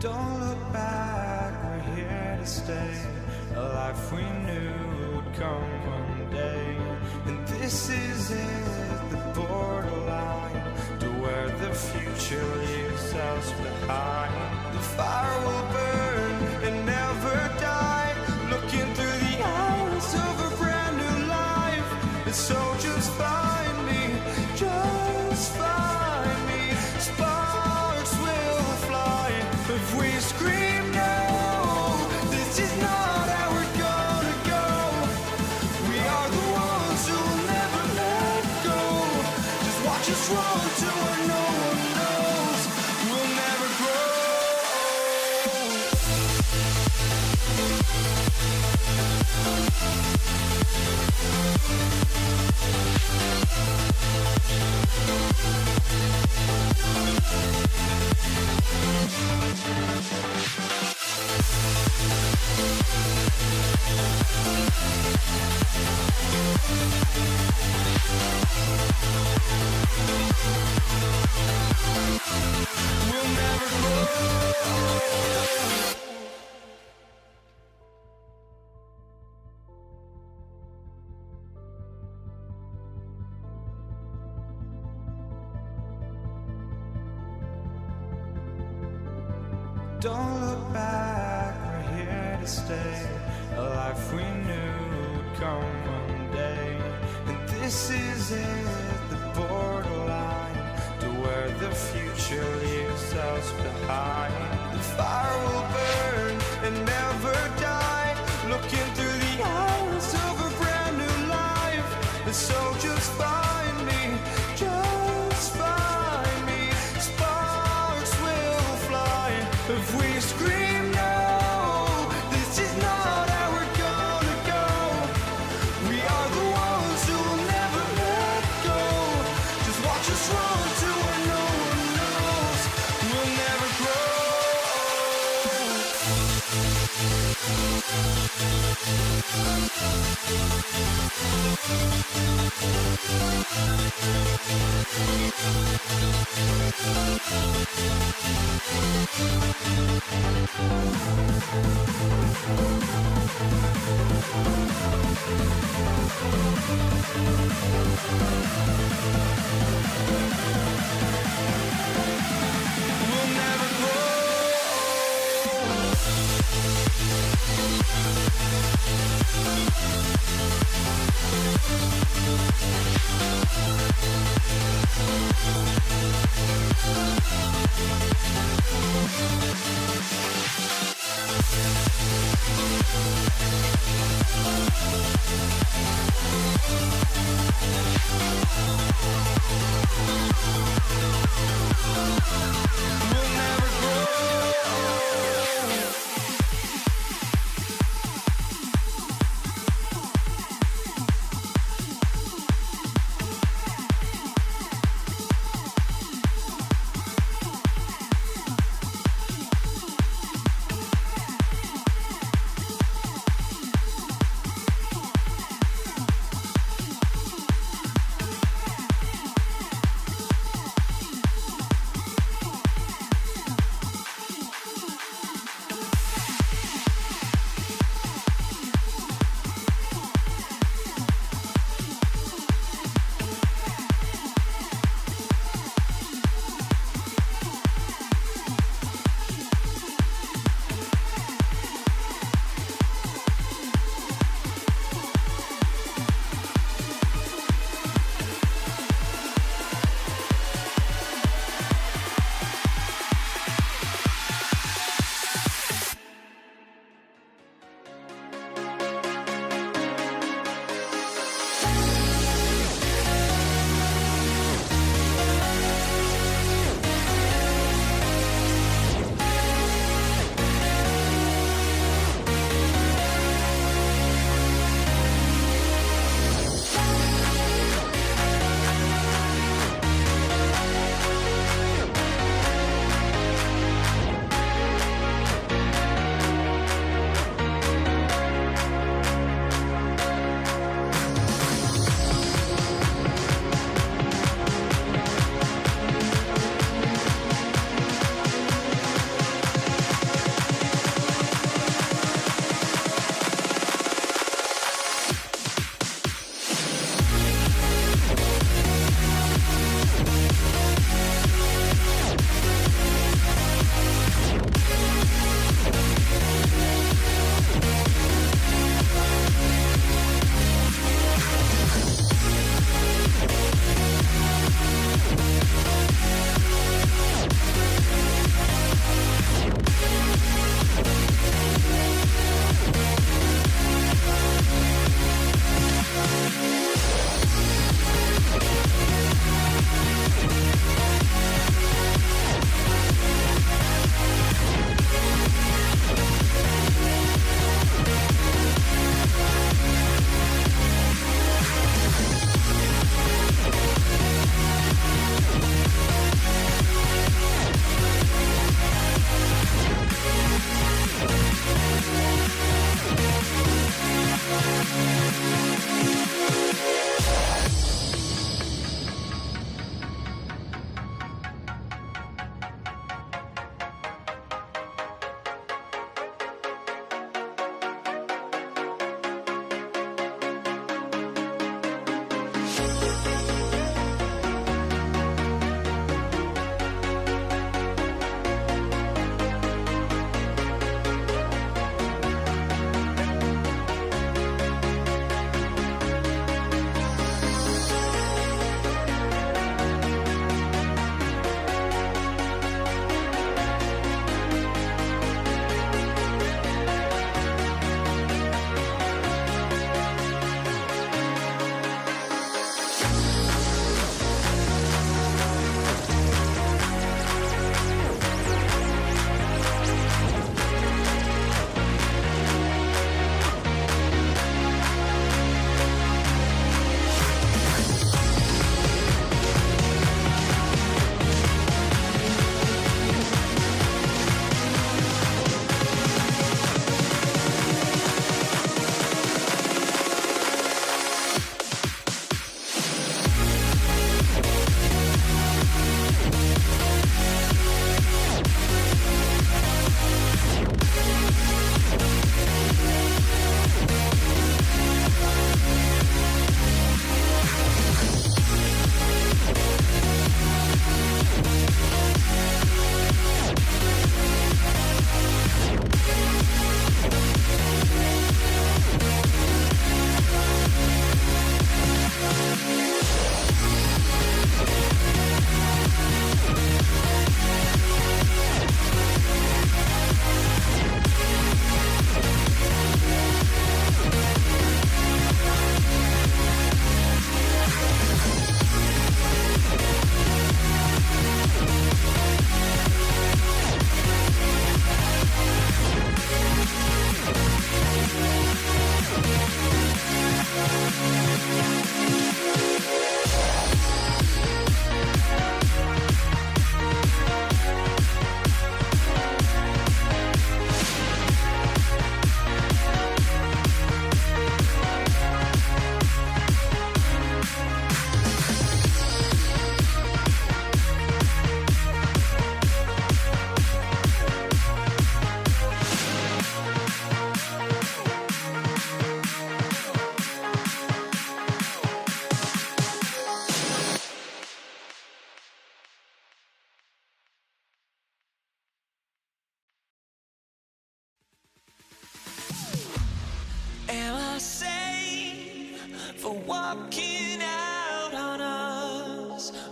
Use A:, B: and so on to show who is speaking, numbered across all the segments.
A: Don't look back, we're here to stay. A life we knew would come one day. And this is it, the borderline to where the future leaves us behind. The fire will burn and never die, looking through the eyes of a brand new life. And so just find me, just find me. Sparks will fly if we scream no. This is not how we're gonna go. We are the ones who will never let go. Just watch us run to where no one knows. We'll never grow. We'll never grow. Don't look back, we're here to stay. A life we knew would come one day. And this is it, the borderline to where the future leaves us behind. The fire will burn and never die, looking through the eyes of a brand new life. And so just find me, just find me. Sparks will fly if we scream no. This is not how we're gonna go. We are the ones who will never let go. Just watch us run to where no one knows. We'll never grow.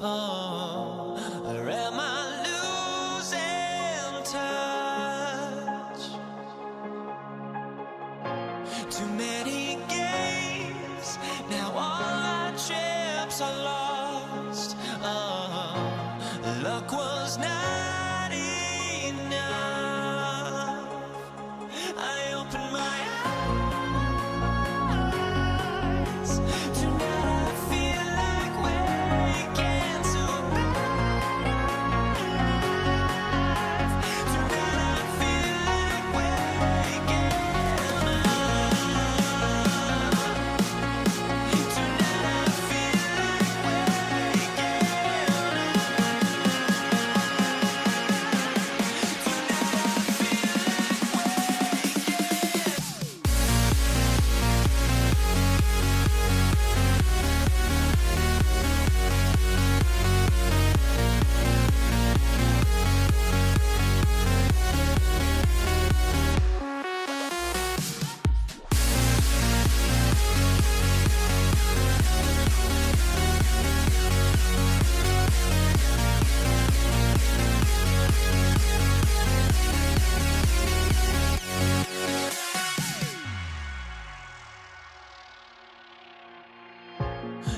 A: Or am I losing touch? Too many games, now all our chips are lost. Luck was not enough. I opened my eyes. Tonight I feel like waking to a life. Tonight I feel like waking up. Tonight I feel like waking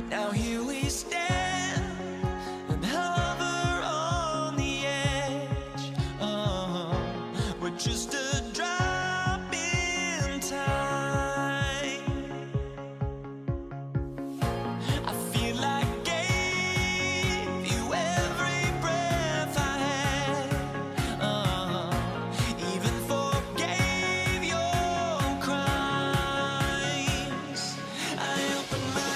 A: now here we stand and hover on the edge. We're just a drop in time. I feel like I gave you every breath I had. Even forgave your crimes. I opened my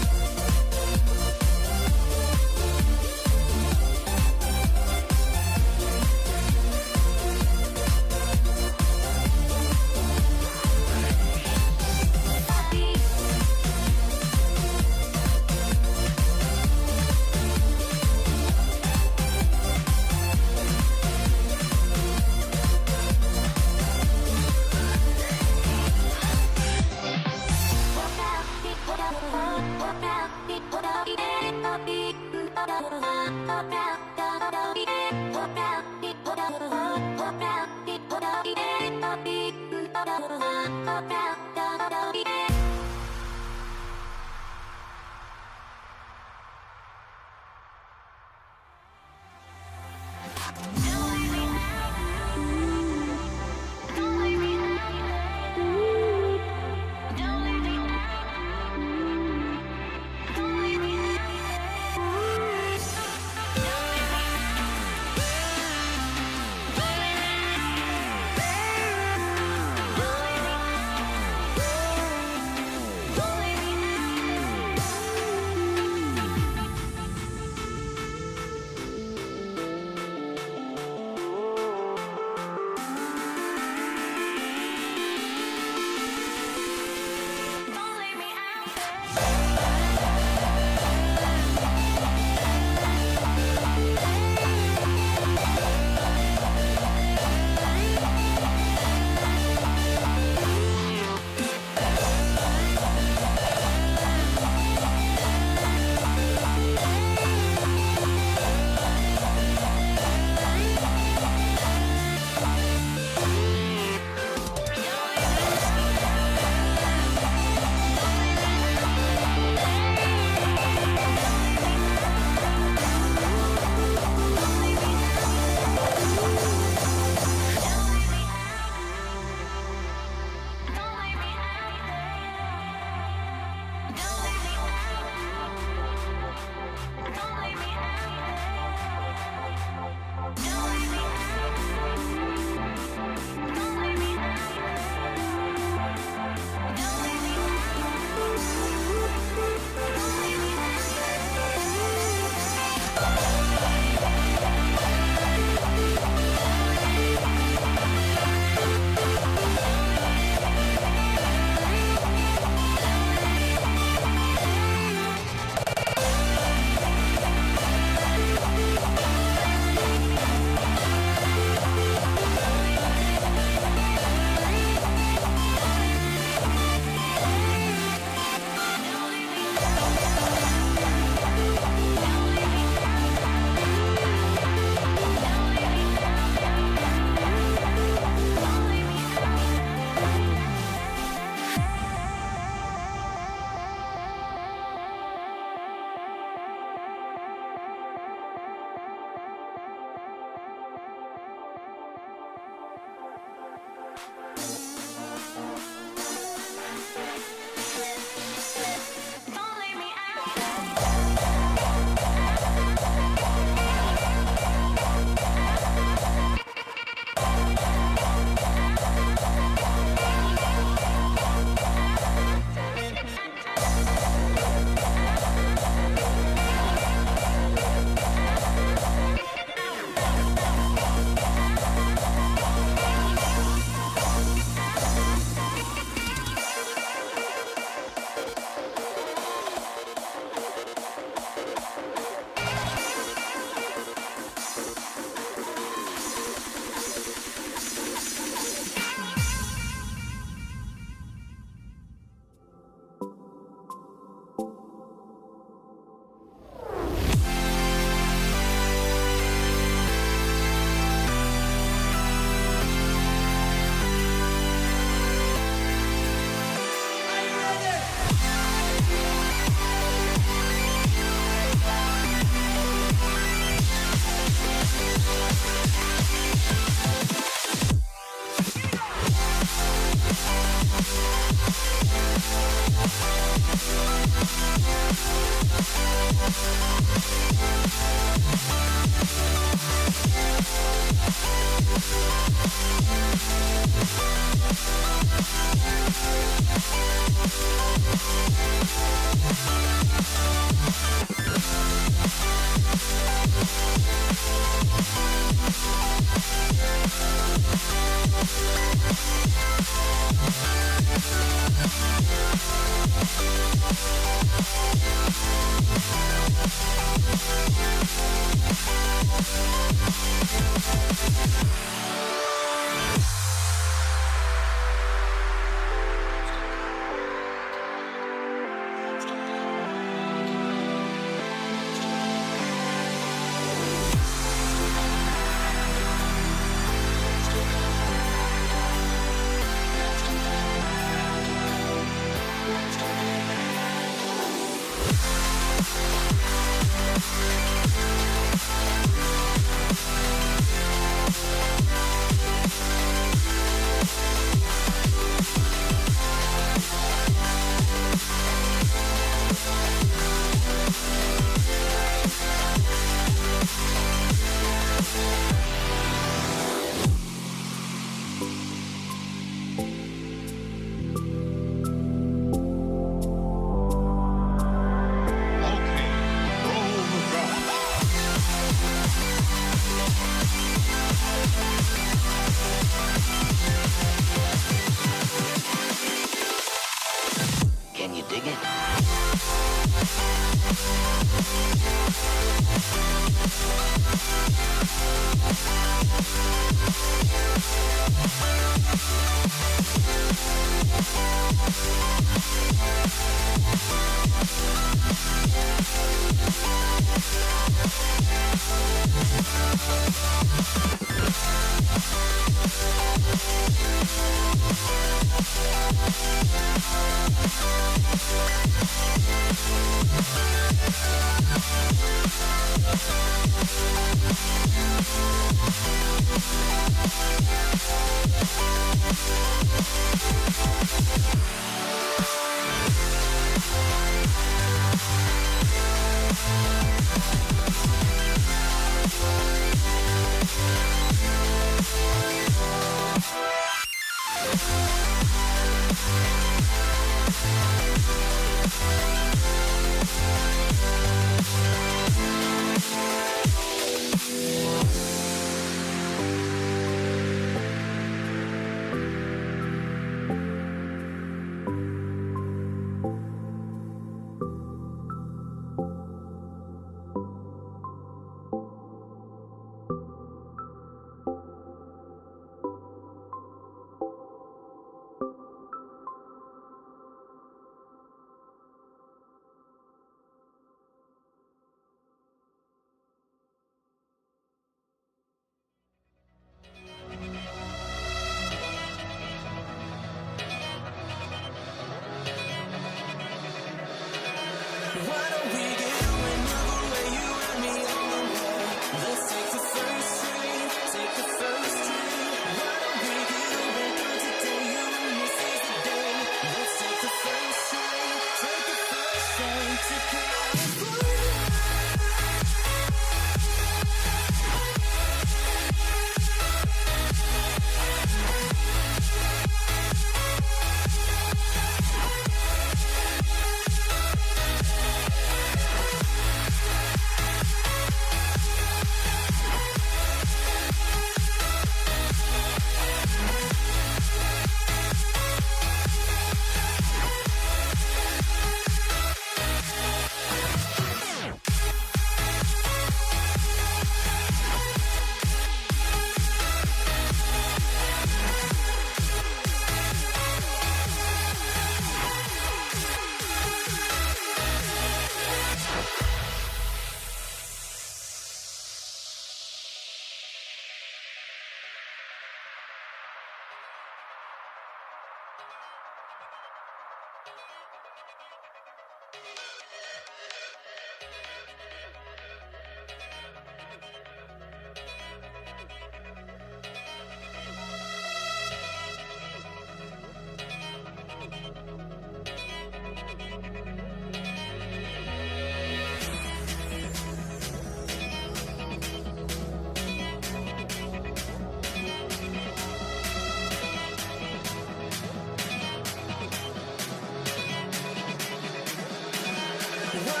A: What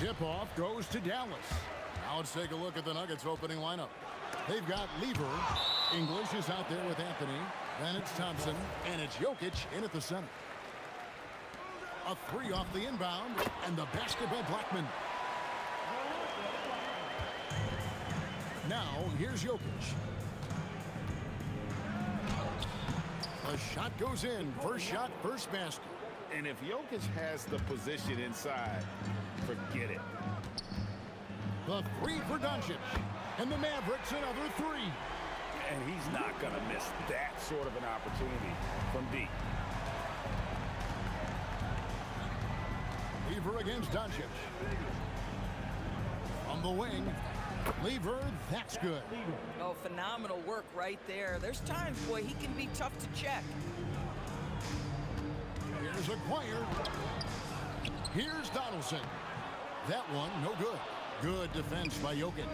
B: Tip-off goes to Dallas. Now let's take a look at the Nuggets opening lineup. They've got Lever. English is out there with Anthony. Then it's Thompson. And it's Jokic in at the center. A three off the inbound. And the basket by Blackman. Now here's Jokic. A shot goes in. First shot, first basket.
C: And if Jokic has the position inside, forget it.
B: The three for Doncic. And the Mavericks another three.
C: And he's not going to miss that sort of an opportunity from deep.
B: Lever against Doncic. On the wing. Lever, that's good.
D: Oh, phenomenal work right there. There's times, boy, he can be tough to check.
B: Here's Aguirre. Here's Donaldson. That one, no good. Good defense by Jokic.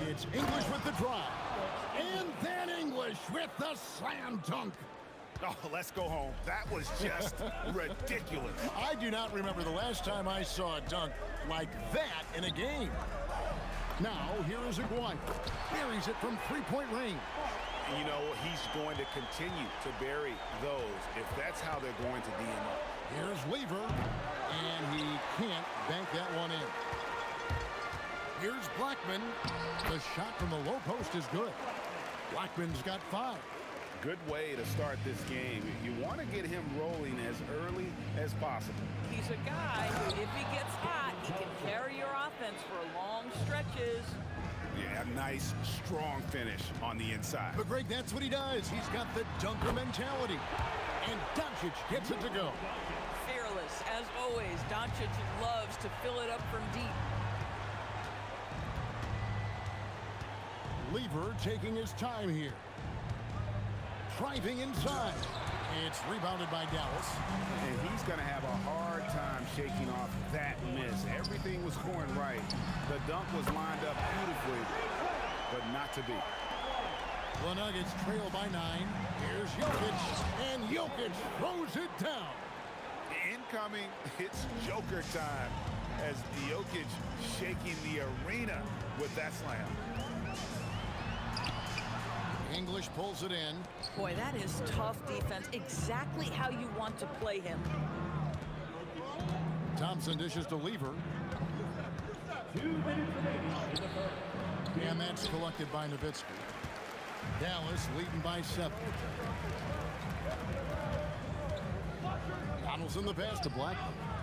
B: It's English with the drive. And then English with the slam dunk.
C: Oh, let's go home. That was just ridiculous.
B: I do not remember the last time I saw a dunk like that in a game. Now, here is Aguirre. Buries it from three-point range.
C: You know, he's going to continue to bury those if that's how they're going to DM up.
B: Here's Lever, and he can't bank that one in. Here's Blackman. The shot from the low post is good. Blackman's got 5.
C: Good way to start this game. You want to get him rolling as early as possible.
D: He's a guy who, if he gets hot, he can carry your offense for long stretches.
C: Yeah, nice, strong finish on the inside.
B: But, Greg, that's what he does. He's got the dunker mentality. And Doncic gets it to go.
D: Fearless, as always. Doncic loves to fill it up from deep.
B: Lever taking his time here. Driving inside. It's rebounded by Dallas.
C: And he's going to have a hard time shaking off that miss. Everything was going right. The dunk was lined up beautifully, but not to be.
B: The Nuggets trail by 9. Here's Jokic, and Jokic throws it down.
C: Incoming, it's Joker time as Jokic shaking the arena with that slam.
B: English pulls it in.
D: Boy, that is tough defense. Exactly how you want to play him.
B: Thompson dishes to Lever. And that's collected by Nowitzki. Dallas leading by 7. Donaldson the pass to Black.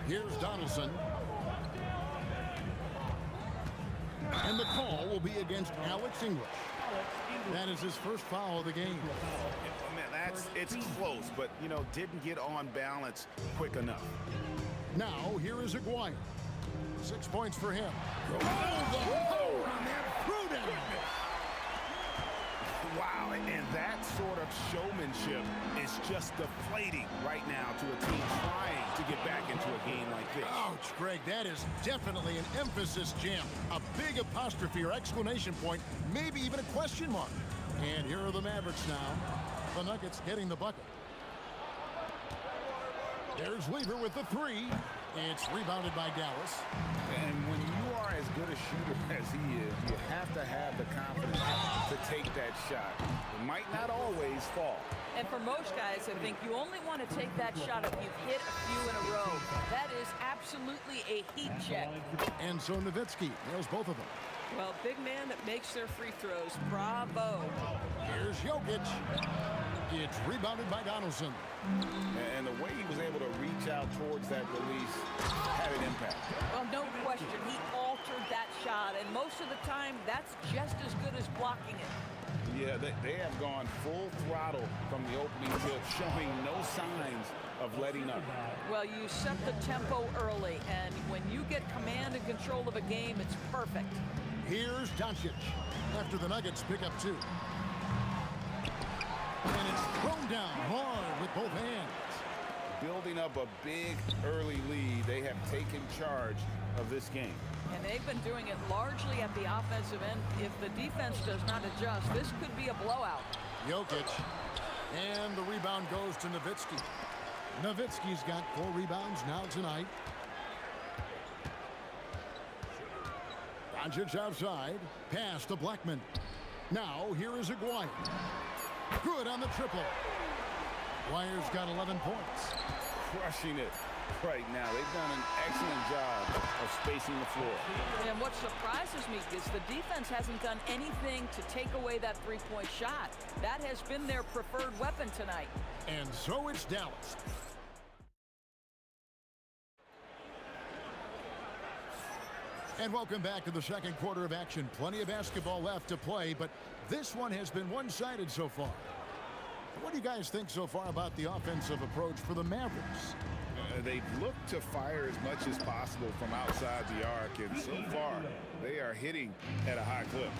B: Here's Donaldson. And the call will be against Alex English. That is his first foul of the game.
C: Man, it's close, but, you know, didn't get on balance quick enough.
B: Now, here is Aguirre. 6 points for him. Oh, the hole on that prudent.
C: Wow, and that sort of showmanship is just deflating right now to a team trying to get back into a game like this.
B: Ouch, Greg, that is definitely an emphasis jam. A big apostrophe or exclamation point, maybe even a question mark. And here are the Mavericks now. The Nuggets getting the bucket. There's Lever with the 3. It's rebounded by Dallas.
C: And when you are as good a shooter as he is, you have to have the confidence to take that shot. It might not always fall.
D: And for most guys, I think you only want to take that shot if you've hit a few in a row. That is absolutely a heat check.
B: And so Nowitzki nails both of them.
D: Well, big man that makes their free throws. Bravo.
B: Here's Jokic. It's rebounded by Donaldson.
C: And the way he was able to reach out towards that release had an impact.
D: Well, no question. He altered that shot, and most of the time, that's just as good as blocking it.
C: Yeah, they have gone full throttle from the opening tip, showing no signs of letting up.
D: Well, you set the tempo early, and when you get command and control of a game, it's perfect.
B: Here's Doncic after the Nuggets pick up 2. And it's thrown down hard with both hands.
C: Building up a big early lead, they have taken charge of this game.
D: And they've been doing it largely at the offensive end. If the defense does not adjust, this could be a blowout.
B: Jokic. And the rebound goes to Nowitzki. Nowitzki's got 4 rebounds now tonight. Doncic outside. Pass to Blackman. Now here is Aguirre. Good on the triple. Aguirre's got 11 points.
C: Crushing it right now. They've done an excellent job of spacing the floor.
D: And what surprises me is the defense hasn't done anything to take away that three-point shot. That has been their preferred weapon tonight.
B: And so it's Dallas. And welcome back to the second quarter of action. Plenty of basketball left to play, but this one has been one-sided so far. What do you guys think so far about the offensive approach for the Mavericks?
C: They've looked to fire as much as possible from outside the arc, and so far they are hitting at a high clip.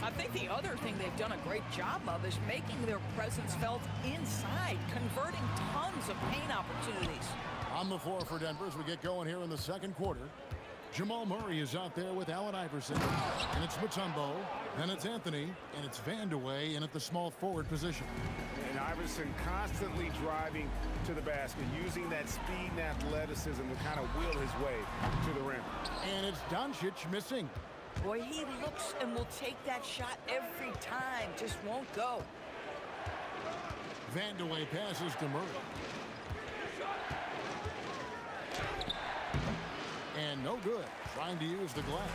D: I think the other thing they've done a great job of is making their presence felt inside, converting tons of paint opportunities.
B: On the floor for Denver as we get going here in the second quarter. Jamal Murray is out there with Allen Iverson, and it's Mutombo, then it's Anthony, and it's Vandeweghe in at the small forward position.
C: And Iverson constantly driving to the basket, using that speed and athleticism to kind of wheel his way to the rim.
B: And it's Doncic missing.
D: Boy, he looks and will take that shot every time, just won't go.
B: Vandeweghe passes to Murray. And no good. Trying to use the glass.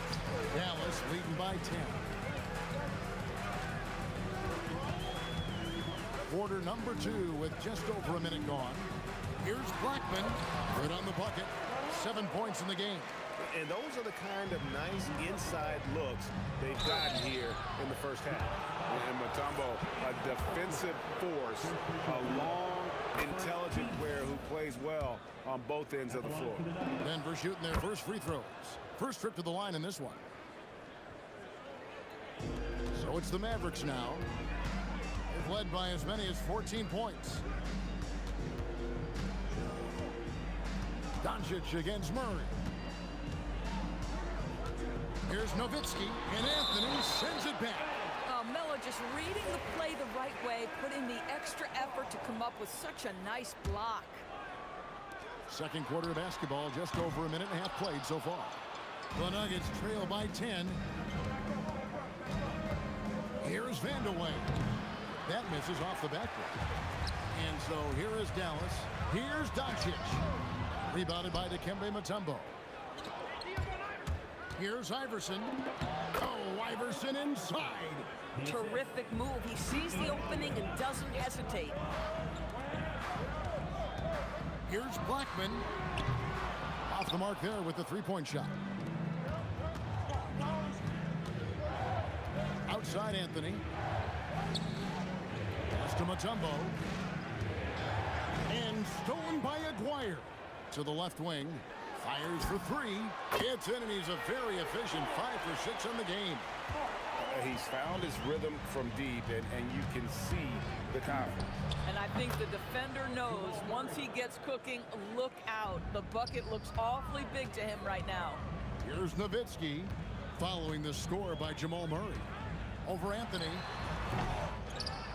B: Dallas leading by 10. Quarter number 2 with just over a minute gone. Here's Blackman. Good on the bucket. 7 points in the game.
C: And those are the kind of nice inside looks they've gotten here in the first half. And Mutombo, a defensive force, a long, intelligent player who plays well on both ends of the floor.
B: Denver shooting their first free throws. First trip to the line in this one. So it's the Mavericks now. They've led by as many as 14 points. Doncic against Murray. Here's Nowitzki, and Anthony sends it back.
D: Melo just reading the play the right way, putting the extra effort to come up with such a nice block.
B: Second quarter of basketball, just over a minute and a half played so far. The Nuggets trail by 10. Here's Vandeweghe. That misses off the backboard. And so here is Dallas. Here's Doncic. Rebounded by Dikembe Mutombo. Here's Iverson. Oh, Iverson inside.
D: Terrific move. He sees the opening and doesn't hesitate.
B: Here's Blackman. Off the mark there with the three-point shot. Outside Anthony. Pass to Mutombo. And stolen by Aguirre. To the left wing. Fires for 3. It's in, and he's a very efficient 5 for 6 on the game.
C: He's found his rhythm from deep, and you can see the confidence.
D: And I think the defender knows once he gets cooking, look out. The bucket looks awfully big to him right now.
B: Here's Nowitzki following the score by Jamal Murray. Over Anthony.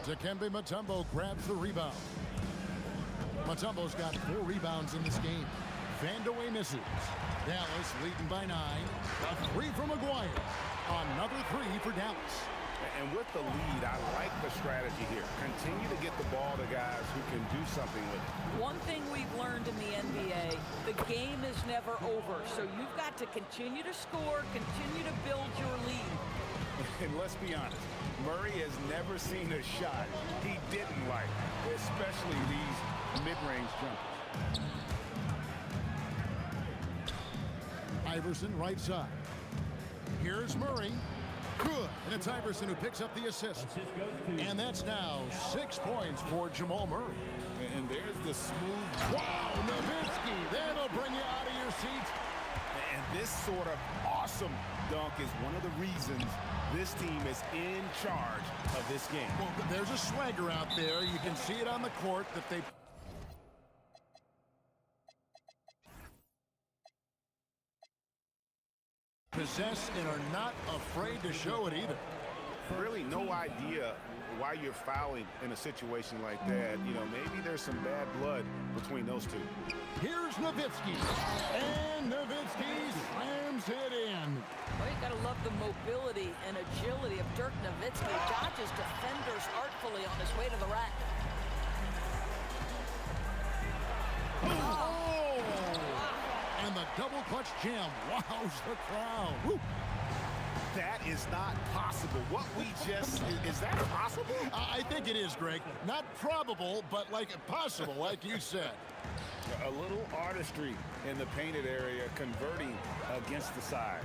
B: Dikembe Mutombo grabs the rebound. Mutombo's got 4 rebounds in this game. Vandeweghe misses. Dallas leading by 9. A 3 from Aguirre. Another 3 for Dallas.
C: And with the lead, I like the strategy here. Continue to get the ball to guys who can do something with it.
D: One thing we've learned in the NBA, the game is never over. So you've got to continue to score, continue to build your lead.
C: And let's be honest, Murray has never seen a shot he didn't like, especially these mid-range jumpers.
B: Iverson right side. Here's Murray. Good. And it's Iverson who picks up the assist. And that's now 6 points for Jamal Murray.
C: And there's the smooth.
B: Wow, Nowitzki. That'll bring you out of your seats.
C: And this sort of awesome dunk is one of the reasons this team is in charge of this game.
B: Well, there's a swagger out there. You can see it on the court that they possess and are not afraid to show it either.
C: really no idea why you're fouling in a situation like that. You know, maybe there's some bad blood between those two.
B: Here's Nowitzki. And Nowitzki slams it in.
D: Well, you got to love the mobility and agility of Dirk Nowitzki. Dodges defenders artfully on his way to the rack.
B: Oh! And the double clutch jam wows the crowd. Woo.
C: That is not possible. What we just, is that possible?
B: I think it is, Greg. Not probable, but like possible, like you said.
C: A little artistry in the painted area, converting against the size.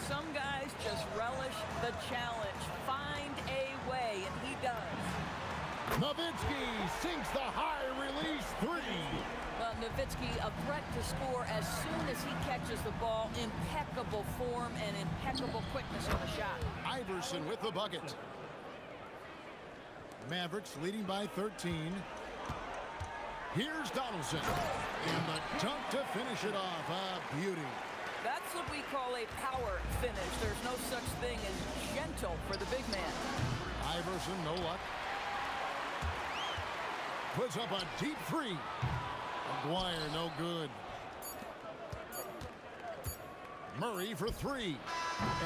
D: Some guys just relish the challenge. Find a way, and he does.
B: Nowitzki sinks the high release three.
D: Well, Nowitzki, a threat to score as soon as he catches the ball. Impeccable form and impeccable quickness on the shot.
B: Iverson with the bucket. Mavericks leading by 13. Here's Donaldson. And the dunk to finish it off. A beauty.
D: That's what we call a power finish. There's no such thing as gentle for the big man.
B: Iverson, no luck. Puts up a deep three. McGuire, no good. Murray for three.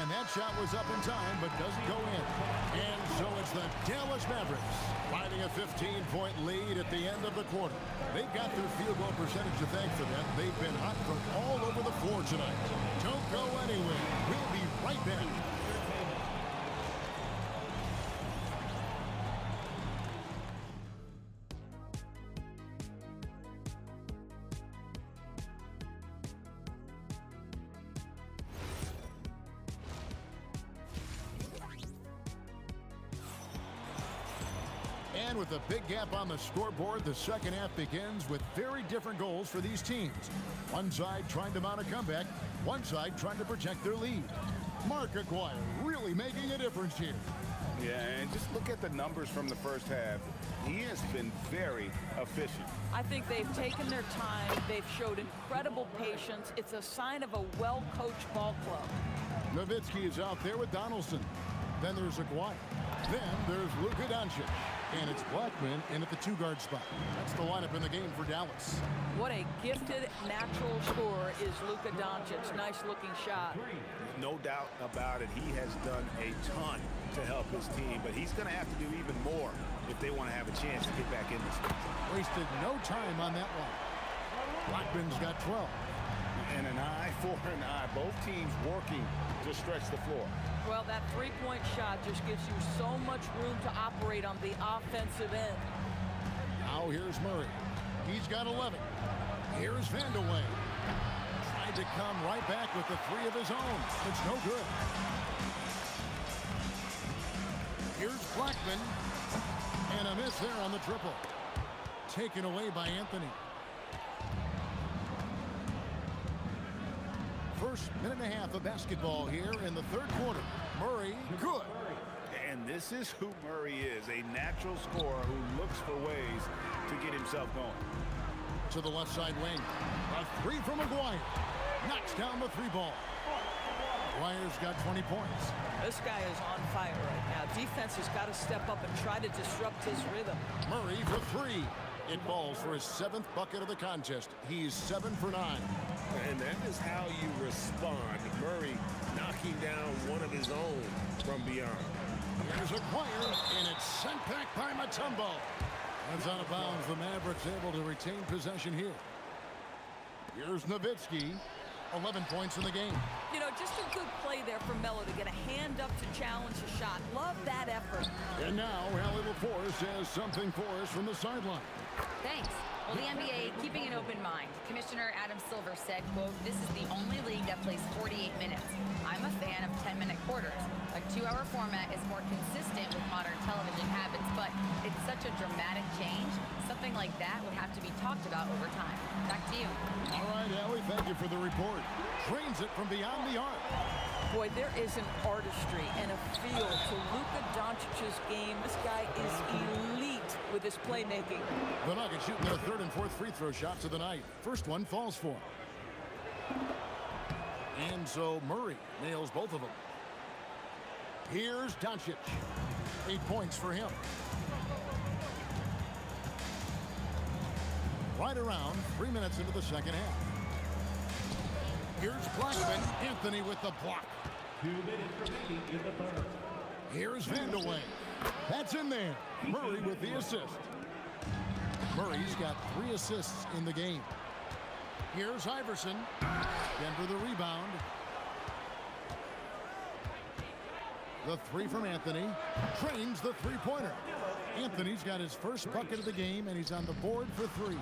B: And that shot was up in time, but doesn't go in. And so it's the Dallas Mavericks finding a 15-point lead at the end of the quarter. They've got their field goal percentage to thank for that. They've been hot from all over the floor tonight. Don't go anywhere. We'll be right back. And with a big gap on the scoreboard, the second half begins with very different goals for these teams. One side trying to mount a comeback, one side trying to protect their lead. Mark Aguirre really making a difference here.
C: Yeah, and just look at the numbers from the first half. He has been very efficient.
D: I think they've taken their time. They've showed incredible patience. It's a sign of a well-coached ball club.
B: Nowitzki is out there with Donaldson. Then there's Aguirre. Then there's Luka Doncic. And it's Blackman in at the two-guard spot. That's the lineup in the game for Dallas.
D: What a gifted natural scorer is Luka Doncic. Nice-looking shot.
C: No doubt about it. He has done a ton to help his team, but he's going to have to do even more if they want to have a chance to get back in this game.
B: Wasted no time on that one. Blackman's got 12.
C: And an eye for an eye. Both teams working to stretch the floor.
D: Well, that three-point shot just gives you so much room to operate on the offensive end.
B: Now here's Murray. He's got 11. Here's Vandeweghe. Tried to come right back with the three of his own. It's no good. Here's Blackman. And a miss there on the triple. Taken away by Anthony. First minute and a half of basketball here in the third quarter. Murray, good.
C: And this is who Murray is, a natural scorer who looks for ways to get himself going.
B: To the left side wing. A three from Aguirre. Knocks down the three ball. Aguirre's got 20 points.
D: This guy is on fire right now. Defense has got to step up and try to disrupt his rhythm.
B: Murray for three. It falls for his 7th bucket of the contest. He's 7 for 9.
C: And that is how you respond. Murray knocking down one of his own from beyond.
B: Here's Aguirre, and it's sent back by Mutombo. That's out of bounds. The Mavericks able to retain possession here. Here's Nowitzki. 11 points in the game.
D: You know, just a good play there for Melo to get a hand up to challenge a shot. Love that effort.
B: And now Allie LaForce has something for us from the sideline.
E: Thanks. Well, the NBA keeping an open mind. Commissioner Adam Silver said, quote, "This is the only league that plays 48 minutes. I'm a fan of 10-minute quarters. A 2-hour format is more consistent with modern television habits, but it's such a dramatic change. Something like that would have to be talked about over time." Back to you.
B: All right, Allie, thank you for the report. Trains it from beyond the arc.
D: Boy, there is an artistry and a feel to Luka Doncic's game. This guy is elite with his playmaking.
B: The Nuggets shooting their 3rd and 4th free throw shots of the night. First one falls for him. And so Murray nails both of them. Here's Doncic. 8 points for him. Right around 3 minutes into the second half. Here's Blackman. Anthony with the block.
F: 2 minutes remaining in the third.
B: Here's Vandeweghe. That's in there. Murray with the assist. Murray's got 3 assists in the game. Here's Iverson. Denver the rebound. The 3 from Anthony. Trains the three-pointer. Anthony's got his first bucket of the game, and he's on the board for 3.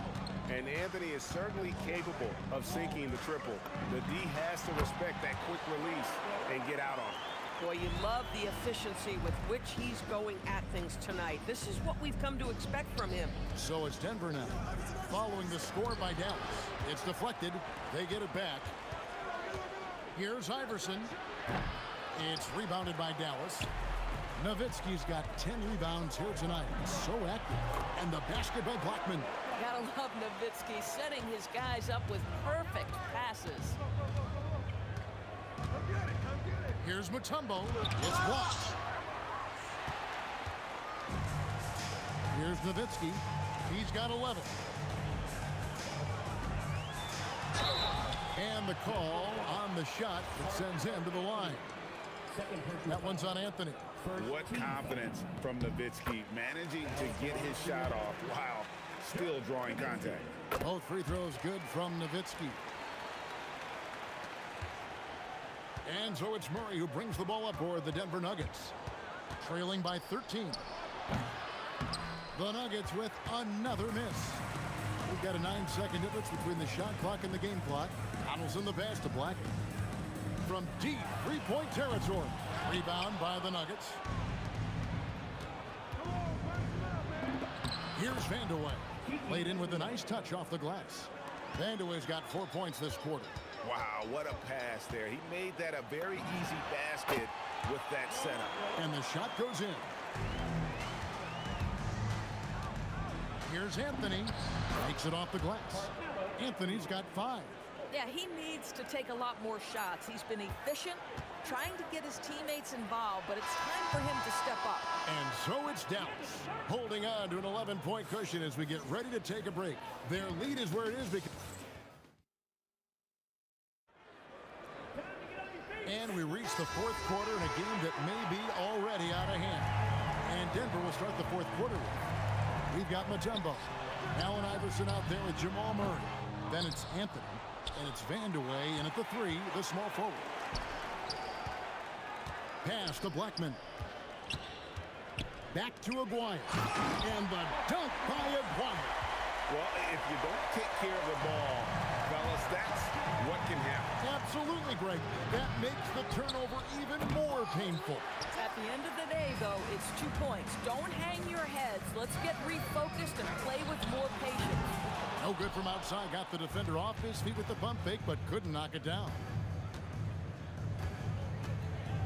C: And Anthony is certainly capable of sinking the triple. The D has to respect that quick release and get out on it.
G: Boy, you love the efficiency with which he's going at things tonight. This is what we've come to expect from him.
B: So it's Denver now. Following the score by Dallas. It's deflected. They get it back. Here's Iverson. It's rebounded by Dallas. Nowitzki's got 10 rebounds here tonight. So active. And the basket by Blackman.
D: Gotta love Nowitzki setting his guys up with perfect passes.
B: Here's Mutombo. It's blocked. Here's Nowitzki. He's got 11. And the call on the shot that sends him to the line. That one's on Anthony.
C: What confidence from Nowitzki, managing to get his shot off while still drawing contact.
B: Both free throws good from Nowitzki. And so it's Murray who brings the ball up for the Denver Nuggets. Trailing by 13. The Nuggets with another miss. We've got a 9-second difference between the shot clock and the game clock. Donaldson the pass to Blackman. From deep three-point territory. Rebound by the Nuggets. Here's Vandeweghe. Played in with a nice touch off the glass. Vandeweghe's got 4 points this quarter.
C: Wow, what a pass there. He made that a very easy basket with that setup.
B: And the shot goes in. Here's Anthony. Takes it off the glass. Anthony's got 5.
D: Yeah, he needs to take a lot more shots. He's been efficient, trying to get his teammates involved, but it's time for him to step up.
B: And so it's Dallas, holding on to an 11-point cushion as we get ready to take a break. Their lead is where it is because... And we reach the fourth quarter in a game that may be already out of hand. And Denver will start the fourth quarter with. We've got Mutombo. Allen Iverson out there with Jamal Murray. Then it's Anthony. And it's Vandeweghe, and at the 3, the small forward. Pass to Blackman. Back to Aguirre. And the dunk by Aguirre.
C: Well, if you don't take care of the ball, fellas, that's what can happen.
B: Absolutely, Greg. That makes the turnover even more painful.
D: At the end of the day, though, it's 2 points. Don't hang your heads. Let's get refocused and play with more patience.
B: No good from outside. Got the defender off his feet with the pump fake, but couldn't knock it down.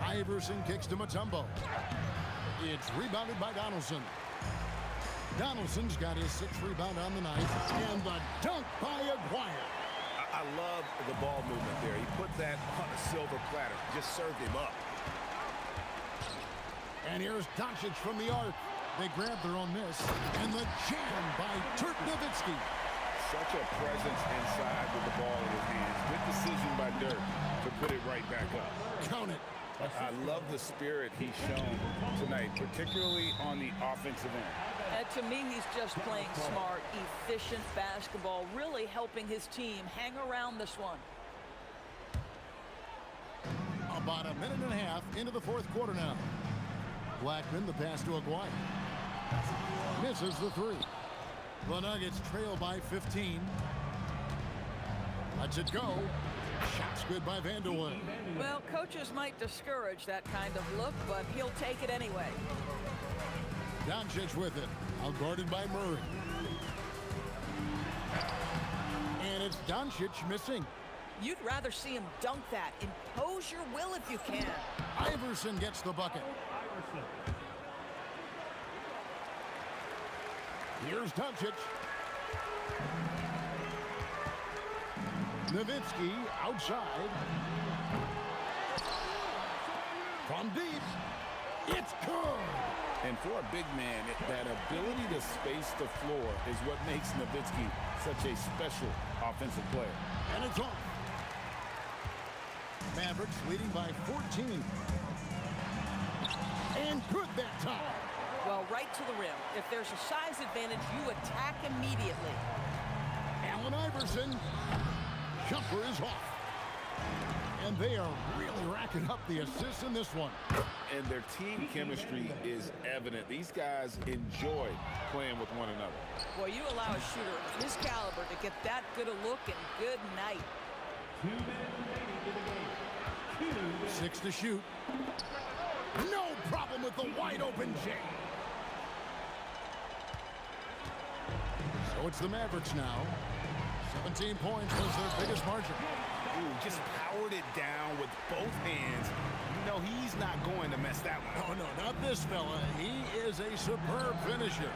B: Iverson kicks to Mutombo. It's rebounded by Donaldson. Donaldson's got his 6th rebound on the night. And the dunk by Aguirre.
C: I love the ball movement there. He put that on a silver platter. Just served him up.
B: And here's Doncic from the arc. They grab their own miss. And the jam by Dirk Nowitzki.
C: Such a presence inside with the ball in his hands. Good decision by Dirk to put it right back up.
B: Count it.
C: I love the spirit he's shown tonight, particularly on the offensive end.
D: To me, he's just playing smart, efficient basketball, really helping his team hang around this one.
B: About a minute and a half into the fourth quarter now. Blackman, the pass to Aguirre. Misses the 3. The Nuggets trail by 15. Lets it go. Shots good by Vandeweghe.
D: Well, coaches might discourage that kind of look, but he'll take it anyway.
B: Doncic with it. Outguarded by Murray. And it's Doncic missing.
D: You'd rather see him dunk that. Impose your will if you can.
B: Iverson gets the bucket. Here's Doncic. Nowitzki outside. From deep. It's good.
C: And for a big man, that ability to space the floor is what makes Nowitzki such a special offensive player.
B: And it's off. Mavericks leading by 14. And good that time.
G: Well, right to the rim. If there's a size advantage, you attack immediately.
B: Allen Iverson. Jumper is off. And they are really racking up the assists in this one.
C: And their team chemistry is evident. These guys enjoy playing with one another.
G: Well, you allow a shooter of his caliber to get that good a look, and good night.
F: 2 minutes remaining in the game.
B: 6 to shoot. No problem with the wide open Jay. So it's the Mavericks now. 17 points was their biggest margin.
C: Ooh, just powered it down with both hands. You know he's not going to mess that one up.
B: Oh, no, not this fella. He is a superb finisher.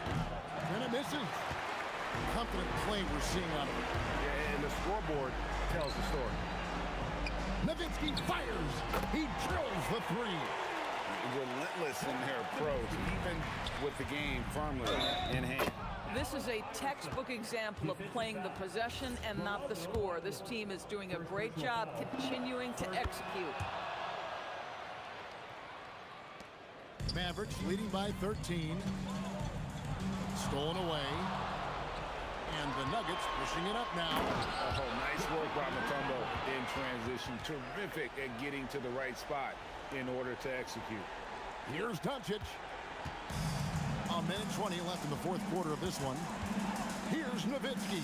B: And it misses. Confident play we're seeing out of it.
C: Yeah, and the scoreboard tells the story.
B: Nowitzki fires. He drills the three.
C: Relentless in their approach, even with the game firmly in hand.
D: This is a textbook example of playing the possession and not the score. This team is doing a great job continuing to execute.
B: Mavericks leading by 13. Stolen away. And the Nuggets pushing it up now.
C: Oh, nice work by Mutombo in transition. Terrific at getting to the right spot in order to execute.
B: Here's Doncic. A minute 20 left in the fourth quarter of this one. Here's Nowitzki.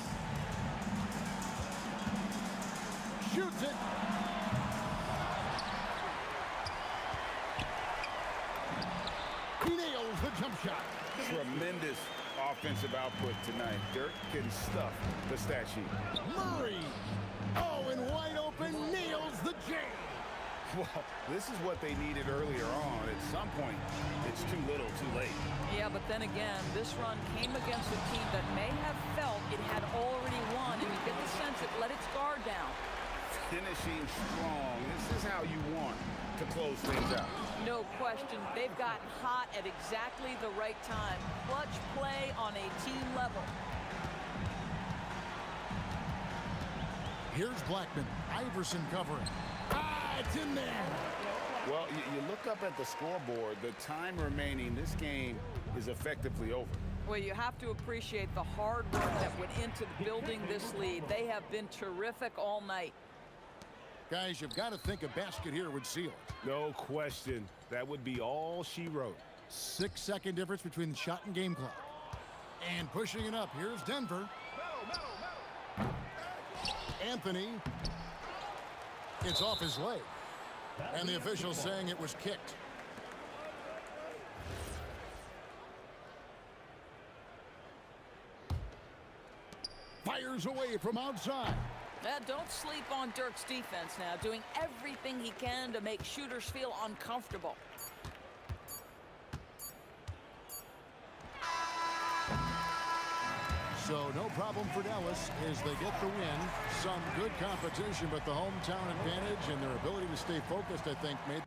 B: Shoots it. He nails the jump shot.
C: Tremendous offensive output tonight. Dirk can stuff the stat sheet.
B: Murray. Oh, and wide open, nails the J.
C: Well, this is what they needed earlier on. At some point, it's too little, too late.
D: Yeah, but then again, this run came against a team that may have felt it had already won, and you get the sense it let its guard down.
C: Finishing strong. This is how you want to close things out.
D: No question. They've gotten hot at exactly the right time. Clutch play on a team level.
B: Here's Blackman. Iverson covering. It's in there.
C: Well, you look up at the scoreboard. The time remaining, this game is effectively over.
D: Well, you have to appreciate the hard work that went into building this lead. They have been terrific all night.
B: Guys, you've got to think a basket here would seal it.
C: No question. That would be all she wrote.
B: 6-second difference between the shot and game clock. And pushing it up. Here's Denver. Anthony. It's off his leg. And the official saying it was kicked. Fires away from outside.
D: Don't sleep on Dirk's defense now, doing everything he can to make shooters feel uncomfortable.
B: So no problem for Dallas as they get the win. Some good competition, but the hometown advantage and their ability to stay focused, I think, made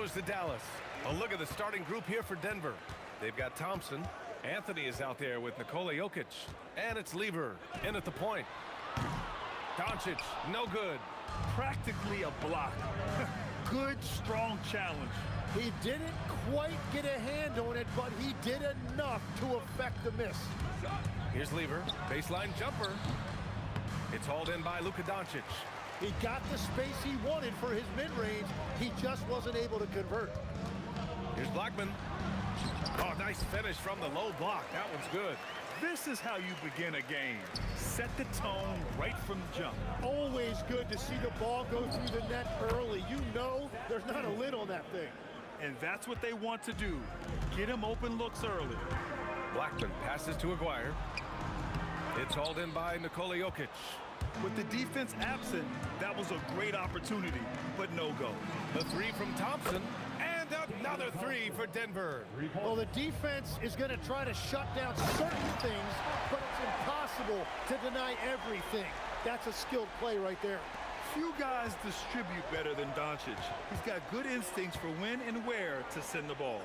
H: goes to Dallas. A look at the starting group here for Denver. They've got Thompson. Anthony is out there with Nikola Jokic. And it's Lever in at the point. Doncic, no good.
I: Practically a block. Good, strong challenge.
J: He didn't quite get a hand on it, but he did enough to affect the miss.
H: Here's Lever, baseline jumper. It's hauled in by Luka Doncic.
J: He got the space he wanted for his mid-range. He just wasn't able to convert.
H: Here's Blackman. Oh, nice finish from the low block. That one's good.
I: This is how you begin a game. Set the tone right from the jump.
J: Always good to see the ball go through the net early. You know there's not a lid on that thing.
I: And that's what they want to do. Get him open looks early.
H: Blackman passes to Aguirre. It's hauled in by Nikola Jokic.
I: With the defense absent, that was a great opportunity, but no go.
H: The three from Thompson, and another three for Denver.
J: Well, the defense is going to try to shut down certain things, but it's impossible to deny everything. That's a skilled play right there.
I: Few guys distribute better than Doncic. He's got good instincts for when and where to send the ball.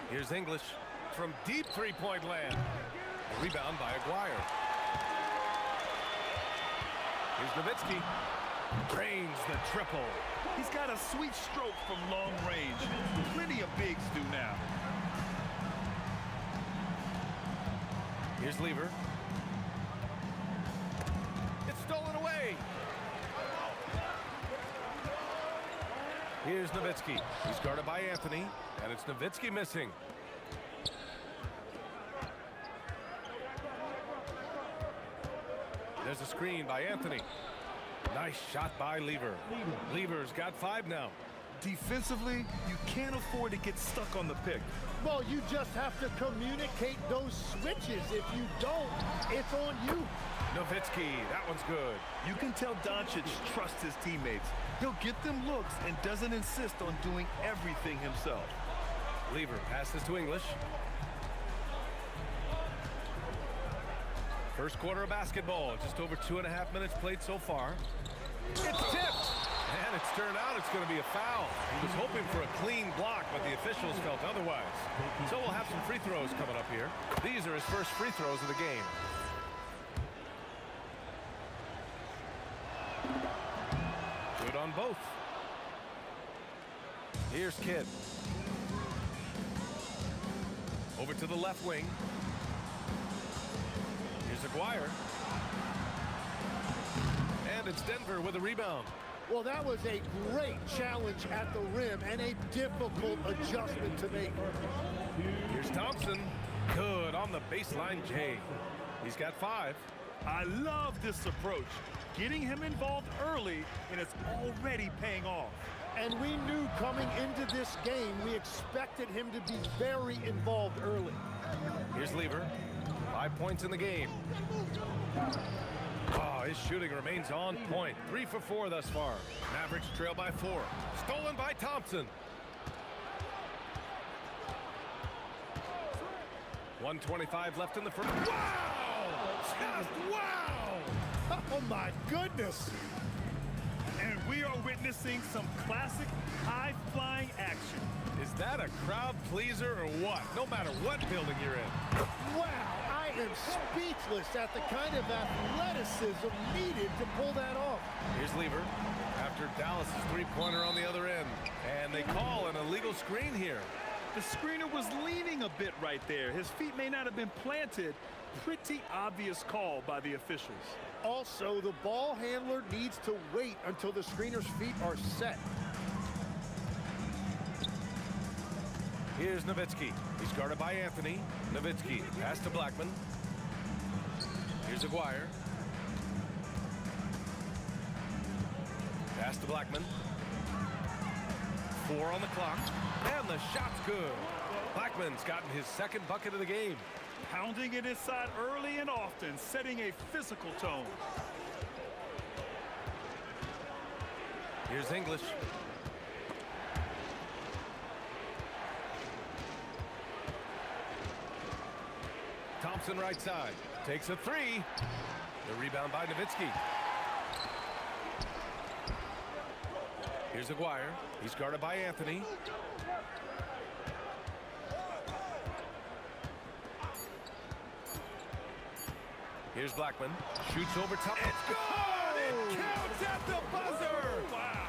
H: Here's English from deep three-point land. Rebound by Aguirre. Here's Nowitzki. Drains the triple.
I: He's got a sweet stroke from long range. Plenty of bigs do now.
H: Here's Lever. It's stolen away. Here's Nowitzki. He's guarded by Anthony, and it's Nowitzki missing. There's a screen by Anthony. Nice shot by Lever. Lever's got 5 now.
I: Defensively, you can't afford to get stuck on the pick.
J: Well, you just have to communicate those switches. If you don't, it's on you.
H: Nowitzki, that one's good.
I: You can tell Doncic trusts his teammates. He'll get them looks and doesn't insist on doing everything himself.
H: Lever passes to English. First quarter of basketball, just over 2.5 minutes played so far. It's tipped, and it's turned out it's going to be a foul. He was hoping for a clean block, but the officials felt otherwise. So we'll have some free throws coming up here. These are his first free throws of the game. Good on both. Here's Kidd. Over to the left wing. Here's Aguirre. And it's Denver with a rebound.
J: Well, that was a great challenge at the rim and a difficult adjustment to make.
H: Here's Thompson. Good on the baseline J. He's got 5.
I: I love this approach. Getting him involved early, and it's already paying off.
J: And we knew coming into this game, we expected him to be very involved early.
H: Here's Lever. 5 points in the game. Oh, his shooting remains on point. 3 for 4 thus far. Mavericks trail by 4. Stolen by Thompson. 1:25 left in the first. Wow! Just wow!
J: Oh, my goodness.
I: And we are witnessing some classic high-flying action.
H: Is that a crowd pleaser or what? No matter what building you're in.
J: Wow, I am speechless at the kind of athleticism needed to pull that off.
H: Here's Lever after Dallas's three-pointer on the other end. And they call an illegal screen here.
I: The screener was leaning a bit right there. His feet may not have been planted. Pretty obvious call by the officials.
J: Also, the ball handler needs to wait until the screener's feet are set.
H: Here's Nowitzki. He's guarded by Anthony. Nowitzki, pass to Blackman. Here's Aguirre. Pass to Blackman. 4 on the clock. And the shot's good. Blackman's gotten his second bucket of the game.
I: Pounding it inside early and often, setting a physical tone.
H: Here's English. Thompson right side. Takes a 3. The rebound by Nowitzki. Here's Aguirre. He's guarded by Anthony. Here's Blackman. Shoots over top. It's good! It counts at the buzzer!
I: Wow.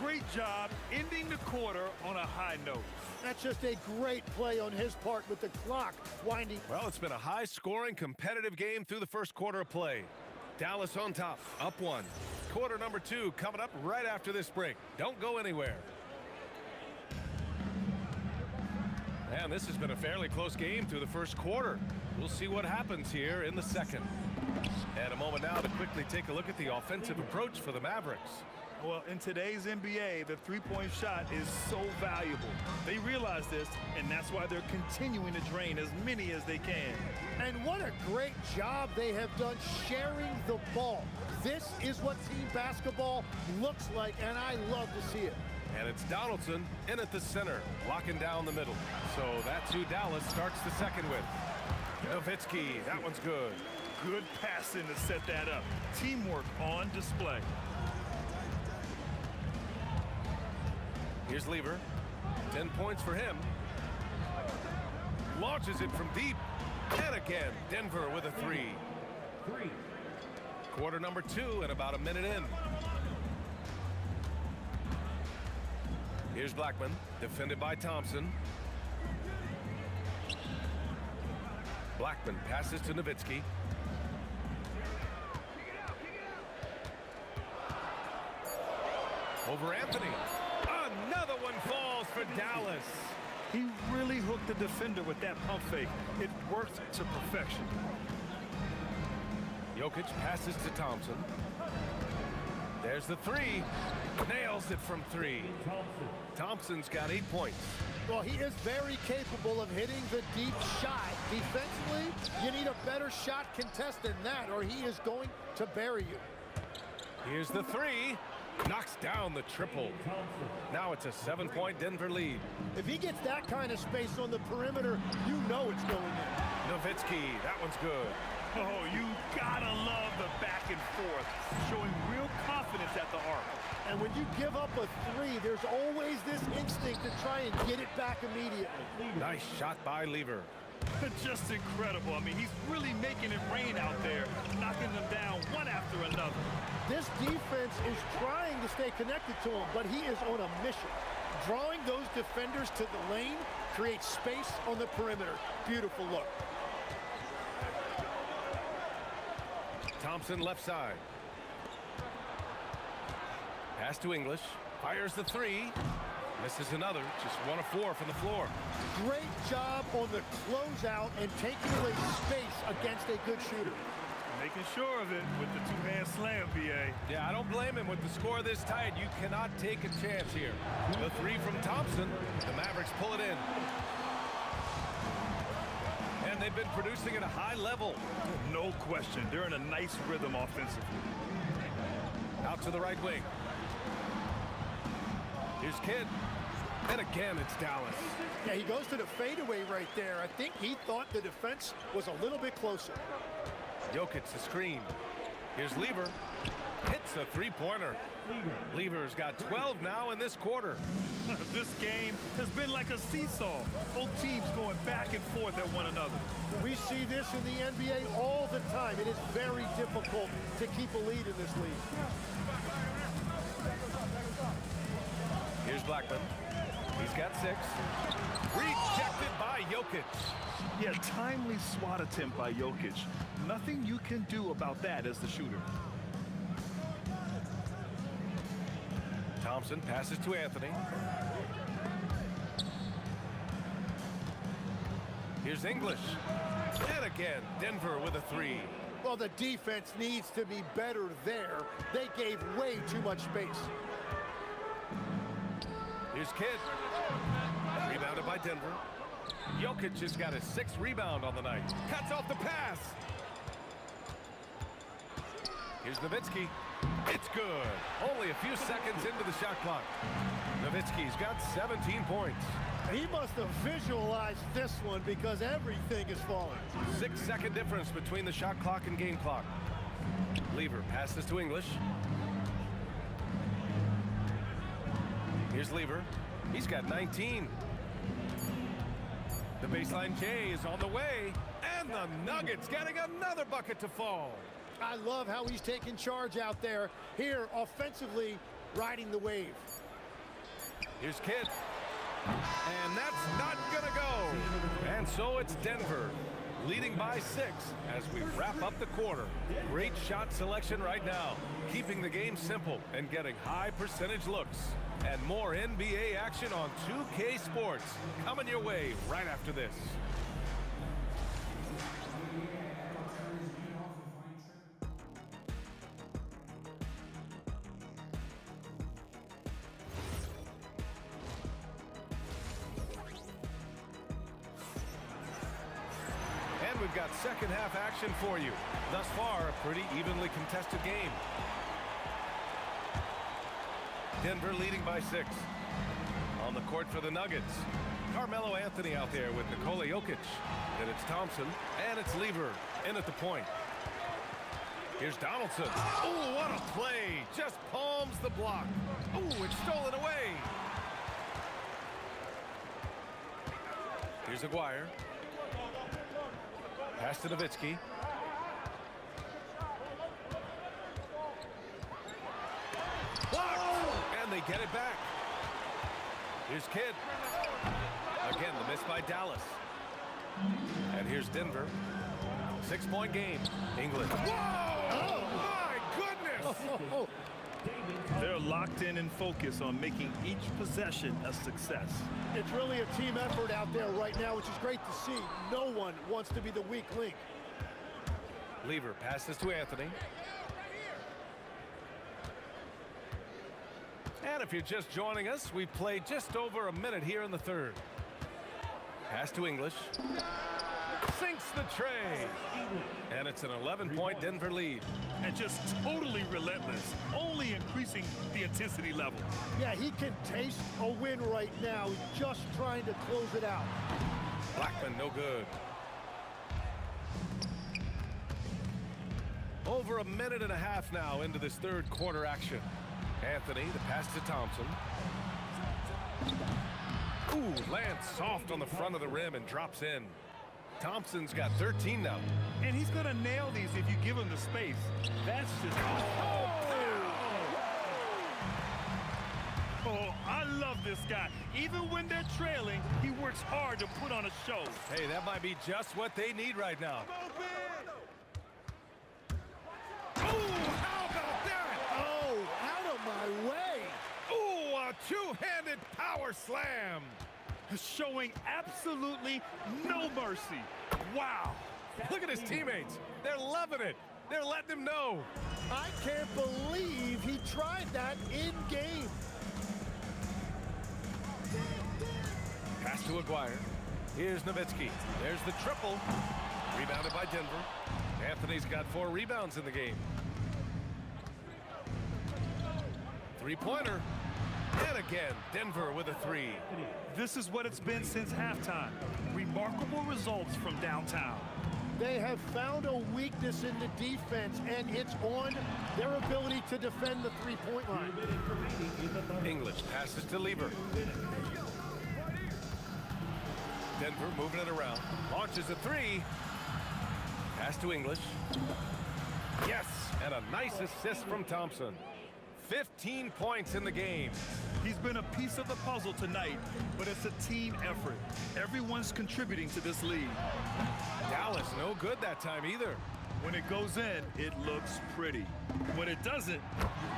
I: Great job ending the quarter on a high note.
J: That's just a great play on his part with the clock winding.
H: Well, it's been a high-scoring, competitive game through the first quarter of play. Dallas on top, up 1. Quarter number 2 coming up right after this break. Don't go anywhere. And this has been a fairly close game through the first quarter. We'll see what happens here in the second. And a moment now to quickly take a look at the offensive approach for the Mavericks.
I: Well, in today's NBA, the three-point shot is so valuable. They realize this, and that's why they're continuing to drain as many as they can.
J: And what a great job they have done sharing the ball. This is what team basketball looks like, and I love to see it.
H: And it's Donaldson in at the center, locking down the middle. So that's who Dallas starts the second with. Nowitzki, that one's good.
I: Good passing to set that up. Teamwork on display.
H: Here's Lever. 10 points for him. Launches it from deep. And again, Denver with a 3. Quarter number 2 and about a minute in. Here's Blackman, defended by Thompson. Blackman passes to Nowitzki. Over Anthony. Another one falls for Dallas.
I: He really hooked the defender with that pump fake. It worked to perfection.
H: Jokic passes to Thompson. There's the 3. Nails it from 3. Thompson's got 8 points.
J: Well, he is very capable of hitting the deep shot. Defensively, you need a better shot contest than that, or he is going to bury you.
H: Here's the 3. Knocks down the triple. Now it's a 7-point Denver lead.
J: If he gets that kind of space on the perimeter, you know it's going in.
H: Nowitzki, that one's good.
I: Oh, you gotta love the back and forth, showing real confidence at the arc.
J: And when you give up a 3, there's always this instinct to try and get it back immediately.
H: Nice shot by Lever.
I: Just incredible. I mean, he's really making it rain out there, knocking them down one after another.
J: This defense is trying to stay connected to him, but he is on a mission. Drawing those defenders to the lane creates space on the perimeter. Beautiful look.
H: Thompson left side. Pass to English. Fires the 3. Misses another. Just 1 of 4 from the floor.
J: Great job on the closeout and taking away space against a good shooter.
I: Making sure of it with the two-hand slam, BA.
H: Yeah, I don't blame him. With the score this tight, you cannot take a chance here. The 3 from Thompson. The Mavericks pull it in. And they've been producing at a high level.
I: No question. They're in a nice rhythm offensively.
H: Out to the right wing. Here's Kidd. And again, it's Dallas.
J: Yeah, he goes to the fadeaway right there. I think he thought the defense was a little bit closer.
H: Jokic the screen. Here's Lever. Hits a 3-pointer. Lever's got 12 now in this quarter.
I: This game has been like a seesaw. Both teams going back and forth at one another.
J: We see this in the NBA all the time. It is very difficult to keep a lead in this league.
H: Here's Blackman. He's got 6. Rejected by Jokic.
I: Yeah, timely swat attempt by Jokic. Nothing you can do about that as the shooter.
H: Thompson passes to Anthony. Here's English. And again, Denver with a 3.
J: Well, the defense needs to be better there. They gave way too much space.
H: Here's Kidd. Rebounded by Denver. Jokic has got his 6th rebound on the night. Cuts off the pass. Here's Nowitzki. It's good. Only a few seconds into the shot clock. Nowitzki's got 17 points.
J: He must have visualized this one because everything is falling.
H: 6-second difference between the shot clock and game clock. Lever passes to English. Here's Lever. He's got 19. The baseline J is on the way. And And the Nuggets getting another bucket to fall.
J: I love how he's taking charge out there. Here, offensively, riding the wave.
H: Here's Kidd. And that's not gonna go. And so it's Denver, leading by 6 as we wrap up the quarter. Great shot selection right now, keeping the game simple and getting high percentage looks. And more NBA action on 2K Sports coming your way right after this. And we've got second half action for you. Thus far, a pretty evenly contested game. Denver leading by 6. On the court for the Nuggets, Carmelo Anthony out there with Nikola Jokic. And it's Thompson, and it's Lever in at the point. Here's Donaldson. Oh, what a play. Just palms the block. Oh, it's stolen away. Here's Aguirre. Pass to Nowitzki. And they get it back. Here's Kidd. Again, the miss by Dallas. And here's Denver. 6-point game. England. Whoa! Oh, my goodness!
I: They're locked in and focused on making each possession a success.
J: It's really a team effort out there right now, which is great to see. No one wants to be the weak link.
H: Lever passes to Anthony. And if you're just joining us, we've played just over a minute here in the third. Pass to English. Sinks the tray. And it's an 11-point Denver lead.
I: And just totally relentless, only increasing the intensity level.
J: Yeah, he can taste a win right now, just trying to close it out.
H: Blackman, no good. Over a minute and a half now into this third quarter action. Anthony, the pass to Thompson. Ooh, lands soft on the front of the rim and drops in. Thompson's got 13 now.
I: And he's going to nail these if you give him the space. That's just... Oh, I love this guy. Even when they're trailing, he works hard to put on a show.
H: Hey, that might be just what they need right now. Ooh, how about that?
J: Oh, out of my way.
H: Ooh, a two-handed power slam.
I: Showing absolutely no mercy. Wow.
H: Look at his teammates. They're loving it. They're letting him know.
J: I can't believe he tried that in game.
H: Pass to Aguirre. Here's Nowitzki. There's the triple. Rebounded by Denver. Anthony's got 4 rebounds in the game. Three-pointer. And again, Denver with a 3.
I: This is what it's been since halftime. Remarkable results from downtown.
J: They have found a weakness in the defense, and it's on their ability to defend the three-point line.
H: English passes to Lever. Denver moving it around. Launches a 3. Pass to English. Yes, and a nice assist from Thompson. 15 points in the game.
I: He's been a piece of the puzzle tonight, but it's a team effort. Everyone's contributing to this lead.
H: Dallas no good that time either.
I: When it goes in, it looks pretty. When it doesn't,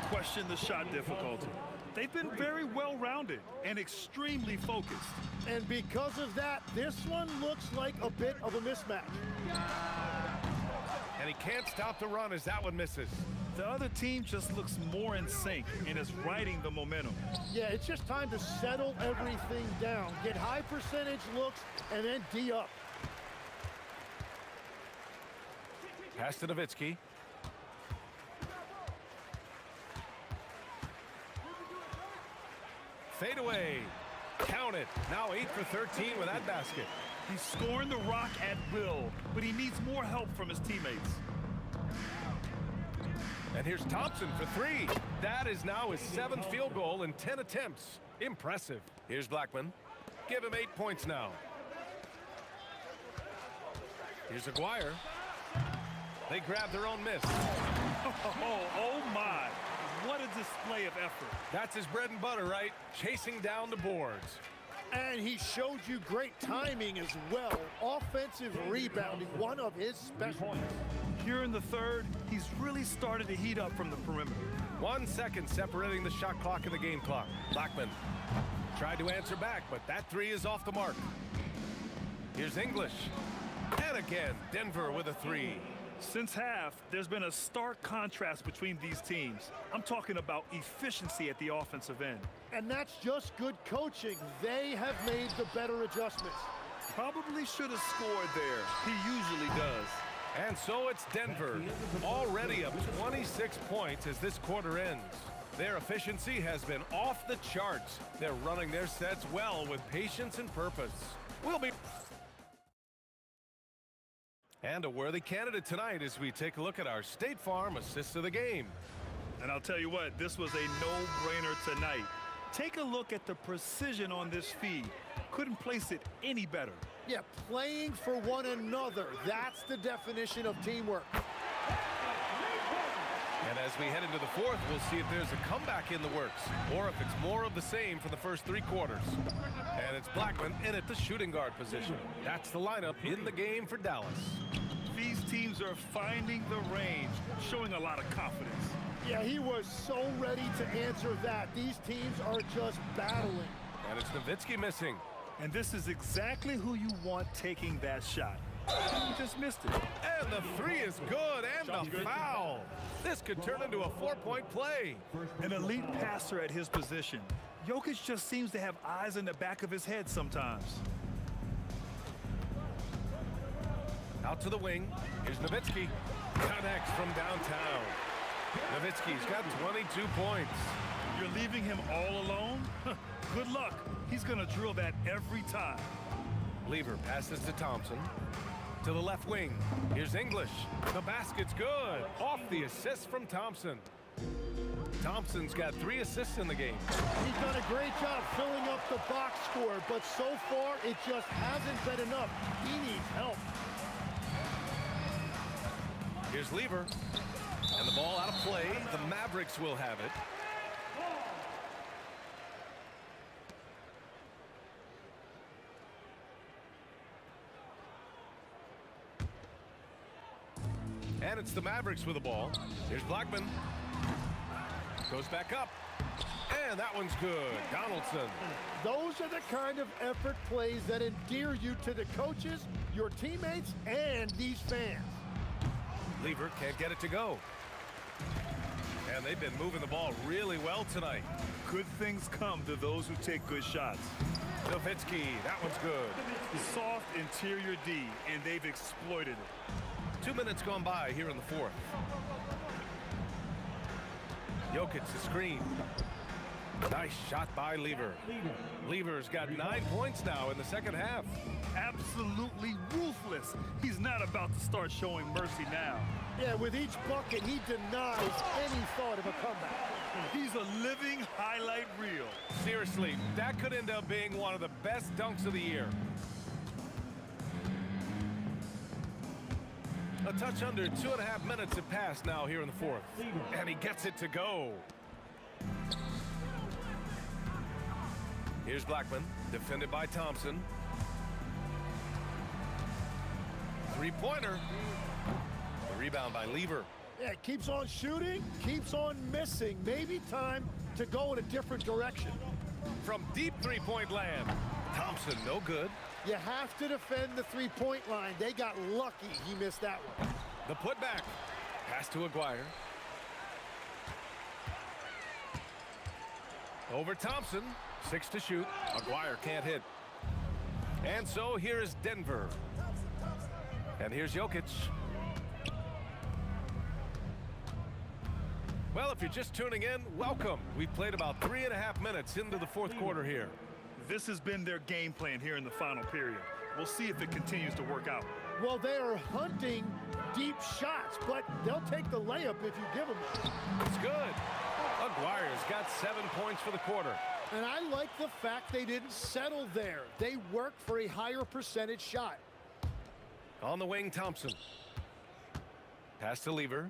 I: question the shot difficulty. They've been very well-rounded and extremely focused.
J: And because of that, this one looks like a bit of a mismatch.
H: And he can't stop the run as that one misses.
I: The other team just looks more in sync and is riding the momentum.
J: Yeah, it's just time to settle everything down. Get high percentage looks and then D up.
H: Pass to Nowitzki. Fade away. Count it. Now 8 for 13 with that basket.
I: He's scoring the rock at will, but he needs more help from his teammates.
H: And here's Thompson for 3. That is now his 7th field goal in 10 attempts. Impressive. Here's Blackman. Give him 8 points now. Here's Aguirre. They grab their own miss.
I: Oh my. What a display of effort.
H: That's his bread and butter, right? Chasing down the boards.
J: And he showed you great timing as well. Offensive rebounding, one of his specialties.
I: Here in the third, he's really started to heat up from the perimeter.
H: 1 second separating the shot clock and the game clock. Blackman tried to answer back, but that three is off the mark. Here's English. And again, Denver with a three.
I: Since half, there's been a stark contrast between these teams. I'm talking about efficiency at the offensive end.
J: And that's just good coaching. They have made the better adjustments.
I: Probably should have scored there. He usually does.
H: And so it's Denver, already up 26 points as this quarter ends. Their efficiency has been off the charts. They're running their sets well with patience and purpose. We'll be... And a worthy candidate tonight as we take a look at our State Farm assists of the game.
I: And I'll tell you what, this was a no-brainer tonight. Take a look at the precision on this feed. Couldn't place it any better.
J: Yeah, playing for one another. That's the definition of teamwork.
H: And as we head into the fourth, we'll see if there's a comeback in the works or if it's more of the same for the first three quarters. And it's Blackman in at the shooting guard position. That's the lineup in the game for Dallas.
I: These teams are finding the range, showing a lot of confidence.
J: Yeah, he was so ready to answer that. These teams are just battling.
H: And it's Nowitzki missing.
I: And this is exactly who you want taking that shot. He just missed it.
H: And the three is good, and the foul. This could turn into a four-point play.
I: An elite passer at his position. Jokic just seems to have eyes in the back of his head sometimes.
H: Out to the wing. Here's Nowitzki. Connects from downtown. Nowitzki's got 22 points.
I: You're leaving him all alone? Good luck. He's going to drill that every time.
H: Lever passes to Thompson. To the left wing. Here's English. The basket's good. Off the assist from Thompson. Thompson's got 3 assists in the game.
J: He's done a great job filling up the box score, but so far it just hasn't been enough. He needs help.
H: Here's Lever. And the ball out of play. The Mavericks will have it. And it's the Mavericks with the ball. Here's Blackman. Goes back up. And that one's good. Donaldson.
J: Those are the kind of effort plays that endear you to the coaches, your teammates, and these fans.
H: Lever can't get it to go. And they've been moving the ball really well tonight.
I: Good things come to those who take good shots.
H: Nowitzki, that one's good.
I: Soft interior D, and they've exploited it.
H: 2 minutes gone by here in the fourth. Jokic the screen. Nice shot by Lever. Lever's got 9 points now in the second half.
I: Absolutely ruthless. He's not about to start showing mercy now.
J: Yeah, with each bucket, he denies any thought of a comeback.
I: He's a living highlight reel.
H: Seriously, that could end up being one of the best dunks of the year. A touch under 2.5 minutes have passed now here in the fourth. And he gets it to go. Here's Blackman, defended by Thompson. Three-pointer. The rebound by Lever.
J: Yeah, keeps on shooting, keeps on missing. Maybe time to go in a different direction.
H: From deep three-point land. Thompson, no good.
J: You have to defend the three-point line. They got lucky he missed that one.
H: The putback. Pass to Aguirre. Over Thompson. 6 to shoot. Aguirre can't hit. And so here is Denver. And here's Jokic. Well, if you're just tuning in, welcome. We've played about 3.5 minutes into the fourth quarter here.
I: This has been their game plan here in the final period. We'll see if it continues to work out.
J: Well, they are hunting deep shots, but they'll take the layup if you give them it.
H: It's good. Aguirre's got 7 points for the quarter.
J: And I like the fact they didn't settle there. They worked for a higher percentage shot.
H: On the wing, Thompson. Pass to Lever.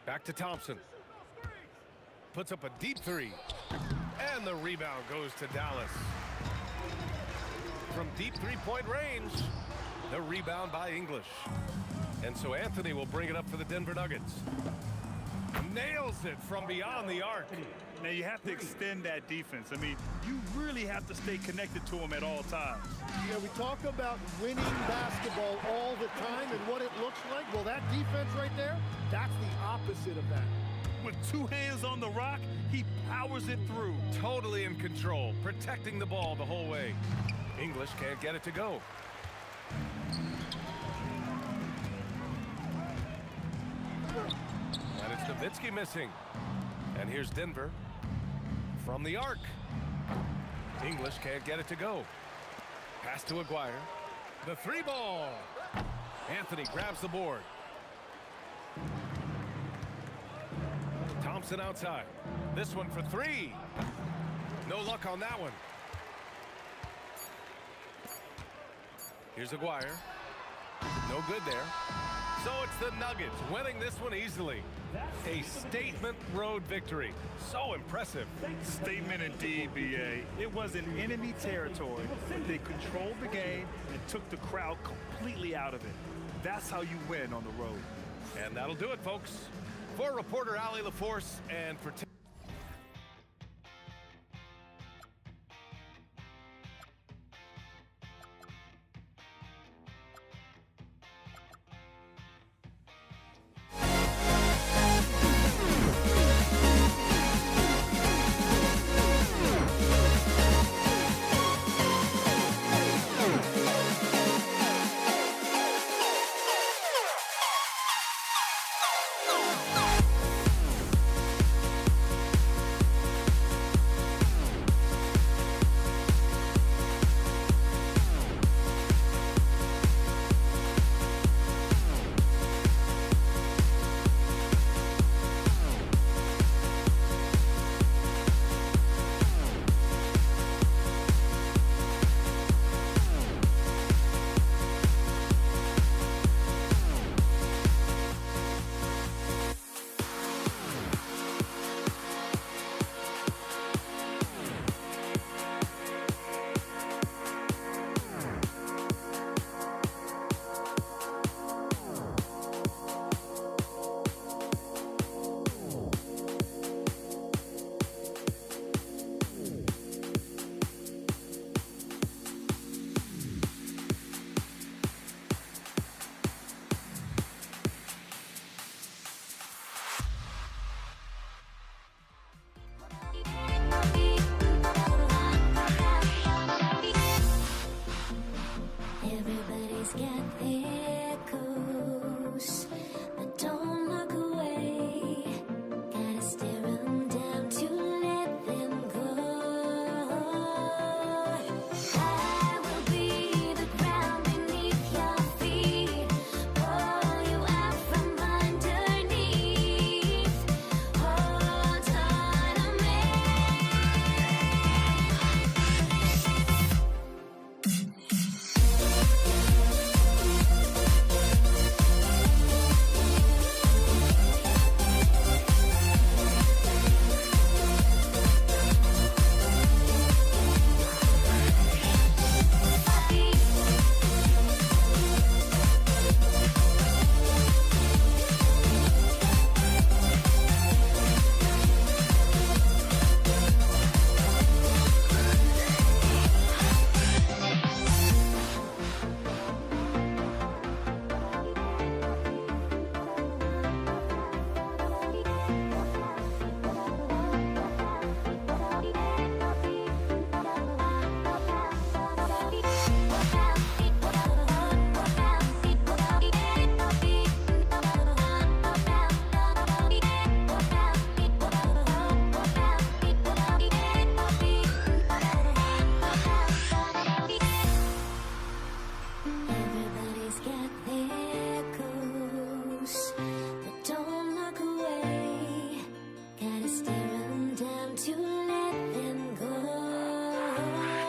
H: Back to Thompson. Puts up a deep three. And the rebound goes to Dallas. From deep three-point range, the rebound by English. And so Anthony will bring it up for the Denver Nuggets. Nails it from beyond the arc.
I: Now you have to extend that defense. I mean, you really have to stay connected to him at all times.
J: Yeah, we talk about winning basketball all the time and what it looks like. Well, that defense right there, that's the opposite of that.
I: With two hands on the rock, he powers it through.
H: Totally in control, protecting the ball the whole way. English can't get it to go. And it's Nowitzki missing. And here's Denver from the arc. English can't get it to go. Pass to Aguirre. The three ball. Anthony grabs the board. Thompson outside. This one for three. No luck on that one. Here's Aguirre. No good there. So it's the Nuggets winning this one easily. A statement road victory. So impressive.
I: Statement indeed, B.A. It was in enemy territory, but they controlled the game and took the crowd completely out of it. That's how you win on the road.
H: And that'll do it, folks. For reporter Ali LaForce and for
K: Gotta stare 'em down to let them go.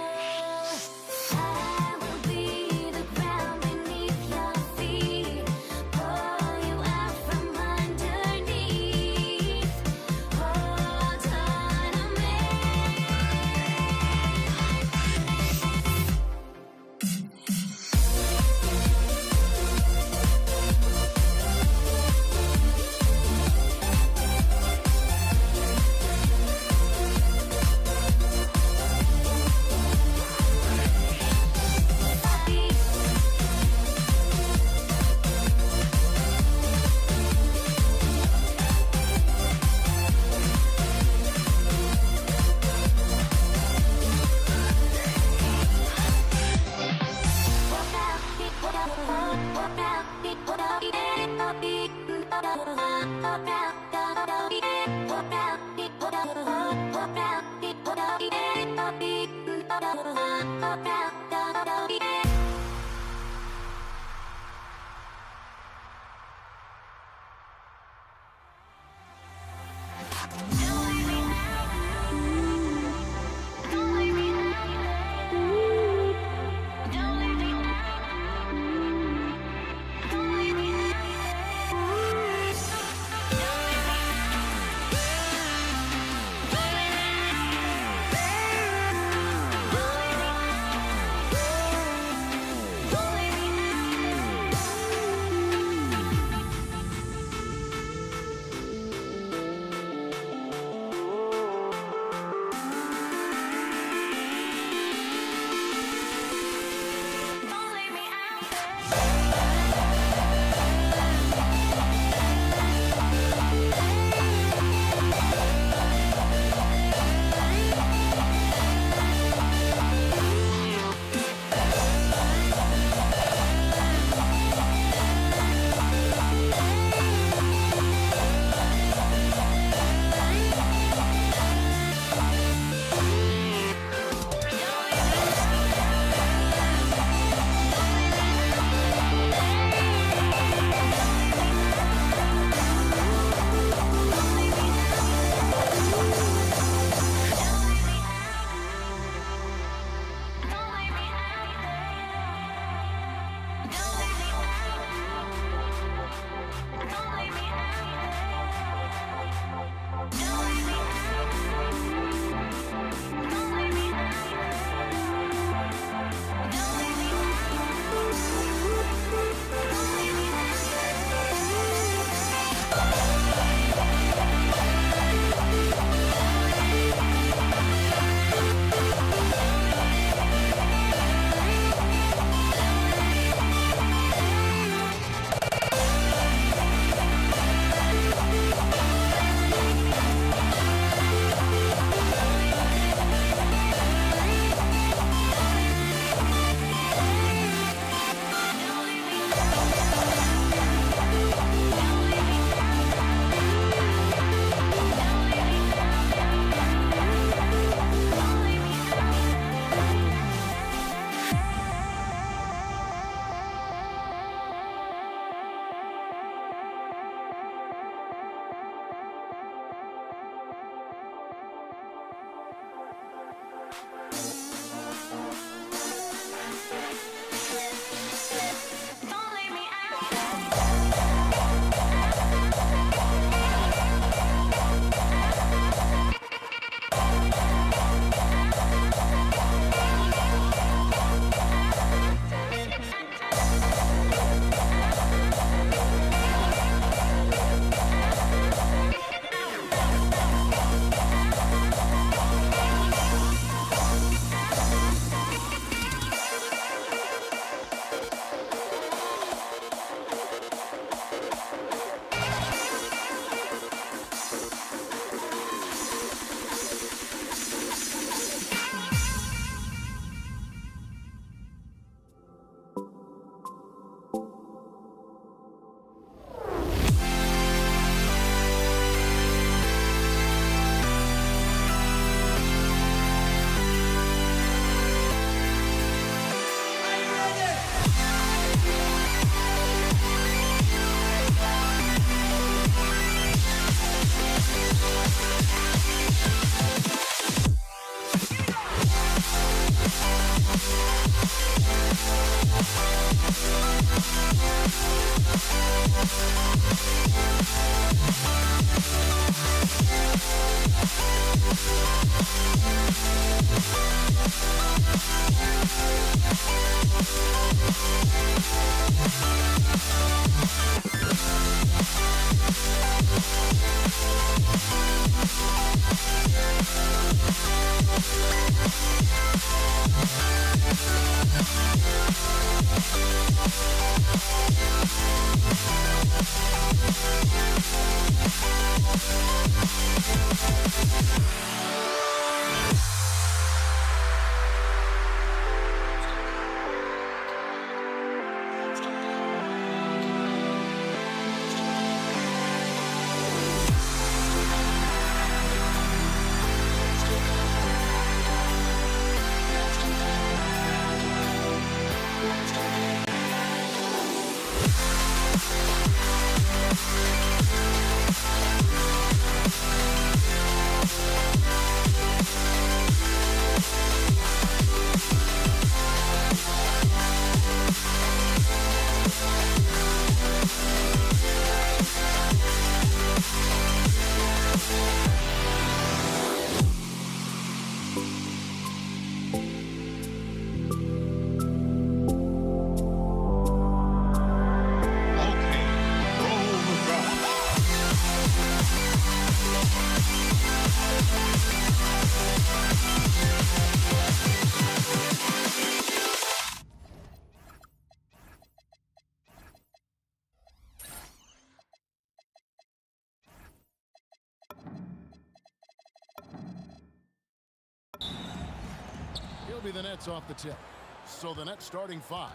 B: That'll be the Nets off the tip. So the Nets starting 5.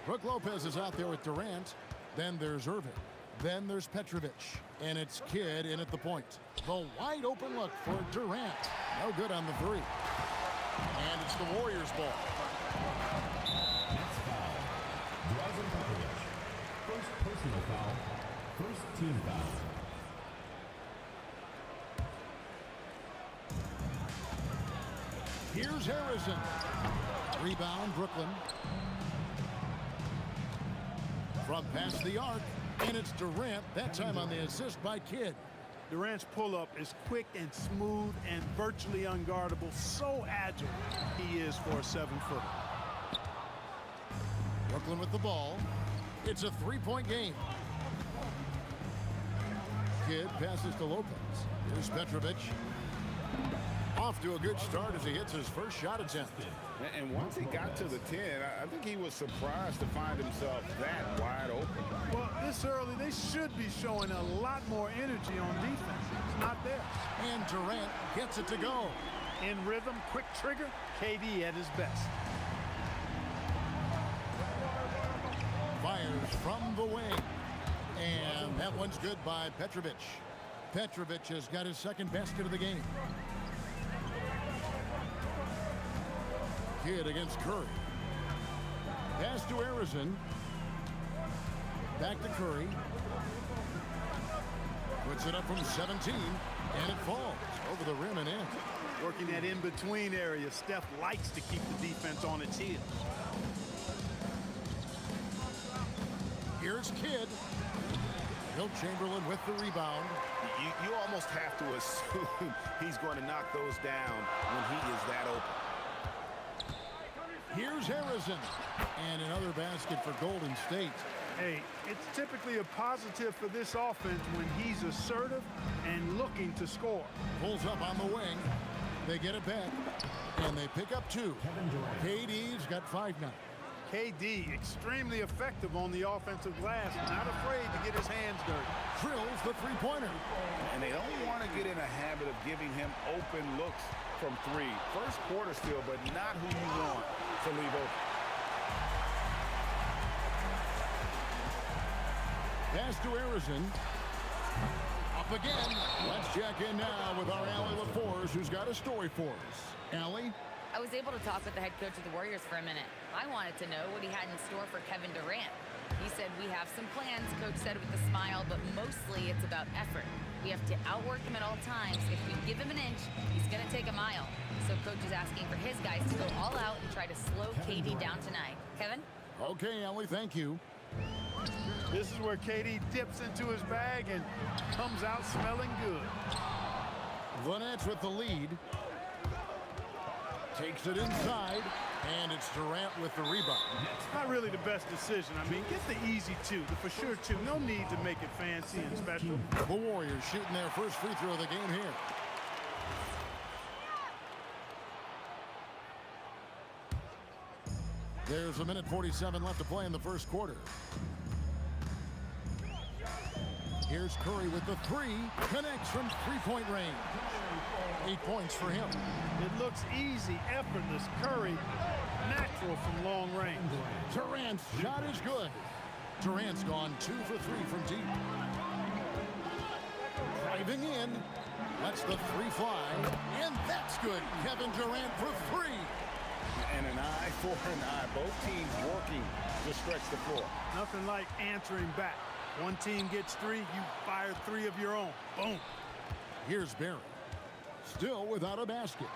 B: Brook Lopez is out there with Durant. Then there's Irving. Then there's Petrovic. And it's Kidd in at the point. The wide open look for Durant. No good on the 3. And it's the Warriors ball.
F: Next foul. Drazen Petrovic. First personal foul. First team foul.
B: Here's Harrison. Rebound, Brooklyn. From past the arc, and it's Durant, that time on the assist by Kidd.
I: Durant's pull-up is quick and smooth and virtually unguardable. So agile he is for a 7-footer.
B: Brooklyn with the ball. It's a 3-point game. Kidd passes to Lopez. Here's Petrovic. Off to a good start as he hits his first shot attempt.
C: And once he got to the 10, I think he was surprised to find himself that wide open.
I: Well, this early, they should be showing a lot more energy on defense. It's not there.
B: And Durant gets it to go.
I: In rhythm, quick trigger, KD at his best.
B: Fires from the wing. And that one's good by Petrovic. Petrovic has got his second basket of the game. Kidd against Curry. Pass to Harrison. Back to Curry. Puts it up from 17, and it falls over the rim and in.
I: Working that in-between area, Steph likes to keep the defense on its heels.
B: Here's Kidd. Wilt Chamberlain with the rebound.
C: You almost have to assume he's going to knock those down when he is that open.
B: Here's Harrison. And another basket for Golden State.
I: Hey, it's typically a positive for this offense when he's assertive and looking to score.
B: Pulls up on the wing. They get it back. And they pick up 2. KD's got 5 now.
I: KD, extremely effective on the offensive glass. Not afraid to get his hands dirty.
B: Drills the three-pointer.
C: And they don't want to get in a habit of giving him open looks from 3. First quarter still, but not who you want to leave open.
B: Pass to Harrison. Up again. Let's check in now with our Allie LaForce, who's got a story for us. Allie?
E: I was able to talk with the head coach of the Warriors for a minute. I wanted to know what he had in store for Kevin Durant. He said, we have some plans, Coach said with a smile, but mostly it's about effort. We have to outwork him at all times. If we give him an inch, he's going to take a mile. So Coach is asking for his guys to go all out and try to slow KD down tonight. Kevin?
B: Okay, Allie, thank you.
I: This is where KD dips into his bag and comes out smelling good.
B: The Nets with the lead. Takes it inside, and it's Durant with the rebound.
I: Not really the best decision. I mean, get the easy 2, the for sure 2. No need to make it fancy and special.
B: The Warriors shooting their first free throw of the game here. There's a minute 47 left to play in the first quarter. Here's Curry with the 3. Connects from three-point range. 8 points for him.
I: It looks easy, effortless. Curry, natural from long range.
B: Durant's shot is good. Durant's gone 2 for 3 from deep. Driving in. Lets the 3 fly. And that's good. Kevin Durant for 3.
C: And an eye for an eye. Both teams working to stretch the floor.
I: Nothing like answering back. One team gets 3, you fire 3 of your own. Boom.
B: Here's Barry. Still without a basket.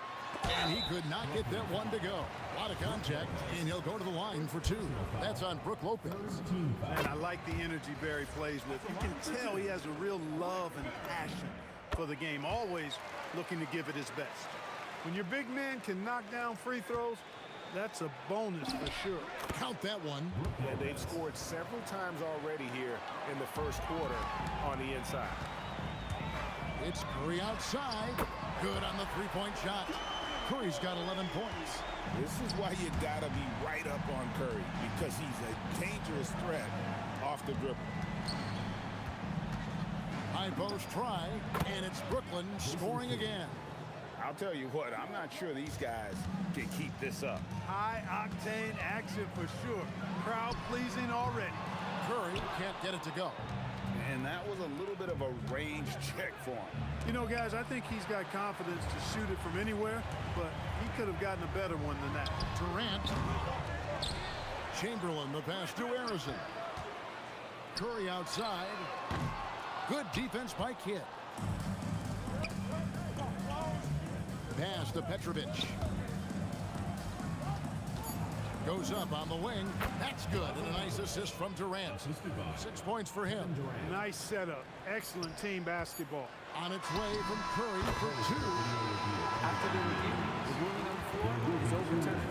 B: And he could not get that one to go. A lot of contact, and he'll go to the line for 2. That's on Brook Lopez.
I: And I like the energy Barry plays with. You can tell he has a real love and passion for the game, always looking to give it his best. When your big man can knock down free throws, that's a bonus for sure.
B: Count that one.
C: And they've scored several times already here in the first quarter on the inside.
B: It's Curry outside. Good on the three-point shot. Curry's got 11 points.
C: This is why you got to be right up on Curry, because he's a dangerous threat off the dribble.
B: High post try, and it's Brooklyn scoring again.
C: I'll tell you what, I'm not sure these guys can keep this up.
I: High-octane action for sure. Crowd pleasing already.
B: Curry can't get it to go.
C: And that was a little bit of a range check for him.
I: You know, guys, I think he's got confidence to shoot it from anywhere, but he could have gotten a better one than that.
B: Durant. Chamberlain, the pass to Harrison. Curry outside. Good defense by Kidd. Pass to Petrovic. Goes up on the wing. That's good. And a nice assist from Durant. 6 points for him.
I: Nice setup. Excellent team basketball.
B: On its way from Curry for 2.
K: After the review, the ruling on the floor is overturned.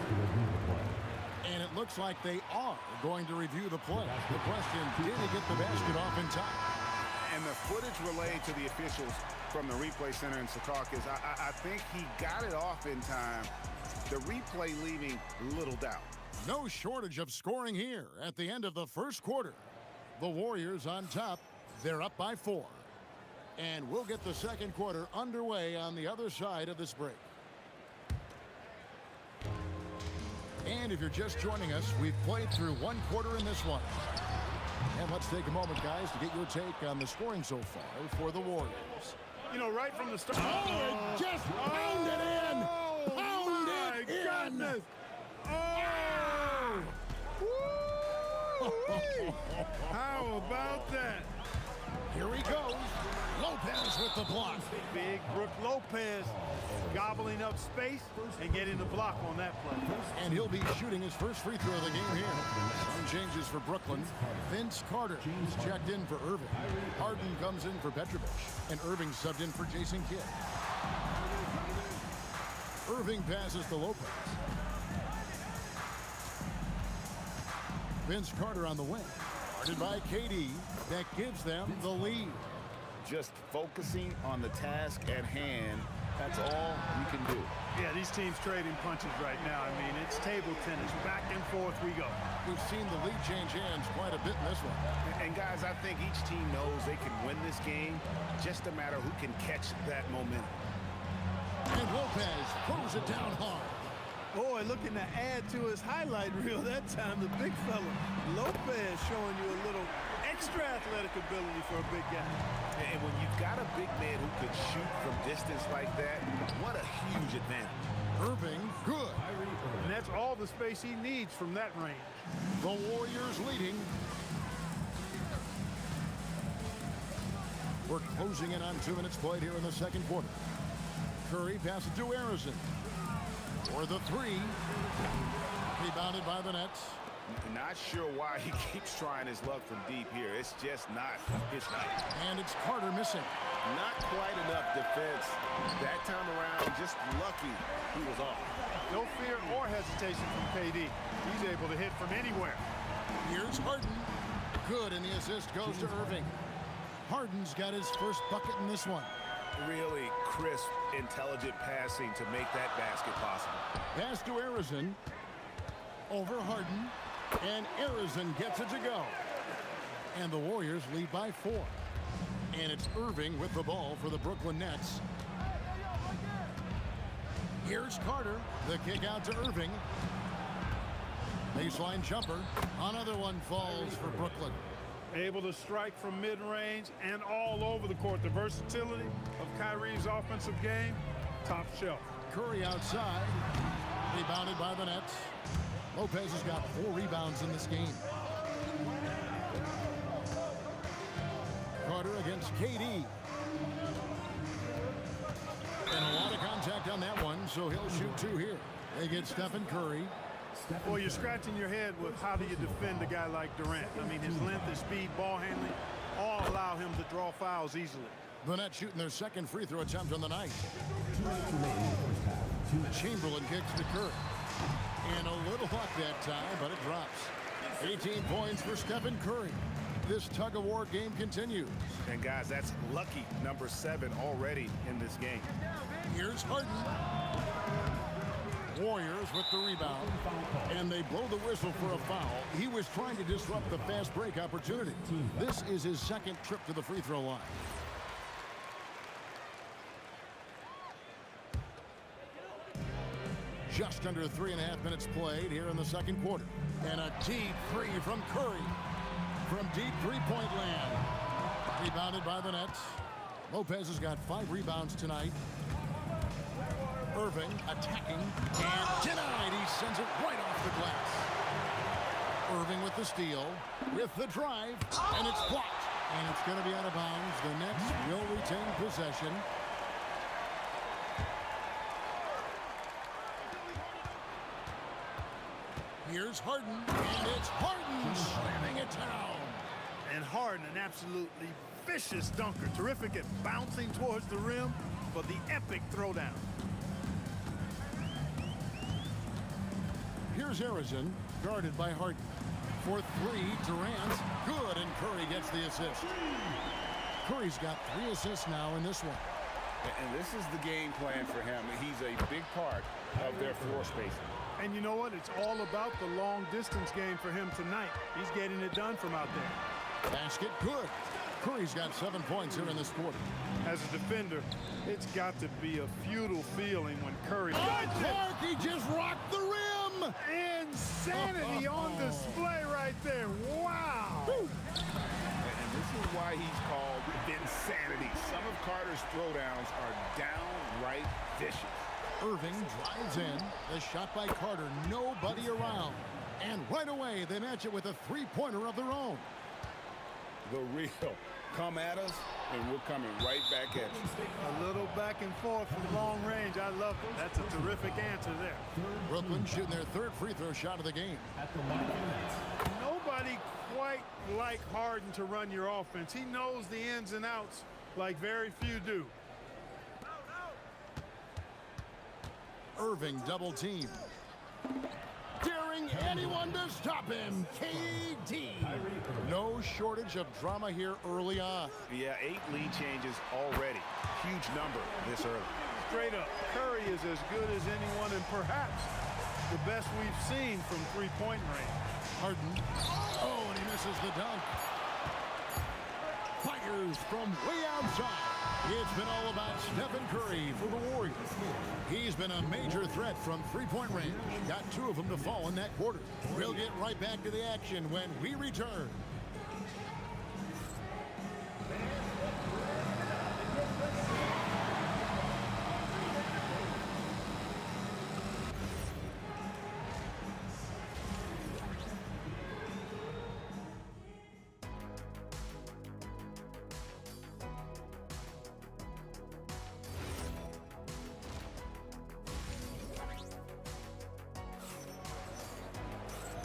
B: And it looks like they are going to review the play. The question, did he get the basket off in time?
C: And the footage relayed to the officials from the replay center in Secaucus, I think he got it off in time. The replay leaving little doubt.
B: No shortage of scoring here at the end of the first quarter. The Warriors on top. They're up by 4. And we'll get the second quarter underway on the other side of this break. And if you're just joining us, we've played through 1 quarter in this one. And let's take a moment, guys, to get your take on the scoring so far for the Warriors.
I: You know, right from the start.
B: Oh, it just pounded in! Pounded in!
I: Goodness. Oh! How about that?
B: Here he goes. Lopez with the block.
I: Big Brook Lopez gobbling up space and getting the block on that play.
B: And he'll be shooting his first free throw of the game here. Some changes for Brooklyn. Vince Carter is checked in for Irving. Harden comes in for Petrovic. And Irving subbed in for Jason Kidd. Irving passes to Lopez. Vince Carter on the wing. Guarded by KD. That gives them the lead.
C: Just focusing on the task at hand, that's all you can do.
I: Yeah, these teams trading punches right now. I mean, it's table tennis. Back and forth we go.
B: We've seen the lead change hands quite a bit in this one.
C: And guys, I think each team knows they can win this game. Just a matter who can catch that momentum.
B: And Lopez throws it down hard.
I: Boy, looking to add to his highlight reel that time, the big fella. Lopez showing you a little extra athletic ability for a big guy.
C: And when you've got a big man who can shoot from distance like that, what a huge advantage.
B: Irving, good.
I: And that's all the space he needs from that range.
B: The Warriors leading. We're closing in on 2 minutes played here in the second quarter. Curry passes to Harrison. For the 3. Rebounded by the Nets.
C: Not sure why he keeps trying his luck from deep here. It's just not his night.
B: And it's Carter missing.
C: Not quite enough defense. That time around, just lucky he was off.
I: No fear or hesitation from KD. He's able to hit from anywhere.
B: Here's Harden. Good, and the assist goes to Irving. Harden's got his first bucket in this one.
C: Really crisp, intelligent passing to make that basket possible.
B: Pass to Harrison. Over Harden. And Harrison gets it to go. And the Warriors lead by 4. And it's Irving with the ball for the Brooklyn Nets. Here's Carter. The kick out to Irving. Baseline jumper. Another one falls for Brooklyn.
I: Able to strike from mid-range and all over the court. The versatility of Kyrie's offensive game, top shelf.
B: Curry outside. Rebounded by the Nets. Lopez has got 4 rebounds in this game. Carter against KD. And a lot of contact on that one, so he'll shoot 2 here. They get Stephen Curry.
I: Well, you're scratching your head with how do you defend a guy like Durant. I mean, his length, his speed, ball handling, all allow him to draw fouls easily.
B: The Nets shooting their second free throw attempt on the night. Chamberlain kicks to Curry. And a little luck that time, but it drops. 18 points for Stephen Curry. This tug-of-war game continues.
C: And guys, that's lucky number 7 already in this game.
B: Here's Harden. Warriors with the rebound. And they blow the whistle for a foul. He was trying to disrupt the fast break opportunity. This is his second trip to the free throw line. Just under 3.5 minutes played here in the second quarter. And a deep three from Curry. From deep three-point land. Rebounded by the Nets. Lopez has got 5 rebounds tonight. Irving attacking and denied. He sends it right off the glass. Irving with the steal, with the drive, and it's blocked. And it's going to be out of bounds. The Nets will retain possession. Here's Harden, and it's Harden slamming it down.
I: And Harden, an absolutely vicious dunker. Terrific at bouncing towards the rim for the epic throwdown.
B: Here's Harrison, guarded by Harden. For 3, Durant, good, and Curry gets the assist. Curry's got 3 assists now in this one.
C: And this is the game plan for him. He's a big part of their floor spacing.
I: And you know what? It's all about the long-distance game for him tonight. He's getting it done from out there.
B: Basket, good. Curry's got 7 points here in this quarter.
I: As a defender, it's got to be a futile feeling when Curry...
B: Clark, he just rocked the rim!
I: Insanity on display right there. Wow!
C: And this is why he's called Vinsanity. Some of Carter's throwdowns are downright vicious.
B: Irving drives in. The shot by Carter. Nobody around. And right away, they match it with a three-pointer of their own.
C: The real. Come at us, and we're coming right back at you.
I: A little back and forth from long range. I love it. That's a terrific answer there.
B: Brooklyn shooting their 3rd free throw shot of the game.
I: Nobody quite like Harden to run your offense. He knows the ins and outs like very few do.
B: Irving double team. Daring anyone to stop him. KD. No shortage of drama here early on.
C: Yeah, 8 lead changes already. Huge number this early.
I: Straight up, Curry is as good as anyone and perhaps the best we've seen from three-point range.
B: Harden. Oh, and he misses the dunk. Fires from way outside. It's been all about Stephen Curry for the Warriors. He's been a major threat from three-point range. Got 2 of them to fall in that quarter. We'll get right back to the action when we return.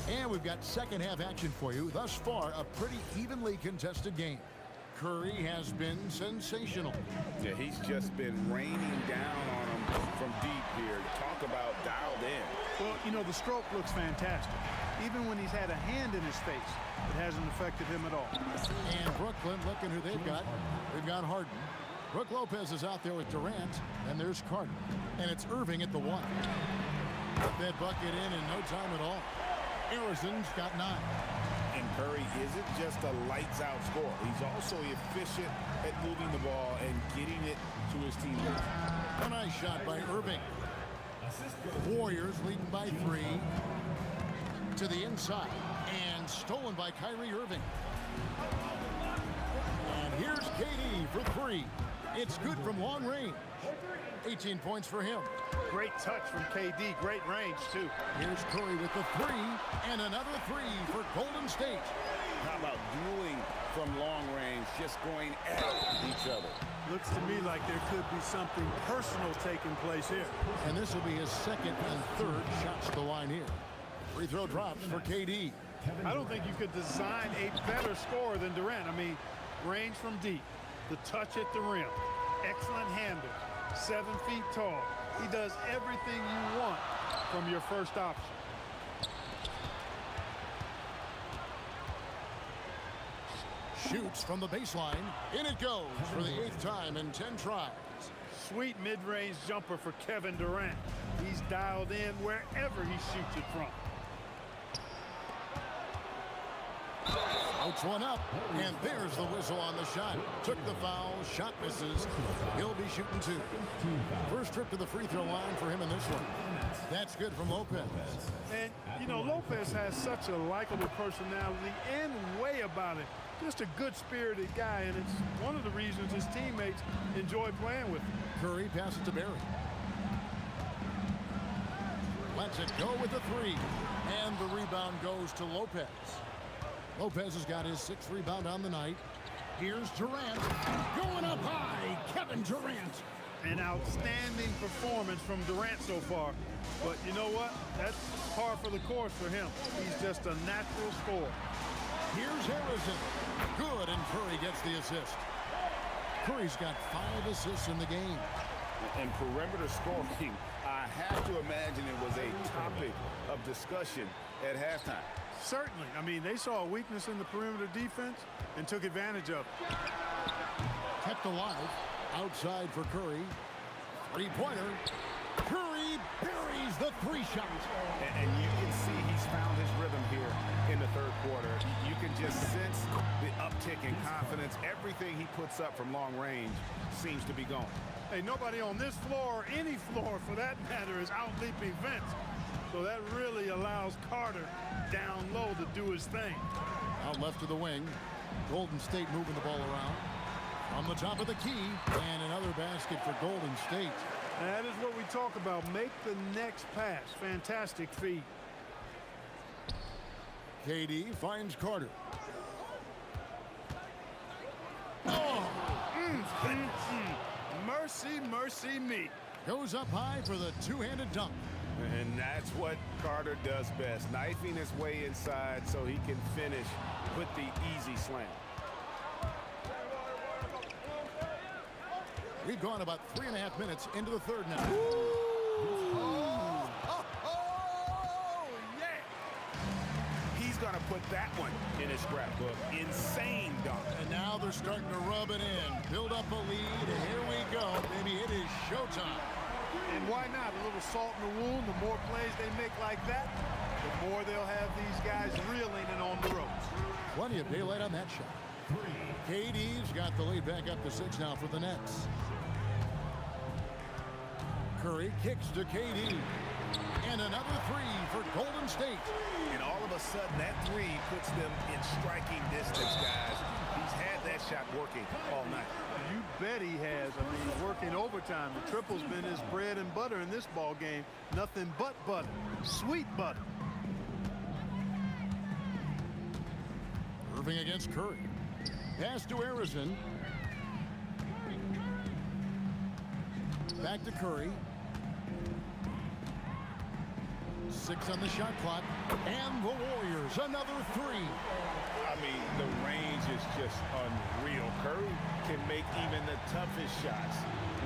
B: And we've got second half action for you. Thus far, a pretty evenly contested game. Curry has been sensational.
C: Yeah, he's just been raining down on him from deep here. Talk about dialed in.
I: Well, you know, the stroke looks fantastic. Even when he's had a hand in his face, it hasn't affected him at all.
B: And Brooklyn, looking who they've got. They've got Harden. Brook Lopez is out there with Durant. And there's Carter. And it's Irving at the 1. Put that bucket in no time at all. Harrison's got 9.
C: And Curry isn't just a lights-out scorer. He's also efficient at moving the ball and getting it to his teammates.
B: A nice shot by Irving. Warriors leading by 3. To the inside. And stolen by Kyrie Irving. And here's KD for 3. It's good from long range. 18 points for him.
I: Great touch from KD. Great range, too.
B: Here's Curry with the 3. And another 3 for Golden State.
C: How about dueling from long range, just going at each other?
I: Looks to me like there could be something personal taking place here.
B: And this will be his 2nd and 3rd shots to the line here. Free throw drops for KD.
I: I don't think you could design a better scorer than Durant. I mean, range from deep, the touch at the rim, excellent handle, 7 feet tall. He does everything you want from your first option.
B: Shoots from the baseline. In it goes for the 8th time in 10 tries.
I: Sweet mid-range jumper for Kevin Durant. He's dialed in wherever he shoots it from.
B: Floats one up, and there's the whistle on the shot. Took the foul, shot misses. He'll be shooting 2. First trip to the free throw line for him in this one. That's good from Lopez.
I: And, you know, Lopez has such a likable personality and way about it. Just a good-spirited guy, and it's one of the reasons his teammates enjoy playing with him.
B: Curry passes to Barry. Lets it go with the 3. And the rebound goes to Lopez. Lopez has got his 6th rebound on the night. Here's Durant. Going up high, Kevin Durant.
I: An outstanding performance from Durant so far. But you know what? That's par for the course for him. He's just a natural scorer.
B: Here's Harrison. Good, and Curry gets the assist. Curry's got 5 assists in the game.
C: And perimeter scoring, I have to imagine it was a topic of discussion at halftime.
I: Certainly. I mean, they saw a weakness in the perimeter defense and took advantage of it.
B: Kept alive. Outside for Curry. 3-pointer. Curry buries the 3 shot.
C: And you can see he's found his rhythm here in the 3rd quarter. You can just sense the uptick in confidence. Everything he puts up from long range seems to be going.
I: Hey, nobody on this floor, or any floor for that matter, is out-leaping Vince. So that really allows Carter down low to do his thing.
B: Out left to the wing. Golden State moving the ball around. On the top of the key, and another basket for Golden State.
I: That is what we talk about. Make the next pass. Fantastic feed.
B: KD finds Carter.
I: Mercy, mercy me.
B: Goes up high for the 2-handed dunk.
C: And that's what Carter does best. Knifing his way inside so he can finish with the easy slam.
B: We've gone about 3.5 minutes into the 3rd now.
C: Yeah! He's going to put that one in his scrapbook. Insane dunk.
B: And now they're starting to rub it in. Build up a lead. Here we go. Maybe it is showtime.
I: And why not? A little salt in the wound. The more plays they make like that, the more they'll have these guys reeling and on the ropes.
B: Plenty of daylight on that shot. KD's got the lead back up to 6 now for the Nets. Curry kicks to KD. And another 3 for Golden State.
C: And all of a sudden, that 3 puts them in striking distance, guys. He's had that shot working all night.
I: You bet he has. I mean, working overtime. The triple's been his bread and butter in this ball game. Nothing but butter. Sweet butter.
B: Irving against Curry. Pass to Harrison. Back to Curry. 6 on the shot clock. And the Warriors, another 3.
C: I mean, the range is just unreal. Curry can make even the toughest shots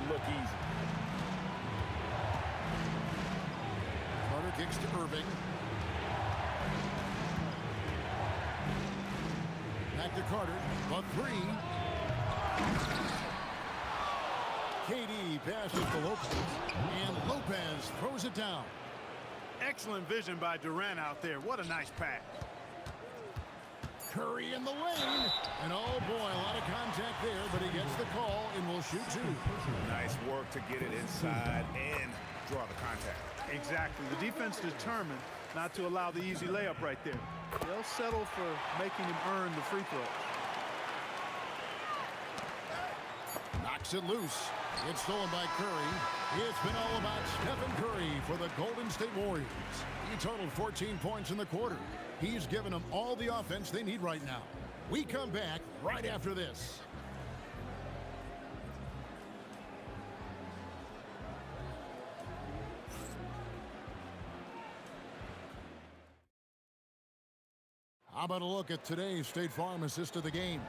C: look easy.
B: Carter kicks to Irving. Back to Carter. The 3. KD passes to Lopez. And Lopez throws it down.
I: Excellent vision by Durant out there. What a nice pass.
B: Curry in the lane. And oh boy, a lot of contact there, but he gets the call and will shoot 2.
C: Nice work to get it inside and draw the contact.
I: Exactly. The defense determined not to allow the easy layup right there. They'll settle for making him earn the free throws.
B: Knocks it loose. It's stolen by Curry. It's been all about Stephen Curry for the Golden State Warriors. He totaled 14 points in the quarter. He's given them all the offense they need right now. We come back right after this. How about a look at today's State Farm assist of the game?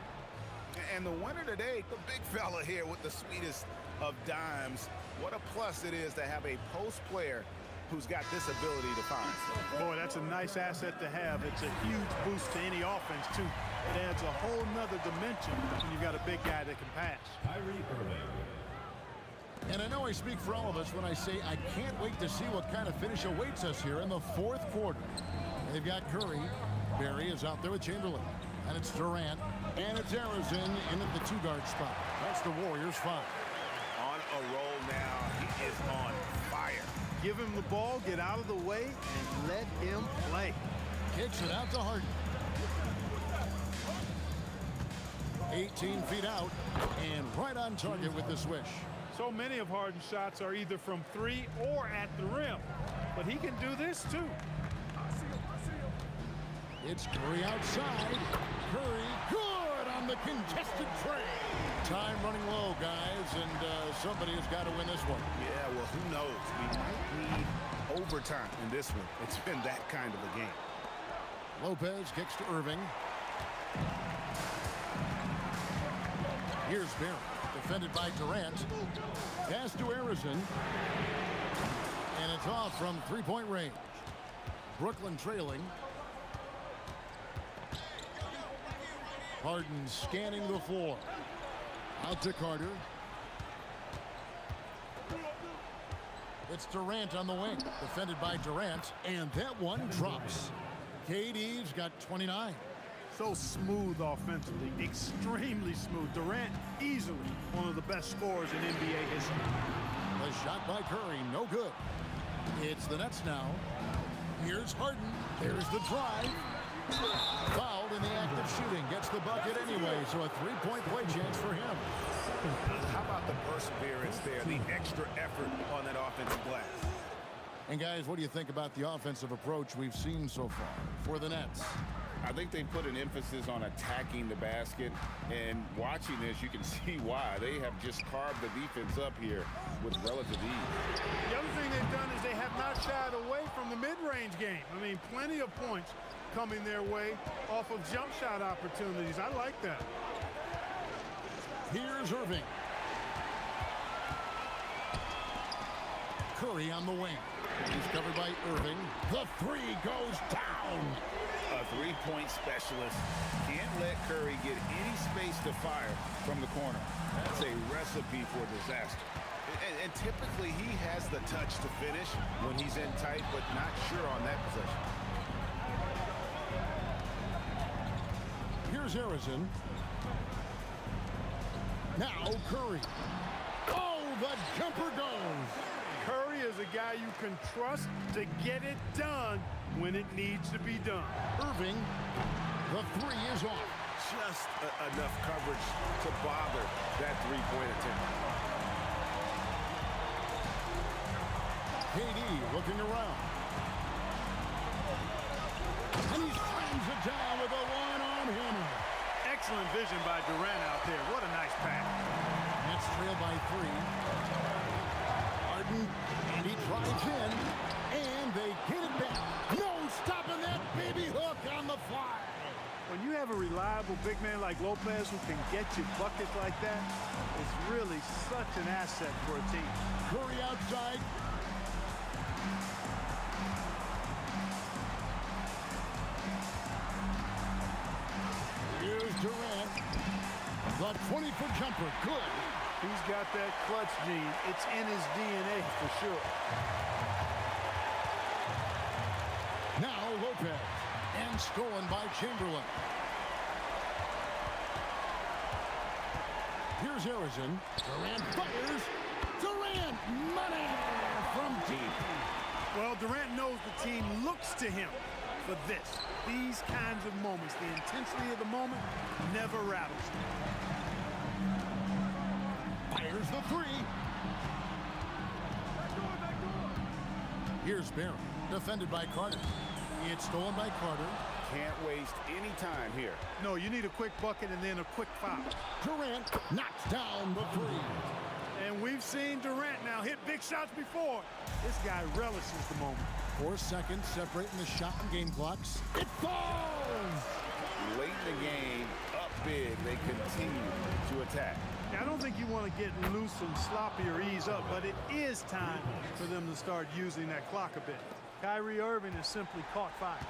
C: And the winner today, the big fella here with the sweetest of dimes. What a plus it is to have a post player who's got this ability to find.
I: Boy, that's a nice asset to have. It's a huge boost to any offense, too. It adds a whole nother dimension when you've got a big guy that can pass.
B: And I know I speak for all of us when I say I can't wait to see what kind of finish awaits us here in the 4th quarter. They've got Curry. Barry is out there with Chamberlain. And it's Durant. And it's Arizin in at the 2-guard spot. That's the Warriors' foul.
C: On a roll now. He is on fire.
I: Give him the ball, get out of the way, and let him play.
B: Kicks it out to Harden. 18 feet out and right on target with the swish.
I: So many of Harden's shots are either from 3 or at the rim. But he can do this too.
B: It's Curry outside. Curry good on the contested tray. Time running low, guys, and somebody has got to win this one.
C: Yeah, well, who knows? We might need overtime in this one. It's been that kind of a game.
B: Lopez kicks to Irving. Here's Barry, defended by Durant. Pass to Arizin. And it's off from 3-point range. Brooklyn trailing. Harden scanning the floor. Out to Carter. It's Durant on the wing, defended by Durant, and that one drops. KD's got 29.
I: So smooth offensively, extremely smooth. Durant, easily one of the best scorers in NBA history.
B: The shot by Curry, no good. It's the Nets now. Here's Harden. There's the drive. Fouled in the act of shooting. Gets the bucket anyway, so a 3-point play chance for him.
C: How about the perseverance there, the extra effort on that offensive glass?
B: And guys, what do you think about the offensive approach we've seen so far for the Nets?
L: I think they put an emphasis on attacking the basket, and watching this, you can see why. They have just carved the defense up here with relative ease.
I: The other thing they've done is they have not shied away from the mid-range game. I mean, plenty of points coming their way off of jump shot opportunities. I like that.
B: Here's Irving. Curry on the wing. He's covered by Irving. The 3 goes down.
L: A 3-point specialist can't let Curry get any space to fire from the corner. That's a recipe for disaster.
C: And typically he has the touch to finish when he's in tight, but not sure on that possession.
B: Here's Arizin. Now Curry. Oh, the jumper goes.
I: Curry is a guy you can trust to get it done when it needs to be done.
B: Irving, the 3 is off.
C: Just enough coverage to bother that 3-point attempt.
B: KD looking around. And he slams it down with a one-arm hammer.
I: Excellent vision by Durant out there. What a nice pass.
B: Nets trail by 3. Harden, and he drives in, and they get it back. No stopping that baby hook on the fly.
I: When you have a reliable big man like Lopez who can get you buckets like that, it's really such an asset for a team.
B: Curry outside. Here's Durant. The 20-foot jumper, good.
I: He's got that clutch gene. It's in his DNA for sure.
B: Now Lopez, and stolen by Chamberlain. Here's Arizin. Durant fires. Durant, money from deep.
I: Well, Durant knows the team looks to him for this. These kinds of moments, the intensity of the moment never rattles.
B: Fires the 3. Here's Barry, defended by Carter. It's stolen by Carter.
L: Can't waste any time here.
I: No, you need a quick bucket and then a quick foul.
B: Durant knocks down the 3.
I: And we've seen Durant now hit big shots before. This guy relishes the moment.
B: 4 seconds separating the shot and game clocks. It falls!
L: Late in the game, up big, they continue to attack.
I: Now, I don't think you want to get loose and sloppy or ease up, but it is time for them to start using that clock a bit. Kyrie Irving has simply caught fire.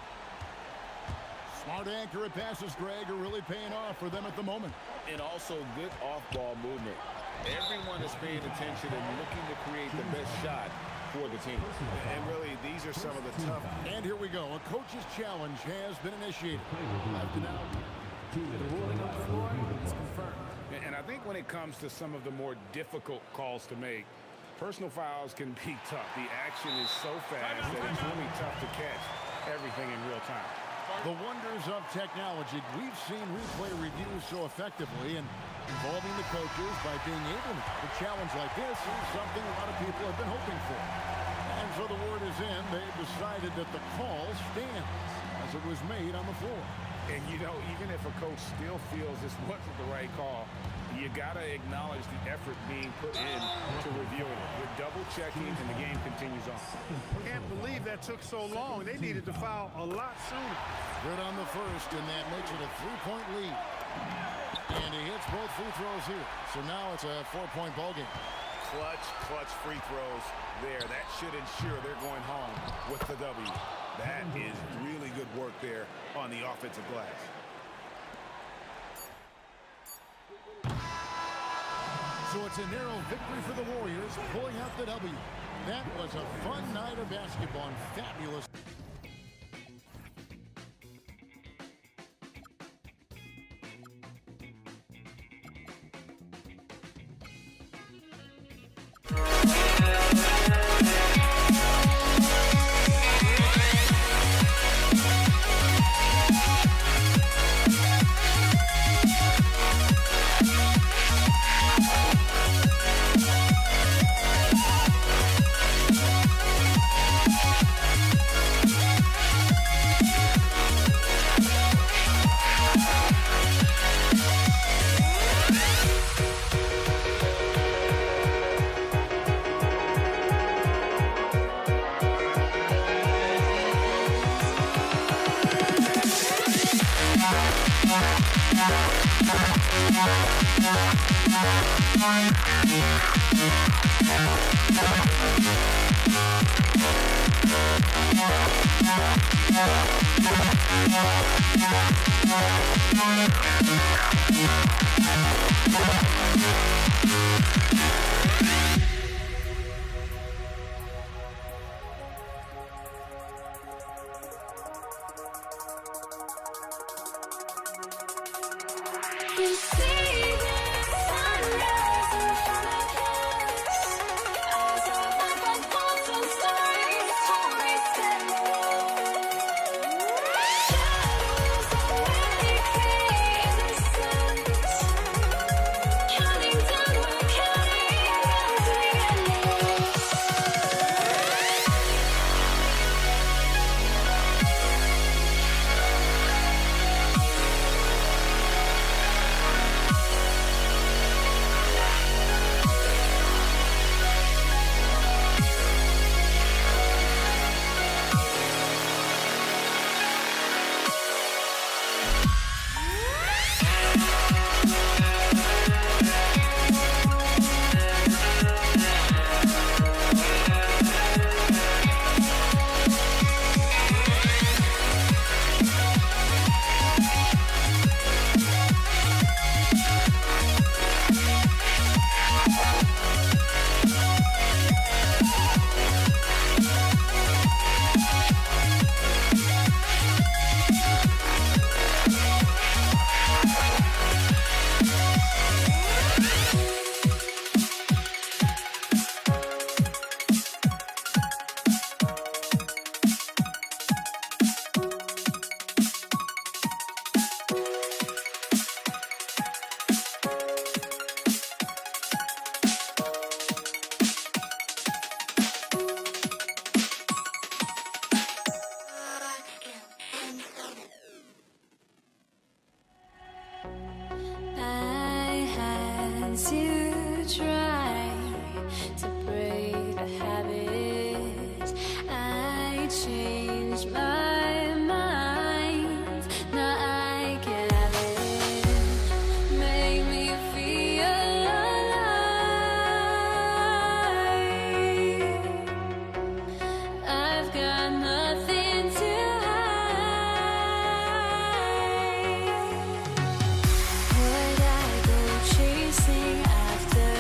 B: Smart accurate passes, Greg, are really paying off for them at the moment.
L: And also good off-ball movement. Everyone is paying attention and looking to create the best shot for the team.
C: And really, these are some of the tough.
B: And here we go. A coach's challenge has been initiated.
K: The ruling on the floor is confirmed.
C: And I think when it comes to some of the more difficult calls to make, personal fouls can be tough. The action is so fast that it's really tough to catch everything in real time.
B: The wonders of technology. We've seen replay reviews so effectively and involving the coaches by being able to. A challenge like this is something a lot of people have been hoping for. And so the word is in. They've decided that the call stands as it was made on the floor.
C: And, you know, even if a coach still feels this wasn't the right call, you got to acknowledge the effort being put in to reviewing it. With double-checking, and the game continues on.
I: Can't believe that took so long. They needed to foul a lot sooner.
B: Good on the first, and that makes it a 3-point lead. And he hits both free throws here. So now it's a 4-point ball game.
C: Clutch free throws there. That should ensure they're going home with the W. That is really good work there on the offensive glass.
B: So it's a narrow victory for the Warriors, pulling out the W. That was a fun night of basketball and fabulous.
M: Chasing after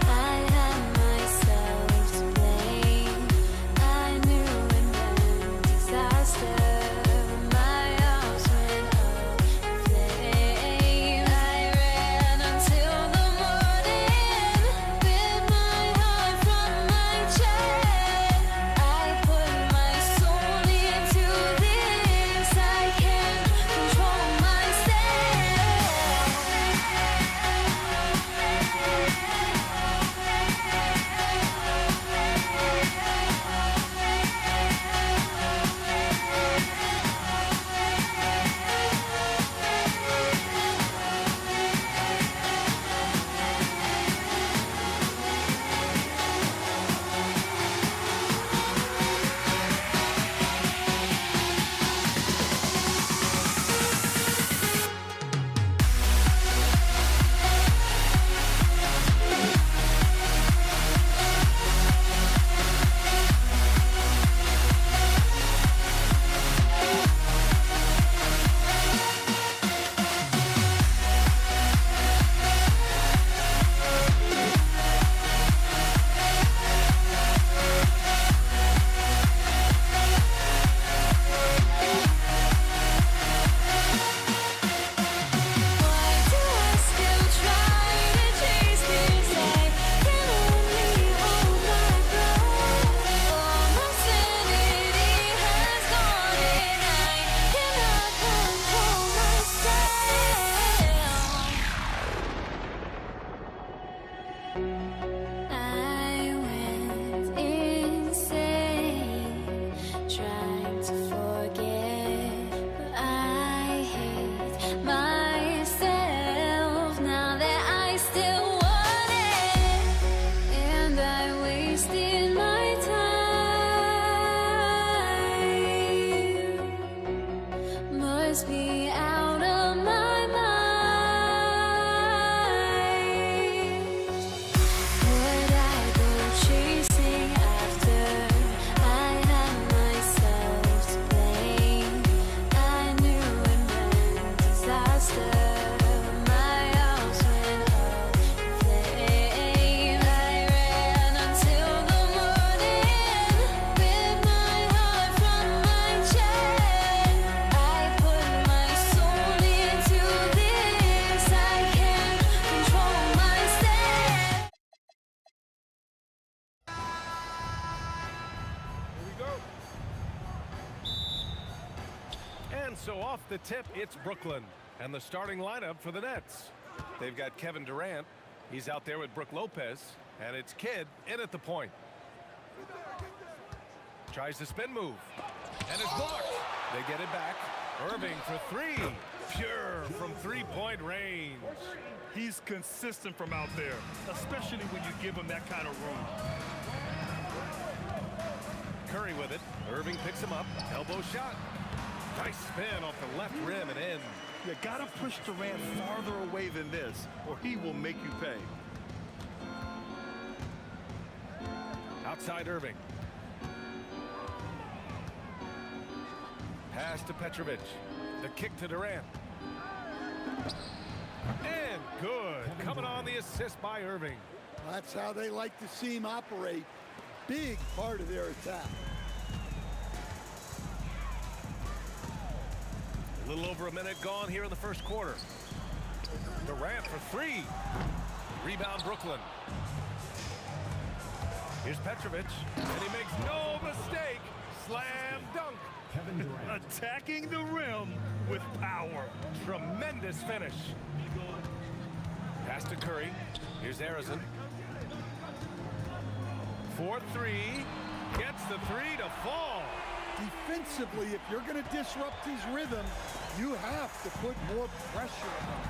M: I had myself to blame.
H: Off the tip, it's Brooklyn. And the starting lineup for the Nets. They've got Kevin Durant. He's out there with Brook Lopez. And it's Kidd in at the point. Tries the spin move. And it's blocked. They get it back. Irving for three. Pure from three-point range.
M: He's consistent from out there, especially when you give him that kind of room.
H: Curry with it. Irving picks him up. Elbow shot. Nice spin off the left rim and in.
M: You got to push Durant farther away than this, or he will make you pay.
H: Outside Irving. Pass to Petrovic. The kick to Durant. And good. Coming on the assist by Irving.
J: That's how they like to see him operate. Big part of their attack.
H: A little over a minute gone here in the first quarter. Durant for three. Rebound Brooklyn. Here's Petrovic, and he makes no mistake. Slam dunk.
F: Kevin Durant.
M: Attacking the rim with power.
H: Tremendous finish. Pass to Curry. Here's Arizon. 4-3. Gets the three to fall.
J: Defensively, if you're going to disrupt his rhythm, you have to put more pressure on him.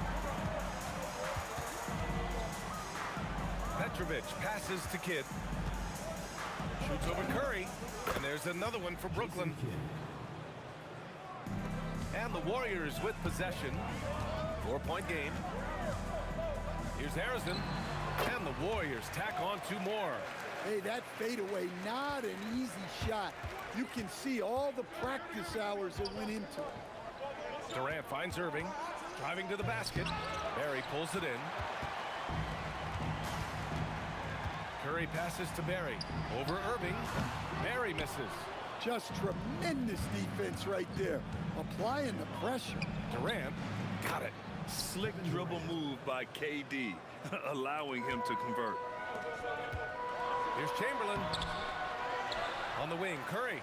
H: Petrovic passes to Kidd. Shoots over Curry. And there's another one for Brooklyn. And the Warriors with possession. 4-point game. Here's Arizon. And the Warriors tack on two more.
J: Hey, that fadeaway, not an easy shot. You can see all the practice hours that went into it.
H: Durant finds Irving. Driving to the basket. Barry pulls it in. Curry passes to Barry. Over Irving. Barry misses.
J: Just tremendous defense right there. Applying the pressure.
H: Durant got it.
M: Slick dribble move by KD, allowing him to convert.
H: Here's Chamberlain. On the wing, Curry.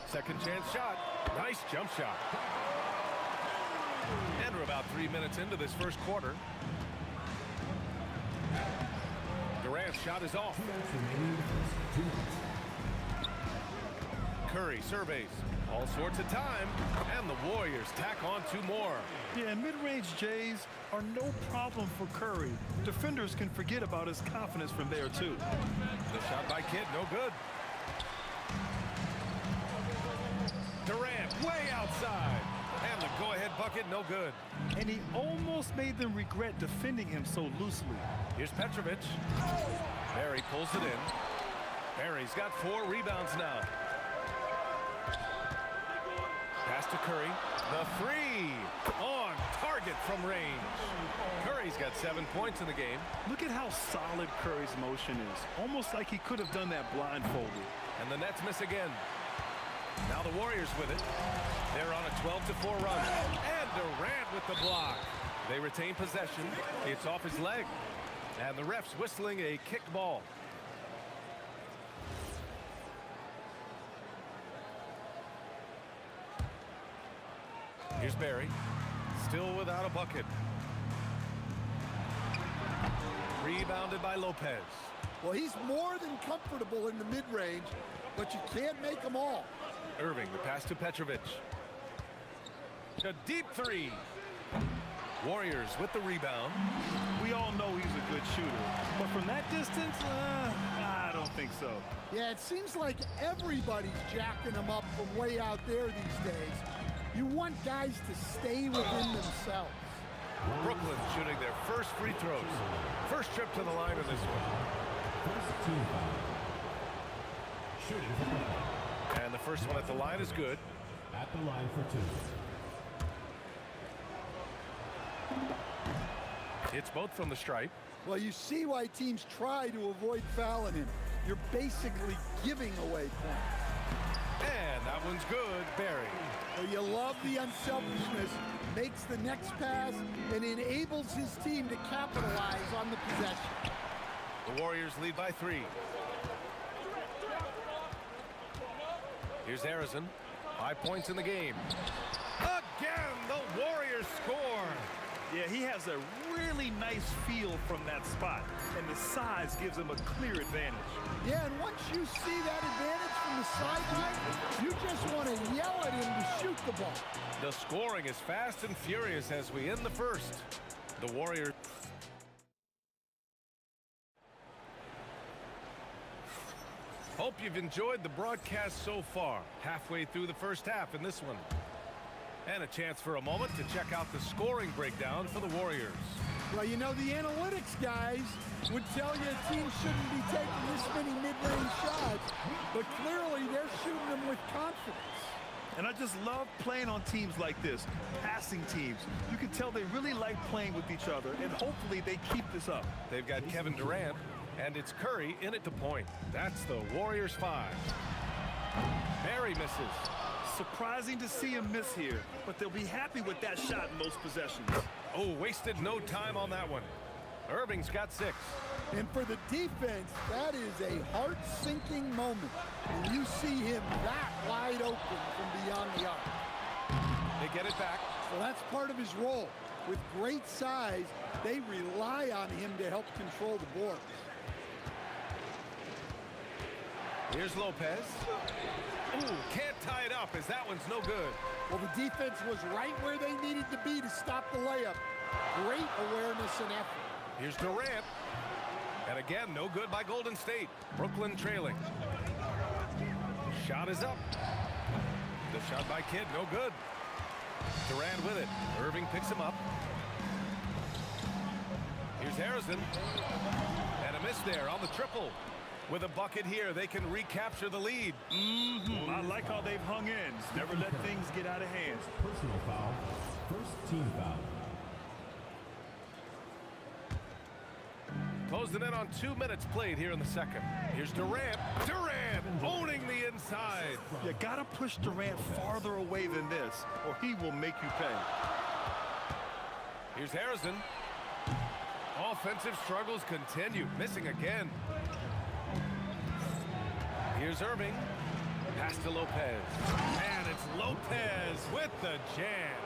H: Second chance shot. Nice jump shot. And we're about 3 minutes into this first quarter. Durant's shot is off. Curry surveys. All sorts of time. And the Warriors tack on two more.
M: Yeah, mid-range Jays are no problem for Curry. Defenders can forget about his confidence from there, too.
H: The shot by Kidd, no good. Durant way outside. And the go-ahead bucket, no good.
M: And he almost made them regret defending him so loosely.
H: Here's Petrovic. Barry pulls it in. Barry's got 4 rebounds now. Pass to Curry. The three on target from range. Curry's got 7 points in the game.
M: Look at how solid Curry's motion is. Almost like he could have done that blindfolded.
H: And the Nets miss again. Now the Warriors with it. They're on a 12-4 run. And Durant with the block. They retain possession. It's off his leg. And the ref's whistling a kicked ball. Here's Barry. Still without a bucket. Rebounded by Lopez.
J: Well, he's more than comfortable in the mid-range, but you can't make them all.
H: Irving, the pass to Petrovic. A deep three. Warriors with the rebound.
M: We all know he's a good shooter, but from that distance, I don't think so.
J: Yeah, it seems like everybody's jacking him up from way out there these days. You want guys to stay within themselves.
H: Brooklyn shooting their first free throws. First trip to the line in this one.
F: First team foul. Shooting.
H: And the first one at the line is good.
F: At the line for 2.
H: It's both from the stripe.
J: Well, you see why teams try to avoid fouling him. You're basically giving away points.
H: And that one's good, Barry.
J: Well, you love the unselfishness, makes the next pass, and enables his team to capitalize on the possession.
H: The Warriors lead by 3. Here's Harrison. 5 points in the game. Again, the Warriors score.
M: Yeah, he has a really nice feel from that spot, and the size gives him a clear advantage.
J: Yeah, and once you see that advantage from the sideline, you just want to yell at him to shoot the ball.
H: The scoring is fast and furious as we end the first. The Warriors. Hope you've enjoyed the broadcast so far. Halfway through the first half in this one. And a chance for a moment to check out the scoring breakdown for the Warriors.
J: Well, you know, the analytics guys would tell you a team shouldn't be taking this many mid-range shots, but clearly they're shooting them with confidence.
M: And I just love playing on teams like this, passing teams. You can tell they really like playing with each other, and hopefully they keep this up.
H: They've got Kevin Durant, and it's Curry in at the point. That's the Warriors 5. Barry misses.
M: Surprising to see him miss here, but they'll be happy with that shot in most possessions.
H: Oh, wasted no time on that one. Irving's got 6.
J: And for the defense, that is a heart-sinking moment when you see him that wide open from beyond the arc.
H: They get it back.
J: Well, that's part of his role. With great size, they rely on him to help control the boards.
H: Here's Lopez. Ooh, can't tie it up as that one's no good.
J: Well, the defense was right where they needed to be to stop the layup. Great awareness and effort.
H: Here's Durant. And again, no good by Golden State. Brooklyn trailing. Shot is up. The shot by Kidd, no good. Durant with it. Irving picks him up. Here's Harrison. And a miss there on the triple. With a bucket here, they can recapture the lead.
M: I like how they've hung in. Never let things get out of hand.
F: Personal foul. First team foul.
H: Closing in on 2 minutes played here in the second. Here's Durant. Durant owning the inside.
M: You gotta push Durant farther away than this, or he will make you pay.
H: Here's Harrison. Offensive struggles continue. Missing again. Here's Irving. Pass to Lopez. And it's Lopez with the jam.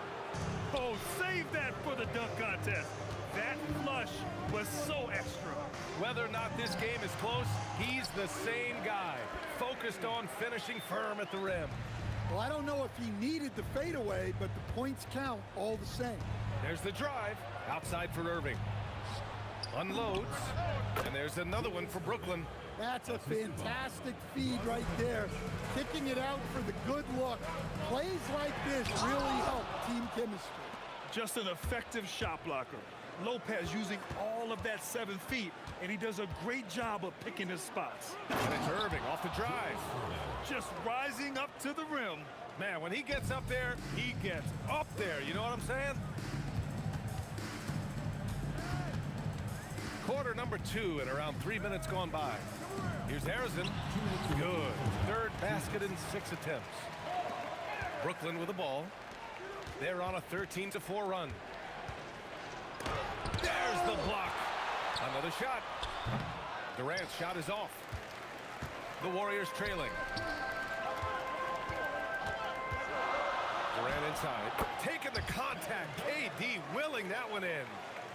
M: Oh, save that for the dunk contest. That flush was so extra.
H: Whether or not this game is close, he's the same guy. Focused on finishing firm at the rim.
J: Well, I don't know if he needed the fadeaway, but the points count all the same.
H: There's the drive. Outside for Irving. Unloads. And there's another one for Brooklyn.
J: That's a fantastic feed right there. Kicking it out for the good look. Plays like this really help team chemistry.
M: Just an effective shot blocker. Lopez using all of that 7 feet, and he does a great job of picking his spots.
H: And it's Irving off the drive.
M: Just rising up to the rim.
H: Man, when he gets up there, he gets up there. You know what I'm saying? Quarter number 2 and around 3 minutes gone by. Here's Harrison. Good. Third basket in 6 attempts. Brooklyn with the ball. They're on a 13-4 run. There's the block. Another shot. Durant's shot is off. The Warriors trailing. Durant inside. Taking the contact. KD willing that one in.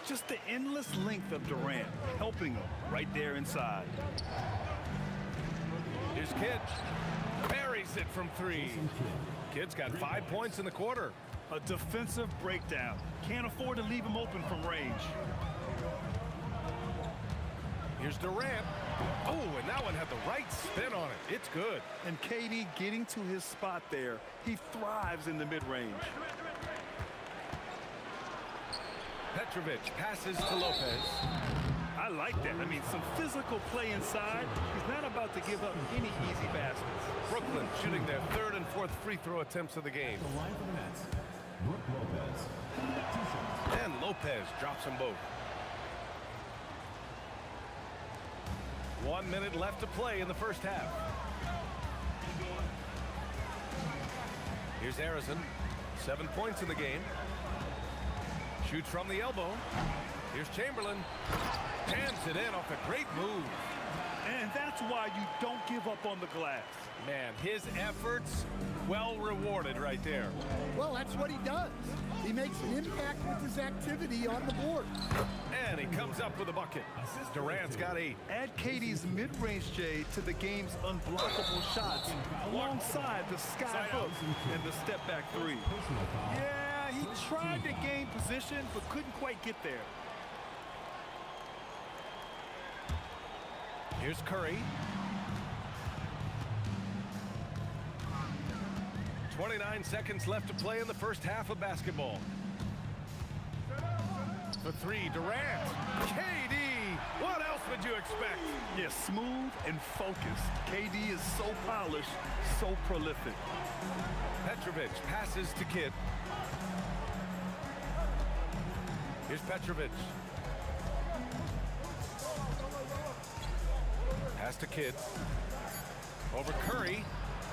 M: Just the endless length of Durant, helping him right there inside.
H: Here's Kidd. Buries it from 3. Kidd's got 5 points in the quarter.
M: A defensive breakdown. Can't afford to leave him open from range.
H: Here's Durant. Oh, and that one had the right spin on it. It's good.
M: And KD getting to his spot there. He thrives in the mid-range.
H: Petrovic passes to Lopez.
M: I like that. I mean, some physical play inside. He's not about to give up any easy baskets.
H: Brooklyn shooting their 3rd and 4th free throw attempts of the game.
F: The line for the Nets. Brook Lopez.
H: And Lopez drops them both. 1 minute left to play in the first half. Here's Harrison. 7 points in the game. Shoots from the elbow. Here's Chamberlain. Jams it in off a great move.
M: And that's why you don't give up on the glass.
H: Man, his efforts well rewarded right there.
J: Well, that's what he does. He makes an impact with his activity on the board.
H: And he comes up with a bucket. Durant's got 8.
M: Add KD's mid-range J to the game's unblockable shots alongside the sky hook and the step-back 3. Yeah, he tried to gain position but couldn't quite get there.
H: Here's Curry. 29 seconds left to play in the first half of basketball. The 3, Durant. KD! What else would you expect?
M: Yeah, smooth and focused. KD is so polished, so prolific.
H: Petrovic passes to Kidd. Here's Petrovic. Pass to Kidd. Over Curry.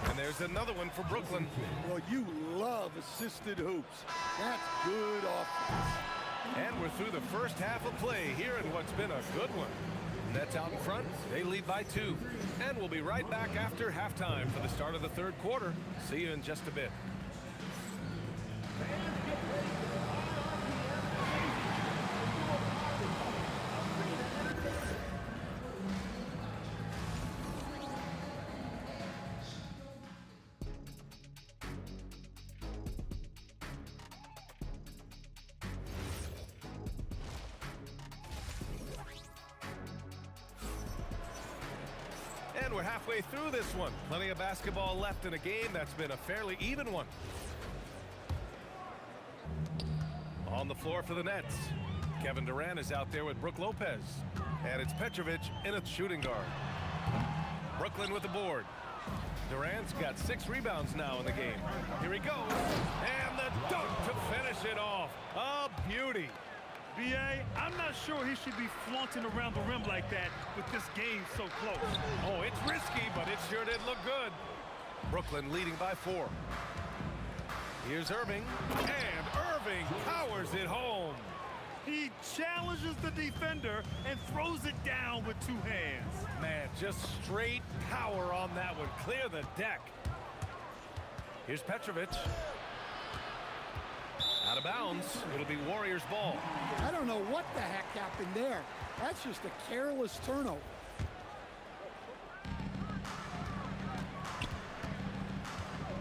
H: And there's another one for Brooklyn.
J: Well, you love assisted hoops. That's good offense.
H: And we're through the first half of play here in what's been a good one. Nets out in front. They lead by 2. And we'll be right back after halftime for the start of the third quarter. See you in just a bit. And we're halfway through this one. Plenty of basketball left in a game that's been a fairly even one. On the floor for the Nets, Kevin Durant is out there with Brook Lopez. And it's Petrovic in a shooting guard. Brooklyn with the board. Durant's got 6 rebounds now in the game. Here he goes. And the dunk to finish it off. A beauty.
M: B.A., I'm not sure he should be flaunting around the rim like that with this game so close.
H: Oh, it's risky, but it sure did look good. Brooklyn leading by 4. Here's Irving, and Irving powers it home.
M: He challenges the defender and throws it down with 2 hands.
H: Man, just straight power on that one. Clear the deck. Here's Petrovic. Out of bounds. It'll be Warriors ball.
J: I don't know what the heck happened there. That's just a careless turnover.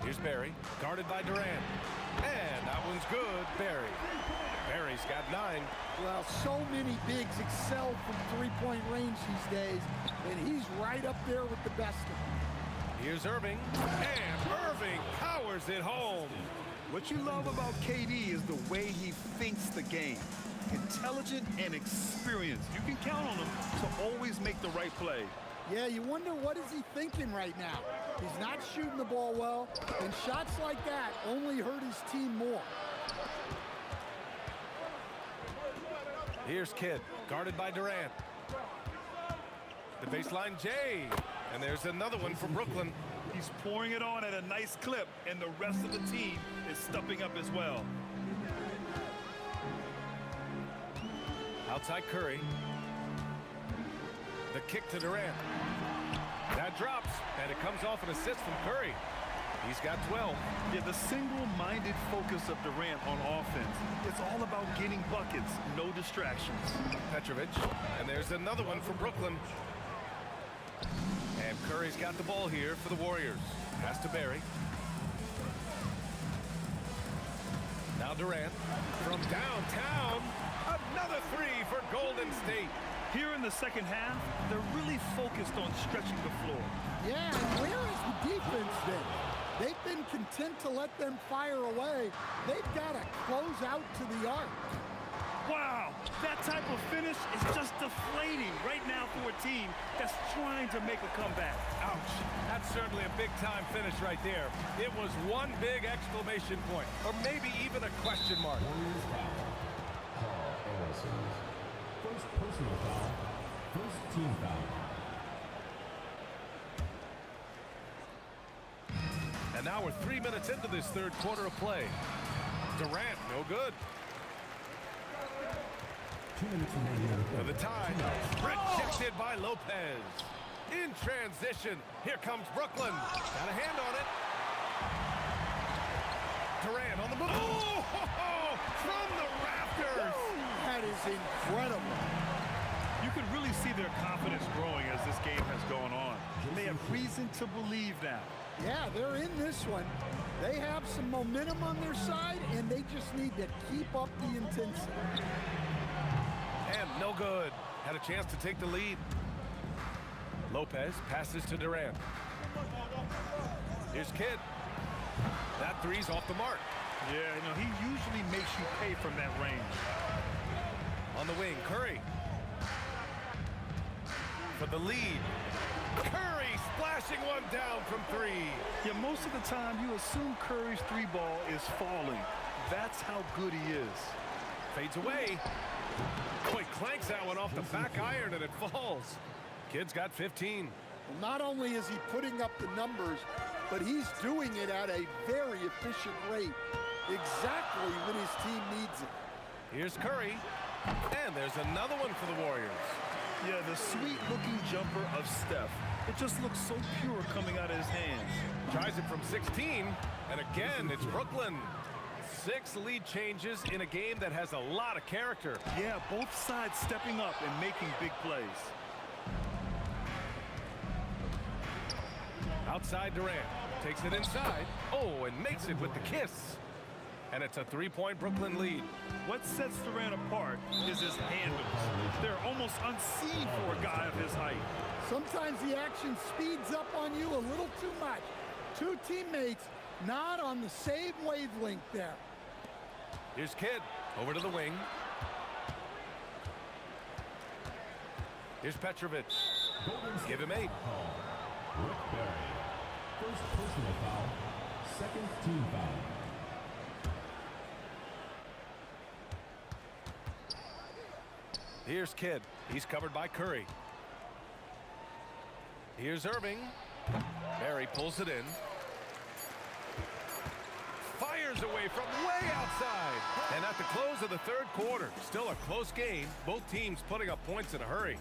H: Here's Barry, guarded by Durant. And that one's good. Barry's got 9.
J: Well, so many bigs excel from three-point range these days, and he's right up there with the best of them.
H: Here's Irving, and Irving powers it home.
M: What you love about KD is the way he thinks the game. Intelligent and experienced. You can count on him to always make the right play.
J: Yeah, you wonder what is he thinking right now. He's not shooting the ball well, and shots like that only hurt his team more.
H: Here's Kidd, guarded by Durant. The baseline J, and there's another one for Brooklyn.
M: He's pouring it on at a nice clip, and the rest of the team is stepping up as well.
H: Outside Curry. The kick to Durant. That drops, and it comes off an assist from Curry. He's got 12.
M: Yeah, the single-minded focus of Durant on offense. It's all about getting buckets, no distractions.
H: Petrovic, and there's another one for Brooklyn. And Curry's got the ball here for the Warriors. Pass to Barry. Now Durant from downtown. Another 3 for Golden State.
M: Here in the second half, they're really focused on stretching the floor.
J: Yeah, and where is the defense then? They've been content to let them fire away. They've got to close out to the arc.
M: Wow, that type of finish is just deflating right now for a team that's trying to make a comeback.
H: Ouch. That's certainly a big-time finish right there. It was one big exclamation point, or maybe even a question mark.
F: Warriors foul. Carl Harrison. First personal foul. First team foul.
H: And now we're 3 minutes into this third quarter of play. Durant, no good.
F: 2 minutes remaining in the
H: For
F: quarter.
H: the tie, rejected by Lopez. In transition, here comes Brooklyn. Got a hand on it. Durant on the move. Oh, from the rafters.
J: That is incredible.
M: You can really see their confidence growing as this game has gone on. They have reason to believe that.
J: Yeah, they're in this one. They have some momentum on their side, and they just need to keep up the intensity.
H: And no good. Had a chance to take the lead. Lopez passes to Durant. Here's Kidd. That three's off the mark.
M: Yeah, you know, he usually makes you pay from that range.
H: On the wing, Curry. For the lead. Curry splashing one down from three.
M: Yeah, most of the time you assume Curry's three ball is falling. That's how good he is.
H: Fades away. Boy, clanks that one off the back iron and it falls. Kidd's got 15.
J: Well, not only is he putting up the numbers, but he's doing it at a very efficient rate. Exactly when his team needs it.
H: Here's Curry. And there's another one for the Warriors.
M: Yeah, the sweet-looking jumper of Steph. It just looks so pure coming out of his hands.
H: Tries it from 16, and again, it's Brooklyn. 6 lead changes in a game that has a lot of character.
M: Yeah, both sides stepping up and making big plays.
H: Outside Durant. Takes it inside. Oh, and makes it with the kiss. And it's a 3-point Brooklyn lead.
M: What sets Durant apart is his handles. They're almost unseen for a guy of his height.
J: Sometimes the action speeds up on you a little too much. Two teammates not on the same wavelength there.
H: Here's Kidd. Over to the wing. Here's Petrovic. Give him 8.
F: Rick Barry. First personal foul. Second team foul.
H: Here's Kidd. He's covered by Curry. Here's Irving. Barry pulls it in. Fires away from way outside. And at the close of the third quarter, still a close game. Both teams putting up points in a hurry.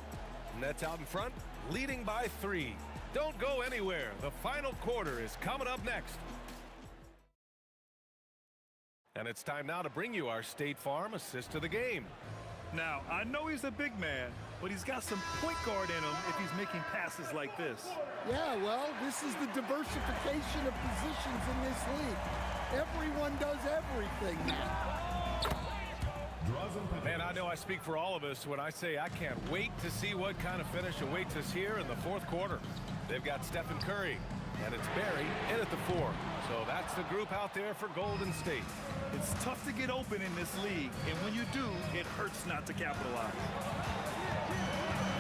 H: Nets out in front, leading by 3. Don't go anywhere. The final quarter is coming up next. And it's time now to bring you our State Farm assist to the game.
M: Now, I know he's a big man, but he's got some point guard in him if he's making passes like this.
J: Yeah, well, this is the diversification of positions in this league. Everyone does everything now.
H: Man, I know I speak for all of us when I say I can't wait to see what kind of finish awaits us here in the fourth quarter. They've got Stephen Curry, and it's Barry in at the 4. So that's the group out there for Golden State.
M: It's tough to get open in this league, and when you do, it hurts not to capitalize.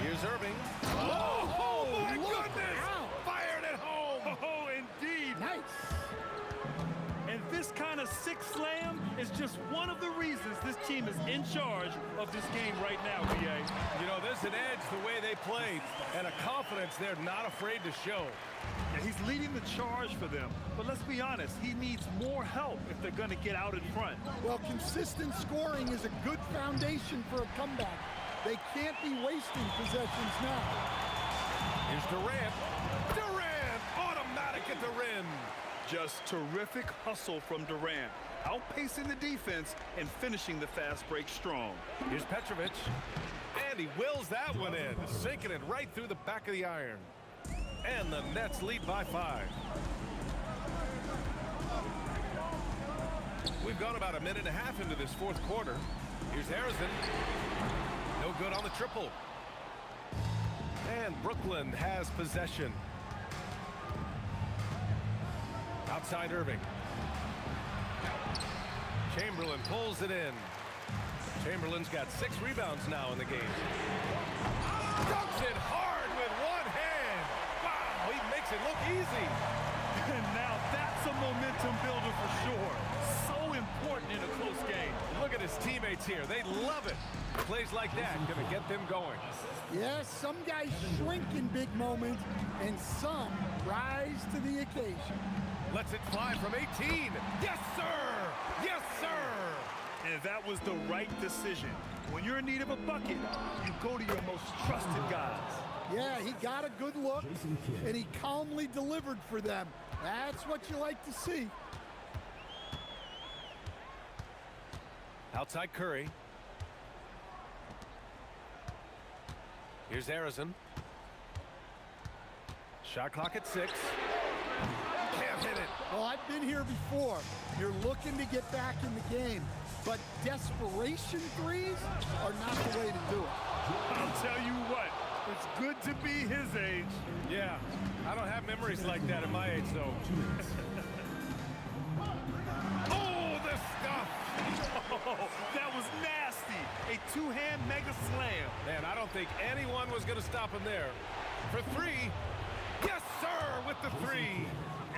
H: Here's Irving. Oh, my goodness!
J: Out.
H: Fired at home!
M: Oh, indeed.
J: Nice.
M: And this kind of sick slam is just one of the reasons this team is in charge of this game right now, B.A.
H: You know, there's an edge the way they play, and a confidence they're not afraid to show.
M: Yeah, he's leading the charge for them, but let's be honest, he needs more help if they're going to get out in front.
J: Well, consistent scoring is a good foundation for a comeback. They can't be wasting possessions now.
H: Here's Durant. Durant, automatic at the rim.
M: Just terrific hustle from Durant, outpacing the defense and finishing the fast break strong.
H: Here's Petrovic, and he wills that one in, sinking it right through the back of the iron. And the Nets lead by 5. We've gone about a minute and a half into this fourth quarter. Here's Harrison. No good on the triple. And Brooklyn has possession. Outside Irving. Chamberlain pulls it in. Chamberlain's got 6 rebounds now in the game. Dunks it hard with one hand. Wow, he makes it look easy.
M: And now that's a momentum builder for sure. So important in a close game.
H: Look at his teammates here. They love it. Plays like that gonna get them going.
J: Yes, some guys shrink in big moments, and some rise to the occasion.
H: Lets it fly from 18. Yes, sir! Yes, sir!
M: And that was the right decision. When you're in need of a bucket, you go to your most trusted guys.
J: Yeah, he got a good look, and he calmly delivered for them. That's what you like to see.
H: Outside Curry. Here's Arizon. Shot clock at 6. Can't hit it.
J: Well, I've been here before. You're looking to get back in the game, but desperation threes are not the way to do it.
M: I'll tell you what, it's good to be his age.
H: Yeah, I don't have memories like that at my age, though. Oh, the stuff!
M: Oh, that was nasty. A two-hand mega slam.
H: Man, I don't think anyone was going to stop him there. For 3. Yes, sir, with the 3.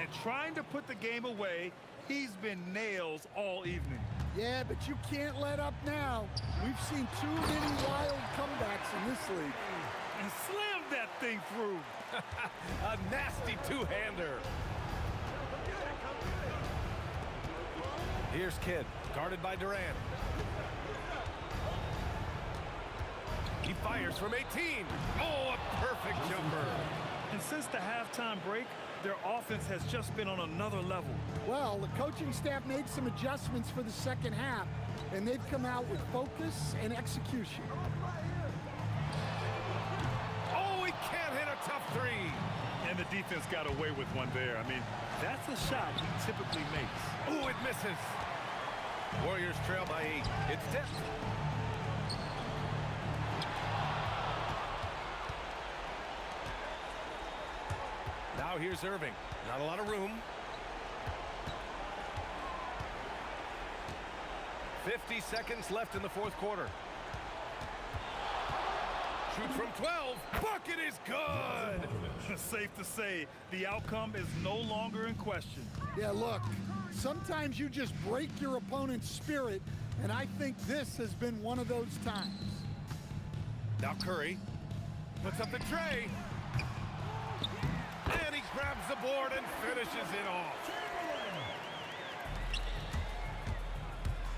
M: And trying to put the game away, he's been nails all evening.
J: Yeah, but you can't let up now. We've seen too many wild comebacks in this league.
M: And slammed that thing through.
H: A nasty two-hander. Here's Kidd, guarded by Durant. He fires from 18. Oh, a perfect jumper.
M: And since the halftime break, their offense has just been on another level.
J: Well, the coaching staff made some adjustments for the second half, and they've come out with focus and execution.
H: Oh, he can't hit a tough 3.
M: And the defense got away with one there. I mean, that's a shot he typically makes.
H: Oh, it misses. Warriors trail by 8. It's tipped. Now here's Irving. Not a lot of room. 50 seconds left in the fourth quarter. Shoots from 12. Bucket is good.
M: Safe to say, the outcome is no longer in question.
J: Yeah, look, sometimes you just break your opponent's spirit, and I think this has been one of those times.
H: Now Curry puts up the tray. And he grabs the board and finishes it off.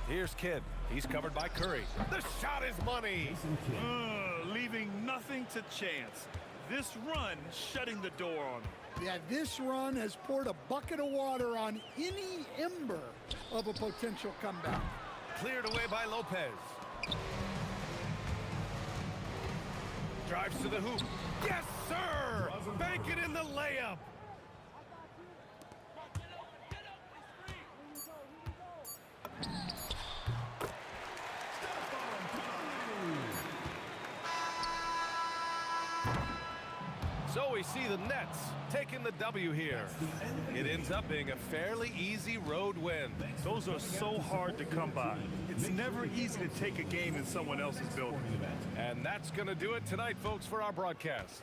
H: Here's Kidd. He's covered by Curry. The shot is money.
M: Leaving nothing to chance. This run shutting the door on him.
J: Yeah, this run has poured a bucket of water on any ember of a potential comeback.
H: Cleared away by Lopez. Drives to the hoop. Yes, sir! Bank it in the layup. So we see the Nets taking the W here. It ends up being a fairly easy road win.
M: Those are so hard to come by. It's never easy to take a game in someone else's building.
H: And that's going to do it tonight, folks, for our broadcast.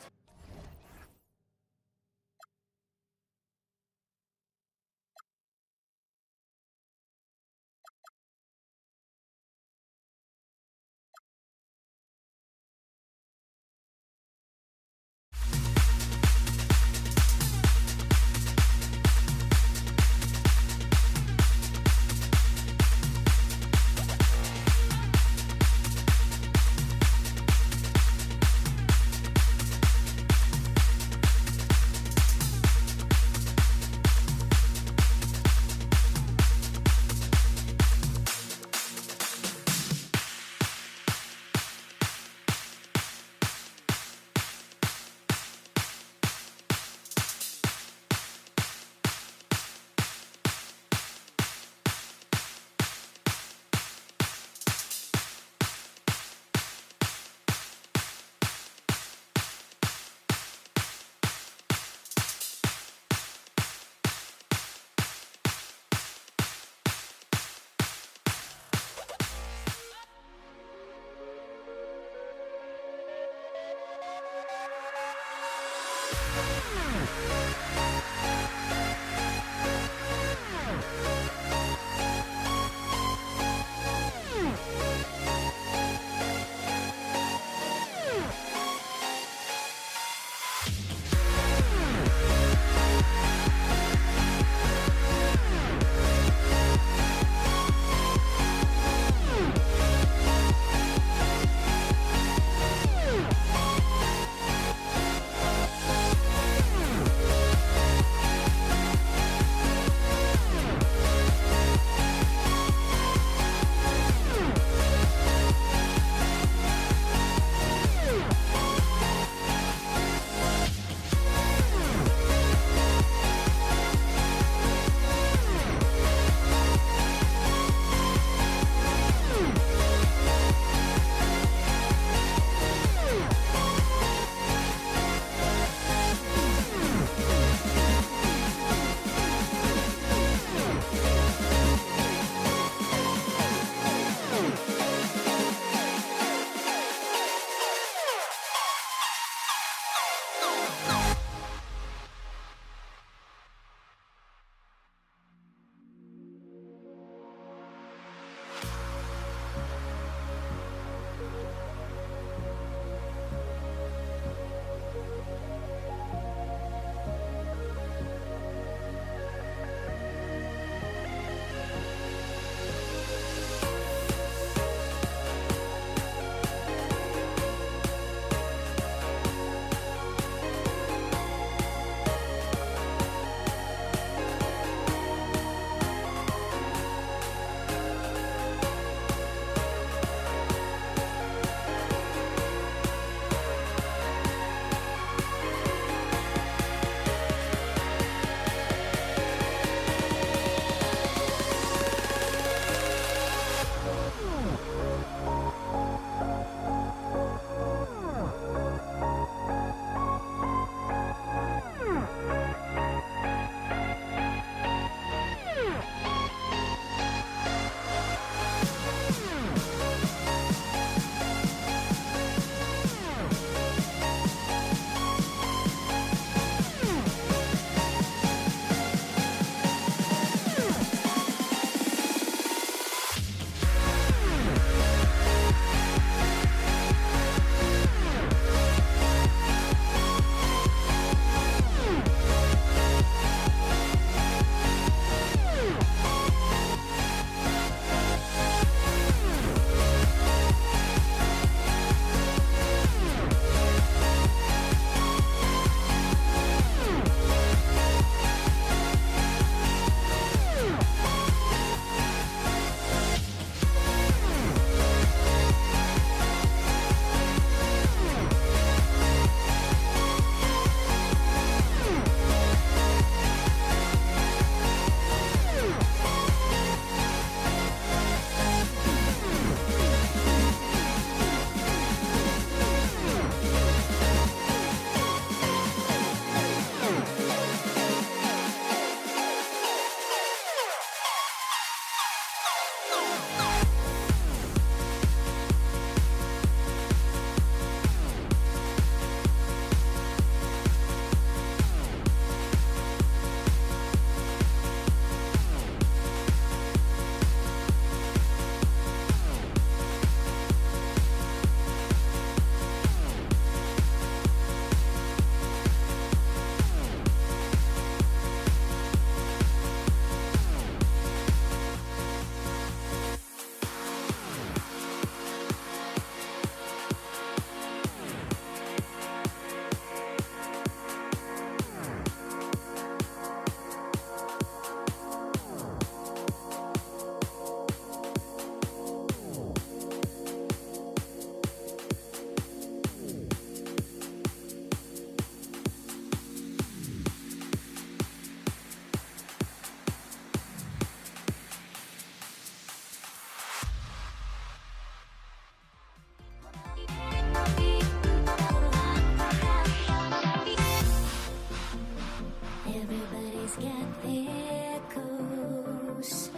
N: Everybody's got their goals,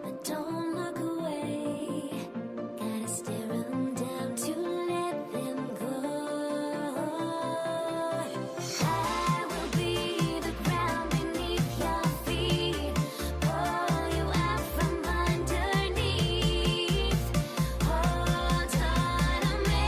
N: but don't look away. Gotta stare 'em down to let them go. I will be the ground beneath your feet, pull you out from underneath. Hold on to me.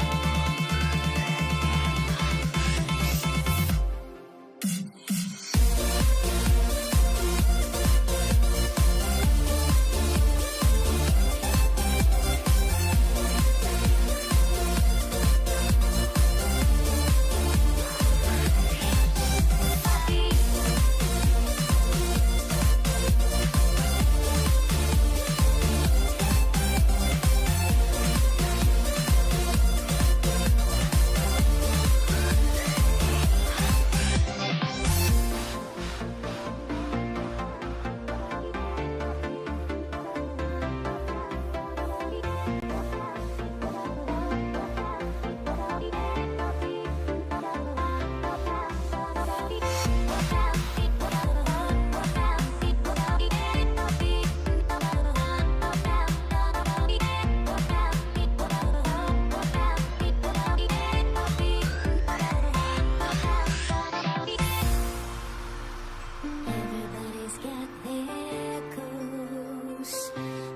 N: Everybody's got their goals,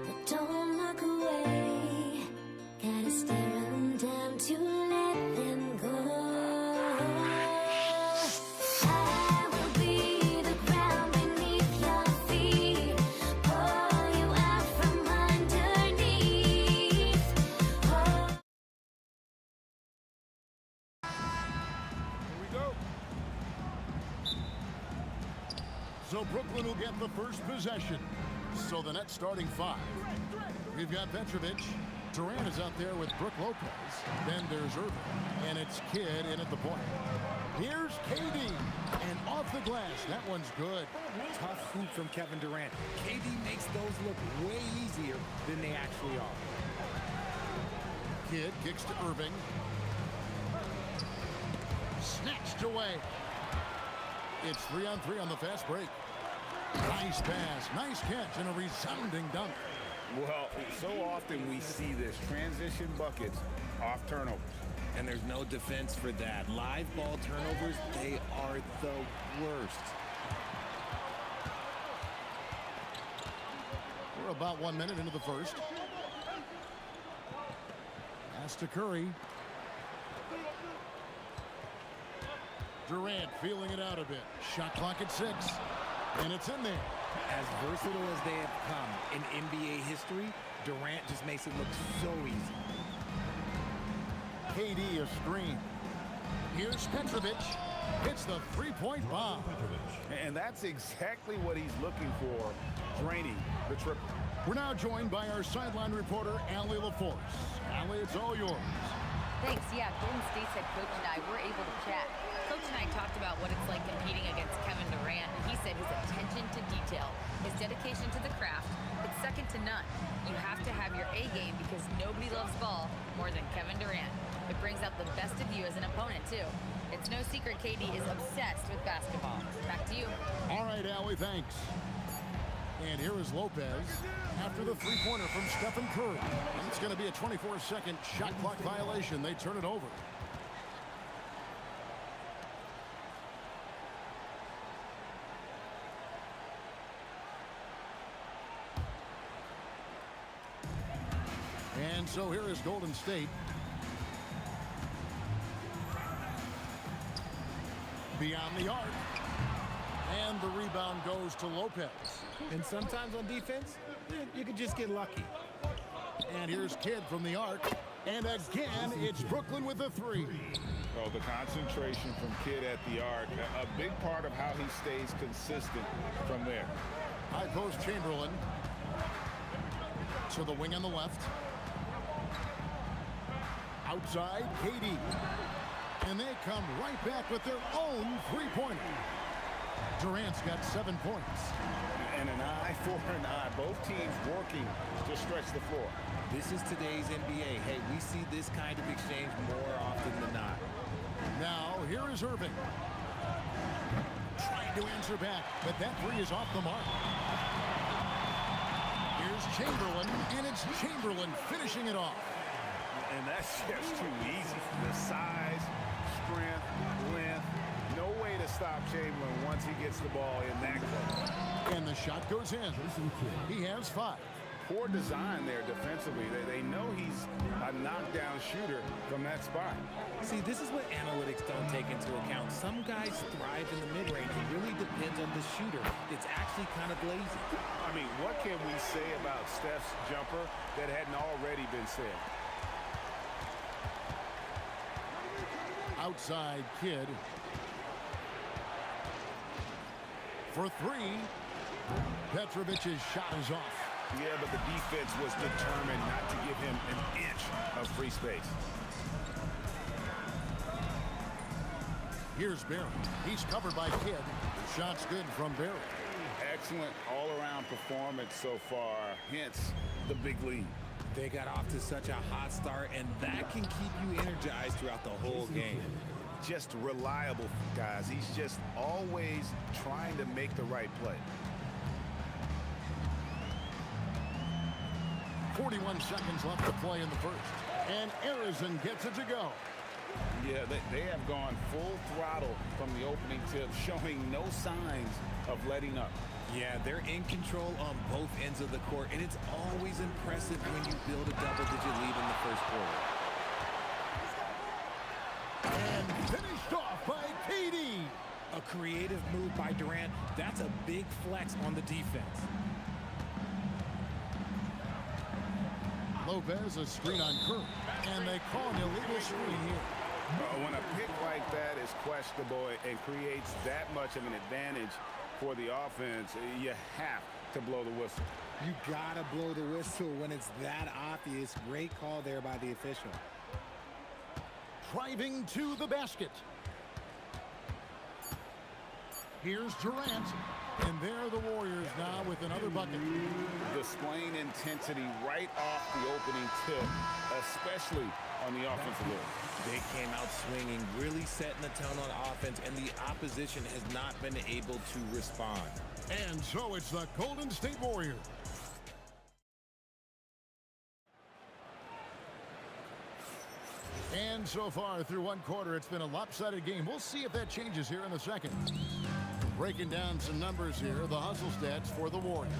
N: but don't look away. Gotta stare 'em down to let them go. I will be the ground beneath your feet, pull you out from underneath.
B: Here we go. So Brooklyn will get the first possession. So the net starting five. We've got Petrovic. Durant is out there with Brook Lopez. Then there's Irving. And it's Kidd in at the point. Here's KD. And off the glass. That one's good.
K: Tough hoop from Kevin Durant. KD makes those look way easier than they actually are.
B: Kidd kicks to Irving. Snatched away. It's 3-on-3 on the fast break. Nice pass, nice catch, and a resounding dunk.
L: Well, so often we see this transition buckets off turnovers.
K: And there's no defense for that. Live ball turnovers, they are the worst.
B: We're about 1 minute into the first. Pass to Curry. Durant feeling it out a bit. Shot clock at 6. And it's in there.
K: As versatile as they have come in NBA history, Durant just makes it look so easy.
B: KD a screen. Here's Petrovic. Hits the three-point bomb.
L: And that's exactly what he's looking for, draining the triple.
B: We're now joined by our sideline reporter, Allie LaForce. Allie, it's all yours.
E: Thanks. Yeah, Golden State's head coach and I were able to chat. Coach and I talked about what it's like competing against Kevin Durant, and he said his attention to detail, his dedication to the craft, it's second to none. You have to have your A game because nobody loves ball more than Kevin Durant. It brings out the best of you as an opponent, too. It's no secret KD is obsessed with basketball. Back to you.
B: All right, Allie, thanks. And here is Lopez after the three-pointer from Stephen Curry. And it's going to be a 24-second shot clock violation. They turn it over. And so here is Golden State. Beyond the arc. And the rebound goes to Lopez.
K: And sometimes on defense, you can just get lucky.
B: And here's Kidd from the arc. And again, it's Brooklyn with a three.
L: Oh, the concentration from Kidd at the arc, a big part of how he stays consistent from there.
B: High post Chamberlain. To the wing on the left. Outside, KD. And they come right back with their own three-pointer. Durant's got 7 points.
L: And an eye for an eye. Both teams working to stretch the floor.
K: This is today's NBA. Hey, we see this kind of exchange more often than not.
B: Now, here is Irving. Trying to answer back, but that three is off the mark. Here's Chamberlain, and it's Chamberlain finishing it off.
C: And that's just too easy. The size, strength, length. No way to stop Chamberlain once he gets the ball in that close.
B: And the shot goes in. He has 5.
L: Poor design there defensively. They know he's a knockdown shooter from that spot.
K: See, this is what analytics don't take into account. Some guys thrive in the mid-range. It really depends on the shooter. It's actually kind of lazy.
C: I mean, what can we say about Steph's jumper that hadn't already been said?
B: Outside Kidd. For 3. Petrovic's shot is off.
C: Yeah, but the defense was determined not to give him an inch of free space.
B: Here's Barry. He's covered by Kidd. The shot's good from Barry.
L: Excellent all-around performance so far, hence the big lead.
K: They got off to such a hot start, and that can keep you energized throughout the whole game.
C: Just reliable, guys. He's just always trying to make the right play.
B: 41 seconds left to play in the first. And Arizon gets it to go.
L: Yeah, they have gone full throttle from the opening tip, showing no signs of letting up.
K: Yeah, they're in control on both ends of the court, and it's always impressive when you build a double-digit lead in the first quarter.
B: And finished off by KD.
K: A creative move by Durant. That's a big flex on the defense.
B: Lopez, a screen on Curry, and they call an illegal screen here.
C: When a pick like that is questionable and creates that much of an advantage for the offense, you have to blow the whistle.
K: You gotta blow the whistle when it's that obvious. Great call there by the official.
B: Driving to the basket. Here's Durant. And there are the Warriors now with another bucket.
L: Displaying intensity right off the opening tip, especially on the offensive end.
K: They came out swinging, really setting the tone on offense, and the opposition has not been able to respond.
B: And so it's the Golden State Warriors. And so far through one quarter, it's been a lopsided game. We'll see if that changes here in the second. Breaking down some numbers here, the hustle stats for the Warriors.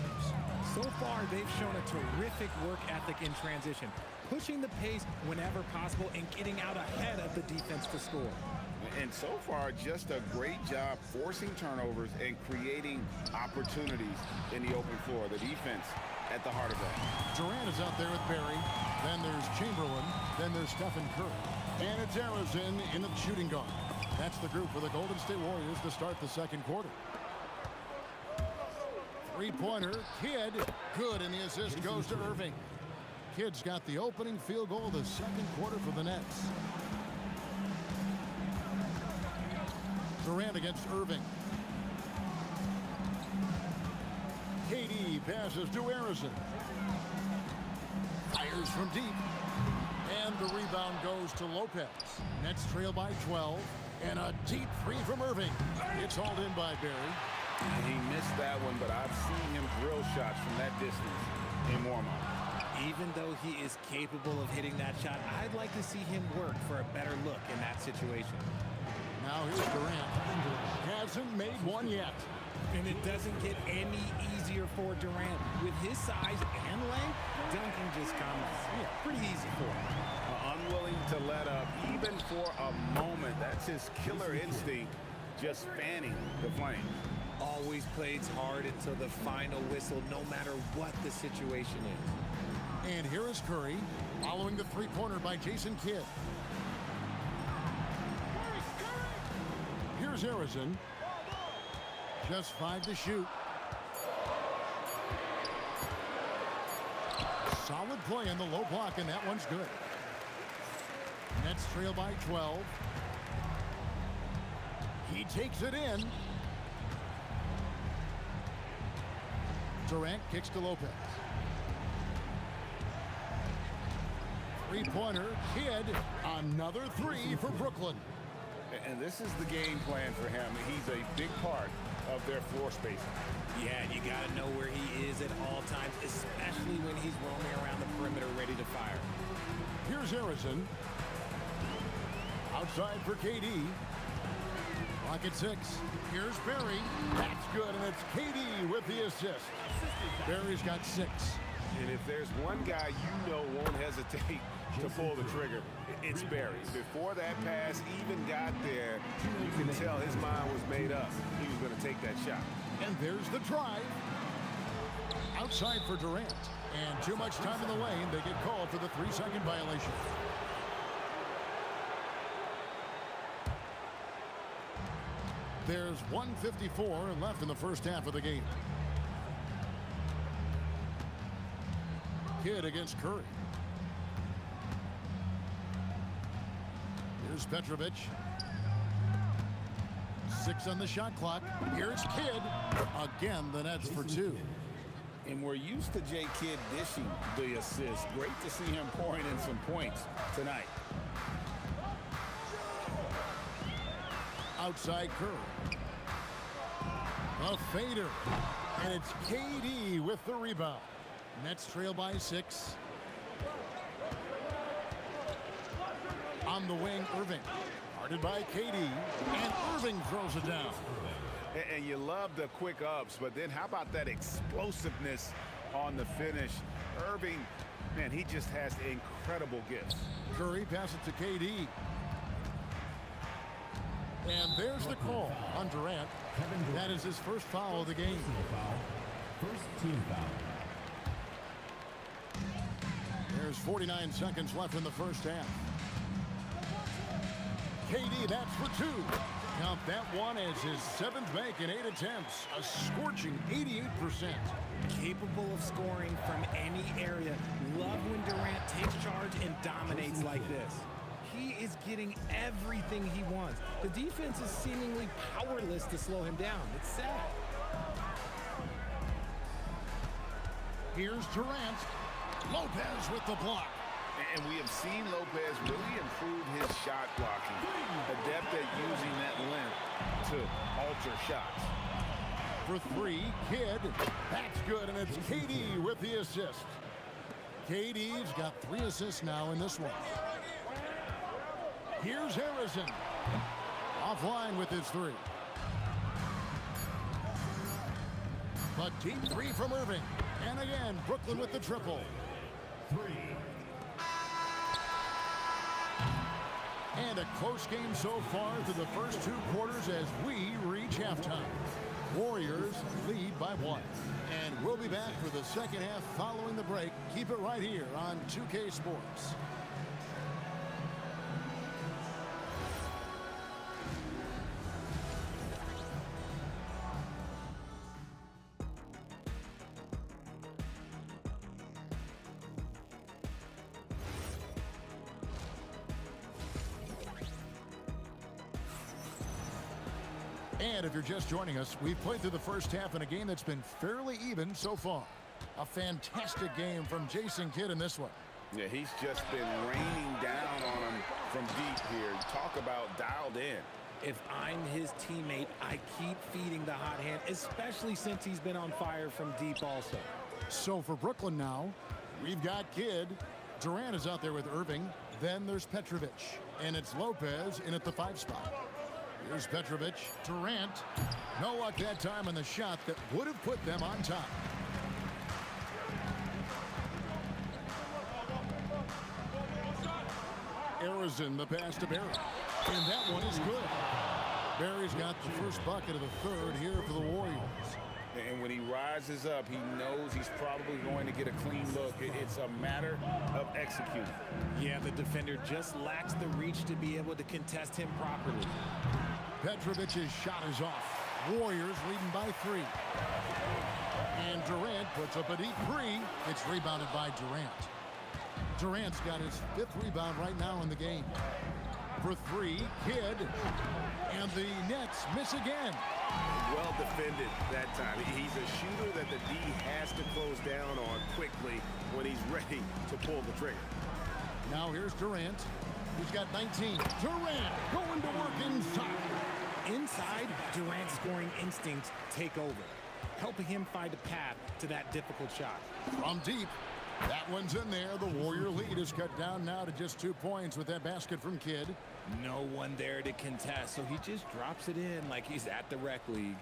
K: So far, they've shown a terrific work ethic in transition, pushing the pace whenever possible and getting out ahead of the defense to score.
L: And so far, just a great job forcing turnovers and creating opportunities in the open floor. The defense at the heart of that.
B: Durant is out there with Barry. Then there's Chamberlain. Then there's Stephen Curry. And it's Arizon in the shooting guard. That's the group for the Golden State Warriors to start the second quarter. Three-pointer, Kidd, good, and the assist goes to Irving. Kidd's got the opening field goal of the second quarter for the Nets. Durant against Irving. KD passes to Arizon. Fires from deep. And the rebound goes to Lopez. Nets trail by 12. And a deep three from Irving. It's hauled in by Barry.
L: And he missed that one, but I've seen him drill shots from that distance in warm-up.
K: Even though he is capable of hitting that shot, I'd like to see him work for a better look in that situation.
B: Now here's Durant. Hasn't made one yet.
K: And it doesn't get any easier for Durant. With his size and length, dunking just comes pretty easy for him.
L: Unwilling to let up, even for a moment. That's his killer instinct, just fanning the flame.
K: Always plays hard until the final whistle, no matter what the situation is.
B: And here is Curry, following the three-pointer by Jason Kidd. Here's Harrison. Just 5 to shoot. Solid play in the low block, and that one's good. Nets trail by 12. He takes it in. Durant kicks to Lopez. Three-pointer, Kidd, another three for Brooklyn.
L: And this is the game plan for him. He's a big part of their floor spacing.
K: Yeah, you got to know where he is at all times, especially when he's roaming around the perimeter ready to fire.
B: Here's Harrison. Outside for KD. Clock at 6. Here's Barry. That's good, and it's KD with the assist. Barry's got 6.
C: And if there's one guy you know won't hesitate to pull the trigger, it's Barry. Before that pass even got there, you can tell his mind was made up. He was going to take that shot.
B: And there's the drive. Outside for Durant. And too much time in the lane. They get called for the 3-second violation. There's 1:54 left in the first half of the game. Kidd against Curry. Here's Petrovic. 6 on the shot clock. Here's Kidd. Again, the Nets for 2.
L: And we're used to Jay Kidd dishing the assist. Great to see him pouring in some points tonight.
B: Outside Curry. A fader. And it's KD with the rebound. Nets trail by 6. On the wing, Irving. Guarded by KD. And Irving throws it down.
C: And you love the quick ups, but then how about that explosiveness on the finish? Irving, man, he just has incredible gifts.
B: Curry passes it to KD. And there's the call on Durant. That is his first foul of the game.
F: First team foul.
B: There's 49 seconds left in the first half. KD, that's for 2. Count that one as his 7th make in 8 attempts. A scorching 88%.
K: Capable of scoring from any area. Love when Durant takes charge and dominates like this. He is getting everything he wants. The defense is seemingly powerless to slow him down. It's sad.
B: Here's Durant. Lopez with the block.
L: And we have seen Lopez really improve his shot blocking. Adept at using that length to alter shots.
B: For 3, Kidd. That's good, and it's KD with the assist. KD's got 3 assists now in this one. Here's Harrison. Offline with his 3. But deep 3 from Irving. And again, Brooklyn with the triple.
F: 3.
B: And a close game so far through the first 2 quarters as we reach halftime. Warriors lead by 1. And we'll be back for the second half following the break. Keep it right here on 2K Sports. And if you're just joining us, we've played through the first half in a game that's been fairly even so far. A fantastic game from Jason Kidd in this one.
L: Yeah, he's just been raining down on him from deep here. Talk about dialed in.
K: If I'm his teammate, I keep feeding the hot hand, especially since he's been on fire from deep also.
B: So for Brooklyn now, we've got Kidd. Durant is out there with Irving. Then there's Petrovic. And it's Lopez in at the 5 spot. Here's Petrovic. Durant. No luck that time on the shot that would have put them on top. Arizin, the pass to Barry. And that one is good. Barry's got the first bucket of the third here for the Warriors.
L: And when he rises up, he knows he's probably going to get a clean look. It's a matter of executing.
K: Yeah, the defender just lacks the reach to be able to contest him properly.
B: Petrovic's shot is off. Warriors leading by 3. And Durant puts up a deep 3. It's rebounded by Durant. Durant's got his 5th rebound right now in the game. For 3, Kidd. And the Nets miss again.
C: Well defended that time. He's a shooter that the D has to close down on quickly when he's ready to pull the trigger.
B: Now here's Durant. He's got 19. Durant going to work inside.
K: Inside, Durant's scoring instincts take over, helping him find a path to that difficult shot.
B: From deep. That one's in there. The Warrior lead is cut down now to just 2 points with that basket from Kidd.
K: No one there to contest, so he just drops it in like he's at the rec league.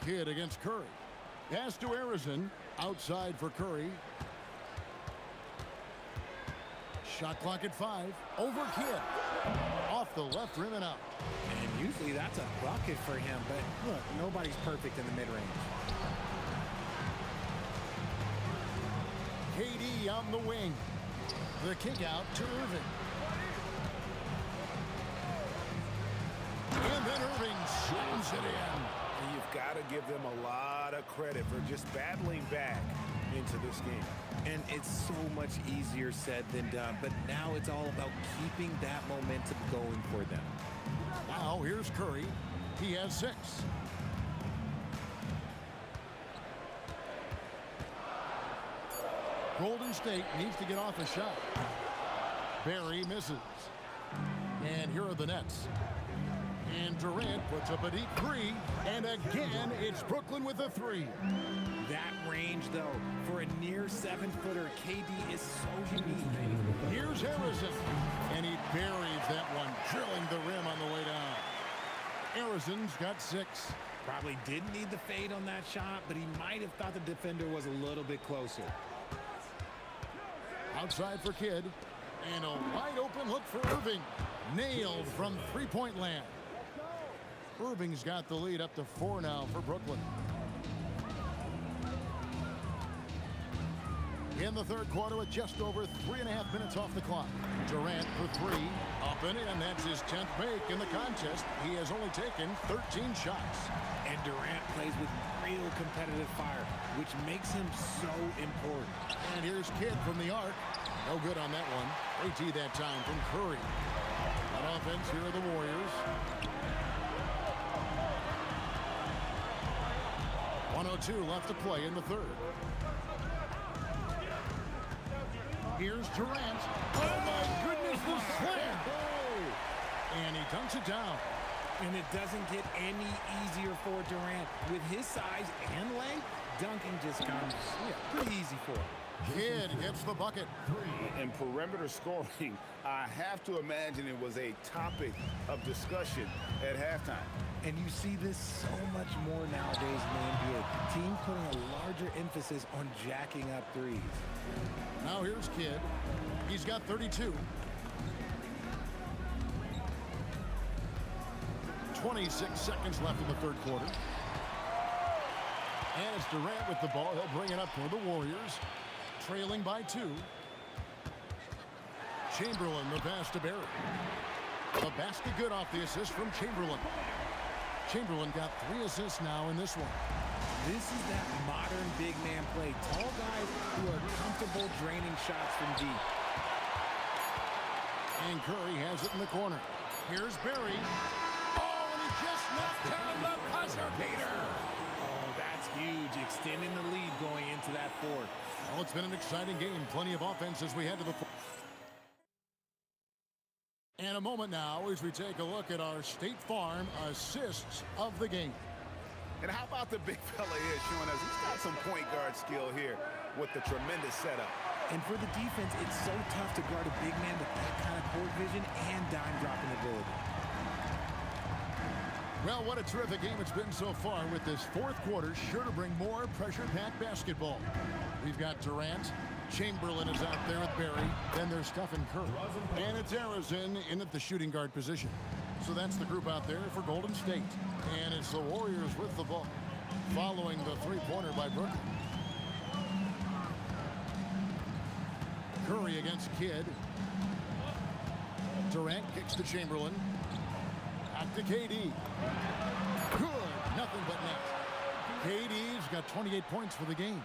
B: Kidd against Curry. Pass to Arizin. Outside for Curry. Shot clock at 5. Over Kidd. Off the left rim and out.
K: And usually that's a bucket for him, but look, nobody's perfect in the mid-range.
B: KD on the wing. The kick out to Irving. And then Irving slams it in.
C: And you've got to give them a lot of credit for just battling back into this game.
K: And it's so much easier said than done, but now it's all about keeping that momentum going for them.
B: Now here's Curry. He has 6. Golden State needs to get off a shot. Barry misses. And here are the Nets. And Durant puts up a deep 3. And again, it's Brooklyn with a 3.
K: That range, though, for a near 7-footer, KD is so unique.
B: Here's Arizin. And he buries that one, drilling the rim on the way down. Arizin's got 6.
K: Probably didn't need the fade on that shot, but he might have thought the defender was a little bit closer.
B: Outside for Kidd. And a wide open look for Irving. Nailed from 3-point land. Irving's got the lead up to 4 now for Brooklyn. In the third quarter with just over 3.5 minutes off the clock. Durant for 3. Up and in. That's his 10th make in the contest. He has only taken 13 shots.
K: And Durant plays with real competitive fire, which makes him so important.
B: And here's Kidd from the arc. No good on that one. AT that time from Curry. On offense, here are the Warriors. 1:02 left to play in the third. Here's Durant. Oh my goodness, the slam! And he dunks it down.
K: And it doesn't get any easier for Durant. With his size and length, dunking just comes pretty easy for him.
B: Kidd gets the bucket.
L: And perimeter scoring, I have to imagine it was a topic of discussion at halftime.
K: And you see this so much more nowadays in the NBA. Teams putting a larger emphasis on jacking up threes.
B: Now here's Kidd. He's got 32. 26 seconds left in the third quarter. And it's Durant with the ball. He'll bring it up for the Warriors. Trailing by 2. Chamberlain, the pass to Barry. The basket good off the assist from Chamberlain. Chamberlain got 3 assists now in this one.
K: This is that modern big man play. Tall guys who are comfortable draining shots from deep.
B: And Curry has it in the corner. Here's Barry. Oh, and he just knocked down the buzzer beater.
K: Oh, that's huge. Extending the lead going into that fourth.
B: Well, it's been an exciting game. Plenty of offense as we head to the fourth. And a moment now as we take a look at our State Farm assists of the game.
C: And how about the big fella here showing us he's got some point guard skill here with the tremendous setup.
K: And for the defense, it's so tough to guard a big man with that kind of court vision and dime dropping ability.
B: Well, what a terrific game it's been so far, with this fourth quarter sure to bring more pressure-packed basketball. We've got Durant. Chamberlain is out there with Barry. Then there's Stephen Curry. And it's Arizona in at the shooting guard position. So that's the group out there for Golden State. And it's the Warriors with the ball, following the three-pointer by Brooklyn. Curry against Kidd. Durant kicks to Chamberlain. Back to KD. Good. Nothing but net. KD's got 28 points for the game.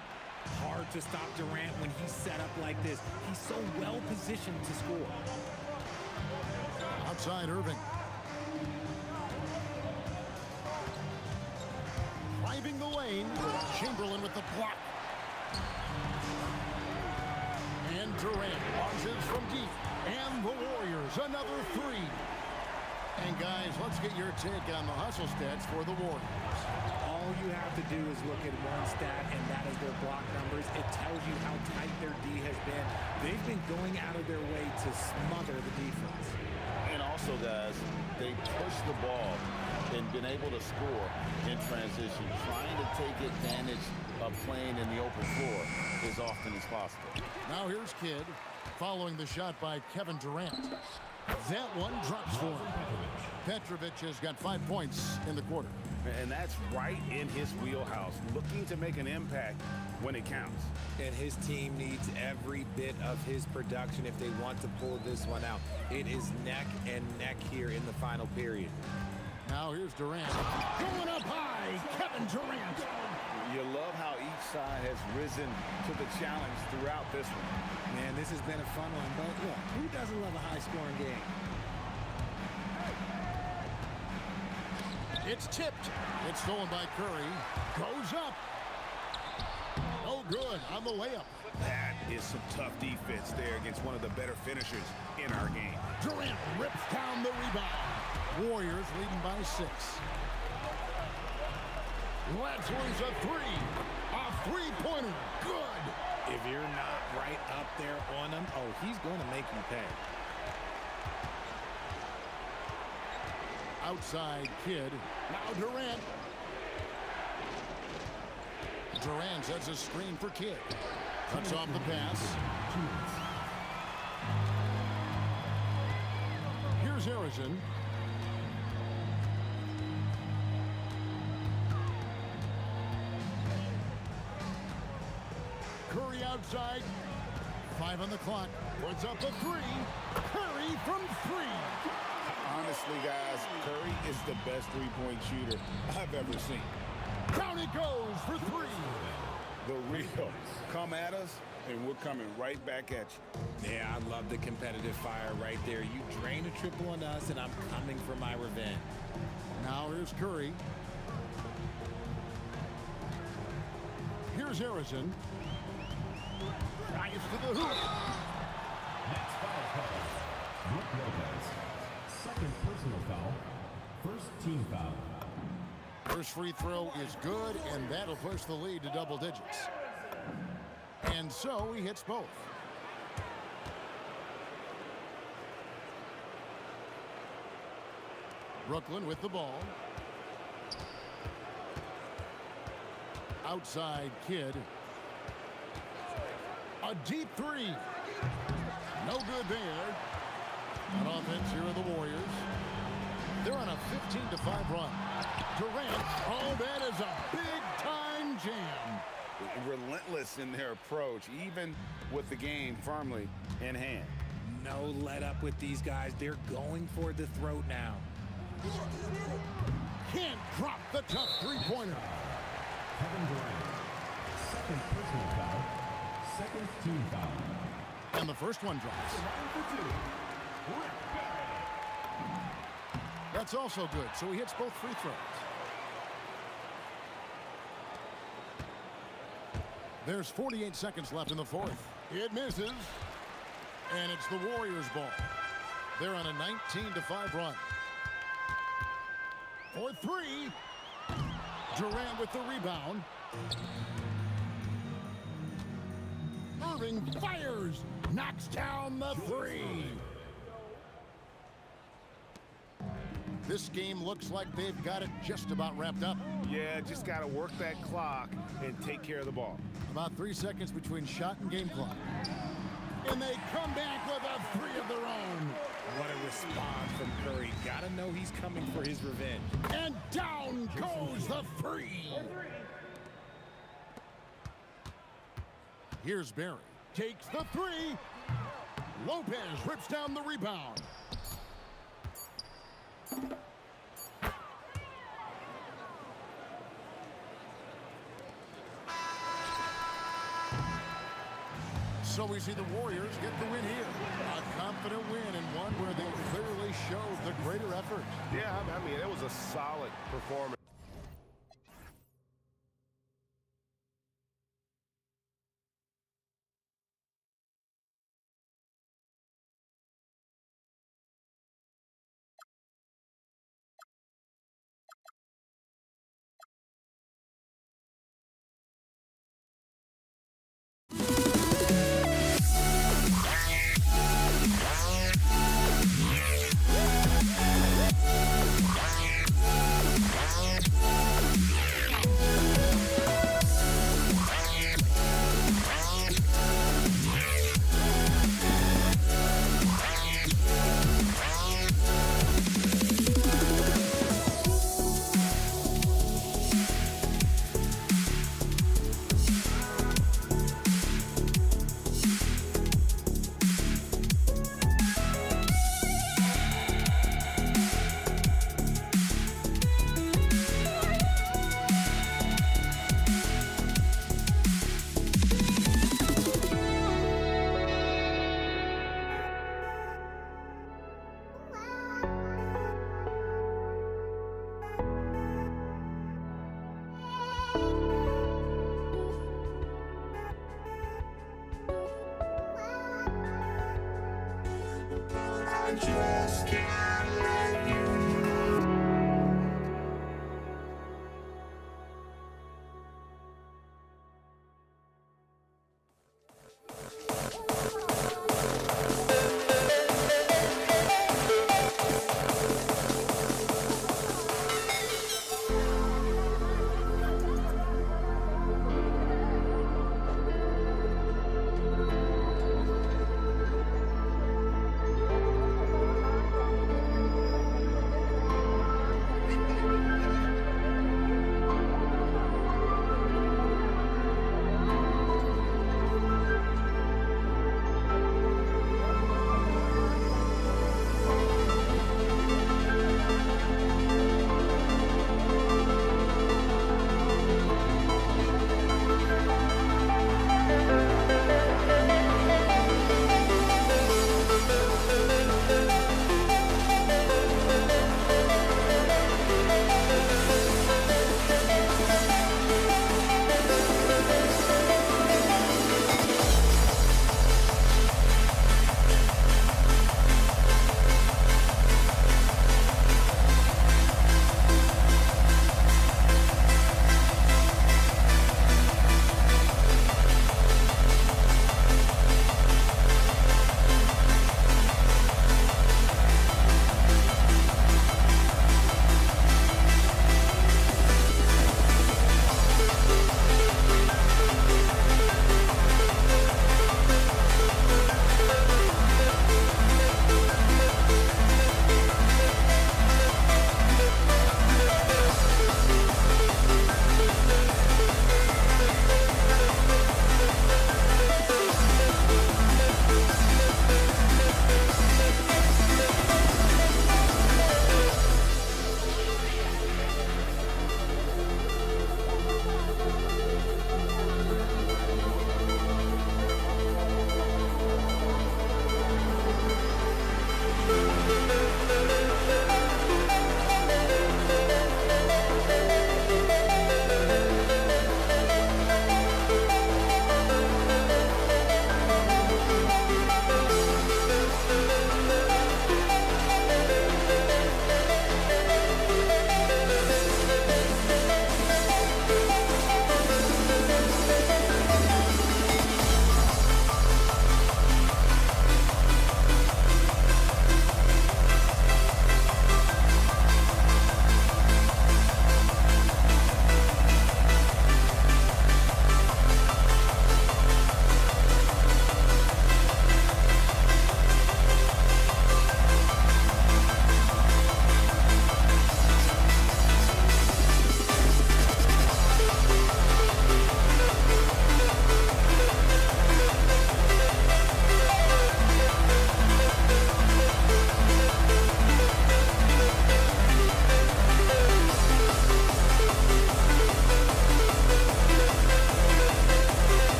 K: Hard to stop Durant when he's set up like this. He's so well positioned to score.
B: Outside Irving. Driving the lane. Chamberlain with the block. And Durant launches from deep. And the Warriors, another three. And guys, let's get your take on the hustle stats for the Warriors.
K: All you have to do is look at one stat, and that is their block numbers. It tells you how tight their D has been. They've been going out of their way to smother the defense.
L: And also, guys, they push the ball and been able to score in transition, trying to take advantage of playing in the open floor as often as possible.
B: Now here's Kidd, following the shot by Kevin Durant. That one drops for him. Petrovic has got 5 points in the quarter.
C: And that's right in his wheelhouse, looking to make an impact when it counts.
K: And his team needs every bit of his production if they want to pull this one out. It is neck and neck here in the final period.
B: Now here's Durant. Going up high, Kevin Durant.
C: You love how each side has risen to the challenge throughout this one.
K: Man, this has been a fun one, but look, who doesn't love a high-scoring game?
B: It's tipped. It's stolen by Curry. Goes up. Oh, good on the layup.
C: That is some tough defense there against one of the better finishers in our game.
B: Durant rips down the rebound. Warriors leading by 6. Leslie's a three. A three-pointer. Good.
K: If you're not right up there on him, oh, he's going to make you pay.
B: Outside Kidd. Now Durant. Durant sets a screen for Kidd. Cuts off the pass. Here's Harrison. Curry outside. 5 on the clock. Puts up a three. Curry from 3.
L: Honestly, guys, Curry is the best three-point shooter I've ever seen.
B: Down it goes for 3.
C: The real. Come at us, and we're coming right back at you.
K: Yeah, I love the competitive fire right there. You drain a triple on us, and I'm coming for my revenge.
B: Now here's Curry. Here's Harrison. Drives to the hoop.
F: Next foul call. Brook Lopez. Second personal foul. First team foul.
B: First free throw is good, and that'll push the lead to double digits. And so he hits both. Brooklyn with the ball. Outside Kidd. A deep 3. No good there. On offense here are the Warriors. They're on a 15-5 run. Durant, oh, that is a big-time jam.
C: Relentless in their approach, even with the game firmly in hand.
K: No let up with these guys. They're going for the throat now.
B: Can't drop the tough three-pointer.
F: Kevin Durant. Second personal foul. Second team foul.
B: And the first one drops. That's also good, so he hits both free throws. There's 48 seconds left in the fourth. It misses, and it's the Warriors' ball. They're on a 19-5 run. For three. Durant with the rebound. Irving fires. Knocks down the three. This game looks like they've got it just about wrapped up.
C: Yeah, just got to work that clock and take care of the ball.
B: About 3 seconds between shot and game clock. And they come back with a three of their own.
K: What a response from Curry. Gotta know he's coming for his revenge.
B: And down goes the three. Here's Barry. Takes the three. Lopez rips down the rebound. So we see the Warriors get the win here. A confident win and one where they clearly showed the greater effort.
C: Yeah, I mean, it was a solid performance.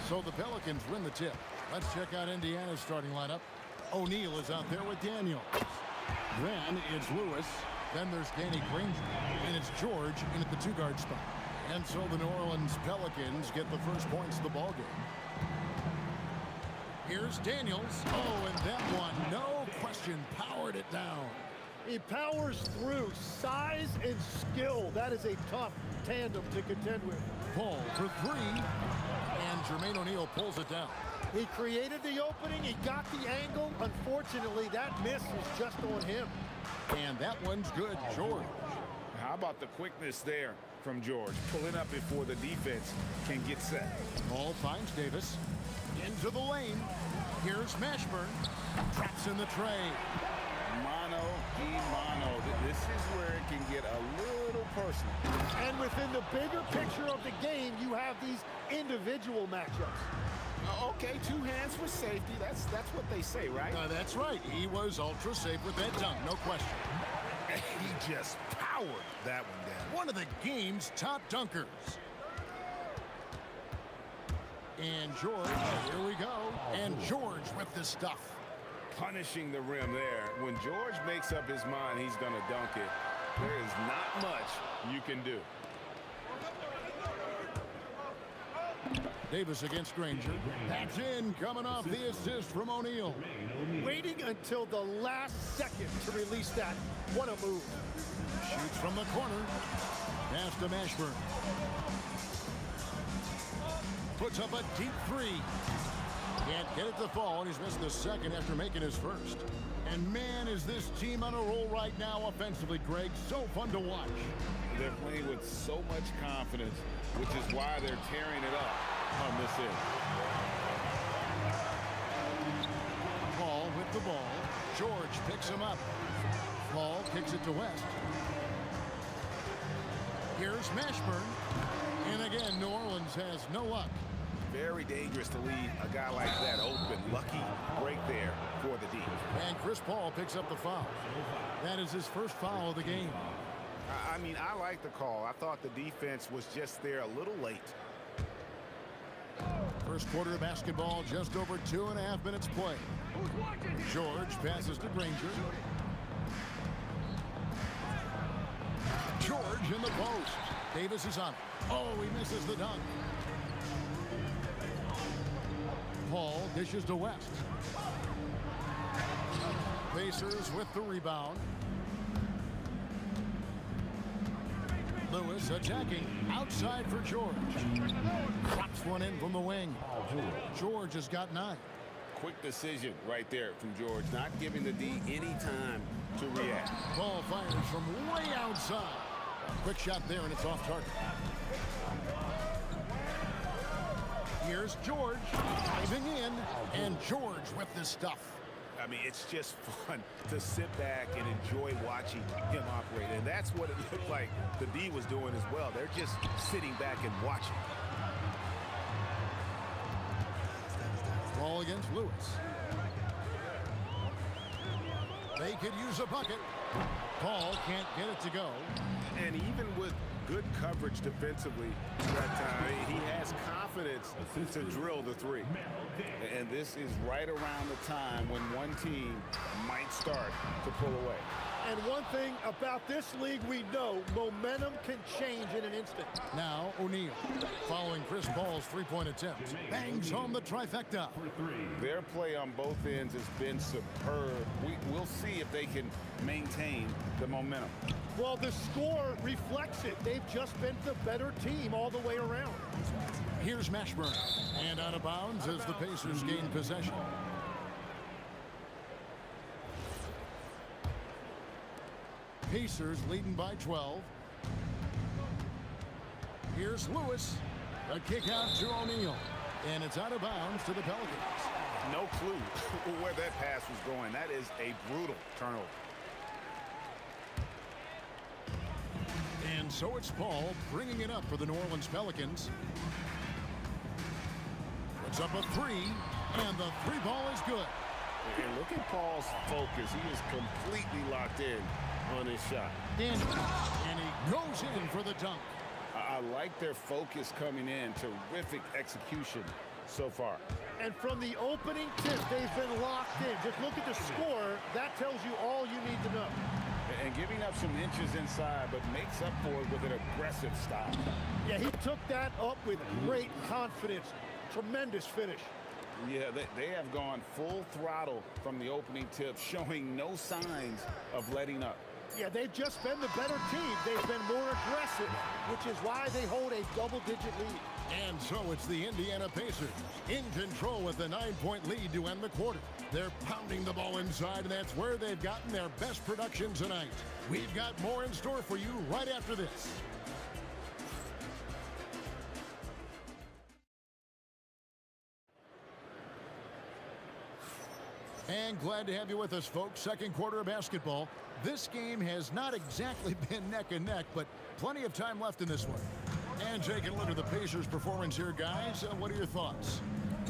B: So the Pelicans win the tip. Let's check out Indiana's starting lineup. O'Neal is out there with Daniels. Then it's Lewis. Then there's Danny Granger. And it's George in at the 2-guard spot. And so the New Orleans Pelicans get the first points of the ballgame. Here's Daniels. Oh, and that one, no question, powered it down.
J: He powers through. Size and skill. That is a tough tandem to contend with.
B: Paul for 3. And Jermaine O'Neal pulls it down.
J: He created the opening. He got the angle. Unfortunately, that miss is just on him.
B: And that one's good, George.
C: How about the quickness there from George? Pulling up before the defense can get set.
B: Ball finds Davis. Into the lane. Here's Mashburn. Traps in the tray.
L: Mano y mano. This is where it can get a little personal.
J: And within the bigger picture of the game, you have these individual matchups.
C: Okay, 2 hands for safety. That's what they say, right?
B: That's right. He was ultra safe with that dunk, no question.
C: He just powered that one down.
B: One of the game's top dunkers. And George, here we go. And George with the stuff.
C: Punishing the rim there. When George makes up his mind he's going to dunk it, there is not much you can do.
B: Davis against Granger. That's in, coming off the assist from O'Neal.
J: Waiting until the last second to release that. What a move.
B: Shoots from the corner. Pass to Mashburn. Puts up a deep 3. Can't get it to fall, and he's missed the second after making his first. And man, is this team on a roll right now offensively, Greg. So fun to watch.
C: They're playing with so much confidence, which is why they're tearing it up on this end.
B: Paul with the ball. George picks him up. Paul kicks it to West. Here's Mashburn. And again, New Orleans has no luck.
C: Very dangerous to leave a guy like that open. Lucky break there for the D.
B: And Chris Paul picks up the foul. That is his first foul of the game.
C: I mean, I like the call. I thought the defense was just there a little late.
B: First quarter of basketball, just over 2.5 minutes play. George passes to Granger. George in the post. Davis is on it. Oh, he misses the dunk. Paul dishes to West. Pacers with the rebound. Lewis attacking outside for George. Drops one in from the wing. George has got 9.
C: Quick decision right there from George, not giving the D any time to react.
B: Ball fires from way outside. Quick shot there, and it's off target. Here's George diving in, and George with the stuff.
C: I mean, it's just fun to sit back and enjoy watching him operate. And that's what it looked like the D was doing as well. They're just sitting back and watching.
B: Ball against Lewis. They could use a bucket. Paul can't get it to go.
C: And even with good coverage defensively that time, he has confidence to drill the 3. And this is right around the time when one team might start to pull away.
J: And one thing about this league we know, momentum can change in an instant.
B: Now O'Neal, following Chris Paul's 3-point attempt, bangs home the trifecta.
C: Their play on both ends has been superb. We'll see if they can maintain the momentum.
J: Well, the score reflects it. They've just been the better team all the way around.
B: Here's Mashburn, and out of bounds as the Pacers gain possession. Pacers leading by 12. Here's Lewis. A kick out to O'Neal. And it's out of bounds to the Pelicans.
C: No clue where that pass was going. That is a brutal turnover.
B: And so it's Paul bringing it up for the New Orleans Pelicans. Puts up a 3, and the 3 ball is good.
C: And look at Paul's focus. He is completely locked in on his shot.
B: And he goes in for the dunk.
C: I like their focus coming in. Terrific execution so far.
J: And from the opening tip, they've been locked in. Just look at the score. That tells you all you need to know.
L: And giving up some inches inside, but makes up for it with an aggressive stop.
J: Yeah, he took that up with great confidence. Tremendous finish.
L: Yeah, they have gone full throttle from the opening tip, showing no signs of letting up.
J: Yeah, they've just been the better team. They've been more aggressive, which is why they hold a double-digit lead.
B: And so it's the Indiana Pacers in control with a 9-point lead to end the quarter. They're pounding the ball inside, and that's where they've gotten their best production tonight. We've got more in store for you right after this. And glad to have you with us, folks. Second quarter of basketball. This game has not exactly been neck and neck, but plenty of time left in this one. And taking a look at the Pacers' performance here, guys. What are your thoughts?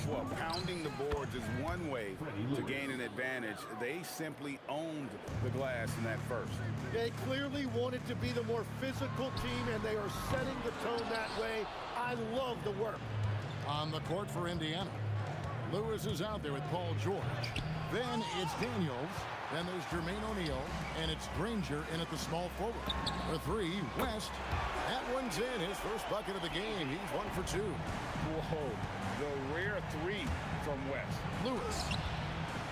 L: Well, pounding the boards is one way to gain an advantage. They simply owned the glass in that first.
J: They clearly wanted to be the more physical team, and they are setting the tone that way. I love the work.
B: On the court for Indiana, Lewis is out there with Paul George. Then it's Daniels. Then there's Jermaine O'Neal. And it's Granger in at the small forward. For three, West. That one's in. His first bucket of the game. He's 1 for 2.
L: Whoa, the rare three from West.
B: Lewis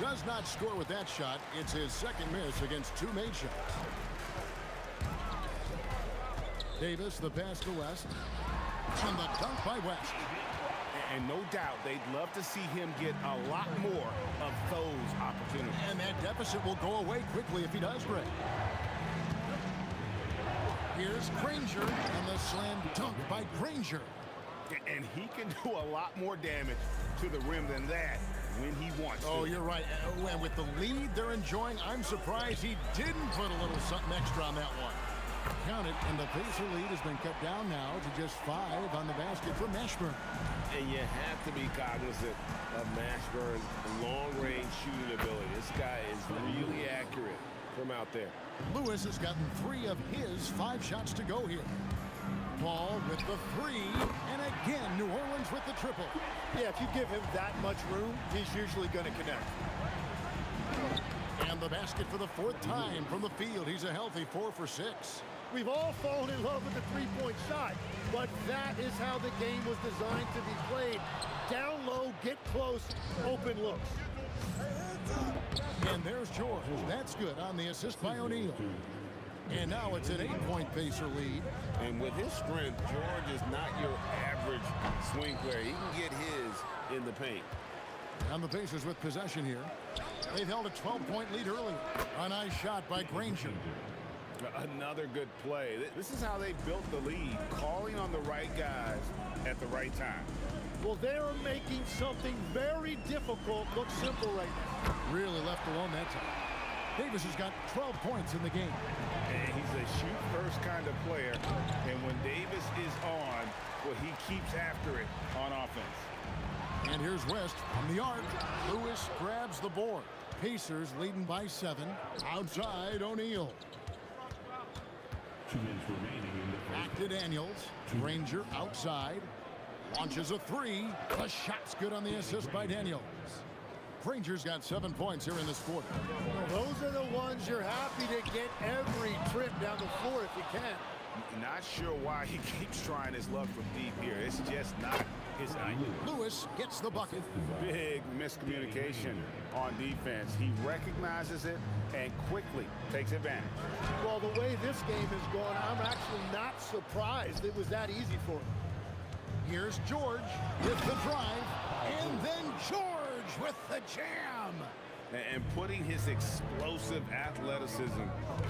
B: does not score with that shot. It's his second miss against two made shots. Davis, the pass to West. And the dunk by West.
C: And no doubt they'd love to see him get a lot more of those opportunities.
B: And that deficit will go away quickly if he does, Greg. Here's Granger and the slam dunk by Granger.
C: And he can do a lot more damage to the rim than that when he wants to.
B: Oh, you're right. And with the lead they're enjoying, I'm surprised he didn't put a little something extra on that one. Count it, and the Pacer lead has been cut down now to just 5 on the basket for Mashburn.
C: And you have to be cognizant of Mashburn's long-range shooting ability. This guy is really accurate from out there.
B: Lewis has gotten 3 of his 5 shots to go here. Ball with the 3, and again, New Orleans with the triple.
J: Yeah, if you give him that much room, he's usually going to connect.
B: And the basket for the 4th time from the field. He's a healthy 4 for 6.
J: We've all fallen in love with the three-point shot, but that is how the game was designed to be played. Down low, get close, open looks.
B: And there's George. That's good on the assist by O'Neal. And now it's an 8-point Pacer lead.
C: And with his strength, George is not your average swing player. He can get his in the paint.
B: And the Pacers with possession here. They've held a 12-point lead earlier. A nice shot by Granger.
C: Another good play. This is how they built the lead, calling on the right guys at the right time.
J: Well, they're making something very difficult look simple right now.
B: Really left alone that time. Davis has got 12 points in the game.
C: And he's a shoot-first kind of player. And when Davis is on, well, he keeps after it on offense.
B: And here's West from the arc. Lewis grabs the board. Pacers leading by 7. Outside, O'Neal.
F: 2 minutes remaining in the
B: Back to Daniels. Granger outside. Launches a 3. The shot's good on the assist by Daniels. Granger's got 7 points here in this quarter.
J: Well, those are the ones you're happy to get every trip down the floor if you can.
C: Not sure why he keeps trying his luck from deep here. It's just not his night.
B: Lewis gets the bucket.
C: Big miscommunication on defense. He recognizes it and quickly takes advantage.
J: Well, the way this game is going, I'm actually not surprised it was that easy for him.
B: Here's George with the drive, and then George with the jam.
C: And putting his explosive athleticism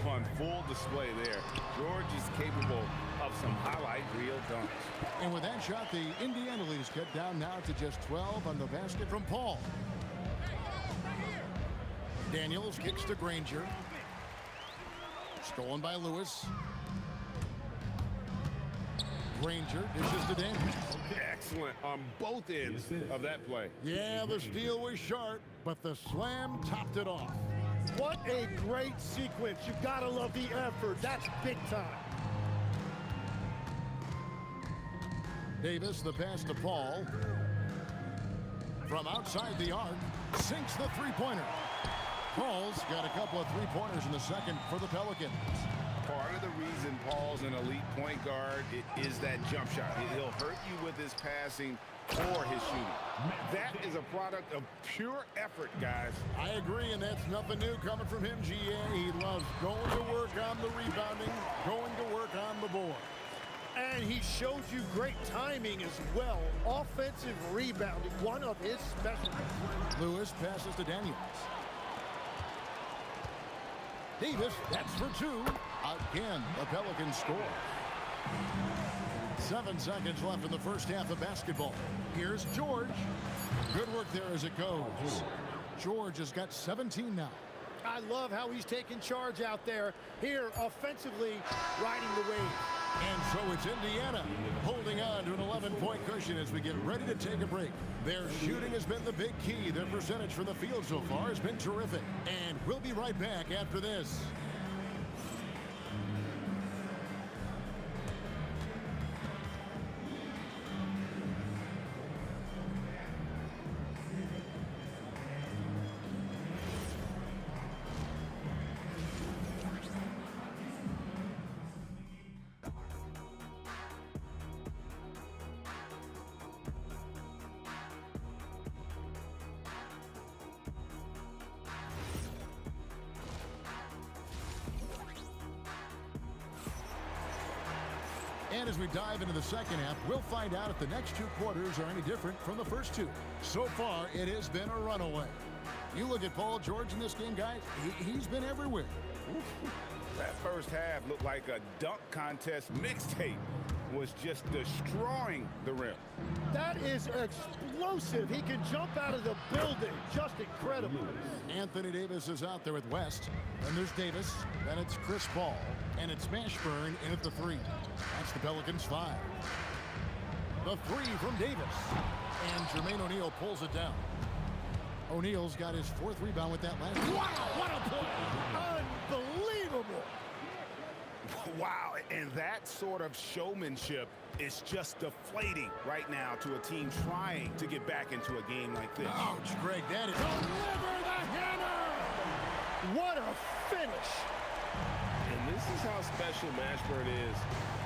C: on full display there. George is capable of some highlight reel dunks.
B: And with that shot, the Indiana lead is cut down now to just 12 on the basket from Paul. Daniels kicks to Granger. Stolen by Lewis. Granger dishes to Daniels.
C: Excellent on both ends of that play.
B: Yeah, the steal was sharp, but the slam topped it off.
J: What a great sequence. You've got to love the effort. That's big time.
B: Davis, the pass to Paul. from outside the arc, sinks the three-pointer. Paul's got a couple of three-pointers in the second for the Pelicans.
C: Part of the reason Paul's an elite point guard is that jump shot. He'll hurt you with his passing or his shooting. That is a product of pure effort, guys.
B: I agree, and that's nothing new coming from him, GA. He loves going to work on the rebounding, going to work on the board.
J: And he shows you great timing as well. Offensive rebounding, one of his specialties.
B: Lewis passes to Daniels. Davis, that's for two. Again, the Pelicans score. 7 seconds left in the first half of basketball. Here's George. Good work there as it goes. George has got 17 now.
J: I love how he's taking charge out there. Here, offensively, riding the wave.
B: And so it's Indiana holding on to an 11-point cushion as we get ready to take a break. Their shooting has been the big key. Their percentage from the field so far has been terrific. And we'll be right back after this. And as we dive into the second half, we'll find out if the next two quarters are any different from the first two. So far, it has been a runaway. You look at Paul George in this game, guys, he's been everywhere.
C: That first half looked like a dunk contest mixtape. Was just destroying the rim.
J: That is explosive. He can jump out of the building. Just incredible.
B: Anthony Davis is out there with West. Then there's Davis. Then it's Chris Paul. And it's Mashburn in at the three. That's the Pelicans 5. The three from Davis. And Jermaine O'Neal pulls it down. O'Neal's got his 4th rebound with that last.
J: Wow, what a play. Unbelievable.
C: Wow, and that sort of showmanship is just deflating right now to a team trying to get back into a game like this.
B: Ouch, Greg, that is...
J: Deliver the hammer! What a finish!
O: And this is how special Mashburn is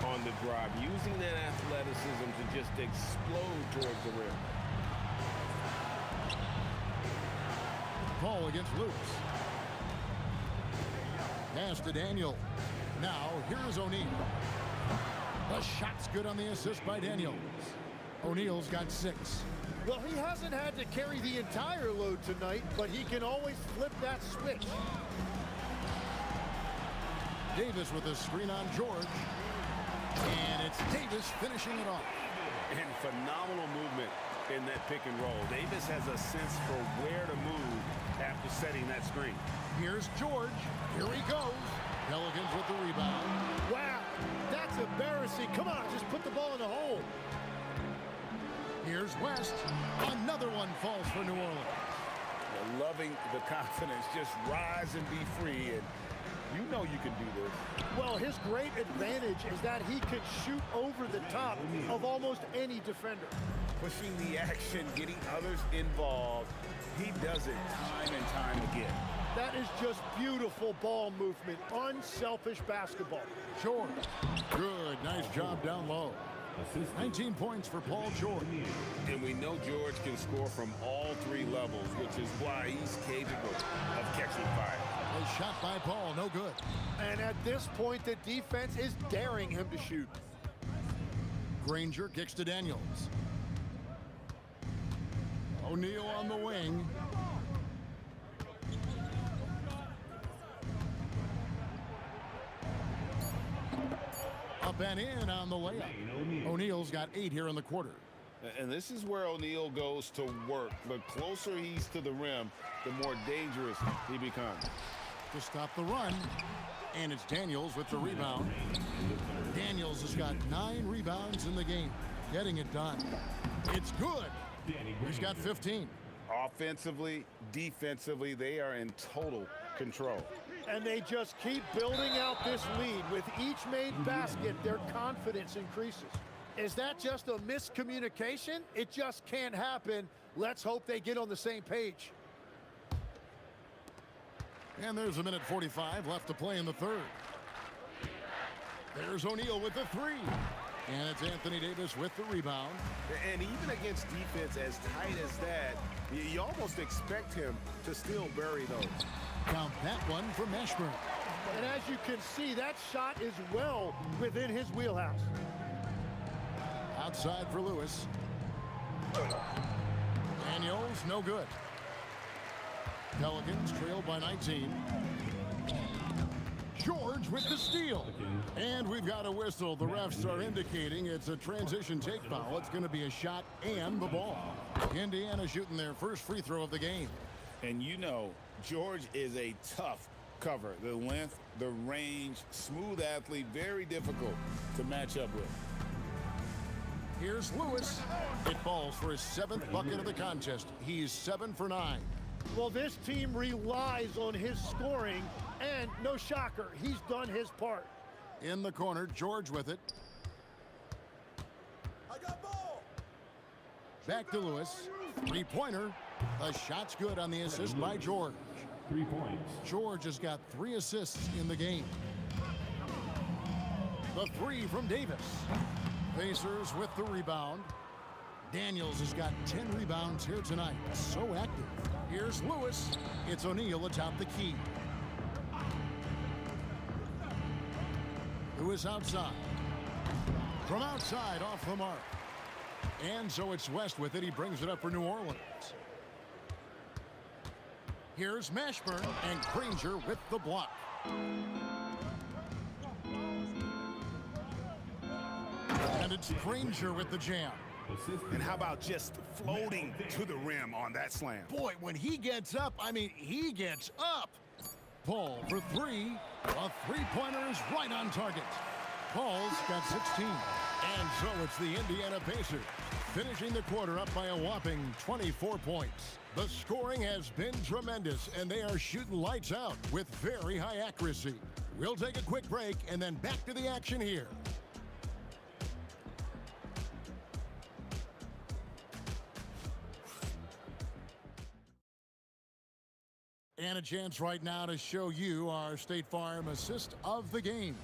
O: on the drive, using that athleticism to just explode towards the rim.
B: Paul against Lewis. Pass to Daniel. Now, here's O'Neal. The shot's good on the assist by Daniels. O'Neal's got 6.
J: Well, he hasn't had to carry the entire load tonight, but he can always flip that switch.
B: Davis with a screen on George. And it's Davis finishing it off.
C: And phenomenal movement in that pick and roll. Davis has a sense for where to move after setting that screen.
B: Here's George. Here he goes. Pelicans with the rebound.
J: Wow, that's embarrassing. Come on, just put the ball in the hole.
B: Here's West. Another one falls for New Orleans.
C: You're loving the confidence. Just rise and be free. And you know you can do this.
J: Well, his great advantage is that he can shoot over the top of almost any defender.
C: Pushing the action, getting others involved. He does it time and time again.
J: That is just beautiful ball movement. Unselfish basketball.
B: George. Good. Nice job down low. 19 points for Paul George.
C: And we know George can score from all 3 levels, which is why he's capable of catching fire.
B: A shot by Paul. No good.
J: And at this point, the defense is daring him to shoot.
B: Granger kicks to Daniels. O'Neal on the wing. Up and in on the layup. O'Neal's got 8 here in the quarter.
C: And this is where O'Neal goes to work. The closer he's to the rim, the more dangerous he becomes.
B: To stop the run. And it's Daniels with the rebound. Daniels has got 9 rebounds in the game. Getting it done. It's good. He's got 15.
C: Offensively, defensively, they are in total control.
J: And they just keep building out this lead. With each made basket, their confidence increases. Is that just a miscommunication? It just can't happen. Let's hope they get on the same page.
B: And there's a minute 45 left to play in the third. There's O'Neal with the three. And it's Anthony Davis with the rebound.
C: And even against defense as tight as that, you almost expect him to still bury those.
B: Count that one for Mashburn.
J: And as you can see, that shot is well within his wheelhouse.
B: Outside for Lewis. Daniels, no good. Pelicans trailed by 19. George with the steal. And we've got a whistle. The refs are indicating it's a transition take foul. It's going to be a shot and the ball. Indiana shooting their first free throw of the game.
L: And you know, George is a tough cover. The length, the range, smooth athlete, very difficult to match up with.
B: Here's Lewis. It falls for his 7th bucket of the contest. He's 7 for 9.
J: Well, this team relies on his scoring, and no shocker, he's done his part.
B: In the corner, George with it. Back to Lewis. Three-pointer. The shot's good on the assist by George.
F: 3 points.
B: George has got 3 assists in the game. The three from Davis. Pacers with the rebound. Daniels has got 10 rebounds here tonight. So active. Here's Lewis. It's O'Neal atop the key. Lewis outside. From outside, off the mark. And so it's West with it. He brings it up for New Orleans. Here's Mashburn and Granger with the block. And it's Granger with the jam.
C: And how about just floating to the rim on that slam?
B: Boy, when he gets up, I mean, he gets up. Paul for 3. A three-pointer is right on target. Paul's got 16. And so it's the Indiana Pacers finishing the quarter up by a whopping 24 points. The scoring has been tremendous, and they are shooting lights out with very high accuracy. We'll take a quick break and then back to the action here. And a chance right now to show you our State Farm assist of the game.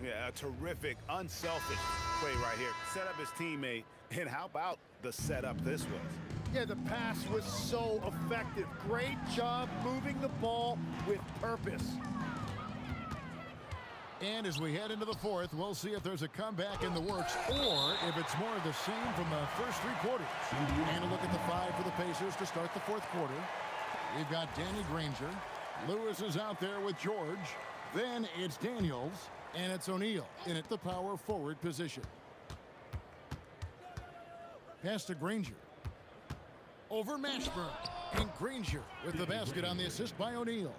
C: Yeah, a terrific, unselfish play right here. Set up his teammate, and how about the setup this was?
J: Yeah, the pass was so effective. Great job moving the ball with purpose.
B: And as we head into the fourth, we'll see if there's a comeback in the works or if it's more of the same from the first 3 quarters. And a look at the 5 for the Pacers to start the fourth quarter. We've got Danny Granger. Lewis is out there with George. Then it's Daniels, and it's O'Neal in at the power forward position. Pass to Granger. Over Mashburn, and Granger with the basket on the assist by O'Neal.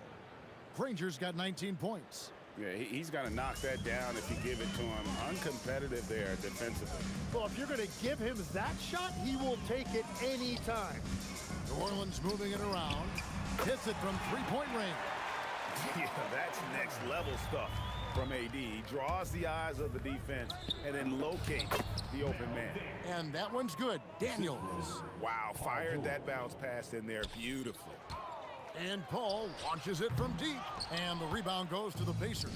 B: Granger's got 19 points.
C: Yeah, he's got to knock that down if you give it to him. Uncompetitive there defensively.
J: Well, if you're going to give him that shot, he will take it any time.
B: New Orleans moving it around. Hits it from three-point range.
C: Yeah, that's next level stuff from AD. He draws the eyes of the defense and then locates the open man.
B: And that one's good. Daniels.
C: Wow, fired that bounce pass in there beautifully.
B: And Paul launches it from deep. And the rebound goes to the Pacers.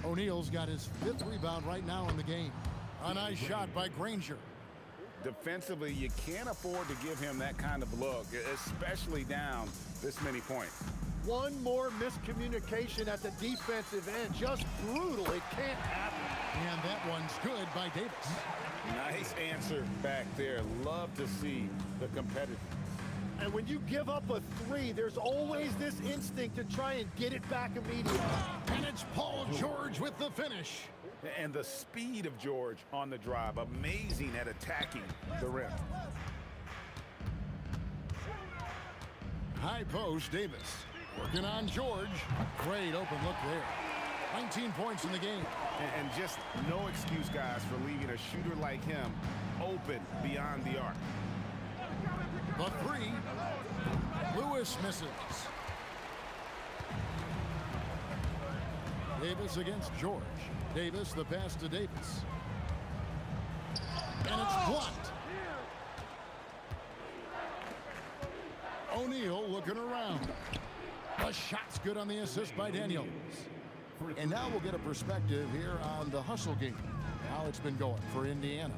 B: O'Neal's got his 5th rebound right now in the game. A nice shot by Granger.
C: Defensively, you can't afford to give him that kind of look, especially down this many points.
J: One more miscommunication at the defensive end. Just brutal. It can't happen.
B: And that one's good by Davis.
C: Nice answer back there. Love to see the competitiveness.
J: And when you give up a 3, there's always this instinct to try and get it back immediately.
B: And it's Paul George with the finish.
C: And the speed of George on the drive, amazing at attacking the rim.
B: High post, Davis. Working on George. Great open look there. 19 points in the game.
C: And just no excuse, guys, for leaving a shooter like him open beyond the arc.
B: The 3. Lewis misses. Davis against George. Davis, the pass to Davis. And it's blocked. O'Neal looking around. The shot's good on the assist by Daniels. And now we'll get a perspective here on the hustle game, how it's been going for Indiana.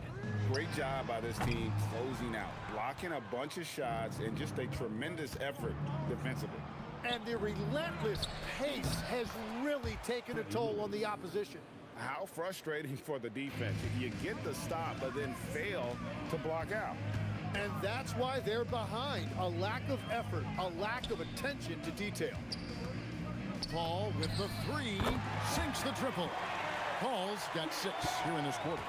C: Great job by this team closing out, blocking a bunch of shots, and just a tremendous effort defensively.
J: And the relentless pace has really taken a toll on the opposition.
C: How frustrating for the defense. You get the stop, but then fail to block out.
J: And that's why they're behind. A lack of effort, a lack of attention to detail.
B: Paul with the three, sinks the triple. Paul's got 6 here in this quarter.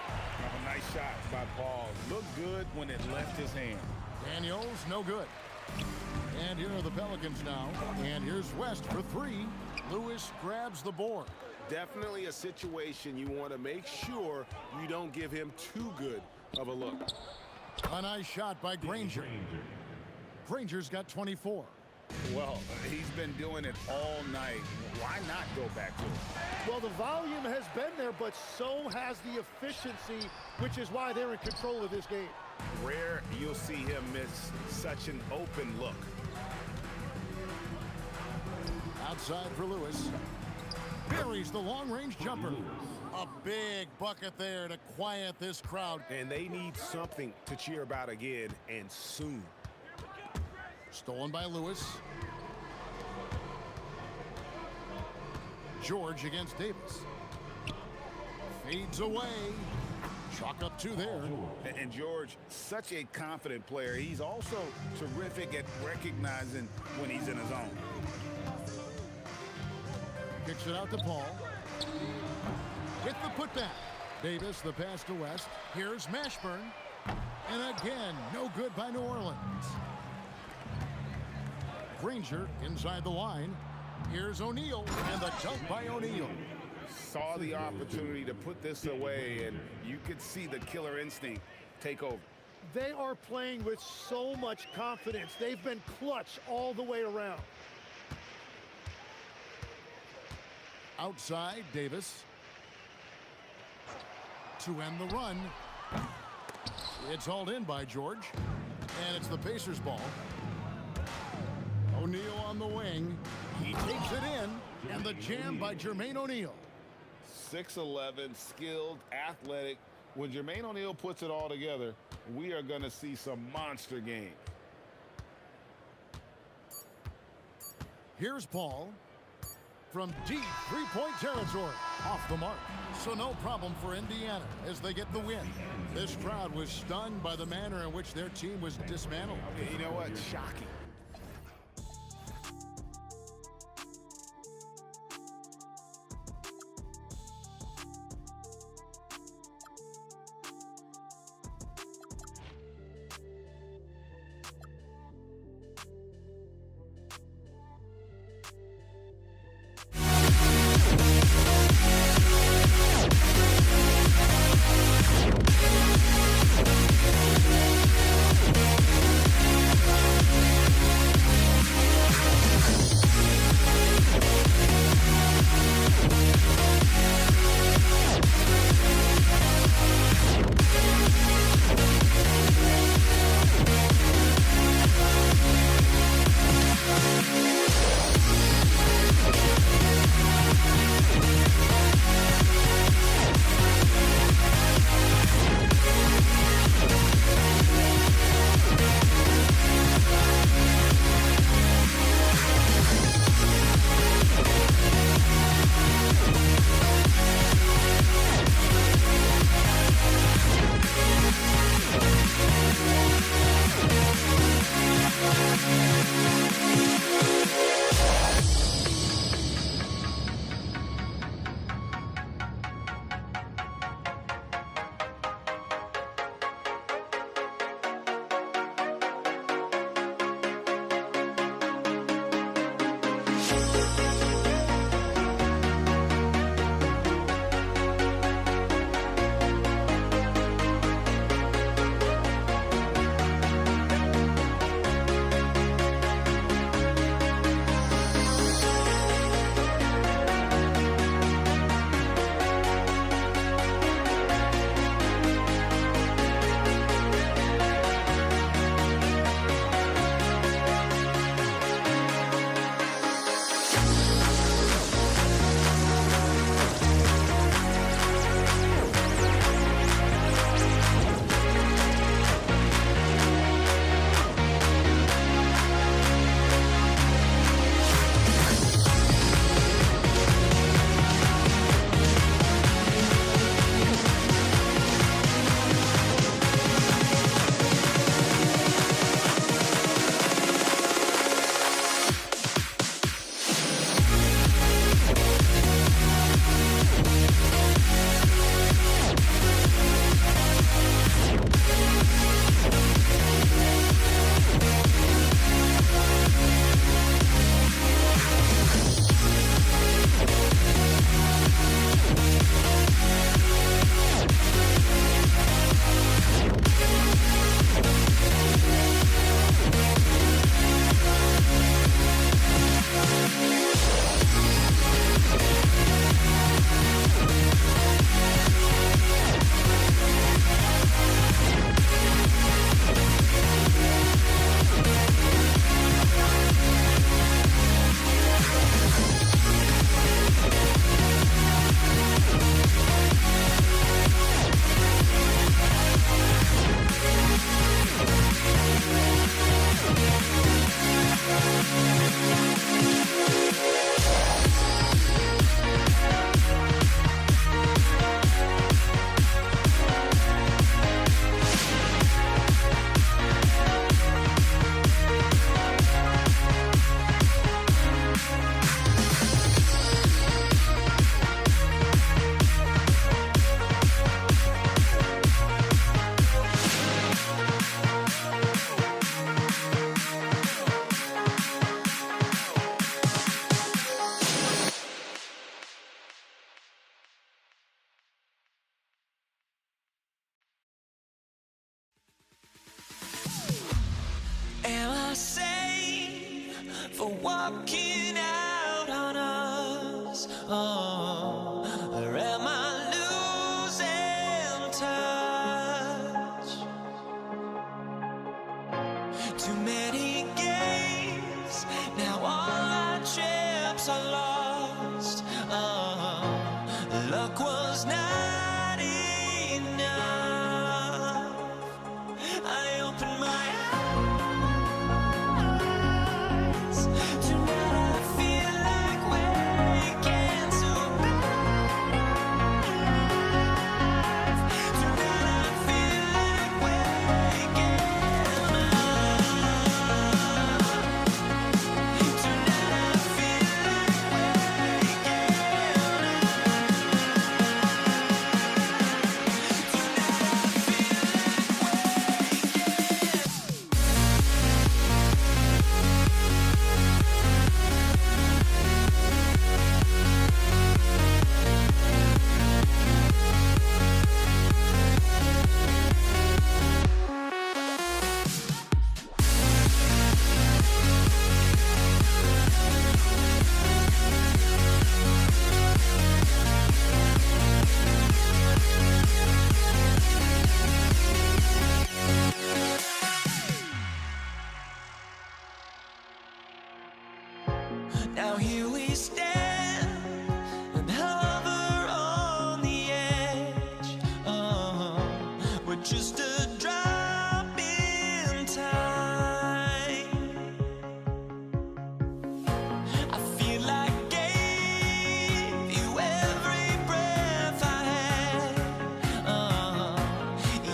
C: A nice shot by Paul. Looked good when it left his hand.
B: Daniels, no good. And here are the Pelicans now. And here's West for 3. Lewis grabs the board.
C: Definitely a situation you want to make sure you don't give him too good of a look.
B: A nice shot by Granger. Granger's got 24.
C: Well, he's been doing it all night. Why not go back to it?
J: Well, the volume has been there, but so has the efficiency, which is why they're in control of this game.
C: Rare you'll see him miss such an open look.
B: Outside for Lewis. Buries the long-range jumper. A big bucket there to quiet this crowd.
C: And they need something to cheer about again, and soon.
B: Stolen by Lewis. George against Davis. Fades away. Chalk up 2 there.
C: And George, such a confident player. He's also terrific at recognizing when he's in his zone.
B: Kicks it out to Paul. With the putback. Davis, the pass to West. Here's Mashburn. And again, no good by New Orleans. Granger inside the line. Here's O'Neal, and the dunk by O'Neal.
C: Saw the opportunity to put this away, and you could see the killer instinct take over.
J: They are playing with so much confidence. They've been clutch all the way around.
B: Outside, Davis. To end the run. It's hauled in by George, and it's the Pacers' ball. O'Neal on the wing. He takes it in, and the jam by Jermaine O'Neal.
C: 6'11", skilled, athletic. When Jermaine O'Neal puts it all together, we are going to see some monster games.
B: Here's Paul from deep three-point territory. Off the mark. So no problem for Indiana as they get the win. This crowd was stunned by the manner in which their team was dismantled.
C: You know what? Shocking.
A: walking out on us? Oh, or am I losing touch? Too many games, now all our chips are lost. Oh, luck was not enough. I opened my eyes. Tonight I feel like waking to a better life. Tonight I feel like waking up. Tonight I feel like waking now here we stand and hover on the edge. Oh, we're just a drop in time. I feel like I gave you every breath I had.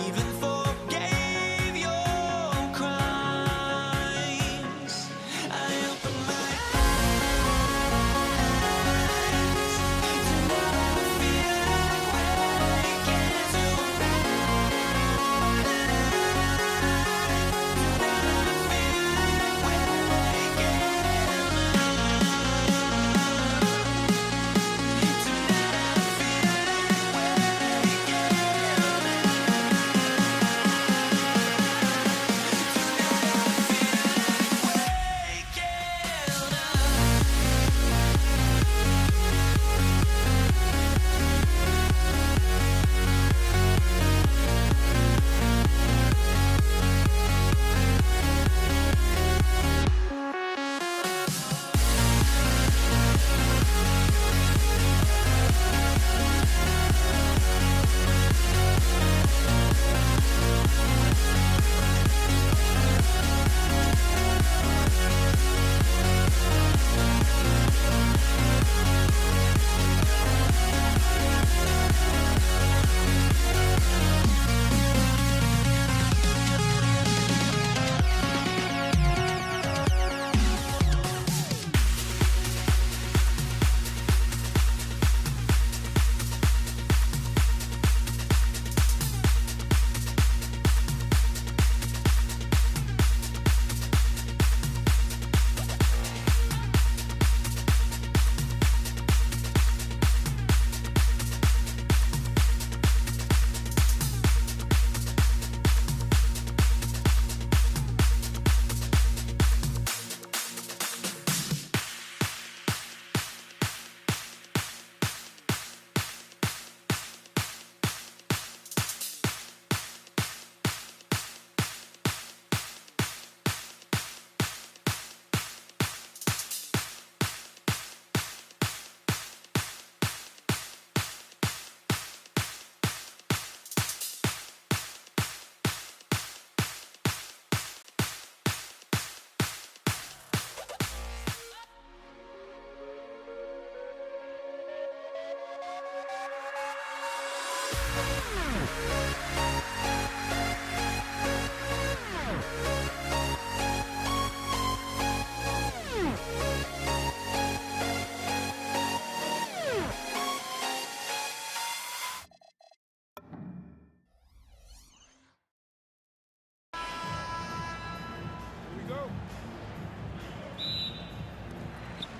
A: Even forgave your crimes. I opened my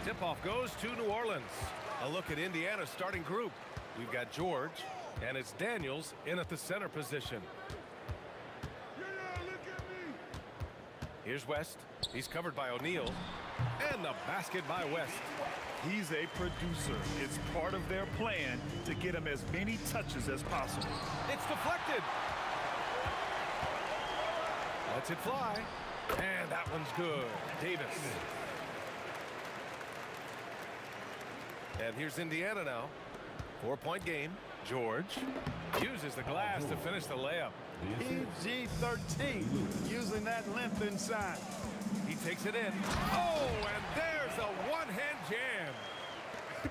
H: Tip-off goes to New Orleans. A look at Indiana's starting group. We've got George, and it's Daniels in at the center position. Here's West. He's covered by O'Neal. And the basket by West.
M: He's a producer. It's part of their plan to get him as many touches as possible.
H: It's deflected. Lets it fly. And that one's good. Davis. And here's Indiana now. 4-point game. George uses the glass to finish the layup.
I: PG-13, using that length inside.
H: He takes it in. Oh, and there's a one-hand jam.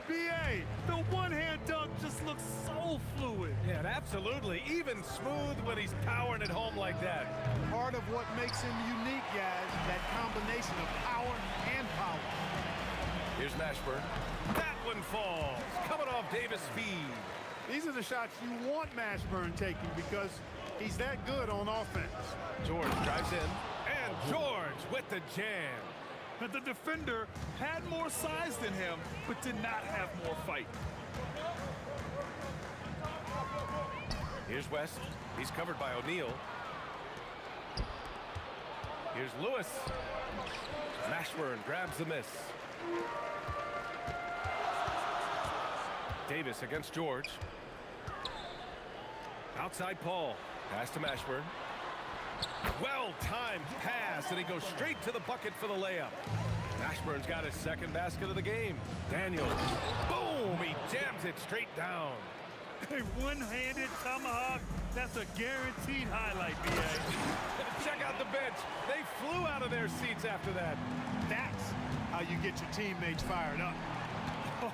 M: BA, the one-hand dunk just looks so fluid.
H: Yeah, and absolutely. Even smooth when he's powering it home like that.
I: Part of what makes him unique, guys, that combination of power and power.
H: Here's Mashburn. That one falls. Coming off Davis' speed.
I: These are the shots you want Mashburn taking because he's that good on offense.
H: George drives in. And George with the jam.
M: But the defender had more size than him, but did not have more fight.
H: Here's West. He's covered by O'Neal. Here's Lewis. Mashburn grabs the miss. Davis against George. Outside Paul. Pass to Mashburn. Well-timed pass, and he goes straight to the bucket for the layup. Mashburn's got his second basket of the game. Daniels. Boom! He jams it straight down.
M: A one-handed tomahawk. That's a guaranteed highlight, BA.
H: Check out the bench. They flew out of their seats after that.
I: That's how you get your teammates fired up.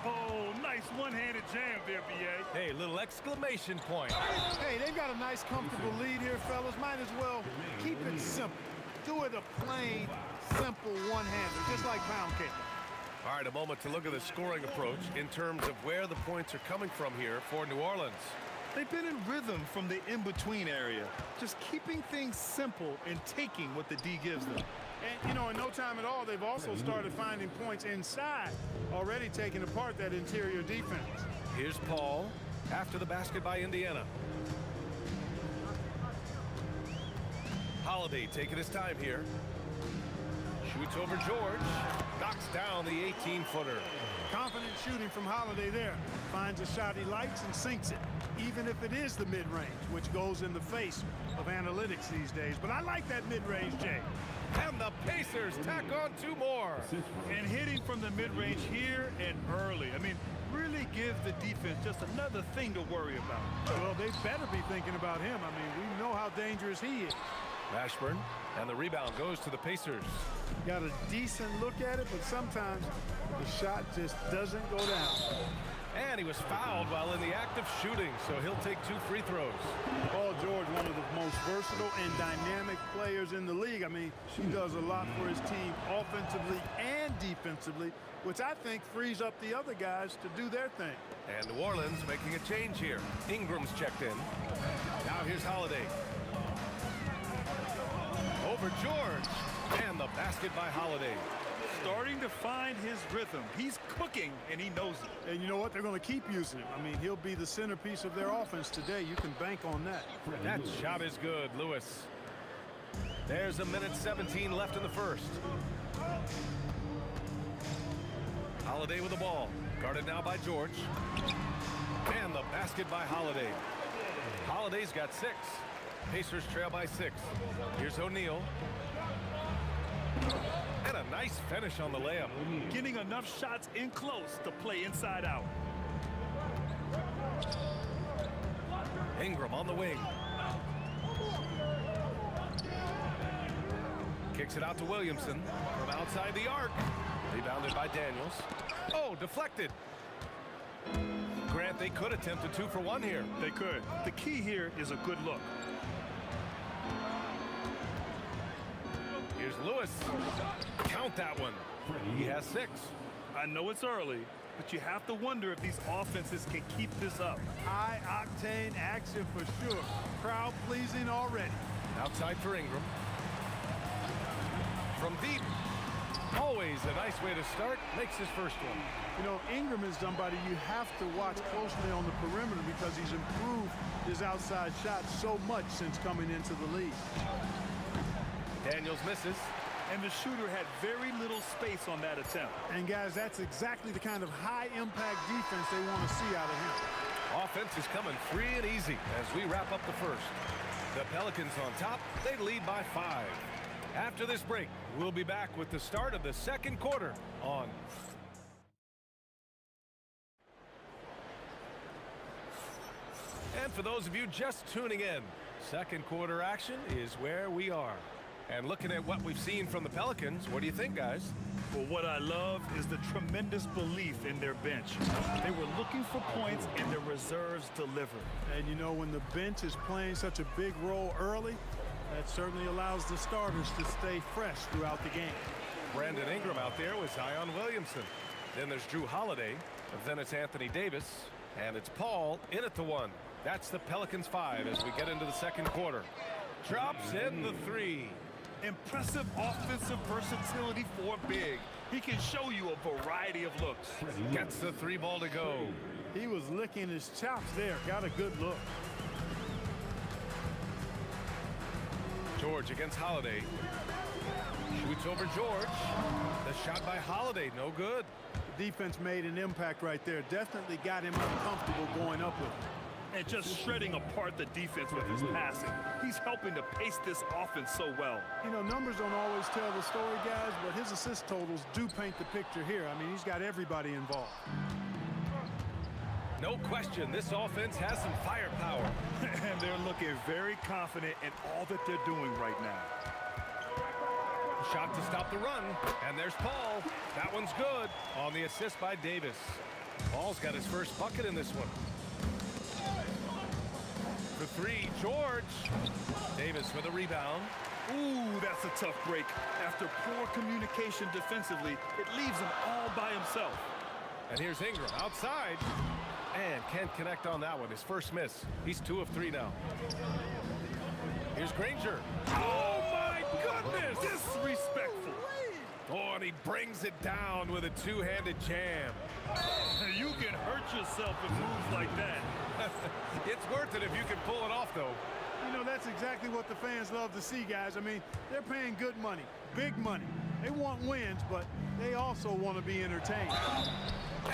M: Oh, nice one-handed jam there, BA.
H: Hey, little exclamation point.
I: Hey, they've got a nice, comfortable lead here, fellas. Might as well keep it simple. Do it a plain, simple one-hander, just like pound cake.
H: All right, a moment to look at the scoring approach in terms of where the points are coming from here for New Orleans.
M: They've been in rhythm from the in-between area, just keeping things simple and taking what the D gives them.
I: And, you know, in no time at all, they've also started finding points inside, already taking apart that interior defense.
H: Here's Paul after the basket by Indiana. Holiday taking his time here. Shoots over George. Knocks down the 18-footer.
I: Confident shooting from Holiday there. Finds a shot he likes and sinks it, even if it is the mid-range, which goes in the face of analytics these days. But I like that mid-range, Jay.
H: And the Pacers tack on two more.
M: And hitting from the mid-range here and early. I mean, really give the defense just another thing to worry about.
I: Well, they better be thinking about him. I mean, we know how dangerous he is.
H: Mashburn, and the rebound goes to the Pacers.
I: Got a decent look at it, but sometimes the shot just doesn't go down.
H: And he was fouled while in the act of shooting, so he'll take 2 free throws.
I: Paul George, one of the most versatile and dynamic players in the league. I mean, he does a lot for his team offensively and defensively, which I think frees up the other guys to do their thing.
H: And New Orleans making a change here. Ingram's checked in. Now here's Holiday. Over George. And the basket by Holiday.
M: Starting to find his rhythm. He's cooking, and he knows it.
I: And you know what? They're going to keep using him. I mean, he'll be the centerpiece of their offense today. You can bank on that.
H: That shot is good, Lewis. There's a minute 17 left in the first. Holiday with the ball. Guarded now by George. And the basket by Holiday. Holiday's got 6. Pacers trail by 6. Here's O'Neal. And a nice finish on the layup.
M: Getting enough shots in close to play inside out.
H: Ingram on the wing. Kicks it out to Williamson from outside the arc. Rebounded by Daniels. Oh, deflected. Grant, they could attempt a 2 for 1 here.
M: They could. The key here is a good look.
H: Here's Lewis. Count that one. He has 6.
M: I know it's early, but you have to wonder if these offenses can keep this up.
I: High-octane action for sure. Crowd-pleasing already.
H: Outside for Ingram. From deep. Always a nice way to start. Makes his first one.
I: You know, Ingram is somebody you have to watch closely on the perimeter because he's improved his outside shot so much since coming into the league.
H: Daniels misses.
M: and the shooter had very little space on that attempt.
I: And, guys, that's exactly the kind of high-impact defense they want to see out of him.
H: Offense is coming free and easy as we wrap up the first. The Pelicans on top. They lead by 5. After this break, we'll be back with the start of the second quarter on. And for those of you just tuning in, second quarter action is where we are. And looking at what we've seen from the Pelicans, what do you think, guys?
M: Well, what I love is the tremendous belief in their bench. They were looking for points, and their reserves delivered.
I: And, you know, when the bench is playing such a big role early, that certainly allows the starters to stay fresh throughout the game.
H: Brandon Ingram out there with Zion Williamson. Then there's Drew Holiday. Then it's Anthony Davis. And it's Paul in at the 1. That's the Pelicans 5 as we get into the second quarter. Drops in the 3.
M: Impressive offensive versatility for big. He can show you a variety of looks.
H: Gets the 3 ball to go.
I: He was licking his chops there. Got a good look.
H: George against Holiday. Shoots over George. The shot by Holiday, no good.
I: The defense made an impact right there. Definitely got him uncomfortable going up with it.
M: And just shredding apart the defense with his passing. He's helping to pace this offense so well.
I: You know, numbers don't always tell the story, guys, but his assist totals do paint the picture here. I mean, he's got everybody involved.
H: No question, this offense has some firepower.
M: And they're looking very confident in all that they're doing right now.
H: Shot to stop the run, and there's Paul. That one's good on the assist by Davis. Paul's got his first bucket in this one. For 3, George. Davis with a rebound.
M: Ooh, that's a tough break. After poor communication defensively, it leaves him all by himself.
H: And here's Ingram outside. And can't connect on that one. His first miss. He's 2 of 3 now. Here's Granger. Oh, my goodness!
M: Disrespectful.
H: Oh, and he brings it down with a two-handed jam.
M: You can hurt yourself with moves like that.
H: It's worth it if you can pull it off, though.
I: You know, that's exactly what the fans love to see, guys. I mean, they're paying good money, big money. They want wins, but they also want to be entertained.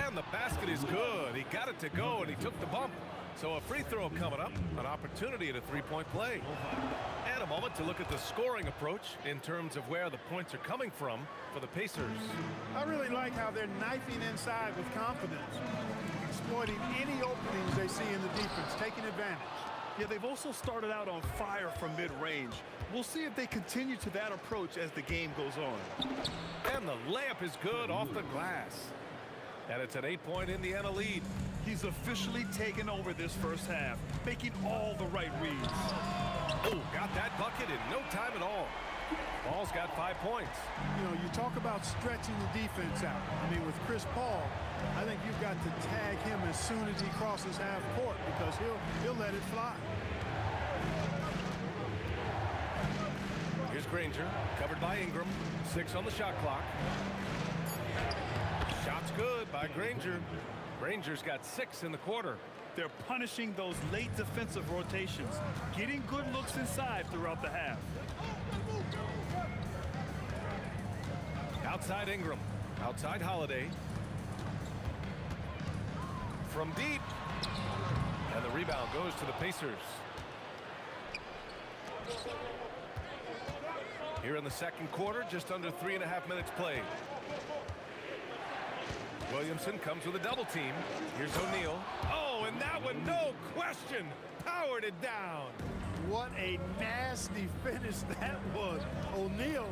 H: And the basket is good. He got it to go, and he took the bump. So a free throw coming up, an opportunity at a three-point play. And a moment to look at the scoring approach in terms of where the points are coming from for the Pacers.
I: I really like how they're knifing inside with confidence, exploiting any openings they see in the defense, taking advantage.
M: Yeah, they've also started out on fire from mid-range. We'll see if they continue to that approach as the game goes on.
H: And the layup is good off the glass. And it's an 8-point Indiana lead.
M: He's officially taken over this first half, making all the right reads.
H: Oh, got that bucket in no time at all. Paul's got 5 points.
I: You know, you talk about stretching the defense out. I mean, with Chris Paul, I think you've got to tag him as soon as he crosses half court because he'll let it fly.
H: Here's Granger, covered by Ingram. 6 on the shot clock. Shot's good by Granger. Granger's got 6 in the quarter.
M: They're punishing those late defensive rotations, getting good looks inside throughout the half.
H: Outside Ingram, outside Holiday. From deep. And the rebound goes to the Pacers. Here in the second quarter, just under 3.5 minutes played. Williamson comes with a double team. Here's O'Neal. Oh, and that one, no question, powered it down.
I: What a nasty finish that was. O'Neal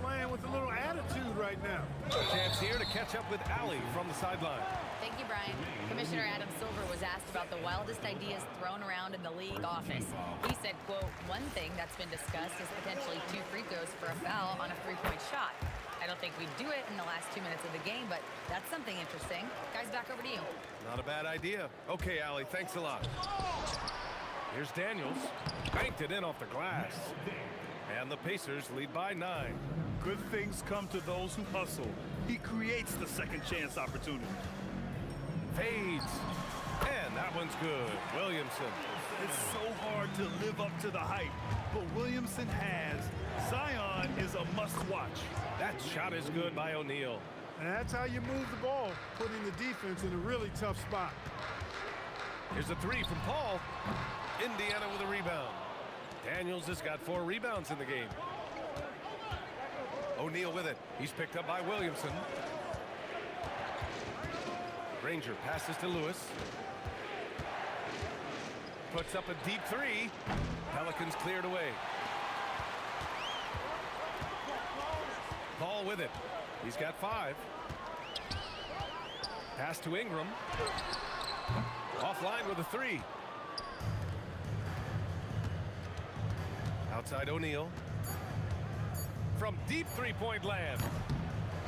I: playing with a little attitude right now.
H: A chance here to catch up with Allie from the sideline.
E: Thank you, Brian. Commissioner Adam Silver was asked about the wildest ideas thrown around in the league office. He said, quote, one thing that's been discussed is potentially 2 free throws for a foul on a 3-point shot. I don't think we'd do it in the last 2 minutes of the game, but that's something interesting. Guys, back over to you.
H: Not a bad idea. Okay, Allie, thanks a lot. Here's Daniels. Banked it in off the glass. And the Pacers lead by 9.
M: Good things come to those who hustle. He creates the second chance opportunity.
H: Fades. And that one's good. Williamson.
M: It's so hard to live up to the hype, but Williamson has. Zion is a must-watch.
H: That shot is good by O'Neal.
I: And that's how you move the ball, putting the defense in a really tough spot.
H: Here's a three from Paul. Indiana with a rebound. Daniels has got 4 rebounds in the game. O'Neal with it. He's picked up by Williamson. Granger passes to Lewis. Puts up a deep 3. Pelicans cleared away. Paul with it. He's got 5. Pass to Ingram. Offline with a 3. Outside O'Neal. From deep 3-point land.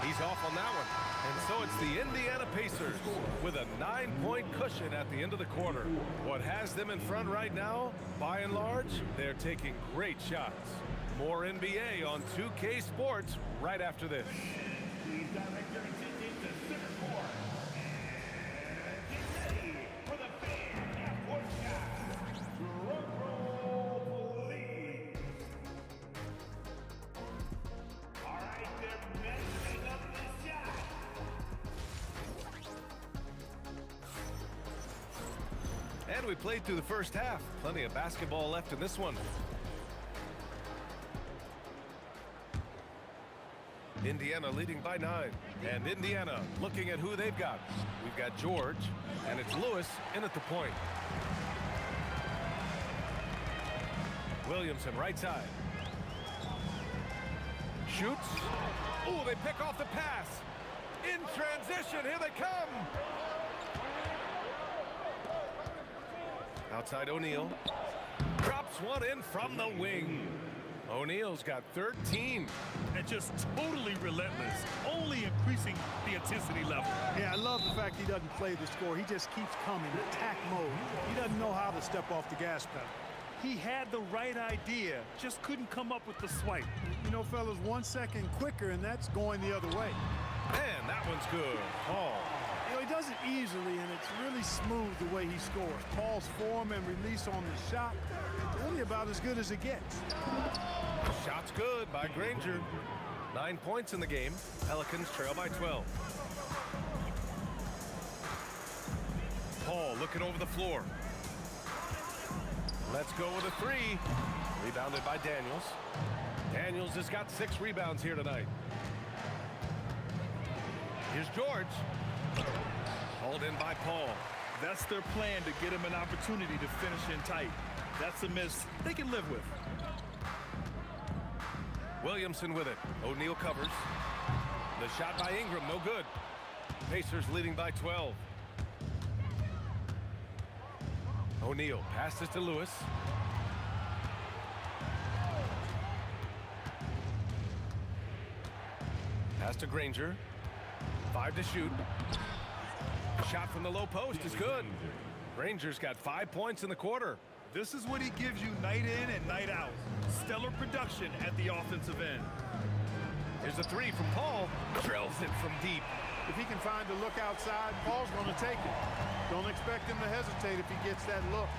H: He's off on that one. And so it's the Indiana Pacers with a 9-point cushion at the end of the quarter. What has them in front right now, by and large, they're taking great shots. More NBA on 2K Sports right after this.
F: Please direct your attention to center court. Get ready for the fan half-court shot. Drum roll, please. All right, they're messing up the shot.
H: And we played through the first half. Plenty of basketball left in this one. Indiana leading by 9. And Indiana looking at who they've got. We've got George, and it's Lewis in at the point. Williamson right side. Shoots. Ooh, they pick off the pass. In transition, here they come. Outside O'Neal. Drops one in from the wing. O'Neal's got 13.
M: And just totally relentless, only increasing the intensity level.
I: Yeah, I love the fact he doesn't play the score. He just keeps coming, attack mode. He doesn't know how to step off the gas pedal.
M: He had the right idea, just couldn't come up with the swipe.
I: You know, fellas, 1 second quicker, and that's going the other way.
H: Man, that one's good. Paul.
I: You know, he does it easily, and it's really smooth the way he scores. Paul's form and release on the shot, really about as good as it gets.
H: Shot's good by Granger. 9 points in the game. Pelicans trail by 12. Paul looking over the floor. Let's go with a 3. Rebounded by Daniels. Daniels has got 6 rebounds here tonight. Here's George. Hauled in by Paul.
M: That's their plan, to get him an opportunity to finish in tight. That's a miss they can live with.
H: Williamson with it. O'Neal covers. The shot by Ingram, no good. Pacers leading by 12. O'Neal passes to Lewis. Pass to Granger. 5 to shoot. Shot from the low post is good. Granger's got 5 points in the quarter.
M: This is what he gives you night in and night out. Stellar production at the offensive end.
H: Here's a 3 from Paul. Drills it from deep.
I: If he can find a look outside, Paul's going to take it. Don't expect him to hesitate if he gets that look.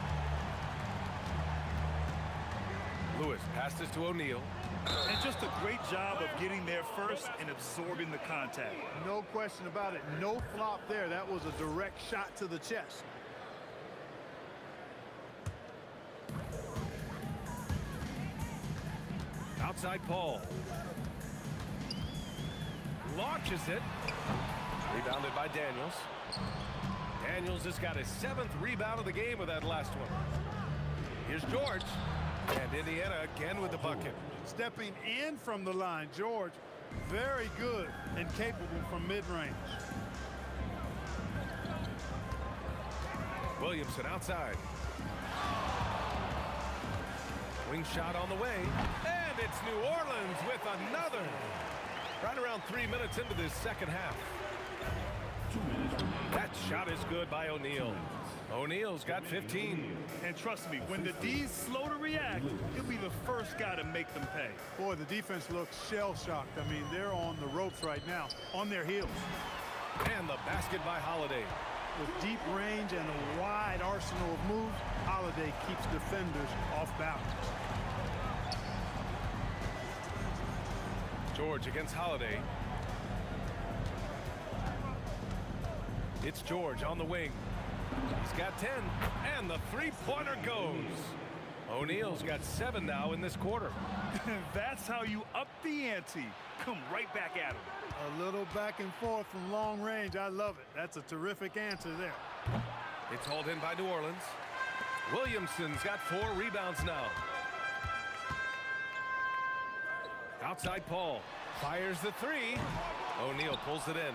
H: Lewis passes to O'Neal.
M: And just a great job of getting there first and absorbing the contact.
I: No question about it. No flop there. That was a direct shot to the chest.
H: Outside Paul. Launches it. Rebounded by Daniels. Daniels has got his 7th rebound of the game with that last one. Here's George. And Indiana again with the bucket.
I: Stepping in from the line, George, very good and capable from mid-range.
H: Williamson outside. Wing shot on the way. And it's New Orleans with another. Right around 3 minutes into this second half. That shot is good by O'Neal. O'Neal's got 15.
M: And trust me, when the D's slow to react, he'll be the first guy to make them pay.
I: Boy, the defense looks shell-shocked. I mean, they're on the ropes right now, on their heels.
H: And the basket by Holiday.
I: With deep range and a wide arsenal of moves, Holiday keeps defenders off balance.
H: George against Holiday. It's George on the wing. He's got 10, and the three-pointer goes. O'Neal's got 7 now in this quarter.
M: That's how you up the ante. Come right back at him.
I: A little back and forth from long range. I love it. That's a terrific answer there.
H: It's hauled in by New Orleans. Williamson's got 4 rebounds now. Outside Paul. Fires the 3. O'Neal pulls it in.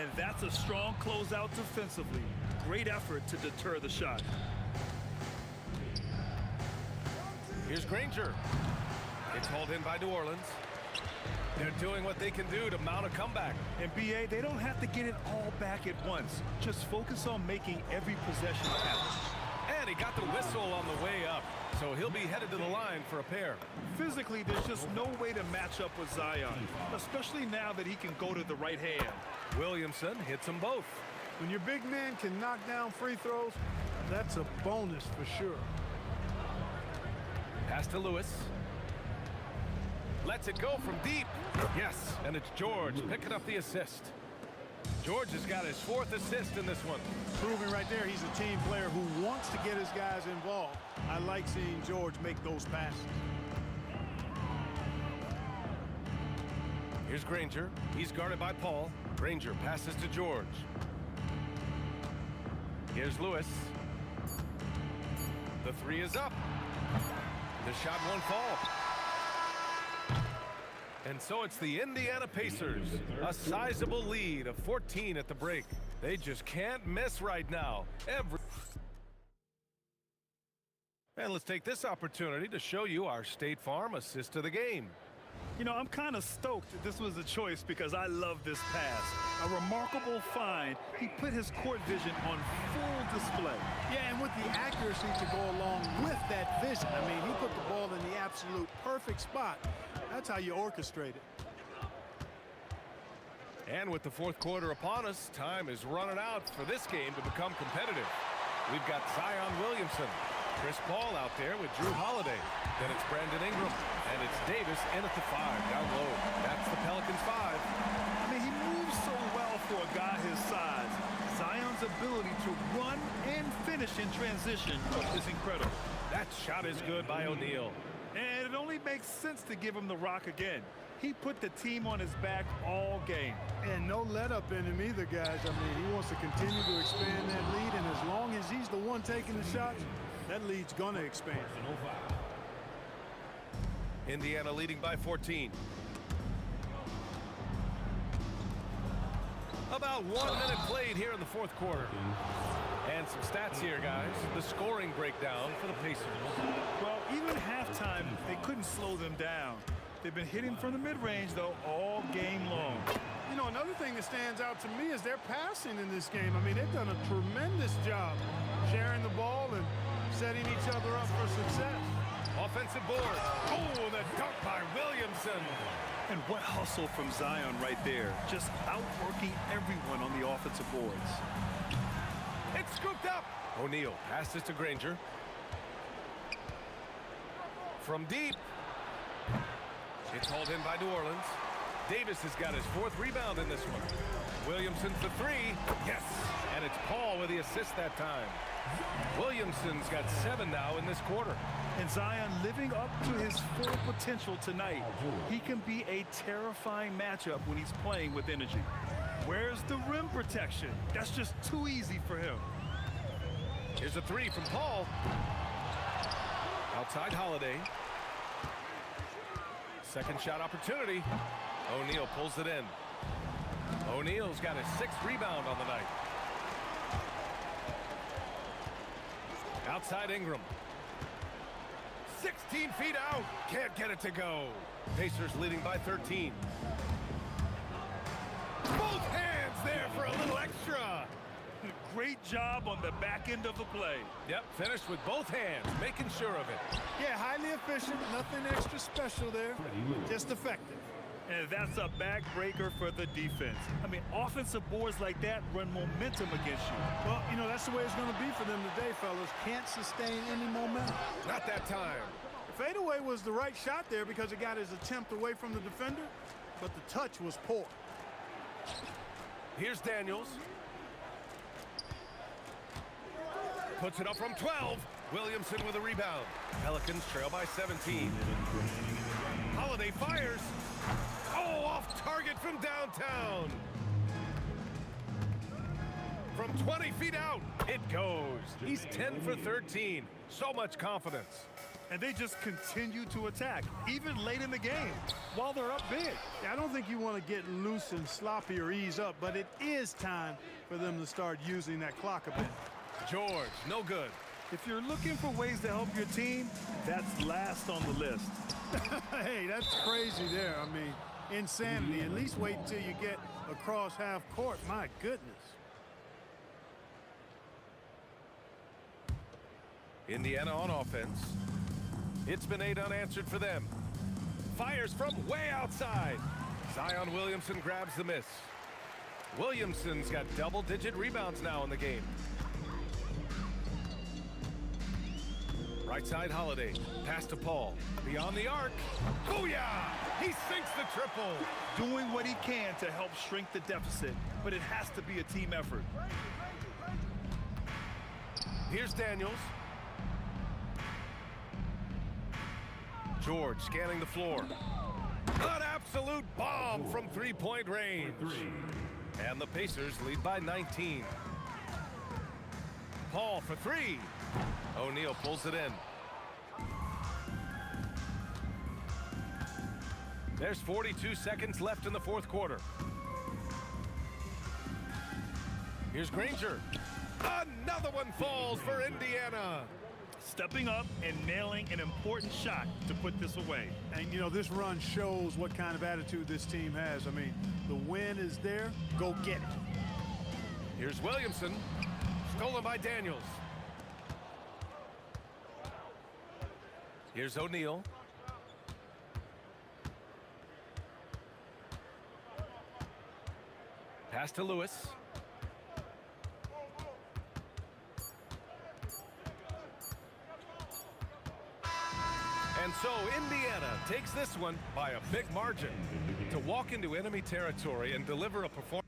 M: And that's a strong closeout defensively. Great effort to deter the shot.
H: Here's Granger. It's hauled in by New Orleans. They're doing what they can do to mount a comeback.
M: And BA, they don't have to get it all back at once. Just focus on making every possession count.
H: And he got the whistle on the way up, so he'll be headed to the line for a pair.
M: Physically, there's just no way to match up with Zion, especially now that he can go to the right hand.
H: Williamson hits them both.
I: When your big man can knock down free throws, that's a bonus for sure.
H: Pass to Lewis. Lets it go from deep. Yes, and it's George picking up the assist. George has got his 4th assist in this one.
I: Proving right there he's a team player who wants to get his guys involved. I like seeing George make those passes.
H: Here's Granger. He's guarded by Paul. Granger passes to George. Here's Lewis. The 3 is up. The shot won't fall. And so it's the Indiana Pacers. A sizable lead of 14 at the break. They just can't miss right now. And let's take this opportunity to show you our State Farm assist of the game.
M: You know, I'm kind of stoked that this was a choice because I love this pass. A remarkable find. He put his court vision on full display.
I: Yeah, and with the accuracy to go along with that vision. I mean, he put the ball in the absolute perfect spot. That's how you orchestrate it.
H: And with the 4th quarter upon us, time is running out for this game to become competitive. We've got Zion Williamson, Chris Paul out there with Drew Holiday. Then it's Brandon Ingram, and it's Davis in at the 5 down low. That's the Pelicans 5.
M: I mean, he moves so well for a guy his size. Zion's ability to run and finish in transition is incredible.
H: That shot is good by O'Neal.
M: And it only makes sense to give him the rock again. He put the team on his back all game.
I: And no let up in him either, guys. I mean, he wants to continue to expand that lead, and as long as he's the one taking the shots, that lead's going to expand.
H: Indiana leading by 14. About 1 minute played here in the 4th quarter. And some stats here, guys. The scoring breakdown for the Pacers.
M: Well, even halftime, they couldn't slow them down. They've been hitting from the mid-range, though, all game long.
I: You know, another thing that stands out to me is their passing in this game. I mean, they've done a tremendous job sharing the ball and setting each other up for success.
H: Offensive board. Oh, the dunk by Williamson.
M: And what hustle from Zion right there. Just outworking everyone on the offensive boards.
H: It's scooped up. O'Neal passes to Granger. From deep. It's hauled in by New Orleans. Davis has got his 4th rebound in this one. Williamson for 3. Yes. And it's Paul with the assist that time. Williamson's got 7 now in this quarter.
M: And Zion living up to his full potential tonight. He can be a terrifying matchup when he's playing with energy. Where's the rim protection? That's just too easy for him.
H: Here's a 3 from Paul. Outside Holiday. Second shot opportunity. O'Neal pulls it in. O'Neal's got his 6th rebound on the night. Outside Ingram. 16 feet out. Can't get it to go. Pacers leading by 13. Both hands there for a little extra.
M: Great job on the back end of the play.
H: Yep, finished with both hands, making sure of it.
I: Yeah, highly efficient, nothing extra special there, just effective.
M: And that's a backbreaker for the defense. I mean, offensive boards like that run momentum against you.
I: Well, you know, that's the way it's going to be for them today, fellas. Can't sustain any momentum.
H: Not that time.
I: The fadeaway was the right shot there because it got his attempt away from the defender, but the touch was poor.
H: Here's Daniels. Puts it up from 12. Williamson with a rebound. Pelicans trail by 17. Holiday fires. Oh, off target from downtown. From 20 feet out, it goes. He's 10 for 13. So much confidence.
M: And they just continue to attack, even late in the game, while they're up big.
I: I don't think you want to get loose and sloppy or ease up, but it is time for them to start using that clock a bit.
H: George, no good.
M: If you're looking for ways to help your team, that's last on the list.
I: Hey, that's crazy there. I mean, insanity. At least wait until you get across half court. My goodness.
H: Indiana on offense. It's been 8 unanswered for them. Fires from way outside. Zion Williamson grabs the miss. Williamson's got double-digit rebounds now in the game. Right side Holiday. Pass to Paul. Beyond the arc. Booyah! He sinks the triple.
M: Doing what he can to help shrink the deficit, but it has to be a team effort.
H: Here's Daniels. George scanning the floor. An absolute bomb from three-point range. And the Pacers lead by 19. Paul for 3. O'Neal pulls it in. There's 42 seconds left in the fourth quarter. Here's Granger. Another one falls for Indiana.
M: Stepping up and nailing an important shot to put this away.
I: And, you know, this run shows what kind of attitude this team has. I mean, the win is there. Go get it.
H: Here's Williamson. Stolen by Daniels. Here's O'Neal. Pass to Lewis. And so Indiana takes this one by a big margin to walk into enemy territory and deliver a performance.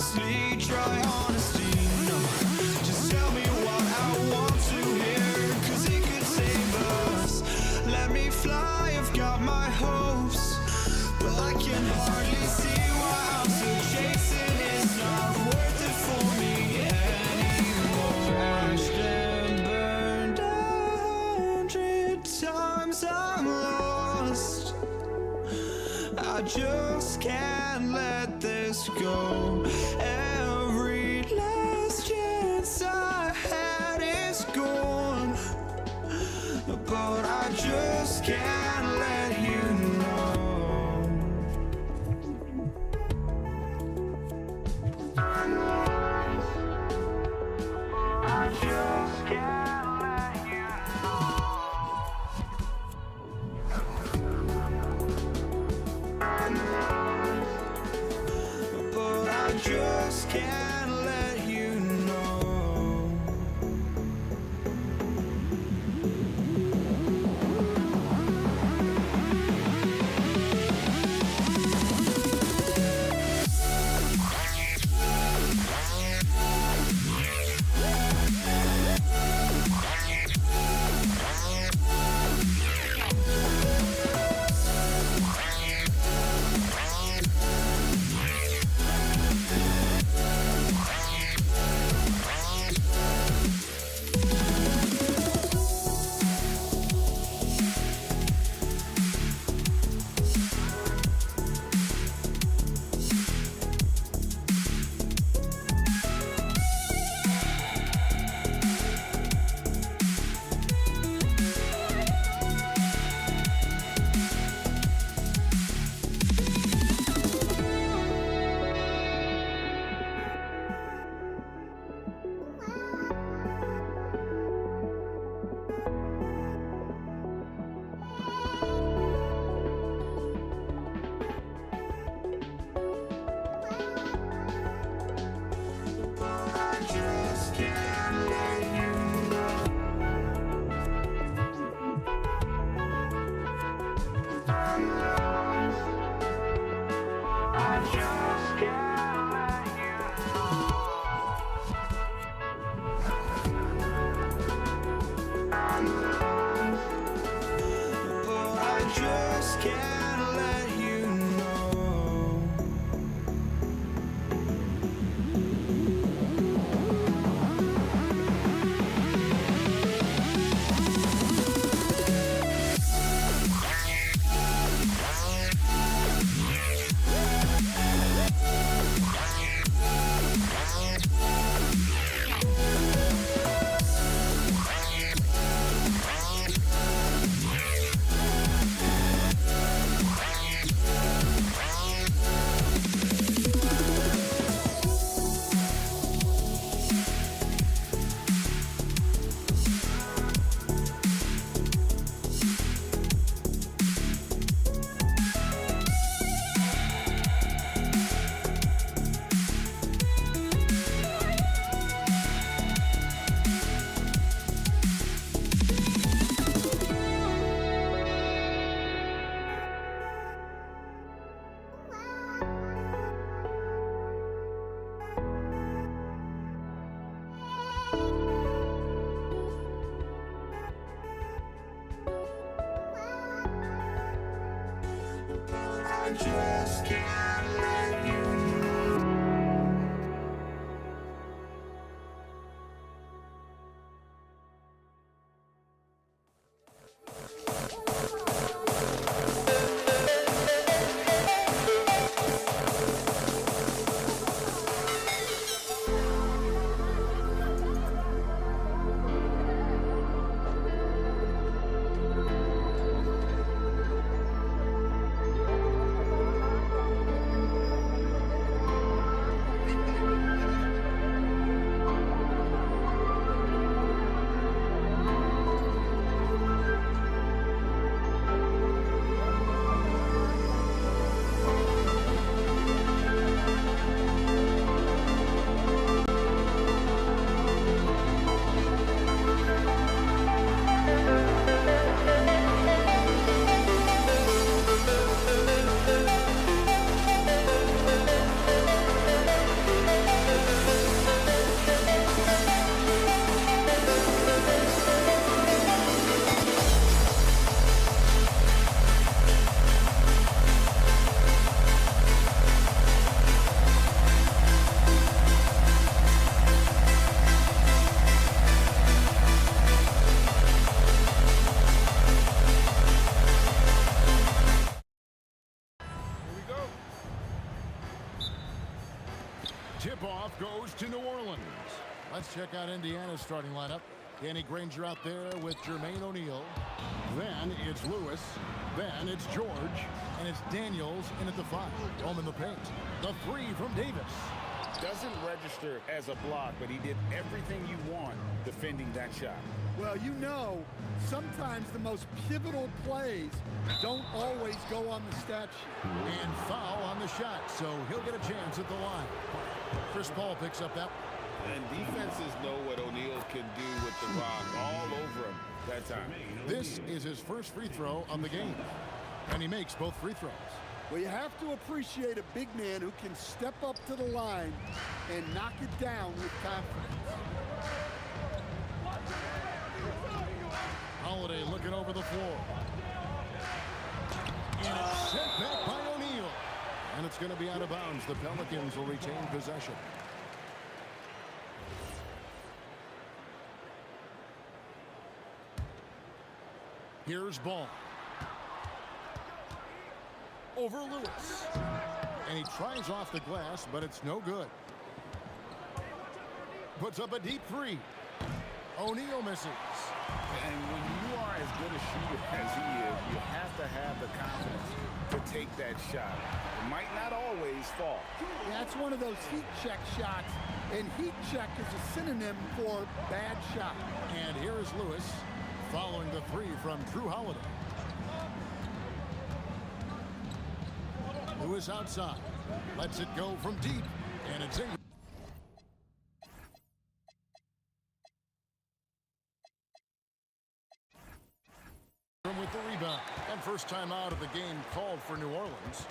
A: honestly, try honesty. No, just tell me what I want to hear, 'cause it could save us. Let me fly, I've got my hopes, but I can hardly see why I'm still chasing. It's not worth it for me anymore. Crashed and burned 100 times, I'm lost. I just can't let this go. Every last chance I had is gone, but I just can't let you know. I just can't let you know. But I just can't let you know. I just can't let you know.
B: Tip-off goes to New Orleans. Let's check out Indiana's starting lineup. Danny Granger out there with Jermaine O'Neal. Then it's Lewis. Then it's George. And it's Daniels in at the 5. Home in the paint. The 3 from Davis.
L: Doesn't register as a block, but he did everything you want defending that shot.
J: Well, you know, sometimes the most pivotal plays don't always go on the stat sheet.
B: And foul on the shot, so he'll get a chance at the line. Chris Paul picks up that.
O: And defenses know what O'Neal can do with the rock all over him that time.
B: This is his first free throw of the game, and he makes both free throws.
J: Well, you have to appreciate a big man who can step up to the line and knock it down with confidence.
B: Holiday looking over the floor. And it's sent back by O'Neal. And it's going to be out of bounds. The Pelicans will retain possession. Here's Ball. Over Lewis. And he tries off the glass, but it's no good. Puts up a deep 3. O'Neal misses.
L: And when you are as good a shooter as he is, you have to have the confidence to take that shot. It might not always fall.
J: That's one of those heat check shots, and heat check is a synonym for bad shot.
B: And here is Lewis following the 3 from Drew Holiday. Lewis outside. Lets it go from deep. And it's Ingram. With the rebound. And first time out of the game called for New Orleans.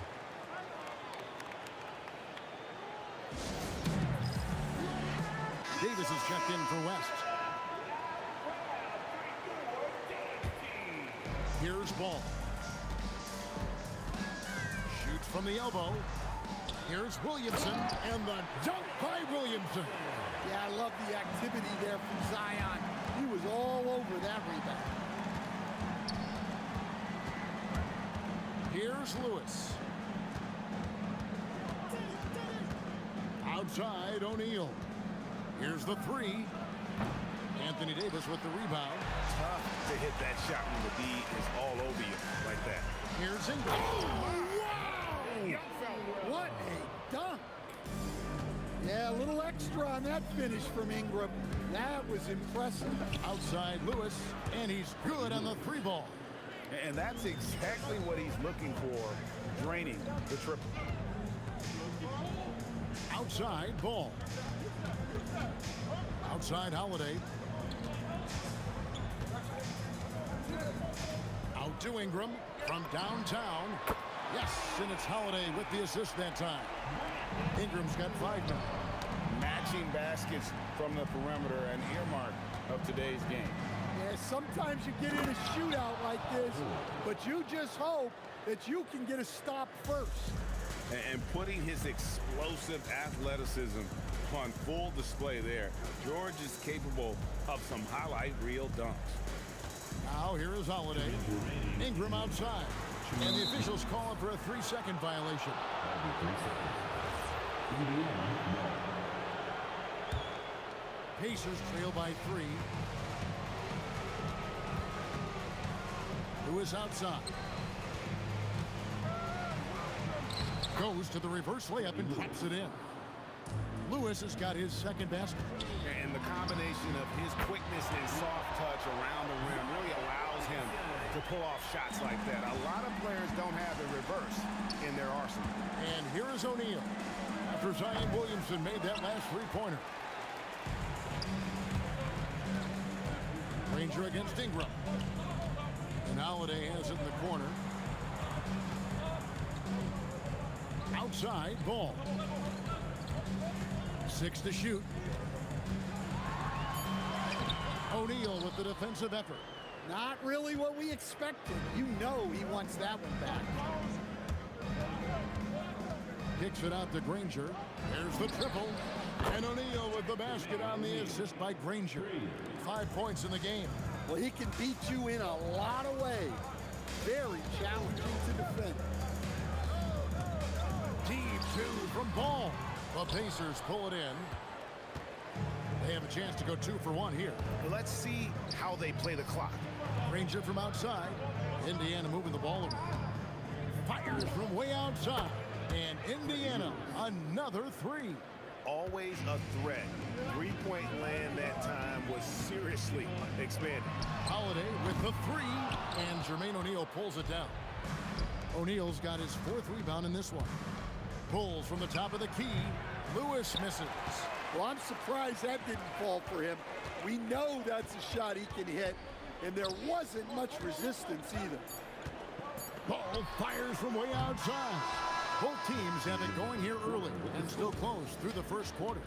B: Davis is checked in for West. Here's Ball. Shoots from the elbow. Here's Williamson, and the dunk by Williamson.
J: Yeah, I love the activity there from Zion. He was all over that rebound.
B: Here's Lewis. Outside, O'Neal. Here's the 3. Anthony Davis with the rebound.
L: Tough to hit that shot when the D is all over you like that.
B: Here's Ingram.
J: Oh, wow! What a dunk! Yeah, a little extra on that finish from Ingram. That was impressive.
B: Outside Lewis, and he's good on the 3 ball.
L: And that's exactly what he's looking for, draining the triple.
B: Outside Ball. Outside Holiday. Out to Ingram from downtown. Yes, and it's Holiday with the assist that time. Ingram's got 5 now.
L: Matching baskets from the perimeter, an earmark of today's game.
J: Yeah, sometimes you get in a shootout like this, but you just hope that you can get a stop first.
O: And putting his explosive athleticism on full display there. George is capable of some highlight reel dunks.
B: Now here is Holiday. Ingram outside. And the officials call for a 3-second violation. Pacers trail by 3. Lewis outside. Goes to the reverse layup and drops it in. Lewis has got his second basket.
L: And the combination of his quickness and soft touch around the rim really allows him to pull off shots like that. A lot of players don't have the reverse in their arsenal.
B: And here is O'Neal after Zion Williamson made that last 3-pointer. Granger against Ingram. And Holiday has it in the corner. Outside, Ball. 6 to shoot. O'Neal with the defensive effort.
J: Not really what we expected. You know he wants that one back.
B: Kicks it out to Granger. There's the triple. And O'Neal with the basket on the assist by Granger. 5 points in the game.
J: Well, he can beat you in a lot of ways. Very challenging to defend.
B: Deep 2 from Ball. The Pacers pull it in. They have a chance to go 2 for 1 here.
C: Let's see how they play the clock.
B: Granger from outside. Indiana moving the ball around. Fires from way outside. And Indiana, another 3.
C: Always a threat. Three-point land that time was seriously expanded.
B: Holiday with the 3. And Jermaine O'Neal pulls it down. O'Neal's got his 4th rebound in this one. Pulls from the top of the key. Lewis misses.
J: Well, I'm surprised that didn't fall for him. We know that's a shot he can hit, and there wasn't much resistance either.
B: Ball fires from way outside. Both teams have it going here early and still close through the first quarter.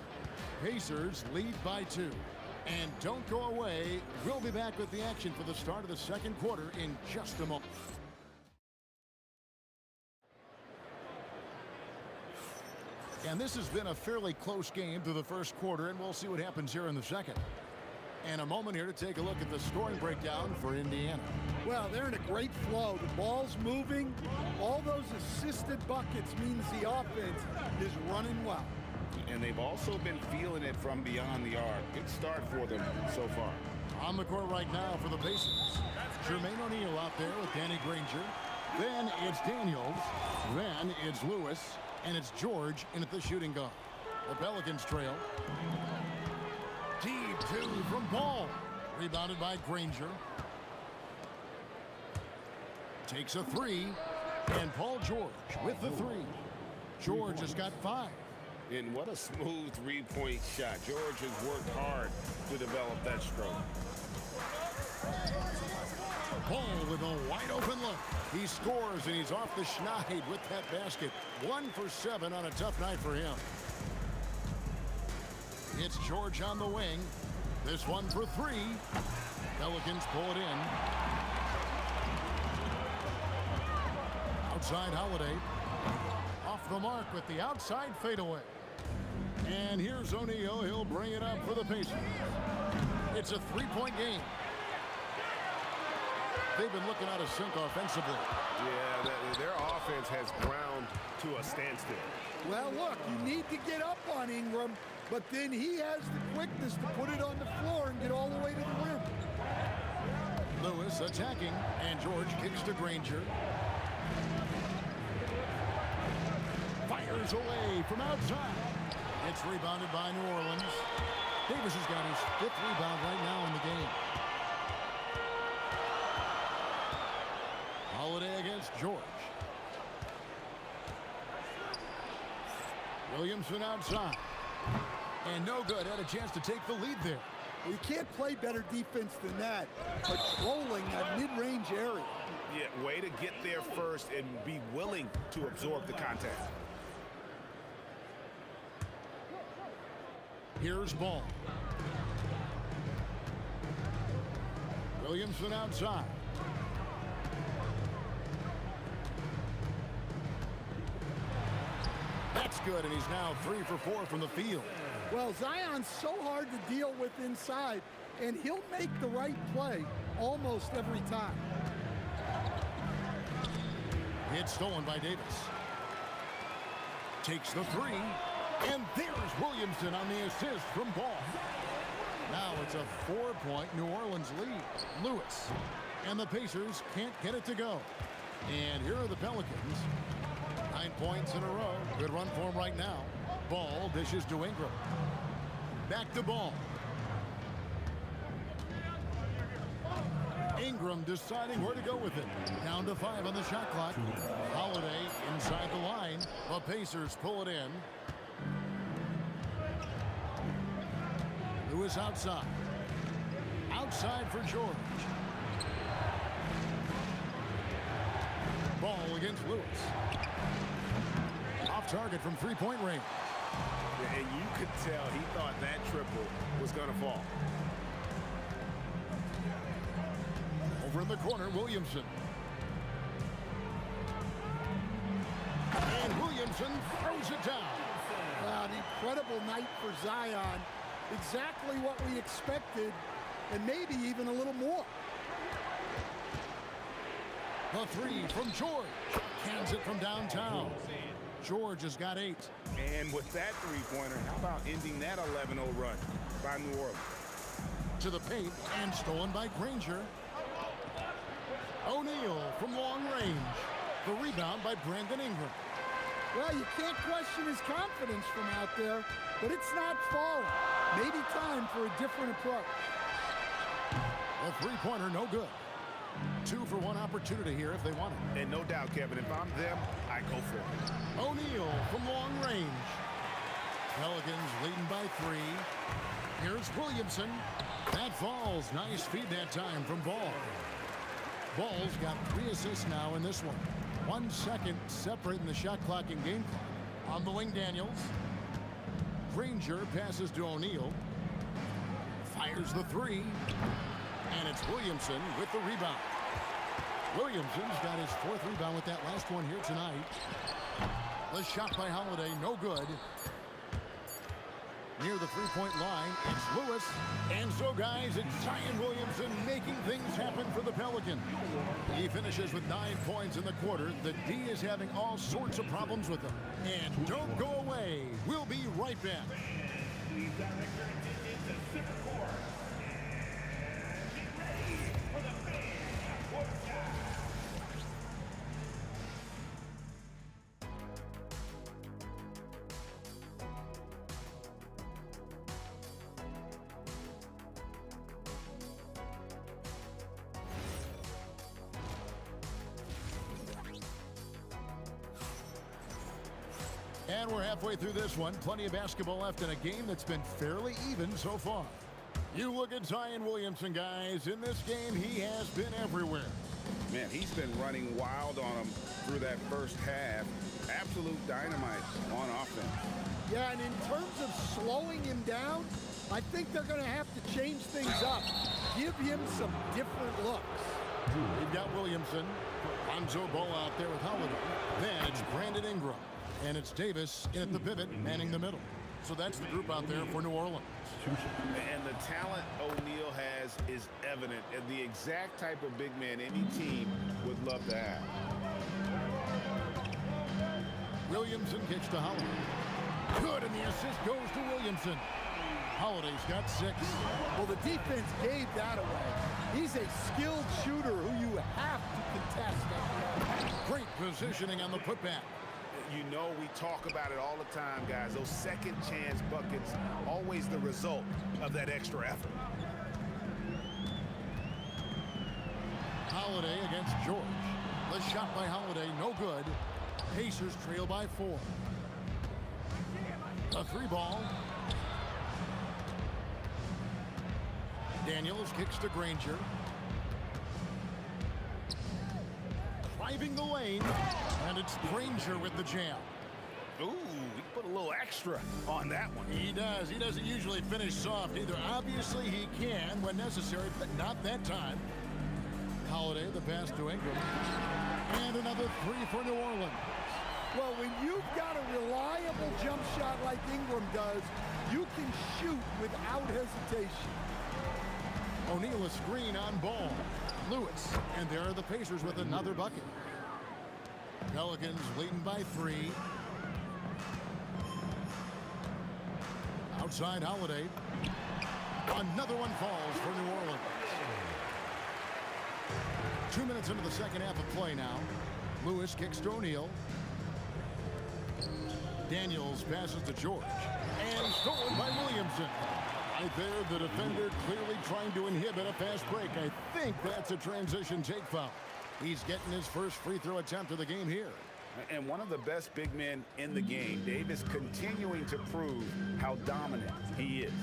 B: Pacers lead by 2. And don't go away. We'll be back with the action for the start of the second quarter in just a moment. And this has been a fairly close game through the first quarter, and we'll see what happens here in the second. And a moment here to take a look at the scoring breakdown for Indiana.
J: Well, they're in a great flow. The ball's moving. All those assisted buckets means the offense is running well.
O: And they've also been feeling it from beyond the arc. Good start for them so far.
B: On the court right now for the Pacers. Jermaine O'Neal out there with Danny Granger. Then it's Daniels. Then it's Lewis. And it's George in at the shooting guard. The Pelicans trail. Deep 2 from Ball. Rebounded by Granger. Takes a 3. And Paul George with the 3. George has got 5.
O: And what a smooth three-point shot. George has worked hard to develop that stroke.
B: Paul with a wide open look. He scores and he's off the schneid with that basket. 1 for 7 on a tough night for him. It's George on the wing. This one for 3. Pelicans pull it in. Outside Holiday. Off the mark with the outside fadeaway. And here's O'Neal. He'll bring it up for the Pacers. It's a 3-point game. They've been looking out of sync offensively.
C: Yeah, their offense has ground to a standstill.
J: Well, look, you need to get up on Ingram, but then he has the quickness to put it on the floor and get all the way to the rim.
B: Lewis attacking, and George kicks to Granger. Fires away from outside. It's rebounded by New Orleans. Davis has got his 5th rebound right now in the game. Holiday against George. Williamson outside. And no good. Had a chance to take the lead there.
J: We can't play better defense than that. Patrolling that mid-range area.
C: Yeah, way to get there first and be willing to absorb the contact.
B: Here's Ball. Williamson outside. That's good, and he's now 3 for 4 from the field.
J: Well, Zion's so hard to deal with inside, and he'll make the right play almost every time.
B: It's stolen by Davis. Takes the 3, and there's Williamson on the assist from Ball. Now it's a 4-point New Orleans lead. Lewis, and the Pacers can't get it to go. And here are the Pelicans. 9 points in a row. Good run for him right now. Ball dishes to Ingram. Back to Ball. Ingram deciding where to go with it. Down to 5 on the shot clock. Holiday inside the line. The Pacers pull it in. Lewis outside. Outside for George. Ball against Lewis. Off target from 3-point range.
C: And you could tell he thought that triple was going to fall.
B: Over in the corner, Williamson. And Williamson throws it down.
J: An incredible night for Zion. Exactly what we expected, and maybe even a little more.
B: The 3 from George. Cans it from downtown. George has got 8.
O: And with that three-pointer, how about ending that 11-0 run by New Orleans?
B: To the paint and stolen by Granger. O'Neal from long range. The rebound by Brandon Ingram.
J: Well, you can't question his confidence from out there, but it's not falling. Maybe time for a different approach.
B: The three-pointer, no good. 2 for 1 opportunity here if they want it.
O: And no doubt, Kevin, if I'm them, I go for it.
B: O'Neal from long range. Pelicans leading by 3. Here's Williamson. That falls. Nice feed that time from Ball. Ball's got 3 assists now in this one. 1 second separating the shot clock and game clock. On the wing, Daniels. Granger passes to O'Neal. Fires the 3. And it's Williamson with the rebound. Williamson's got his 4th rebound with that last one here tonight. The shot by Holiday, no good. Near the three-point line, it's Lewis. And so, guys, it's Zion Williamson making things happen for the Pelicans. He finishes with 9 points in the quarter. The D is having all sorts of problems with him. And don't go away. We'll be right back. And we're halfway through this one. Plenty of basketball left in a game that's been fairly even so far. You look at Zion Williamson, guys. In this game, he has been everywhere.
O: Man, he's been running wild on him through that first half. Absolute dynamite on offense.
J: Yeah, and in terms of slowing him down, I think they're going to have to change things up. Give him some different looks.
B: We've got Williamson. Lonzo Ball out there with Holiday. Then it's Brandon Ingram. And it's Davis in at the pivot, manning the middle. So that's the group out there for New Orleans.
O: And the talent O'Neal has is evident, and the exact type of big man any team would love to have.
B: Williamson kicks to Holiday. Good, and the assist goes to Williamson. Holiday's got 6.
J: Well, the defense gave that away. He's a skilled shooter who you have to contest.
B: Great positioning on the putback.
O: You know, we talk about it all the time, guys. Those second chance buckets, always the result of that extra effort.
B: Holiday against George. The shot by Holiday, no good. Pacers trail by 4. A 3-ball. Daniels kicks to Granger. Driving the lane, and it's Granger with the jam.
O: Ooh, he put a little extra on that one.
B: He does. He doesn't usually finish soft either. Obviously, he can when necessary, but not that time. Holiday, the pass to Ingram. And another 3 for New Orleans.
J: Well, when you've got a reliable jump shot like Ingram does, you can shoot without hesitation.
B: O'Neal a screen on Ball. Lewis, and there are the Pacers with another bucket. Pelicans leading by 3. Outside Holiday. Another one falls for New Orleans. 2 minutes into the second half of play now. Lewis kicks to O'Neal. Daniels passes to George. And stolen by Williamson. Right there, the defender clearly trying to inhibit a fast break. I think that's a transition take foul. He's getting his first free throw attempt of the game here.
O: And one of the best big men in the game, Davis, continuing to prove how dominant he is.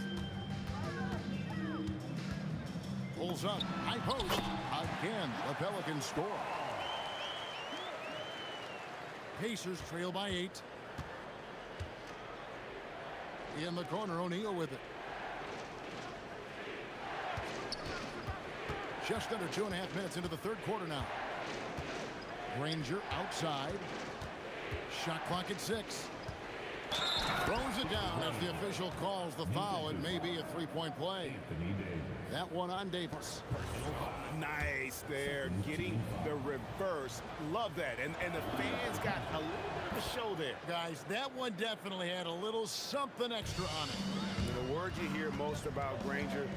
B: Pulls up, high post. Again, the Pelicans score. Pacers trail by 8. In the corner, O'Neal with it. Just under 2.5 minutes into the third quarter now. Granger outside. Shot clock at 6. Throws it down as the official calls the foul. It may be a 3-point play. That one on Davis.
O: Nice there, getting the reverse. Love that. And the fans got a little bit of
L: show there.
B: Guys, that one definitely had a little something extra on it.
C: The word you hear most about Granger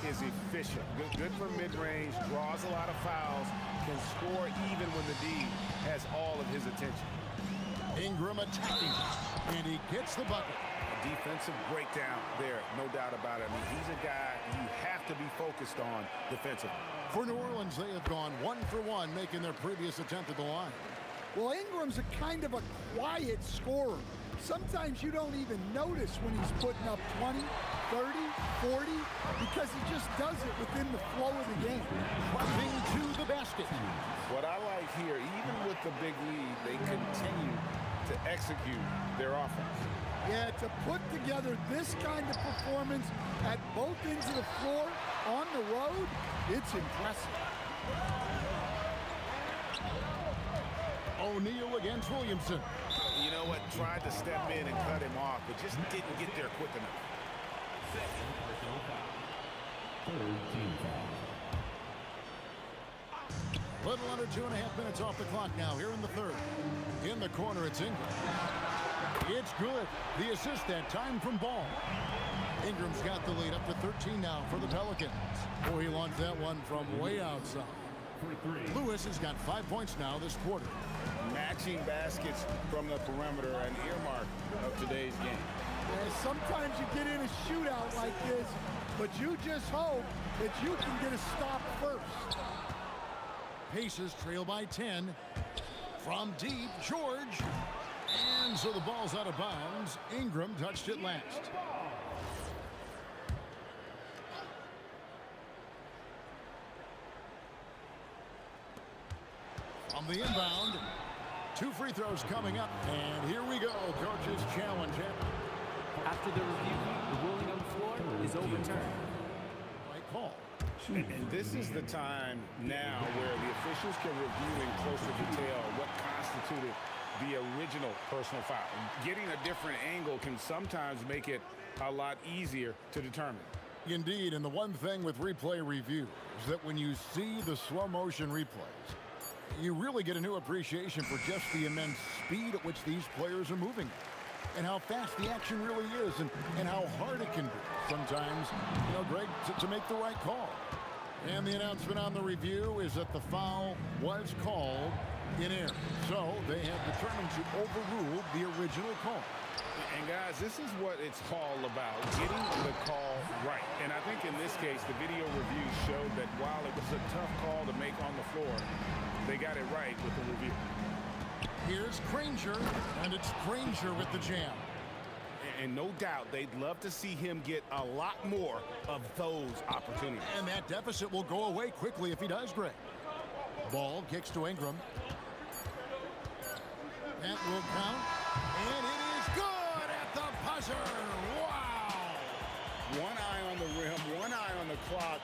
C: is efficient. Good for mid-range, draws a lot of fouls, can score even when the D has all of his attention.
B: Ingram attacking, and he gets the bucket.
C: A defensive breakdown there, no doubt about it. I mean, he's a guy you have to be focused on defensively.
B: For New Orleans, they have gone 1 for 1, making their previous attempt at the line.
J: Well, Ingram's a kind of a quiet scorer. Sometimes you don't even notice when he's putting up 20, 30, 40, because he just does it within the flow of the game.
B: Driving to the basket.
C: What I like here, even with the big lead, they continue to execute their offense.
J: Yeah, to put together this kind of performance at both ends of the floor on the road, it's impressive.
B: O'Neal against Williamson.
C: You know what? Tried to step in and cut him off, but just didn't get there quick enough.
F: Third team foul.
B: Little under 2.5 minutes off the clock now here in the third. In the corner, it's Ingram. It's good. The assist that time from Ball. Ingram's got the lead up to 13 now for the Pelicans. Boy, he launched that one from way outside. Lewis has got 5 points now this quarter.
C: Matching baskets from the perimeter, an earmark of today's game.
J: Yeah, sometimes you get in a shootout like this, but you just hope that you can get a stop first.
B: Pacers trail by 10. From deep, George. And so the ball's out of bounds. Ingram touched it last. On the inbound, 2 free throws coming up. And here we go, coach's challenge.
P: After the review, the ruling on the floor is overturned.
B: Right call.
C: And this is the time now where the officials can review in closer detail what constituted the original personal foul. Getting a different angle can sometimes make it a lot easier to determine.
B: Indeed, and the one thing with replay review is that when you see the slow motion replays, you really get a new appreciation for just the immense speed at which these players are moving and how fast the action really is and how hard it can be sometimes, you know, Greg, to make the right call. And the announcement on the review is that the foul was called in error. So they have determined to overrule the original call.
C: And guys, this is what it's all about, getting the call right. And I think in this case, the video review showed that while it was a tough call to make on the floor, they got it right with the review.
B: Here's Granger, and it's Granger with the jam.
C: And no doubt they'd love to see him get a lot more of those opportunities.
B: And that deficit will go away quickly if he does, Greg. Ball kicks to Ingram. That will count. And it is good at the buzzer. Wow!
C: One eye on the rim, one eye on the clock.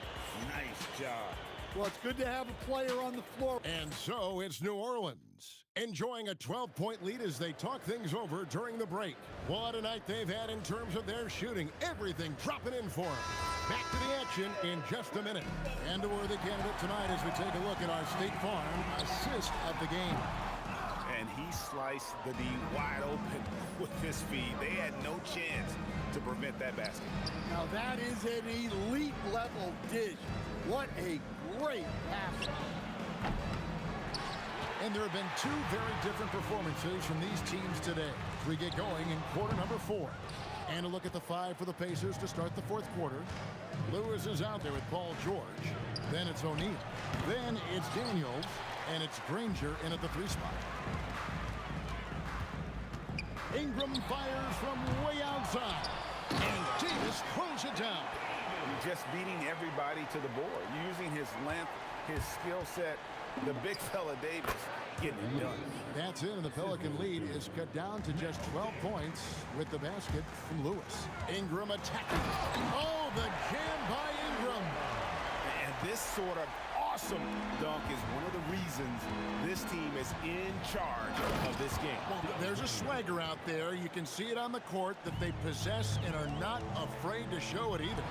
C: Nice job.
J: Well, it's good to have a player on the floor.
B: And so it's New Orleans, enjoying a 12-point lead as they talk things over during the break. What a night they've had in terms of their shooting. Everything dropping in for them. Back to the action in just a minute. And a worthy candidate tonight as we take a look at our State Farm assist of the game.
C: And he sliced the D wide open with his feed. They had no chance to prevent that basket.
J: Now that is an elite level dish. What a great pass.
B: And there have been 2 very different performances from these teams today as we get going in quarter number 4. And a look at the 5 for the Pacers to start the 4th quarter. Lewis is out there with Paul George. Then it's O'Neal. Then it's Daniels. And it's Granger in at the 3 spot. Ingram fires from way outside. And Davis throws it down.
C: Just beating everybody to the board. Using his length, his skill set. The big fella Davis getting it done.
B: That's it, and the Pelican lead is cut down to just 12 points with the basket from Lewis. Ingram attacking. Oh, the jam by Ingram.
C: And this sort of awesome dunk is one of the reasons this team is in charge of this game.
B: Well, there's a swagger out there. You can see it on the court that they possess and are not afraid to show it either.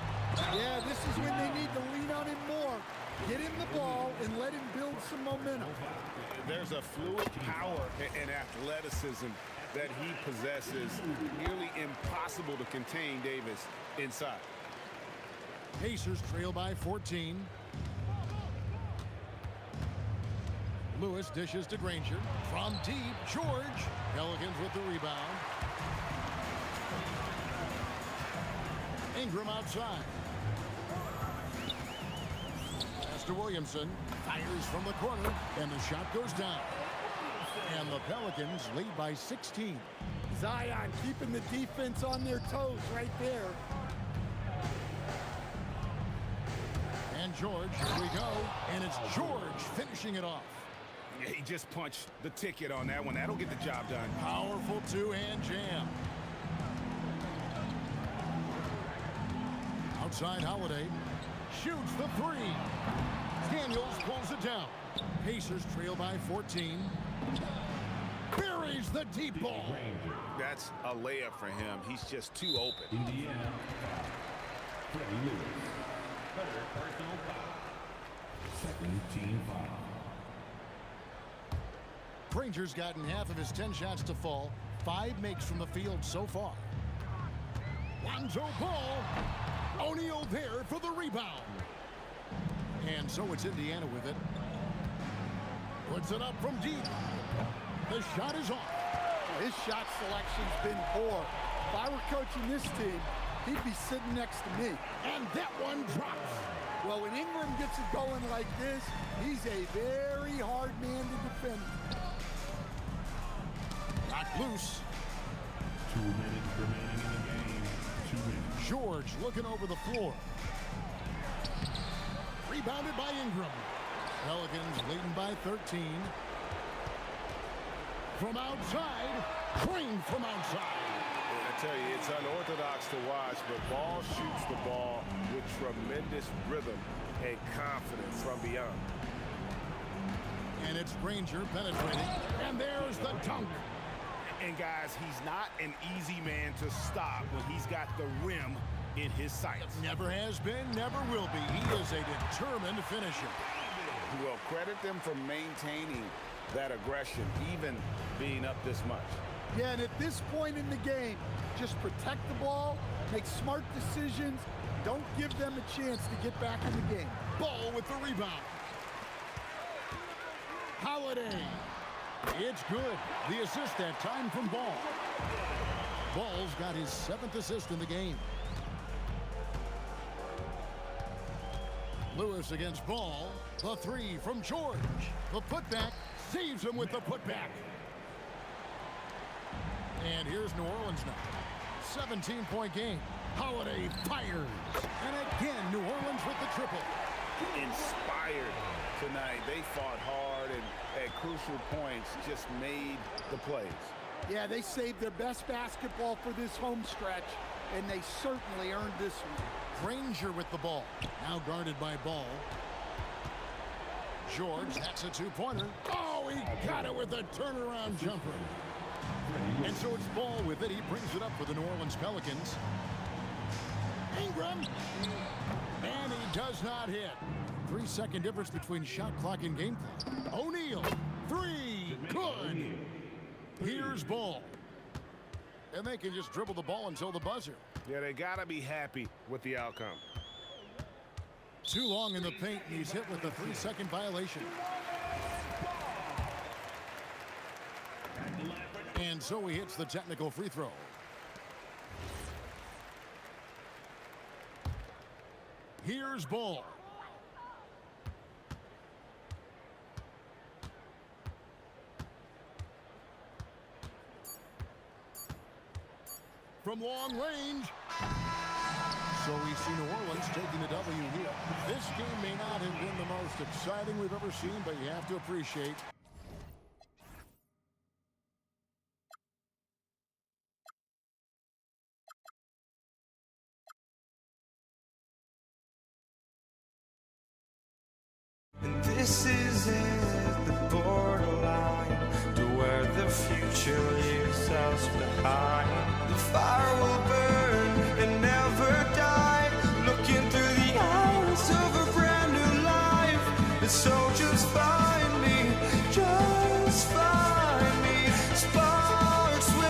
J: Yeah, this is when they need to lean on him more. Get him the ball and let him build some momentum.
C: There's a fluid power and athleticism that he possesses. Nearly impossible to contain Davis inside.
B: Pacers trail by 14. Lewis dishes to Granger. From deep, George. Pelicans with the rebound. Ingram outside. Pass to Williamson. Fires from the corner, and the shot goes down. And the Pelicans lead by 16.
J: Zion keeping the defense on their toes right there.
B: And George, here we go. And it's George finishing it off.
C: Yeah, he just punched the ticket on that one. That'll get the job done.
B: Powerful two-hand jam. Outside Holiday. Shoots the three. Daniels pulls it down. Pacers trail by 14. Buries the deep ball.
C: That's a layup for him. He's just too open.
F: Indiana. Freddie Lewis. Third personal foul. Second team foul.
B: Granger's gotten half of his 10 shots to fall. 5 makes from the field so far. Lonzo Ball. O'Neal there for the rebound. And so it's Indiana with it. Puts it up from deep. The shot is off.
J: His shot selection's been poor. If I were coaching this team, he'd be sitting next to me.
B: And that one drops.
J: Well, when Ingram gets it going like this, he's a very hard man to defend.
B: Knocked loose.
F: 2 minutes remaining in the game. 2 minutes.
B: George looking over the floor. Rebounded by Ingram. Pelicans leading by 13. From outside. Green from outside.
C: I tell you, it's unorthodox to watch, but Ball shoots the ball with tremendous rhythm and confidence from beyond.
B: And it's Granger penetrating. And there's the dunk.
C: And guys, he's not an easy man to stop when he's got the rim in his sights.
B: Never has been, never will be. He is a determined finisher.
C: Well, credit them for maintaining that aggression, even being up this much.
J: Yeah, and at this point in the game, just protect the ball, make smart decisions, don't give them a chance to get back in the game.
B: Ball with the rebound. Holiday. It's good. The assist that time from Ball. Ball's got his 7th assist in the game. Lewis against Ball. The three from George. The putback saves him with the putback. And here's New Orleans now. 17-point game. Holiday fires. And again, New Orleans with the triple.
C: Inspired tonight. They fought hard and at crucial points just made the plays.
J: Yeah, they saved their best basketball for this home stretch, and they certainly earned this one.
B: Granger with the ball. Now guarded by Ball. George, that's a two-pointer. Oh, he got it with a turnaround jumper. And so it's Ball with it. He brings it up for the New Orleans Pelicans. Ingram. And he does not hit. 3-second difference between shot clock and game clock. O'Neal. Three. Good. Here's Ball. And they can just dribble the ball until the buzzer.
C: Yeah, they got to be happy with the outcome.
B: Too long in the paint, and he's hit with a 3-second violation. And so he hits the technical free throw. Here's Ball. From long range. So we see New Orleans taking the W here. This game may not have been the most exciting we've ever seen, but you have to appreciate
A: This is it, the borderline to where the future leaves us behind. The fire will burn and never die. Looking through the eyes of a brand new life. And so just find me, just find me. Sparks will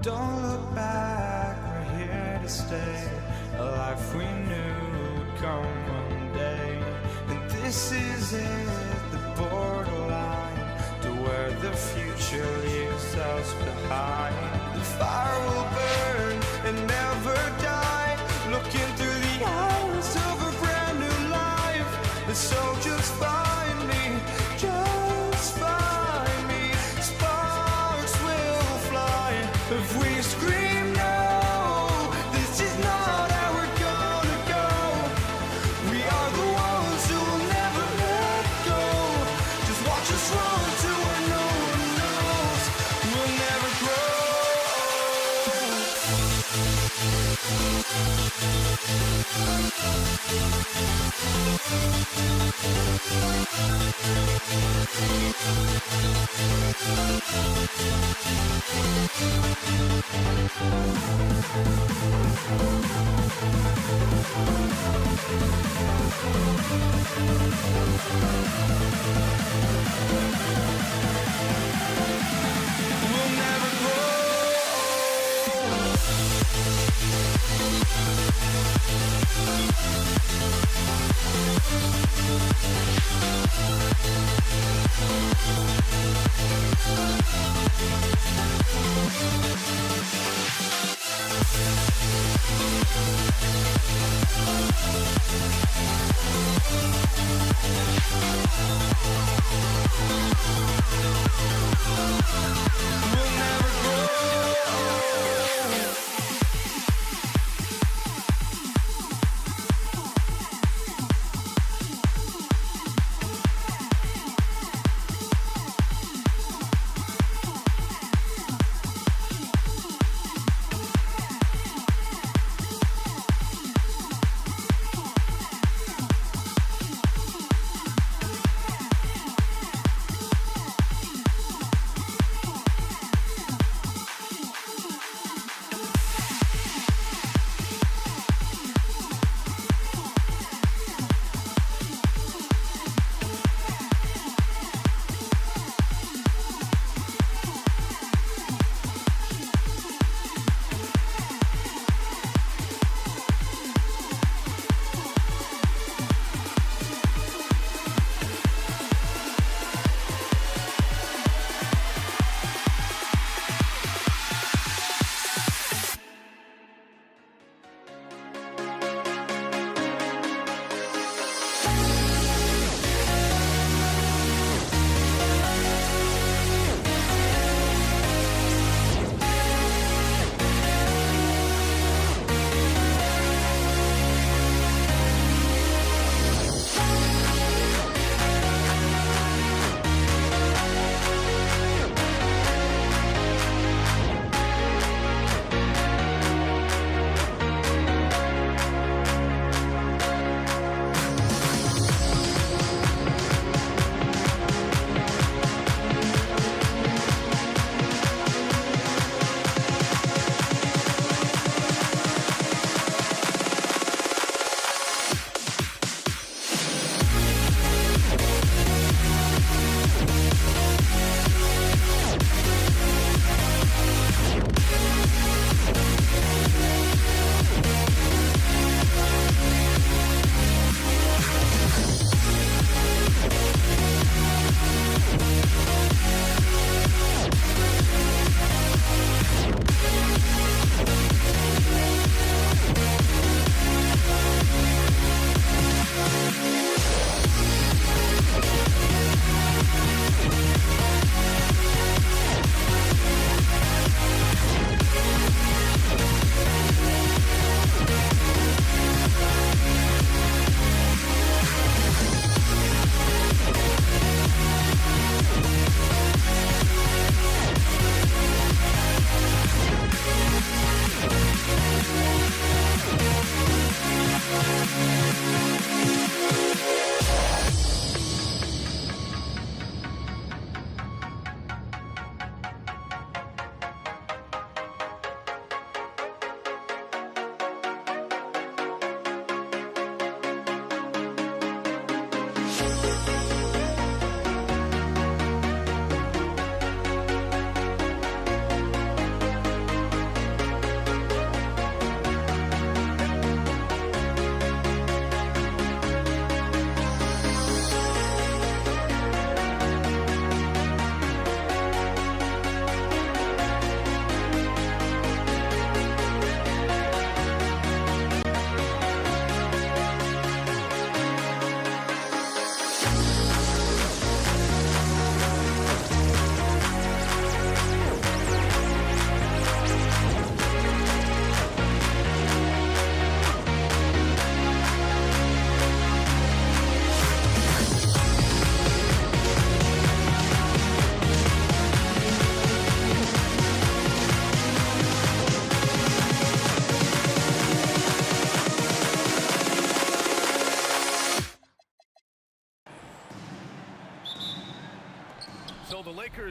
A: Don't look back, we're here to stay. A life we knew would come one day. And this is it, the borderline to where the future leaves us behind. The fire will burn and never die, looking through the eyes of a brand new life. And so just find me, just find me. Sparks will fly if we scream no. This is not how we're gonna go. We are the ones who will never let go. Just watch us run to where no one knows. We'll never grow. We'll never grow.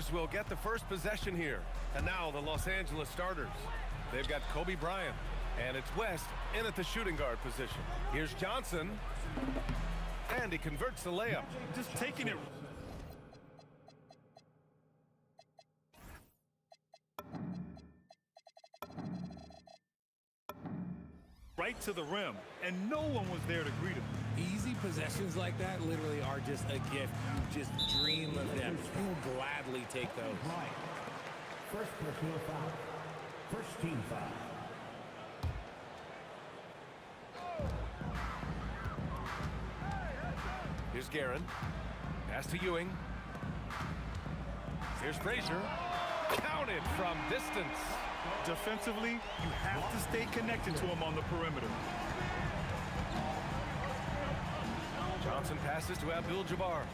H: Lakers will get the first possession here. And now the Los Angeles starters. They've got Kobe Bryant, and it's West in at the shooting guard position. Here's Johnson, and he converts the layup.
M: Just taking it. Right to the rim, and no one was there to greet him.
K: Easy possessions like that literally are just a gift. You just dream of them. He'll gladly take those.
F: Right. First personal foul. First team foul.
H: Here's Guerin. Pass to Ewing. Here's Frazier. Counted from distance.
M: Defensively, you have to stay connected to him on the perimeter.
H: Johnson passes to Abdul-Jabbar.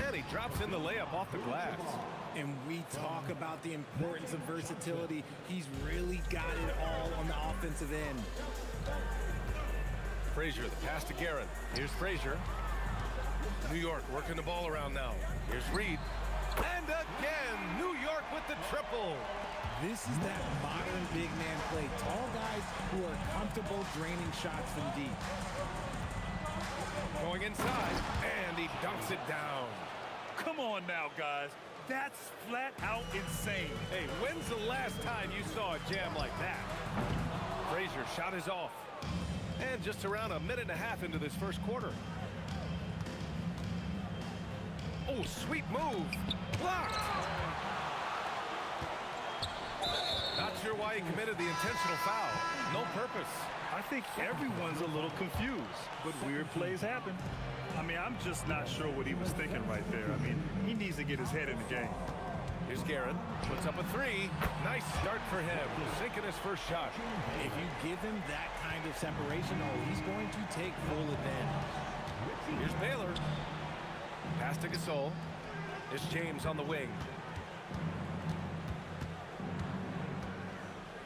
H: And he drops in the layup off the glass.
K: And we talk about the importance of versatility. He's really got it all on the offensive end.
H: Frazier, the pass to Guerin. Here's Frazier. New York working the ball around now. Here's Reed. And again, New York with the triple.
K: This is that modern big man play. Tall guys who are comfortable draining shots from deep.
H: Going inside, and he dunks it down.
M: Come on now, guys. That's flat out insane.
H: Hey, when's the last time you saw a jam like that? Frazier shot is off. And just around a minute and a half into this first quarter. Oh, sweet move. Blocked. Not sure why he committed the intentional foul. No purpose.
M: I think everyone's a little confused, but weird plays happen. I mean, I'm just not sure what he was thinking right there. I mean, he needs to get his head in the game.
H: Here's Guerin. Puts up a three. Nice start for him. Sinking his first shot.
K: If you give him that kind of separation, he's going to take full advantage.
H: Here's Baylor. Pass to Gasol. It's James on the wing.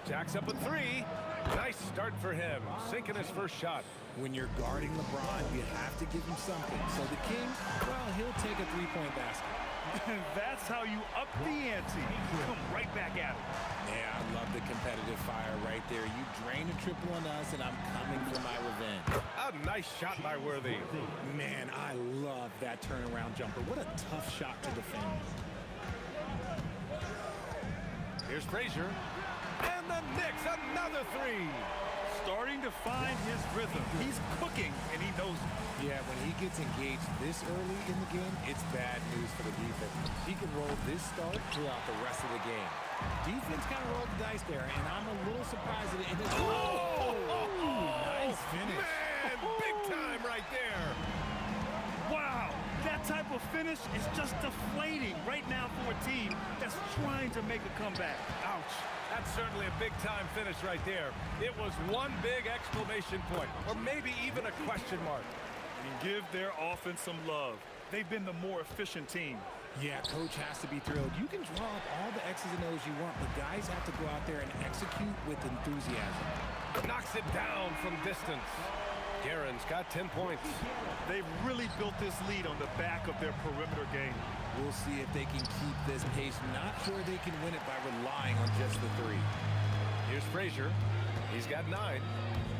H: Jacks up a three. Nice start for him. Sinking his first shot.
K: When you're guarding LeBron, you have to give him something. So the King, well, he'll take a three-point basket.
M: And that's how you up the ante. Come right back at him.
K: Yeah, I love the competitive fire right there. You drain a triple on us, and I'm coming for my revenge.
H: A nice shot by Worthy.
K: Man, I love that turnaround jumper. What a tough shot to defend.
H: Here's Frazier. And the Knicks, another three.
M: Starting to find his rhythm. He's cooking, and he knows it.
K: Yeah, when he gets engaged this early in the game, it's bad news for the defense. He can roll this start throughout the rest of the game. Defense kind of rolled the dice there, and I'm a little surprised that it is. Nice finish.
H: Man, big time right there.
M: Wow, that type of finish is just deflating right now for a team that's trying to make a comeback.
H: Ouch. That's certainly a big-time finish right there. It was one big exclamation point, or maybe even a question mark.
M: And give their offense some love. They've been the more efficient team.
K: Yeah, coach has to be thrilled. You can draw up all the X's and O's you want, but guys have to go out there and execute with enthusiasm.
H: Knocks it down from distance. Guerin's got 10 points.
M: They've really built this lead on the back of their perimeter game.
K: We'll see if they can keep this pace. Not sure they can win it by relying on just the three.
H: Here's Frazier. He's got 9.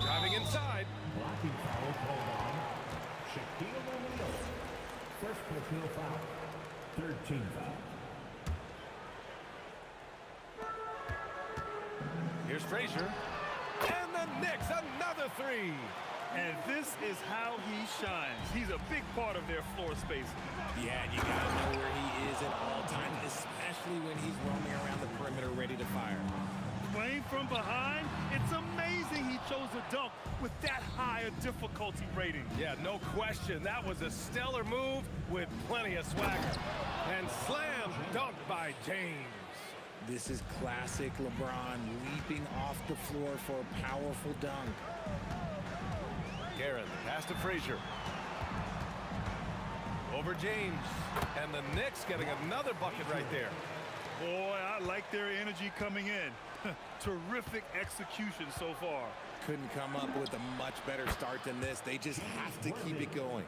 H: Driving inside.
F: Blocking foul called on Shaquille O'Neal. First personal foul. Third team foul.
H: Here's Frazier. And the Knicks, another three.
M: And this is how he shines. He's a big part of their floor spacing.
K: Yeah, and you got to know where he is at all times, especially when he's roaming around the perimeter ready to fire.
M: Playing from behind, it's amazing he chose a dunk with that high a difficulty rating.
H: Yeah, no question. That was a stellar move with plenty of swagger. And slam dunk by James.
K: This is classic LeBron leaping off the floor for a powerful dunk.
H: Guerin, pass to Frazier. Over James. And the Knicks getting another bucket right there.
M: Boy, I like their energy coming in. Terrific execution so far.
K: Couldn't come up with a much better start than this. They just have to keep it going.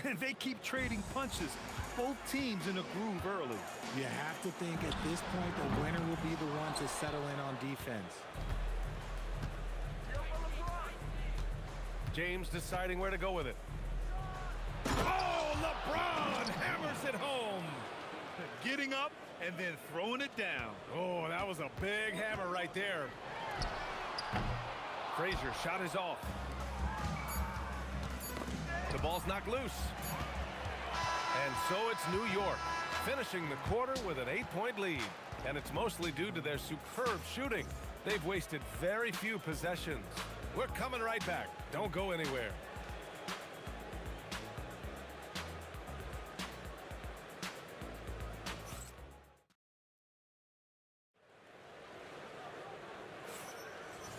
M: And they keep trading punches. Both teams in a groove early.
K: You have to think at this point the winner will be the one to settle in on defense.
H: James deciding where to go with it. Oh, LeBron hammers it home.
M: Getting up and then throwing it down.
H: Oh, that was a big hammer right there. Frazier shot is off. The ball's knocked loose. And so it's New York finishing the quarter with an 8-point lead. And it's mostly due to their superb shooting. They've wasted very few possessions. We're coming right back. Don't go anywhere.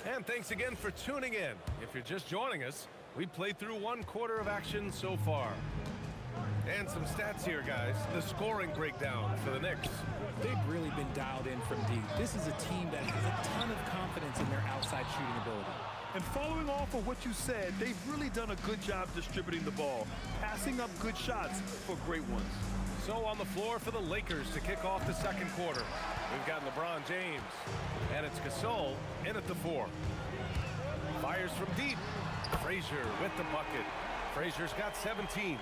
H: And thanks again for tuning in. If you're just joining us, we played through 1 quarter of action so far. And some stats here, guys. The scoring breakdown for the Knicks.
K: They've really been dialed in from deep. This is a team that has a ton of confidence in their outside shooting ability.
M: And following off of what you said, they've really done a good job distributing the ball, passing up good shots for great ones.
H: So on the floor for the Lakers to kick off the 2nd quarter. We've got LeBron James, and it's Gasol in at the 4. Fires from deep. Frazier with the bucket. Frazier's got 17.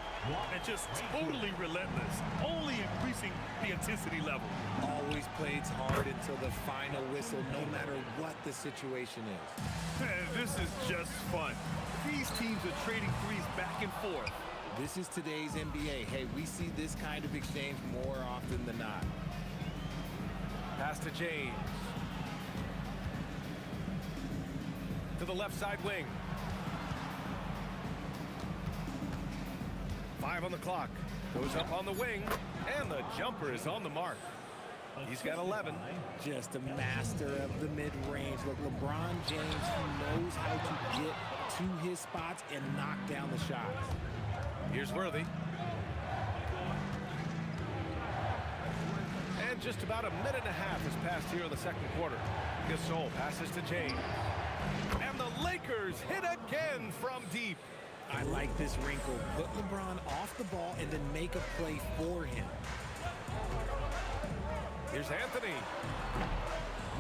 M: And just totally relentless, only increasing the intensity level.
K: Always plays hard until the final whistle, no matter what the situation is.
M: This is just fun. These teams are trading threes back and forth.
K: This is today's NBA. Hey, we see this kind of exchange more often than not.
H: Pass to James. To the left side wing. 5 on the clock. Goes up on the wing, and the jumper is on the mark. He's got 11.
K: Just a master of the mid-range. Look, LeBron James, he knows how to get to his spots and knock down the shots.
H: Here's Worthy. And just about a minute and a half has passed here in the 2nd quarter. Gasol passes to James. And the Lakers hit again from deep.
K: I like this wrinkle. Put LeBron off the ball and then make a play for him.
H: Here's Anthony.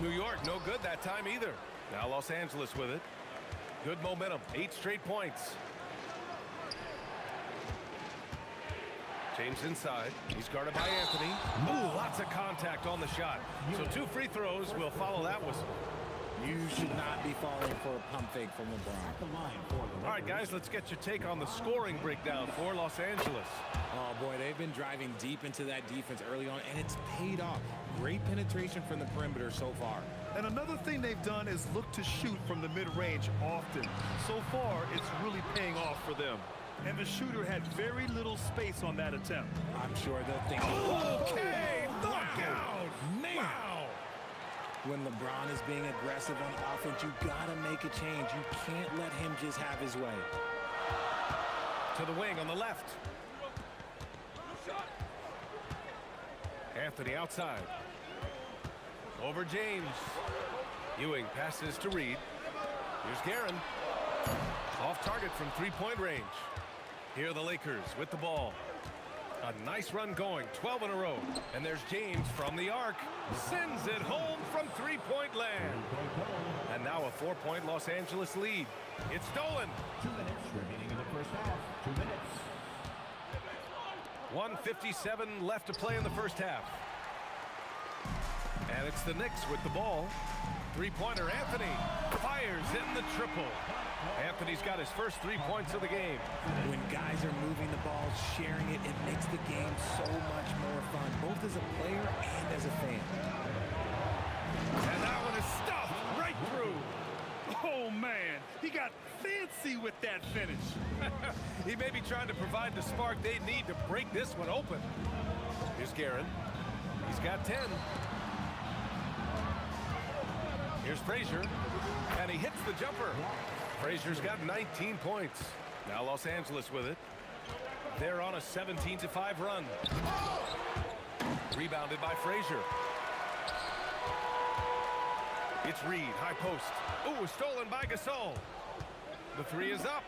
H: New York, no good that time either. Now Los Angeles with it. Good momentum, 8 straight points. James inside. He's guarded by Anthony. Ooh, lots of contact on the shot. So 2 free throws will follow that whistle.
K: You should not be falling for a pump fake from LeBron.
H: All right, guys, let's get your take on the scoring breakdown for Los Angeles.
K: Oh, boy, they've been driving deep into that defense early on, and it's paid off. Great penetration from the perimeter so far.
M: And another thing they've done is look to shoot from the mid-range often. So far, it's really paying off for them. And the shooter had very little space on that attempt.
K: I'm sure they'll think,
H: okay, knockout!
K: Wow! When LeBron is being aggressive on offense, you gotta make a change. You can't let him just have his way.
H: To the wing on the left. Anthony outside. Over James. Ewing passes to Reed. Here's Guerin. Off target from 3-point range. Here are the Lakers with the ball. A nice run going, 12 in a row. And there's James from the arc. Sends it home from 3-point land. And now a 4-point Los Angeles lead. It's stolen.
F: 2 minutes remaining in the first half. 2 minutes.
H: 1:57 left to play in the first half. And it's the Knicks with the ball. 3-pointer Anthony fires in the triple. Anthony's got his first 3 points of the game.
K: When guys are moving the ball, sharing it, it makes the game so much more fun, both as a player and as a fan.
H: And that one is stuffed right through.
M: Oh, man, he got fancy with that finish.
H: He may be trying to provide the spark they need to break this one open. Here's Guerin. He's got 10. Here's Frazier, and he hits the jumper. Frazier's got 19 points. Now Los Angeles with it. They're on a 17-5 run. Rebounded by Frazier. It's Reed, high post. Ooh, stolen by Gasol. The 3 is up.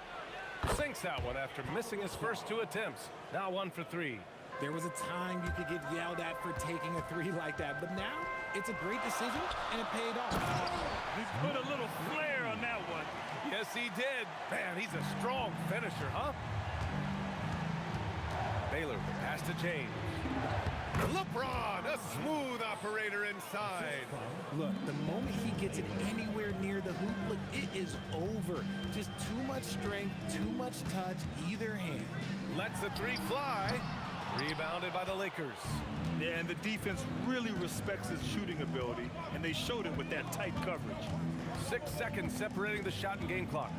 H: Sinks that one after missing his first 2 attempts. Now 1 for 3.
K: There was a time you could get yelled at for taking a 3 like that, but now it's a great decision, and it paid off.
M: He put a little flair on that one.
H: Yes, he did. Man, he's a strong finisher, huh? Baylor, pass to James. LeBron, a smooth operator inside.
K: Look, the moment he gets it anywhere near the hoop, look, it is over. Just too much strength, too much touch, either hand.
H: Lets the 3 fly. Rebounded by the Lakers.
M: Yeah, and the defense really respects his shooting ability, and they showed it with that tight coverage.
H: 6 seconds separating the shot and game clocks.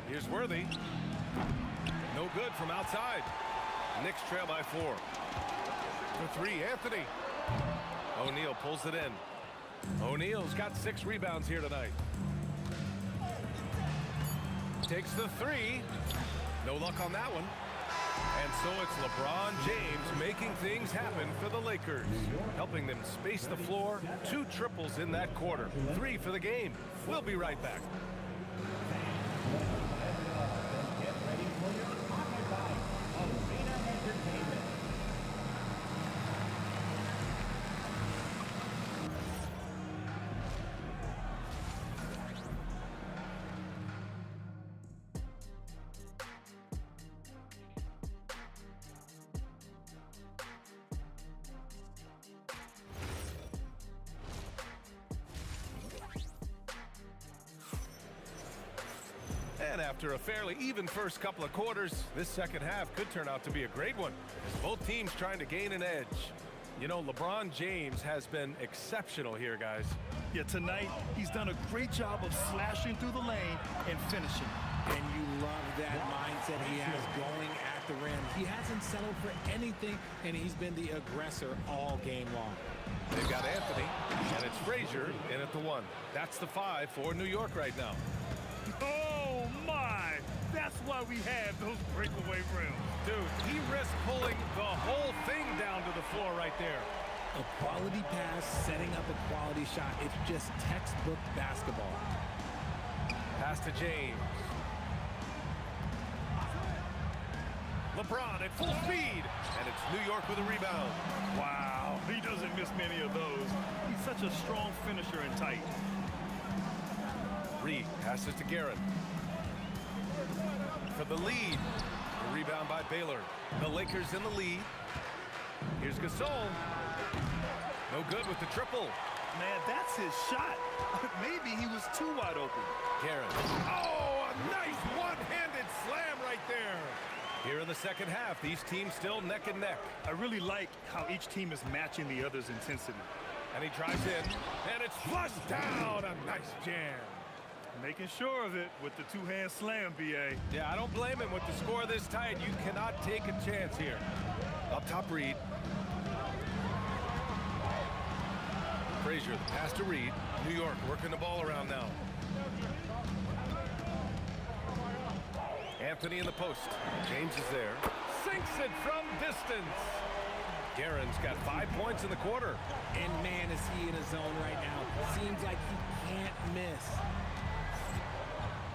H: Here's Worthy. No good from outside. Knicks trail by 4. For 3, Anthony. O'Neal pulls it in. O'Neal's got 6 rebounds here tonight. Takes the 3. No luck on that one. And so it's LeBron James making things happen for the Lakers, helping them space the floor. 2 triples in that quarter. 3 for the game. We'll be right back. And after a fairly even first couple of quarters, this second half could turn out to be a great one, as both teams trying to gain an edge. You know, LeBron James has been exceptional here, guys.
M: Yeah, tonight he's done a great job of slashing through the lane and finishing.
K: And you love that mindset he has going at the rim. He hasn't settled for anything, and he's been the aggressor all game long.
H: They've got Anthony, and it's Frazier in at the 1. That's the 5 for New York right now.
M: Oh, my! That's why we have those breakaway rims.
H: Dude, he risked pulling the whole thing down to the floor right there.
K: A quality pass, setting up a quality shot. It's just textbook basketball.
H: Pass to James. LeBron at full speed, and it's New York with a rebound.
M: Wow, he doesn't miss many of those. He's such a strong finisher and tight.
H: Reed passes to Garrett. For the lead. The rebound by Baylor. The Lakers in the lead. Here's Gasol. No good with the triple.
M: Man, that's his shot. Maybe he was too wide open.
H: Garrett. Oh, a nice one-handed slam right there. Here in the second half, these teams still neck and neck.
M: I really like how each team is matching the other's intensity.
H: And he drives in, and it's flushed down. A nice jam.
M: Making sure of it with the 2-hand slam, B.A.
H: Yeah, I don't blame him. With the score this tight, you cannot take a chance here. Up top, Reed. Frazier, the pass to Reed. New York working the ball around now. Anthony in the post. James is there. Sinks it from distance. Guerin's got 5 points in the quarter.
K: And man, is he in a zone right now. Seems like he can't miss.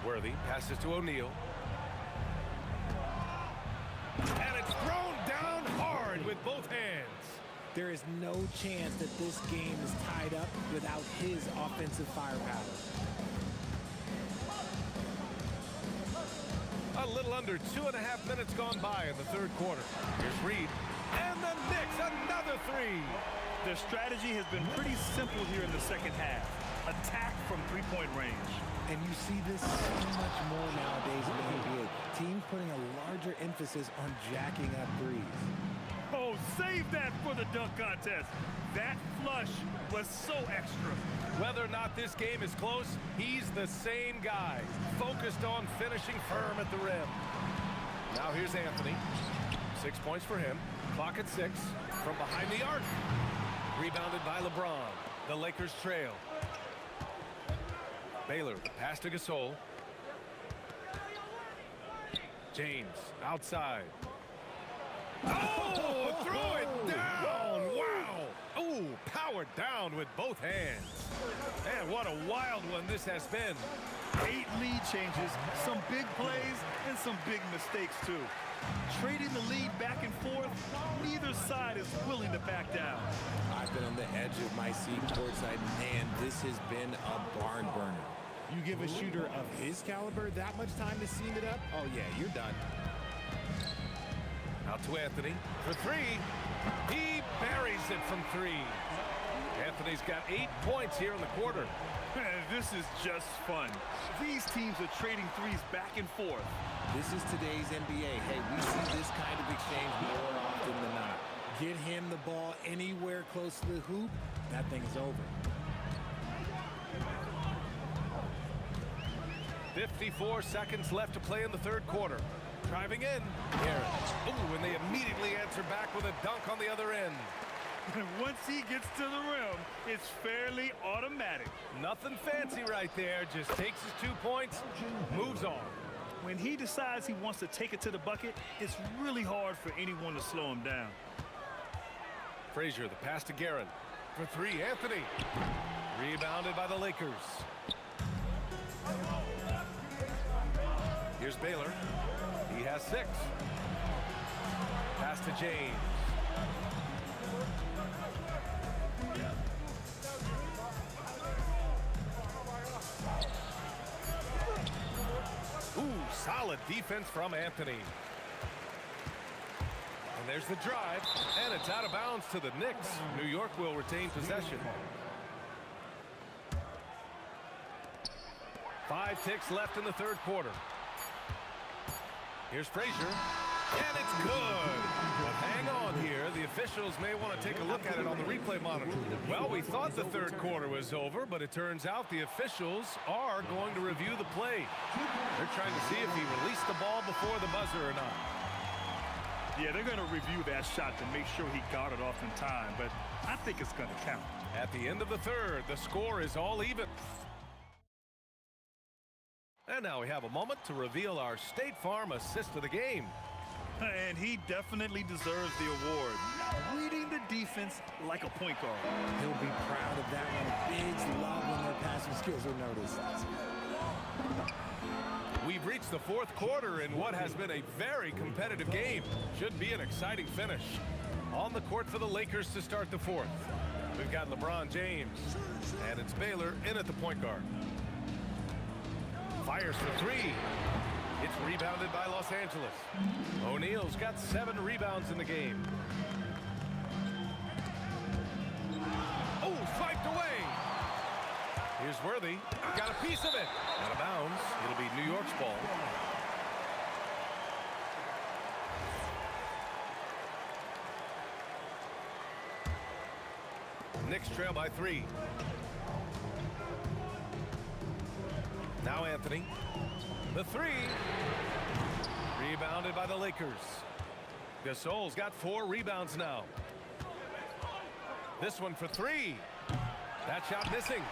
H: Worthy passes to O'Neal. And it's thrown down hard with both hands.
K: There is no chance that this game is tied up without his offensive firepower.
H: A little under 2.5 minutes gone by in the third quarter. Here's Reed. And the Knicks, another 3.
M: Their strategy has been pretty simple here in the second half. Attack from 3-point range.
K: And you see this so much more nowadays in the NBA. Teams putting a larger emphasis on jacking up threes.
M: Oh, save that for the dunk contest. That flush was so extra.
H: Whether or not this game is close, he's the same guy, focused on finishing firm at the rim. Now here's Anthony. 6 points for him. Clock at 6 from behind the arc. Rebounded by LeBron. The Lakers trail. Baylor, pass to Gasol. James, outside. Oh, throw it down! Wow! Oh, powered down with both hands. And what a wild one this has been.
M: 8 lead changes, some big plays, and some big mistakes, too. Trading the lead back and forth, neither side is willing to back down.
K: I've been on the edge of my seat courtside. Man, this has been a barn burner. You give a shooter of his caliber that much time to seam it up? Oh, yeah, you're done.
H: Out to Anthony for 3. He buries it from 3. Anthony's got 8 points here in the quarter.
M: This is just fun. These teams are trading threes back and forth.
K: This is today's NBA. Hey, we see this kind of exchange more often than not. Get him the ball anywhere close to the hoop, that thing is over.
H: 54 seconds left to play in the third quarter. Driving in. Ooh, and they immediately answer back with a dunk on the other end.
M: Once he gets to the rim, it's fairly automatic.
H: Nothing fancy right there. Just takes his 2 points, moves on.
M: When he decides he wants to take it to the bucket, it's really hard for anyone to slow him down.
H: Frazier, the pass to Guerin. For 3, Anthony. Rebounded by the Lakers. Here's Baylor. He has 6. Pass to James. Ooh, solid defense from Anthony. And there's the drive, and it's out of bounds to the Knicks. New York will retain possession. 5 ticks left in the third quarter. Here's Frazier, and it's good. But hang on here. The officials may want to take a look at it on the replay monitor. Well, we thought the third quarter was over, but it turns out the officials are going to review the play. They're trying to see if he released the ball before the buzzer or not.
M: Yeah, they're going to review that shot to make sure he got it off in time, but I think it's going to count.
H: At the end of the third, the score is all even. And now we have a moment to reveal our State Farm assist of the game.
M: And he definitely deserves the award. Reading the defense like a point guard.
K: He'll be proud of that one. Bigs love when their passing skills are noticed.
H: We've reached the fourth quarter in what has been a very competitive game. Should be an exciting finish. On the court for the Lakers to start the fourth. We've got LeBron James. And it's Baylor in at the point guard. Fires for 3. It's rebounded by Los Angeles. O'Neal's got 7 rebounds in the game. Oh, swiped away. Here's Worthy. Got a piece of it. Out of bounds. It'll be New York's ball. Knicks trail by 3. Now Anthony. The 3. Rebounded by the Lakers. Gasol's got 4 rebounds now. This one for 3. That shot missing.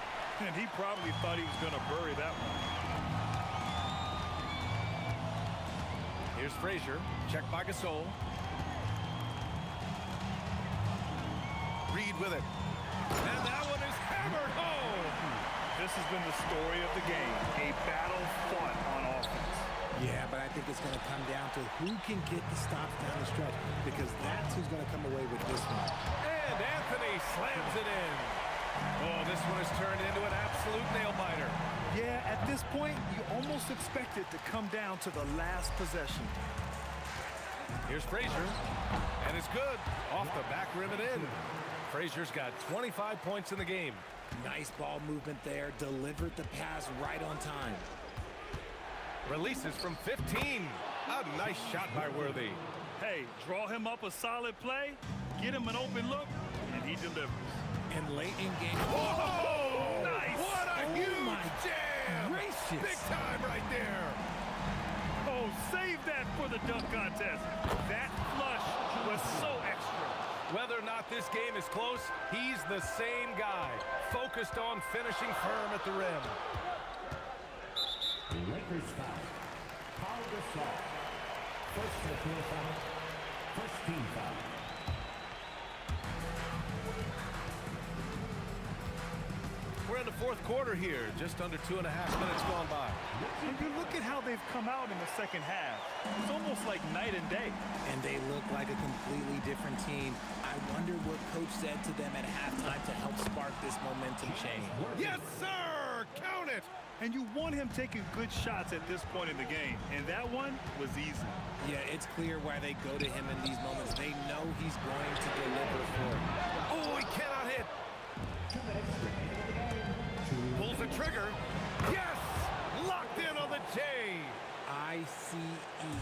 M: And he probably thought he was going to bury that one.
H: Here's Frazier. Checked by Gasol. Reed with it. And that one is hammered home.
M: This has been the story of the game. A battle fought on offense.
K: Yeah, but I think it's going to come down to who can get the stops down the stretch, because that's who's going to come away with this one.
H: And Anthony slams it in. Oh, this one has turned into an absolute nail-biter.
M: Yeah, at this point, you almost expect it to come down to the last possession.
H: Here's Frazier, and it's good. Off the back rim and in. Frazier's got 25 points in the game.
K: Nice ball movement there. Delivered the pass right on time.
H: Releases from 15. A nice shot by Worthy.
M: Hey, draw him up a solid play, get him an open look, and he delivers.
K: And late in game.
H: Oh, nice! What a huge jam!
K: Gracious.
H: Big time right there.
M: Oh, save that for the dunk contest. That flush was so extra.
H: Whether or not this game is close, he's the same guy, focused on finishing firm at the rim.
F: Lakers foul. Paul Gasol. First personal foul. First team foul.
H: fourth quarter here. Just under 2.5 minutes gone by.
M: And you look at how they've come out in the second half. It's almost like night and day.
K: And they look like a completely different team. I wonder what coach said to them at halftime to help spark this momentum change.
H: Yes, sir! Count it!
M: And you want him taking good shots at this point in the game. And that one was easy.
K: Yeah, it's clear why they go to him in these moments. They know he's going to deliver for them.
H: Oh, he cannot hit. Pulls the trigger. Yes! Locked in on the J.
K: I-C-E.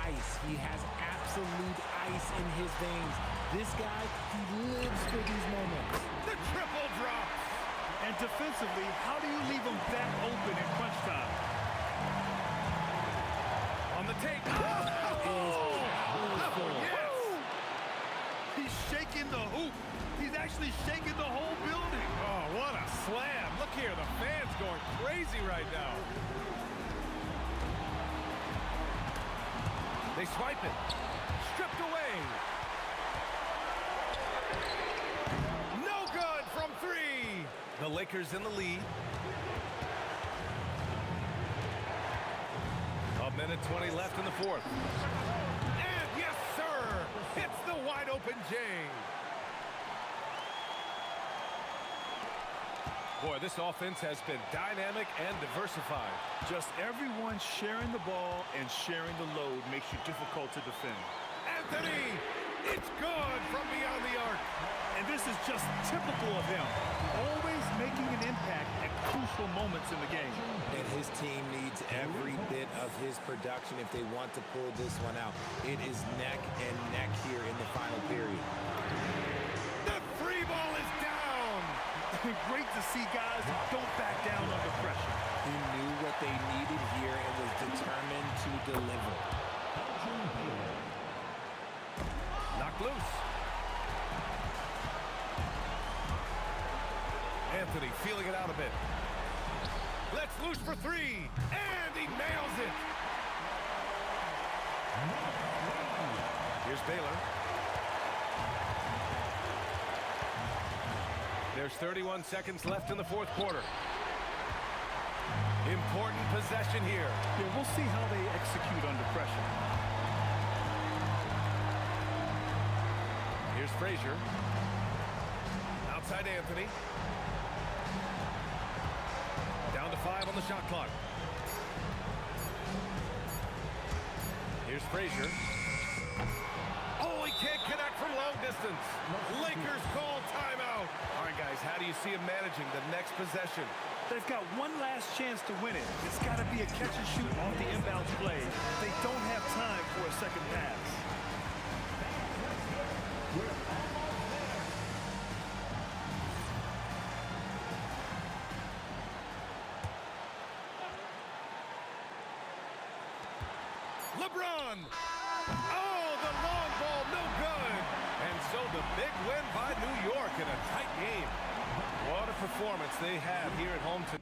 K: Ice. He has absolute ice in his veins. This guy, he lives for these moments.
H: The triple drop.
M: And defensively, how do you leave him that open in crunch time?
H: On the take.
M: Yes! He's shaking the hoop. He's actually shaking the whole building.
H: Oh, what a slam. Look here, the fans going crazy right now. They swipe it. Stripped away. No good from three. The Lakers in the lead. A minute 20 left in the fourth. And yes, sir. Hits the wide open J. Boy, this offense has been dynamic and diversified.
M: Just everyone sharing the ball and sharing the load makes you difficult to defend.
H: Anthony, it's good from beyond the arc.
M: And this is just typical of him. Always making an impact at crucial moments in the game.
K: And his team needs every bit of his production if they want to pull this one out. It is neck and neck here in the final period.
H: The free ball is down.
M: Great to see guys who don't back down under pressure.
K: He knew what they needed here and was determined to deliver.
H: Knocked loose. Anthony feeling it out a bit. Let's loose for three. And he nails it. Here's Baylor. There's 31 seconds left in the fourth quarter. Important possession here.
M: Yeah, we'll see how they execute under pressure.
H: Here's Frazier. Outside Anthony. Down to 5 on the shot clock. Here's Frazier. Oh, he can't connect from long distance. Lakers call timeout. All right, guys, how do you see him managing the next possession?
M: They've got one last chance to win it. It's got to be a catch and shoot off the inbounds play. They don't have time for a second pass.
H: LeBron. Oh, the long ball, no good. And so the big win by New York in a tight game. What a performance they have here at home tonight.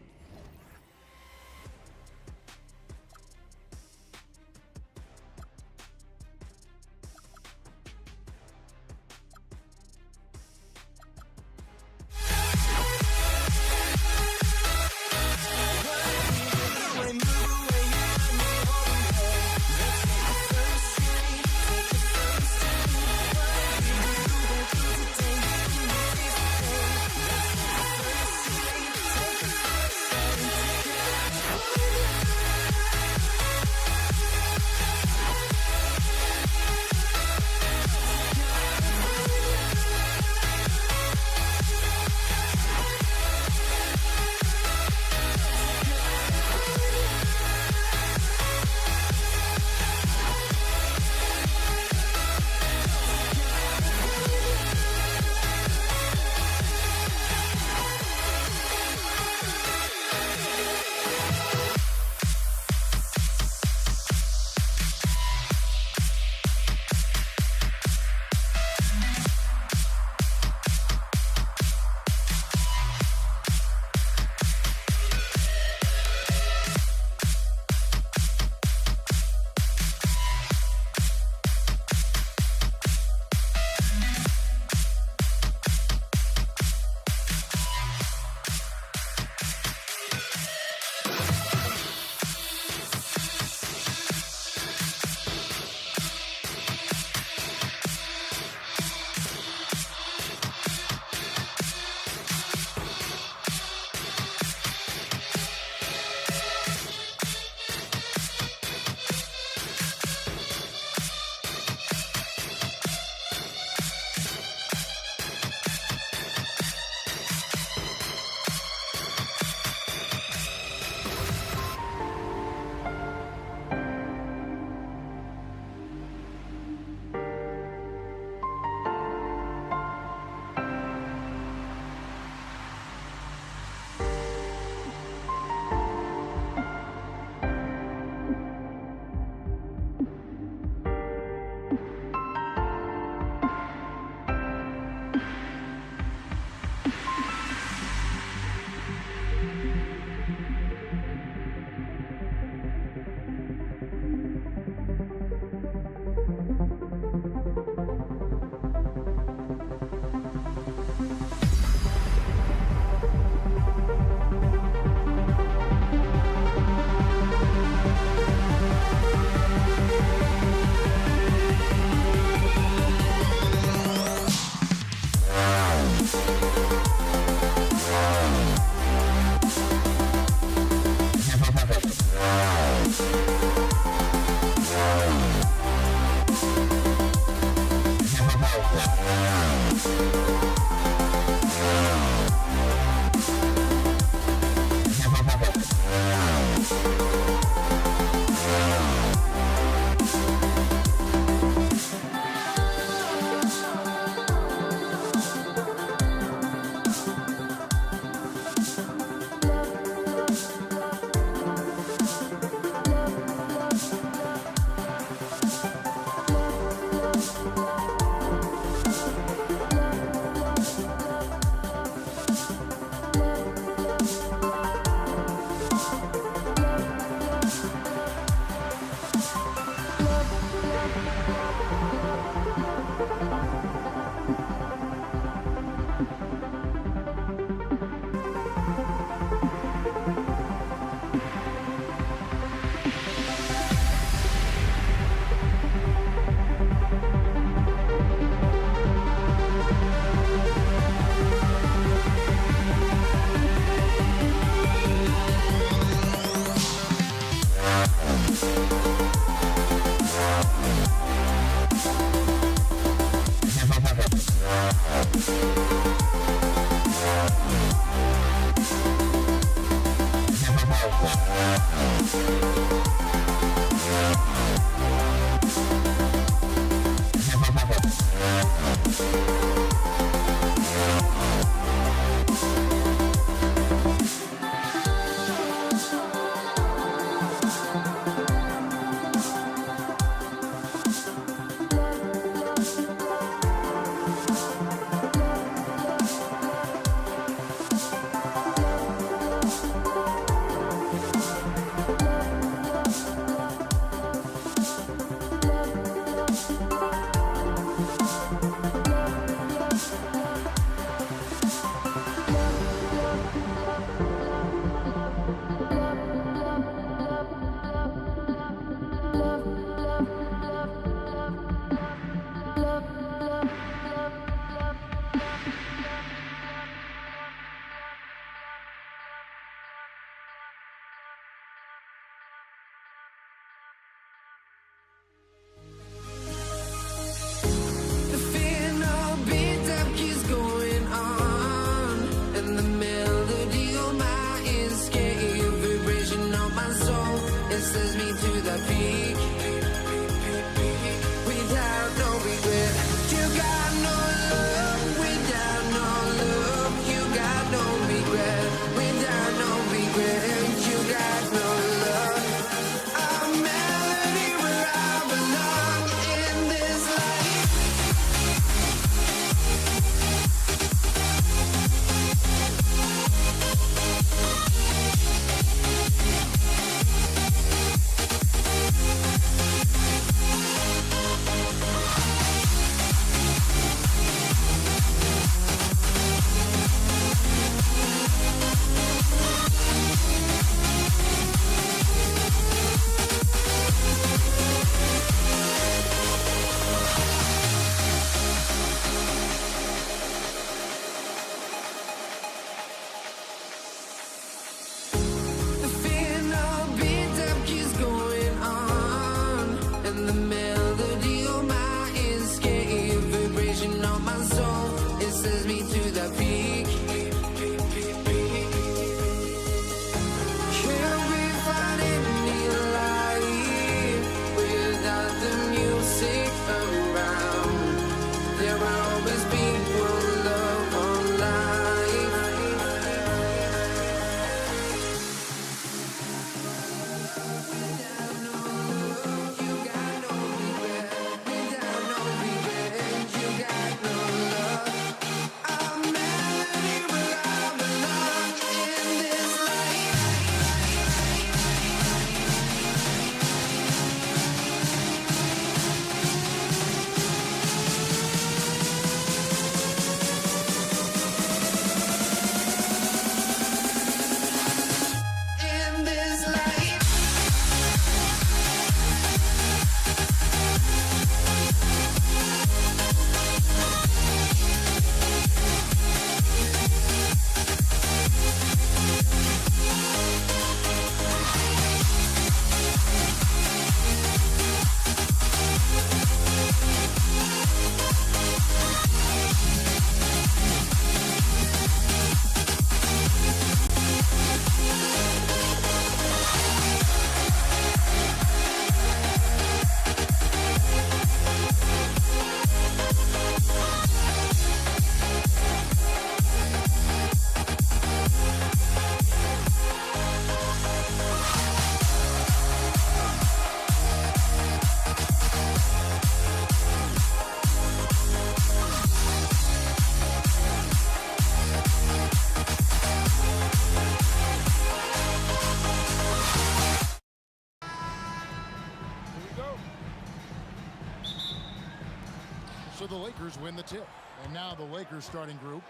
B: So the Lakers win the tip. And now the Lakers starting group.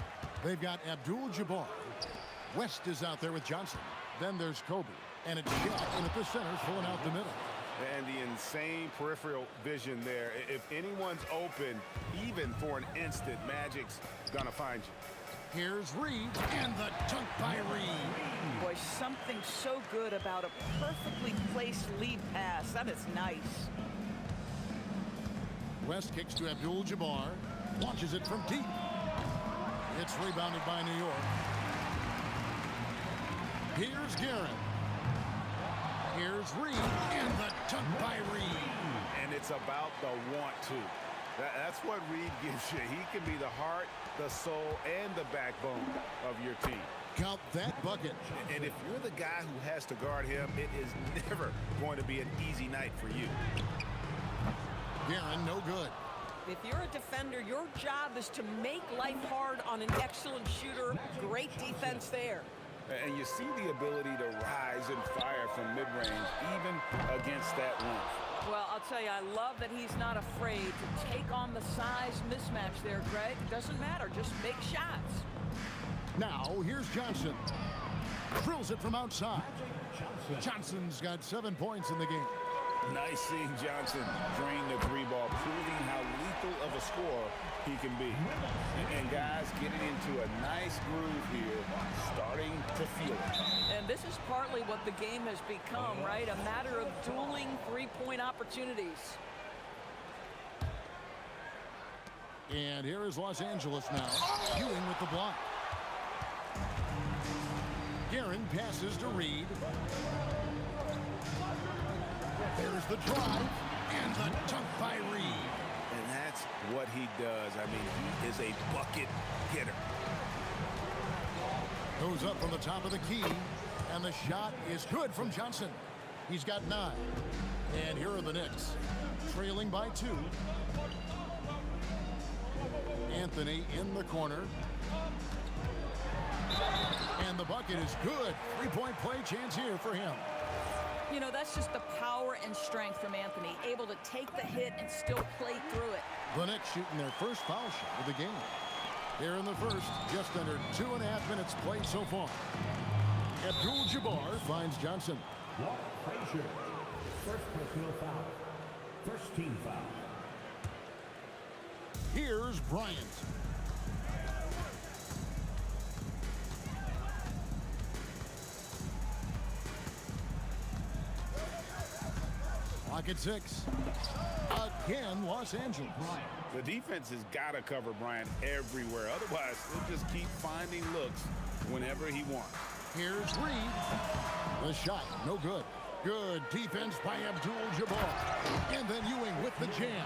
B: They've got Abdul-Jabbar. West is out there with Johnson. Then there's Kobe. And it's Shaq in at the center, filling out the middle.
C: And the insane peripheral vision there. If anyone's open, even for an instant, Magic's going to find you.
B: Here's Reed, and the dunk by Reed.
D: Boy, something so good about a perfectly placed lead pass. That is nice.
B: West kicks to Abdul-Jabbar. Launches it from deep. It's rebounded by New York. Here's Garrett. Here's Reed, and the dunk by Reed.
C: And it's about the want to. That's what Reed gives you. He can be the heart, the soul, and the backbone of your team.
B: Count that bucket.
C: And if you're the guy who has to guard him, it is never going to be an easy night for you.
B: Guerin, no good.
G: If you're a defender, your job is to make life hard on an excellent shooter. Great defense there.
C: And you see the ability to rise and fire from mid-range, even against that length.
D: Well, I'll tell you, I love that he's not afraid to take on the size mismatch there, Greg. It doesn't matter. Just make shots.
B: Now, here's Johnson. Drills it from outside. Johnson's got 7 points in the game.
C: Nice seeing Johnson drain the three ball, proving how lethal of a scorer he can be. And guys, getting into a nice groove here, starting to feel it.
D: And this is partly what the game has become, right? A matter of dueling three-point opportunities.
B: And here is Los Angeles now. Ewing with the block. Guerin passes to Reed. There's the drive and the dunk by Reed.
C: And that's what he does. I mean, he is a bucket getter.
B: Goes up from the top of the key, and the shot is good from Johnson. He's got 9. And here are the Knicks, trailing by 2. Anthony in the corner. And the bucket is good. 3-point play chance here for him.
D: You know, that's just the power and strength from Anthony, able to take the hit and still play through it.
B: The Knicks shooting their first foul shot of the game. Here in the first, just under 2.5 minutes played so far. Abdul-Jabbar finds Johnson.
F: Frazier, first personal foul. First team foul.
B: Here's Bryant. Lock at 6. Again, Los Angeles.
C: The defense has got to cover Bryant everywhere. Otherwise, they'll just keep finding looks whenever he wants.
B: Here's Reed. The shot, no good. Good defense by Abdul-Jabbar. And then Ewing with the jam.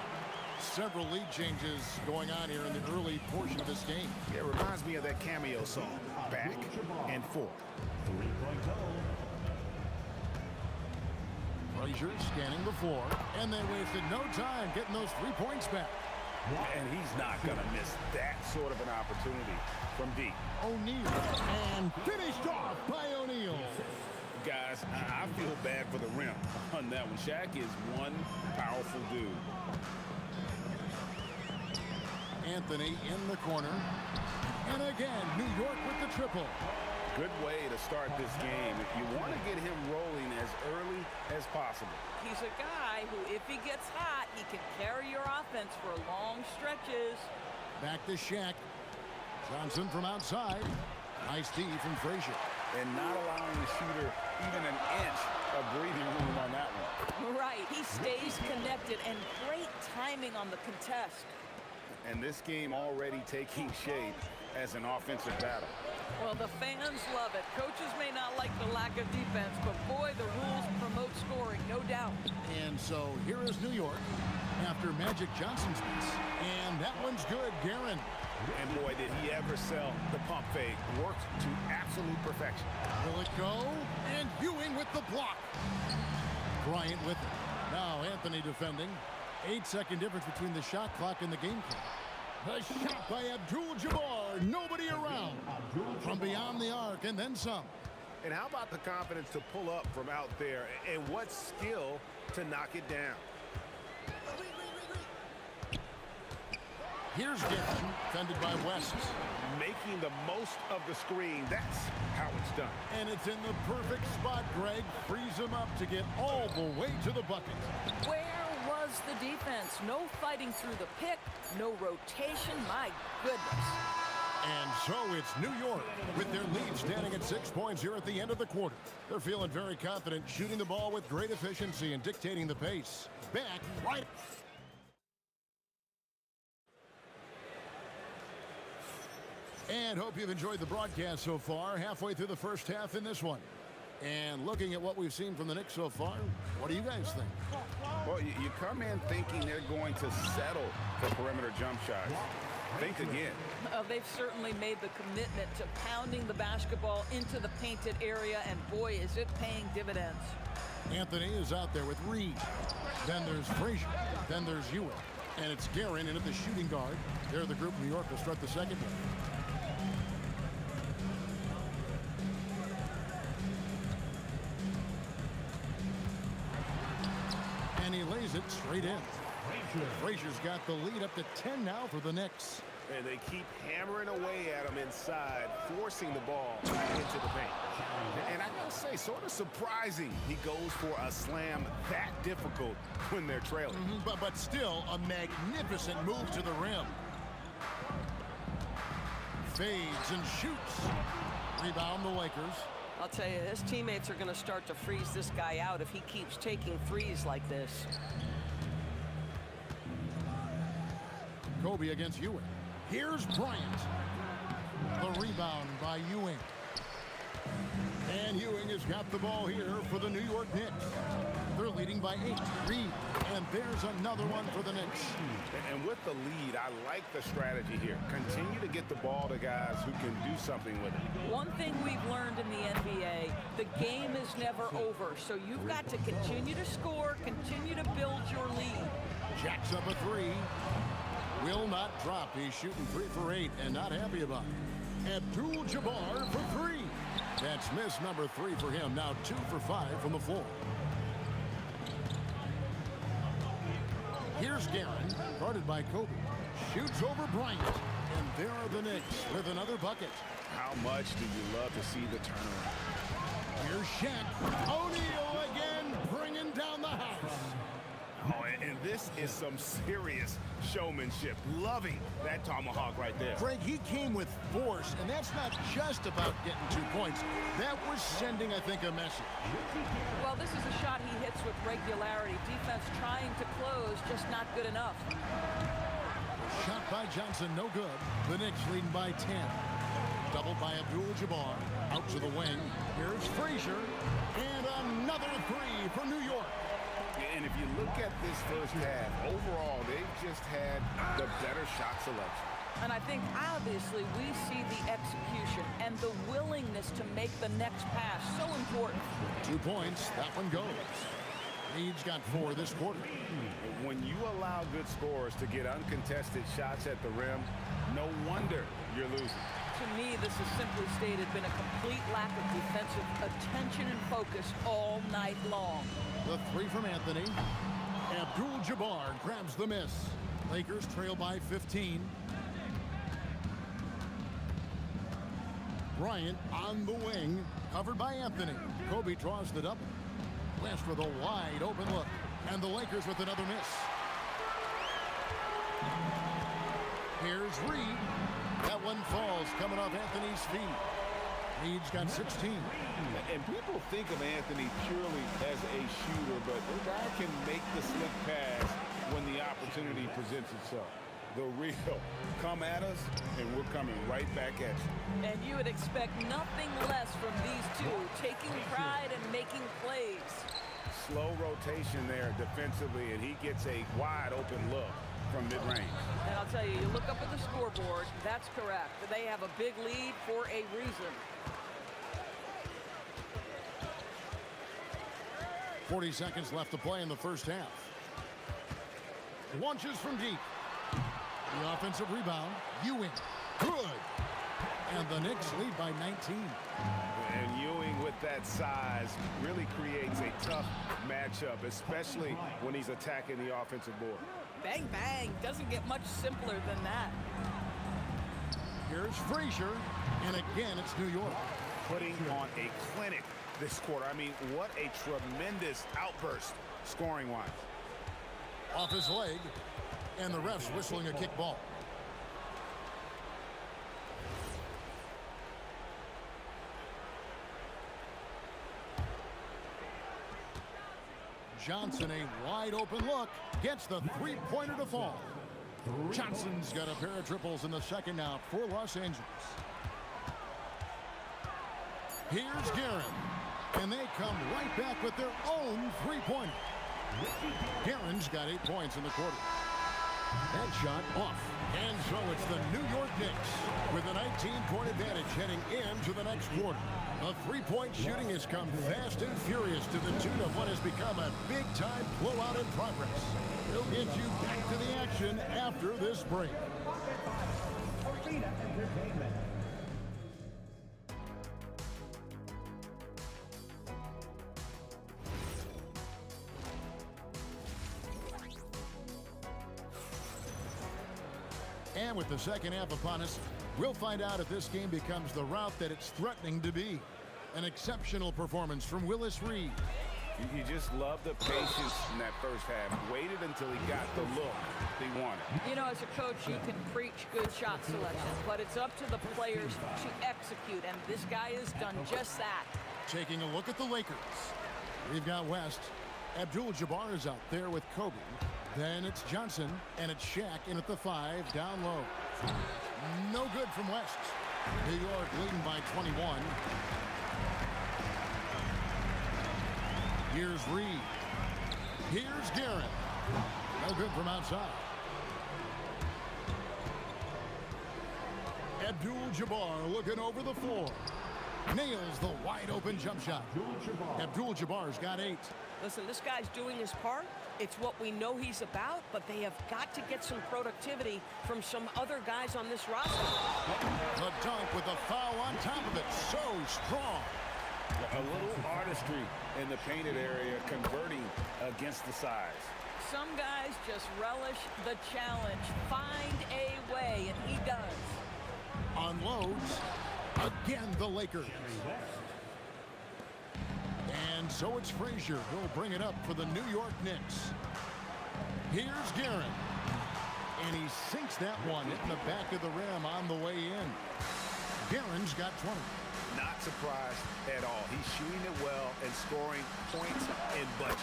B: Several lead changes going on here in the early portion of this game.
C: It reminds me of that cameo song, Back and Forth.
F: 3-point goal.
B: Frazier scanning the floor, and they wasted no time getting those 3 points back.
C: And he's not going to miss that sort of an opportunity from deep.
B: O'Neal, and finished off by O'Neal.
C: Guys, I feel bad for the rim on that one. Shaq is one powerful dude.
B: Anthony in the corner. And again, New York with the triple.
C: Good way to start this game if you want to get him rolling as early as possible.
D: He's a guy who, if he gets hot, he can carry your offense for long stretches.
B: Back to Shaq. Johnson from outside. Nice D from Frazier.
C: And not allowing the shooter even an inch of breathing room on that one.
D: Right, he stays connected, and great timing on the contest.
C: And this game already taking shape as an offensive battle.
D: Well, the fans love it. Coaches may not like the lack of defense, but boy, the rules promote scoring, no doubt.
B: And so here is New York after Magic Johnson's miss. And that one's good, Guerin.
C: And boy, did he ever sell the pump fake. Worked to absolute perfection.
B: Will it go? And Ewing with the block. Bryant with it. Now Anthony defending. 8-second difference between the shot clock and the game clock. The shot by Abdul-Jabbar. Nobody around. From beyond the arc and then some.
C: And how about the confidence to pull up from out there? And what skill to knock it down?
B: Here's Guerin, defended by West.
C: Making the most of the screen. That's how it's done.
B: And it's in the perfect spot, Greg. Frees him up to get all the way to the bucket.
D: Where was the defense? No fighting through the pick, no rotation. My goodness.
B: And so it's New York with their lead standing at 6 points here at the end of the quarter. They're feeling very confident, shooting the ball with great efficiency and dictating the pace. Back right. And hope you've enjoyed the broadcast so far. Halfway through the first half in this one. And looking at what we've seen from the Knicks so far, what do you guys think?
O: Well, you come in thinking they're going to settle for perimeter jump shots. Think again.
D: They've certainly made the commitment to pounding the basketball into the painted area, and boy, is it paying dividends.
B: Anthony is out there with Reed. Then there's Frazier. Then there's Ewing. And it's Guerin in at the shooting guard. They're the group New York will start the second one. And he lays it straight in. Frazier's got the lead up to 10 now for the Knicks.
C: And they keep hammering away at him inside, forcing the ball into the paint.
O: And I gotta say, sort of surprising he goes for a slam that difficult when they're trailing.
B: But still a magnificent move to the rim. Fades and shoots. Rebound the Lakers.
G: I'll tell you, his teammates are going to start to freeze this guy out if he keeps taking threes like this.
B: Kobe against Ewing. Here's Bryant. The rebound by Ewing. And Ewing has got the ball here for the New York Knicks. They're leading by 8. Reed. And there's another one for the Knicks.
O: And with the lead, I like the strategy here. Continue to get the ball to guys who can do something with it.
D: One thing we've learned in the NBA, the game is never over. So you've got to continue to score, continue to build your lead.
B: Jacks up a 3. Will not drop. He's shooting 3 for 8 and not happy about it. Abdul-Jabbar for 3. That's miss number 3 for him. Now 2 for 5 from the floor. Here's Guerin, guarded by Kobe. Shoots over Bryant. And there are the Knicks with another bucket.
O: How much do you love to see the turnaround?
B: Here's Shaq. O'Neal again, bringing down the house.
O: Oh, and this is some serious showmanship. Loving that tomahawk right there.
B: Greg, he came with force, and that's not just about getting 2 points. That was sending, I think, a message.
D: Well, this is a shot he hits with regularity. Defense trying to close, just not good enough.
B: Shot by Johnson, no good. The Knicks leading by 10. Doubled by Abdul-Jabbar. Out to the wing. Here's Frazier. And another 3 for New York.
O: And if you look at this first half, overall, they've just had the better shot selection.
D: And I think, obviously, we see the execution and the willingness to make the next pass so important.
B: 2 points. That one goes. Reed's got 4 this quarter.
O: When you allow good scorers to get uncontested shots at the rim, no wonder you're losing.
D: To me, this has simply stated been a complete lack of defensive attention and focus all night long.
B: The 3 from Anthony. Abdul-Jabbar grabs the miss. Lakers trail by 15. Bryant on the wing, covered by Anthony. Kobe draws the double. West with a wide open look. And the Lakers with another miss. Here's Reed. That one falls coming off Anthony's feet. Reed's got 16.
O: And people think of Anthony purely as a shooter, but the guy can make the slick pass when the opportunity presents itself. The real come at us, and we're coming right back at you.
D: And you would expect nothing less from these two, taking pride and making plays.
O: Slow rotation there defensively, and he gets a wide open look from mid-range.
D: And I'll tell you, you look up at the scoreboard, that's correct. They have a big lead for a reason.
B: 40 seconds left to play in the first half. Launches from deep. The offensive rebound. Ewing. Good. And the Knicks lead by 19.
O: And Ewing with that size really creates a tough matchup, especially when he's attacking the offensive board.
D: Bang, bang. Doesn't get much simpler than that.
B: Here's Frazier. And again, it's New York.
O: Putting on a clinic this quarter. I mean, what a tremendous outburst scoring-wise.
B: Off his leg. And the ref's whistling a kick ball. Johnson, a wide open look, gets the three-pointer to fall. Johnson's got a pair of triples in the second now for Los Angeles. Here's Guerin. And they come right back with their own three-pointer. Garen's got 8 points in the quarter. That shot off. And so it's the New York Knicks with a 19-point advantage heading into the next quarter. The three-point shooting has come fast and furious to the tune of what has become a big-time blowout in progress. We'll get you back to the action after this break. And with the second half upon us, we'll find out if this game becomes the route that it's threatening to be. An exceptional performance from Willis Reed.
O: You just love the patience in that first half. Waited until he got the look he wanted.
D: You know, as a coach, you can preach good shot selection, but it's up to the players to execute, and this guy has done just that.
B: Taking a look at the Lakers. We've got West. Abdul-Jabbar is out there with Kobe. Then it's Johnson, and it's Shaq in at the 5, down low. No good from West. New York leading by 21. Here's Reed. Here's Guerin. No good from outside. Abdul-Jabbar looking over the floor. Nails the wide-open jump shot. Abdul-Jabbar's got 8.
G: Listen, this guy's doing his part. It's what we know he's about, but they have got to get some productivity from some other guys on this roster.
B: The dunk with a foul on top of it. So strong.
O: A little artistry in the painted area, converting against the size.
D: Some guys just relish the challenge. Find a way, and he does.
B: Unloads. Again, the Lakers. And so it's Frazier who'll bring it up for the New York Knicks. Here's Guerin. And he sinks that one in the back of the rim on the way in. Guerin's got 20.
C: Not surprised at all. He's shooting it well and scoring points in bunches.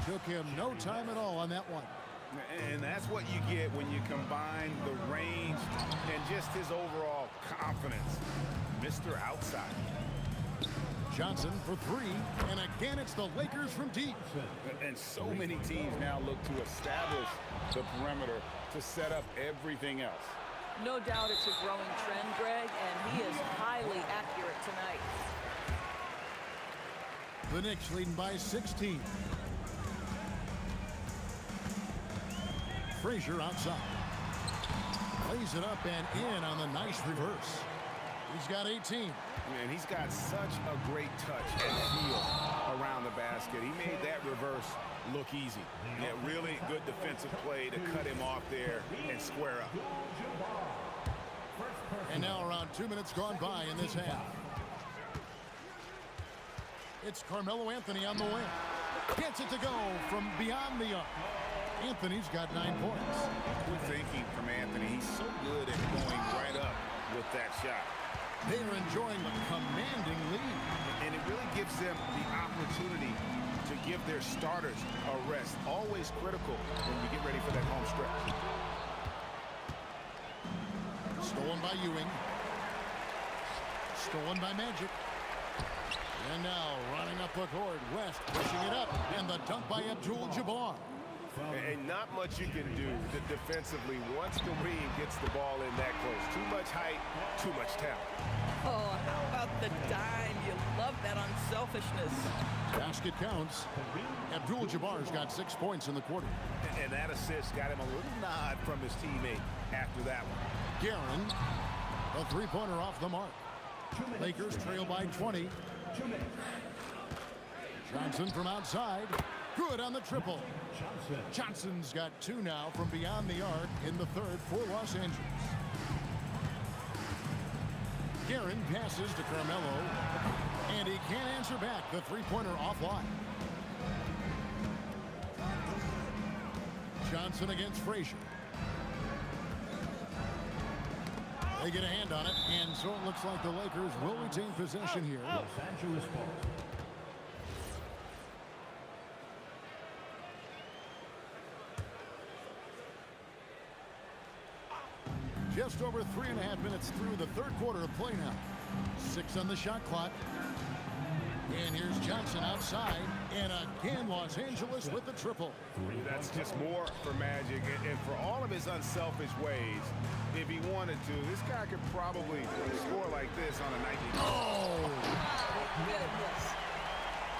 B: Took him no time at all on that one.
O: And that's what you get when you combine the range and just his overall confidence. Mr. Outside.
B: Johnson for 3, and again it's the Lakers from deep.
O: And so many teams now look to establish the perimeter to set up everything else.
D: No doubt it's a growing trend, Greg, and he is highly accurate tonight.
B: The Knicks leading by 16. Frazier outside. Lays it up and in on the nice reverse. He's got 18.
C: And he's got such a great touch and feel around the basket. He made that reverse look easy. Yeah, really good defensive play to cut him off there and square up.
B: And now around 2 minutes gone by in this half. It's Carmelo Anthony on the wing. Gets it to go from beyond the arc. Anthony's got 9 points.
O: Good thinking from Anthony. He's so good at going right up with that shot.
B: They're enjoying a commanding lead.
C: And it really gives them the opportunity to give their starters a rest. Always critical when we get ready for that home stretch.
B: Stolen by Ewing. Stolen by Magic. And now running up the court, West pushing it up. And the dunk by Abdul-Jabbar.
C: And not much you can do defensively once Kareem gets the ball in that close. Too much height, too much talent.
G: Oh, how about the dime? You love that unselfishness.
B: Basket counts. Abdul-Jabbar's got 6 points in the quarter.
C: And that assist got him a little nod from his teammate after that one.
B: Guerin, a three-pointer off the mark. Lakers trail by 20. Johnson from outside. Good on the triple. Johnson's got 2 now from beyond the arc in the third for Los Angeles. Guerin passes to Carmelo, and he can't answer back. The three-pointer offline. Johnson against Frazier. They get a hand on it, and so it looks like the Lakers will retain possession here.
F: Los Angeles ball.
B: Just over 3.5 minutes through the third quarter of play now. 6 on the shot clock. And here's Johnson outside. And again, Los Angeles with the triple.
C: That's just more for Magic. And for all of his unselfish ways, if he wanted to, this guy could probably score like this on a nightly.
D: Oh! My goodness.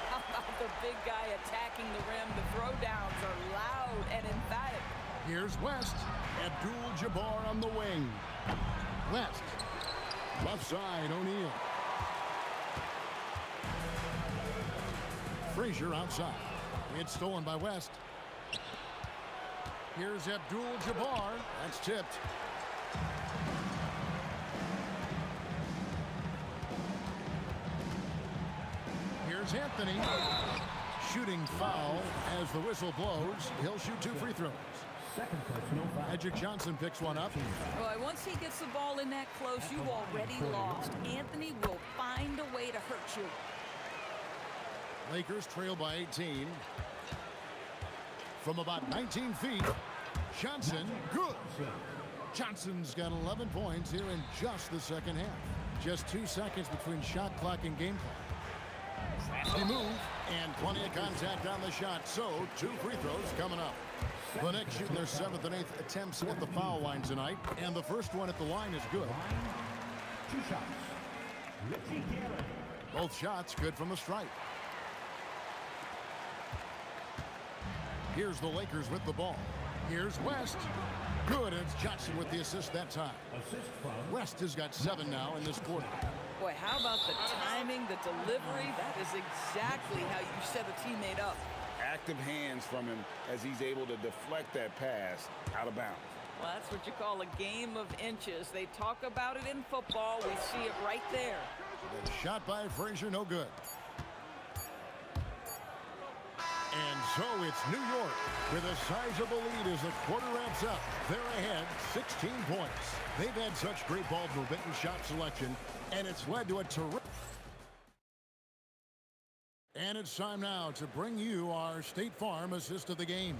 D: How about the big guy attacking the rim? The throwdowns are loud and emphatic.
B: Here's West. Abdul-Jabbar on the wing. West. Left side, O'Neal. Frazier outside. It's stolen by West. Here's Abdul-Jabbar. That's tipped. Here's Anthony. Shooting foul as the whistle blows. He'll shoot 2 free throws. Magic Johnson picks one up.
D: Well, once he gets the ball in that close, you've already lost. Anthony will find a way to hurt you.
B: Lakers trail by 18. From about 19 feet, Johnson, good. Johnson's got 11 points here in just the second half. Just 2 seconds between shot clock and game clock. Crafty move, and plenty of contact on the shot, so 2 free throws coming up. The Knicks shooting their 7th and 8th attempts at the foul line tonight, and the first one at the line is good.
F: 2 shots.
B: Both shots good from the stripe. Here's the Lakers with the ball. Here's West. Good, and it's Johnson with the assist that time. West has got 7 now in this quarter.
D: Boy, how about the timing, the delivery? That is exactly how you set a teammate up.
C: Active hands from him as he's able to deflect that pass out of bounds.
D: Well, that's what you call a game of inches. They talk about it in football. We see it right there.
B: The shot by Frazier, no good. And so it's New York with a sizable lead as the quarter wraps up. They're ahead 16 points. They've had such great ball movement and shot selection, and it's led to a terrific. And it's time now to bring you our State Farm assist of the game.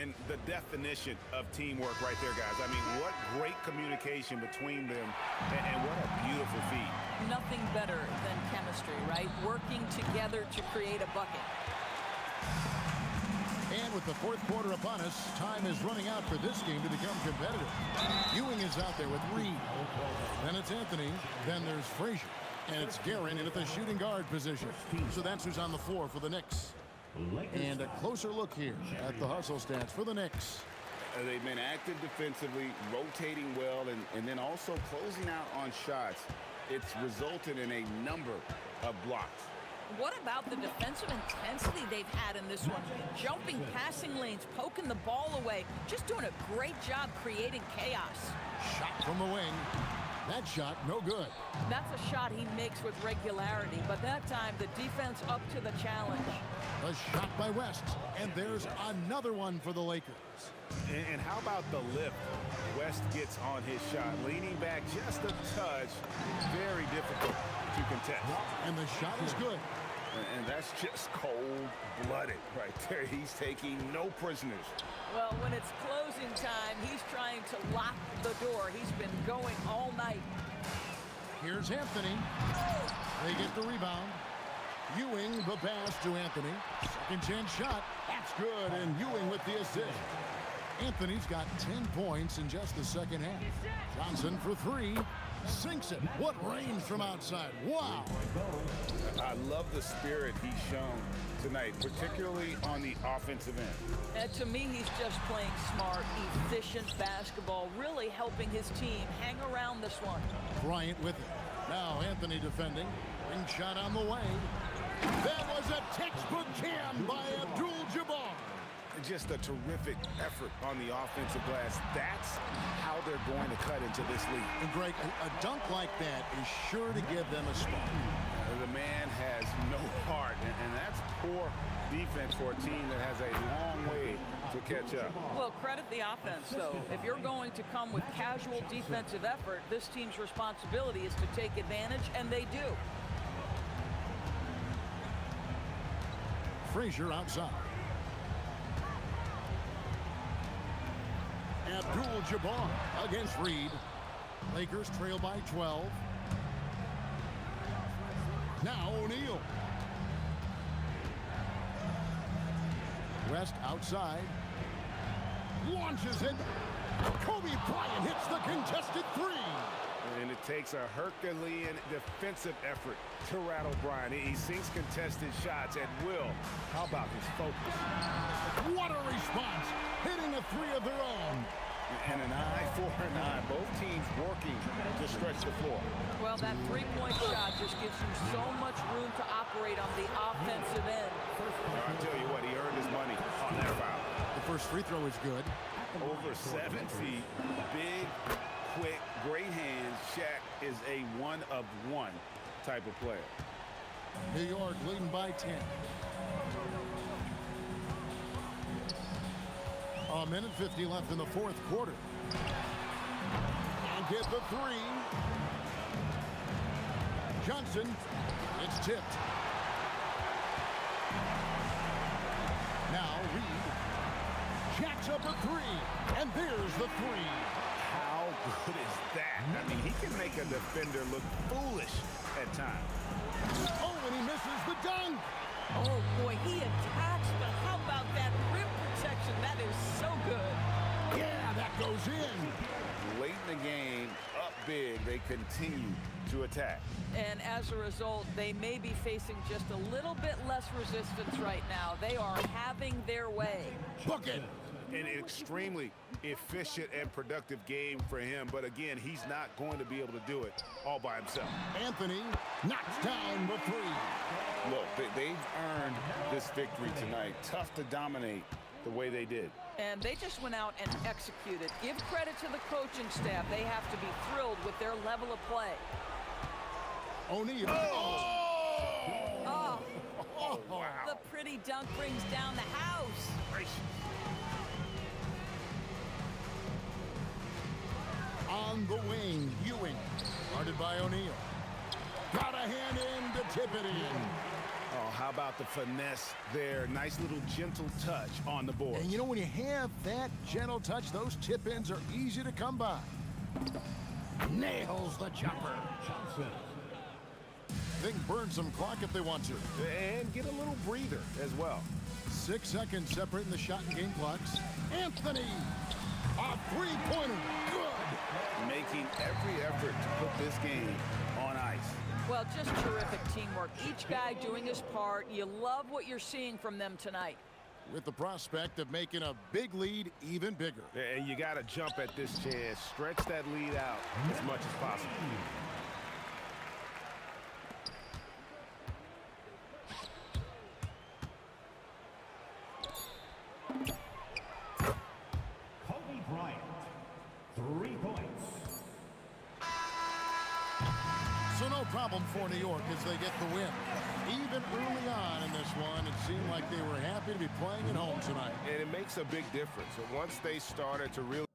C: And the definition of teamwork right there, guys. I mean, what great communication between them, and what a beautiful feat.
D: Nothing better than chemistry, right? Working together to create a bucket.
B: And with the 4th quarter upon us, time is running out for this game to become competitive. Ewing is out there with Reed. Then it's Anthony. Then there's Frazier. And it's Guerin in at the shooting guard position. So that's who's on the floor for the Knicks. And a closer look here at the hustle stats for the Knicks.
C: They've been active defensively, rotating well, and then also closing out on shots. It's resulted in a number of blocks.
D: What about the defensive intensity they've had in this one? Jumping passing lanes, poking the ball away, just doing a great job creating chaos.
B: Shot from the wing. That shot, no good.
D: That's a shot he makes with regularity, but that time the defense up to the challenge.
B: A shot by West, and there's another one for the Lakers.
C: And how about the lift West gets on his shot? Leaning back just a touch, very difficult to contest.
B: And the shot is good.
C: And that's just cold-blooded right there. He's taking no prisoners.
D: Well, when it's closing time, he's trying to lock the door. He's been going all night.
B: Here's Anthony. They get the rebound. Ewing the pass to Anthony. Second chance shot. That's good, and Ewing with the assist. Anthony's got 10 points in just the second half. Johnson for 3. Sinks it. What range from outside. Wow.
C: I love the spirit he's shown tonight, particularly on the offensive end.
D: And to me, he's just playing smart, efficient basketball, really helping his team hang around this one.
B: Bryant with it. Now Anthony defending. Ring shot on the way. That was a textbook jam by Abdul-Jabbar.
C: Just a terrific effort on the offensive glass. That's how they're going to cut into this league.
B: And Greg, a dunk like that is sure to give them a spark.
C: The man has no heart, and that's poor defense for a team that has a long way to catch up.
D: Well, credit the offense, though. If you're going to come with casual defensive effort, this team's responsibility is to take advantage, and they do.
B: Frazier outside. Abdul-Jabbar against Reed. Lakers trail by 12. Now O'Neal. West outside. Launches it. Kobe Bryant hits the contested three.
C: And it takes a Herculean defensive effort to rattle Bryant. He sinks contested shots at will. How about his focus?
B: What a response. Hitting a three of their own.
C: And an eye for an eye. Both teams working to stretch the floor.
D: Well, that three-point shot just gives you so much room to operate on the offensive end.
C: I'll tell you what, he earned his money on that foul.
B: The first free throw is good.
C: Over 7 feet, big, quick, great hands. Shaq is a one-of-one type of player.
B: New York leading by 10. A minute 50 left in the fourth quarter. And get the three. Johnson, it's tipped. Now Reed jacks up a three, and there's the three.
C: How good is that? I mean, he can make a defender look foolish at times.
B: Oh, and he misses the dunk.
G: Oh, boy, he attacks, but how about that rim protection? That is so good.
B: Yeah, that goes in.
C: Late in the game, up big, they continue to attack.
D: And as a result, they may be facing just a little bit less resistance right now. They are having their way.
B: Book it.
C: An extremely efficient and productive game for him. But again, he's not going to be able to do it all by himself.
B: Anthony knocks down the three.
C: Look, they've earned this victory tonight. Tough to dominate the way they did.
D: And they just went out and executed. Give credit to the coaching staff. They have to be thrilled with their level of play.
B: O'Neal.
D: Oh,
C: wow.
D: The pretty dunk brings down the house.
C: Gracious.
B: On the wing, Ewing. Guarded by O'Neal. Got a hand in to tip it in.
C: Oh, how about the finesse there? Nice little gentle touch on the board.
B: And you know, when you have that gentle touch, those tip-ins are easy to come by. Nails the jumper. They can burn some clock if they want to.
C: And get a little breather as well.
B: 6 seconds separating the shot and game clocks. Anthony, a three-pointer. Good.
C: Making every effort to put this game on ice.
D: Well, just terrific teamwork. Each guy doing his part. You love what you're seeing from them tonight.
B: With the prospect of making a big lead even bigger.
C: And you got to jump at this chance. Stretch that lead out as much as possible.
F: Kobe Bryant, 3 points.
B: So no problem for New York as they get the win. Even early on in this one, it seemed like they were happy to be playing at home tonight.
C: And it makes a big difference. So once they started to really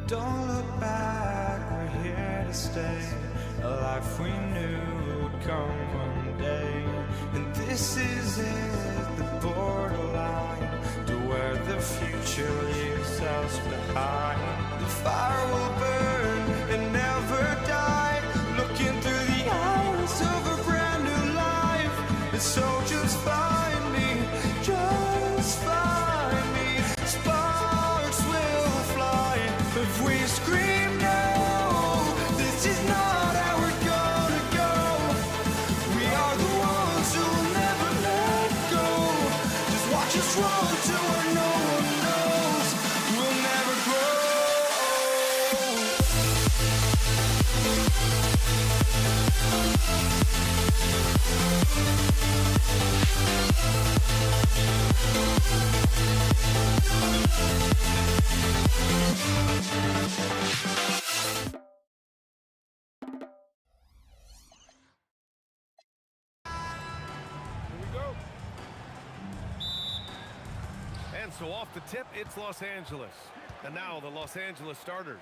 A: Don't look back, we're here to stay. A life we knew would come one day. And this is it, the borderline, to where the future leaves us behind. The fire will burn and never die, looking through the eyes of a brand new life. And so just find me, just find me. Sparks will fly if we scream no. This is not our
H: And so off the tip, it's Los Angeles. And now the Los Angeles starters.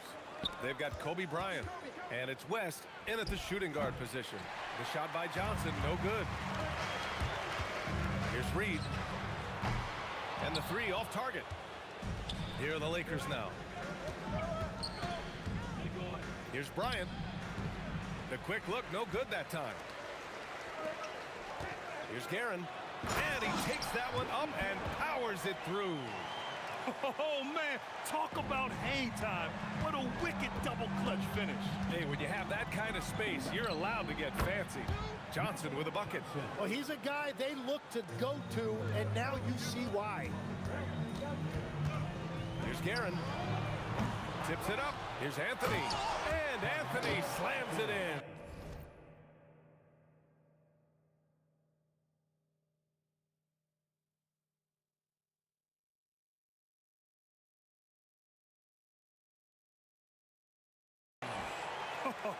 H: They've got Kobe Bryant. And it's West in at the shooting guard position. The shot by Johnson, no good. Here's Reed. And the three off target. Here are the Lakers now. Here's Bryant. The quick look, no good that time. Here's Guerin. And he takes that one up and powers it through.
M: Oh, man, talk about hang time. What a wicked double clutch finish.
H: Hey, when you have that kind of space, you're allowed to get fancy. Johnson with a bucket.
Q: Well, he's a guy they look to go to, and now you see why.
H: Here's Guerin. Tips it up. Here's Anthony. And Anthony slams it in.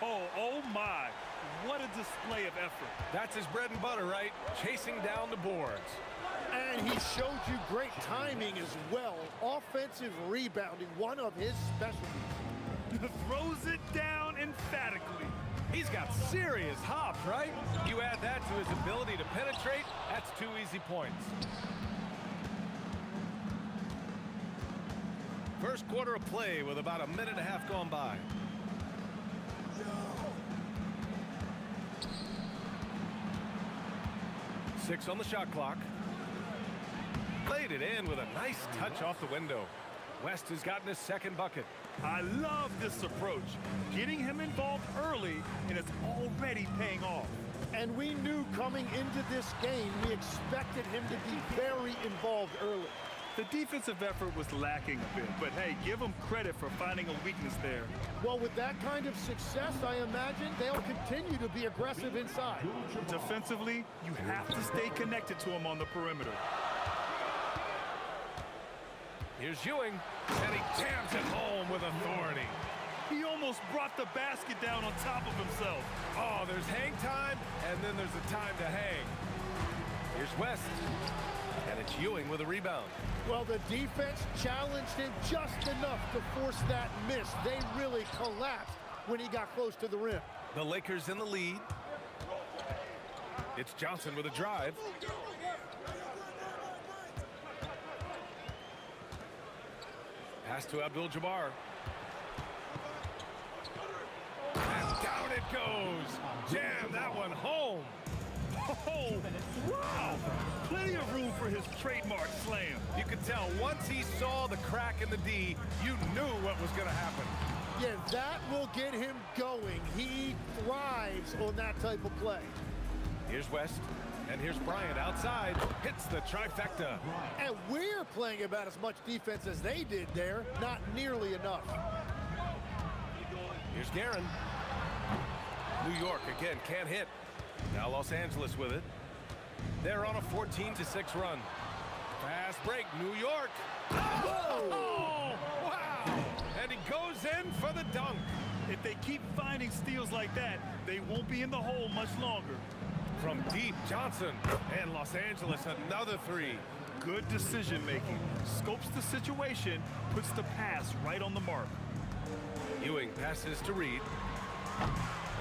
M: Oh my, what a display of effort.
H: That's his bread and butter, right? Chasing down the boards.
Q: And he showed you great timing as well. Offensive rebounding, one of his specialties.
M: Throws it down emphatically.
H: He's got serious hops, right? You add that to his ability to penetrate, that's 2 easy points. First quarter of play with about a minute and a half gone by. Six on the shot clock. Played it in with a nice touch off the window. West has gotten his second bucket.
M: I love this approach. Getting him involved early, and it's already paying off.
Q: And we knew coming into this game, we expected him to be very involved early.
M: The defensive effort was lacking a bit, but hey, give him credit for finding a weakness there.
Q: Well, with that kind of success, I imagine they'll continue to be aggressive inside.
M: Defensively, you have to stay connected to him on the perimeter.
H: Here's Ewing, and he jams it home with authority.
M: He almost brought the basket down on top of himself.
H: Oh, there's hang time, and then there's a time to hang. Here's West, and it's Ewing with a rebound.
Q: Well, the defense challenged him just enough to force that miss. They really collapsed when he got close to the rim.
H: The Lakers in the lead. It's Johnson with a drive. Pass to Abdul-Jabbar. And down it goes. Jam that one home.
M: Oh, wow. Plenty of room for his trademark slam.
H: You could tell once he saw the crack in the D, you knew what was going to happen.
Q: Yeah, that will get him going. He thrives on that type of play.
H: Here's West, and here's Bryant outside. Hits the trifecta.
Q: And we're playing about as much defense as they did there. Not nearly enough.
H: Here's Guerin. New York again can't hit. Now Los Angeles with it. They're on a 14-6 run. Fast break, New York. Oh, wow! And he goes in for the dunk.
M: If they keep finding steals like that, they won't be in the hole much longer.
H: From deep, Johnson. And Los Angeles, another three.
M: Good decision making. Scopes the situation, puts the pass right on the mark.
H: Ewing passes to Reed.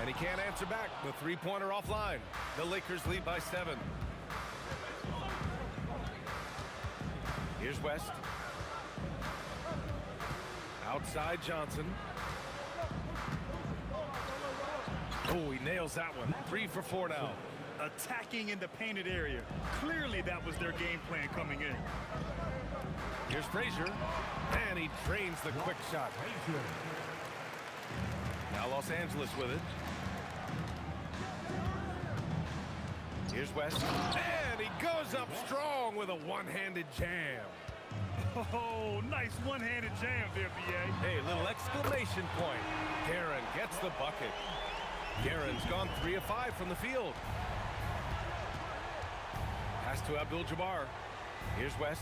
H: And he can't answer back. The three-pointer offline. The Lakers lead by 7. Here's West. Outside Johnson. Oh, he nails that one. 3 for 4 now.
M: Attacking in the painted area. Clearly that was their game plan coming in.
H: Here's Frazier. And he drains the quick shot. Now Los Angeles with it. Here's West. And he goes up strong with a one-handed jam.
M: Oh, nice one-handed jam there, B.A.
H: Hey, little exclamation point. Guerin gets the bucket. Guerin's gone 3 of 5 from the field. Pass to Abdul-Jabbar. Here's West.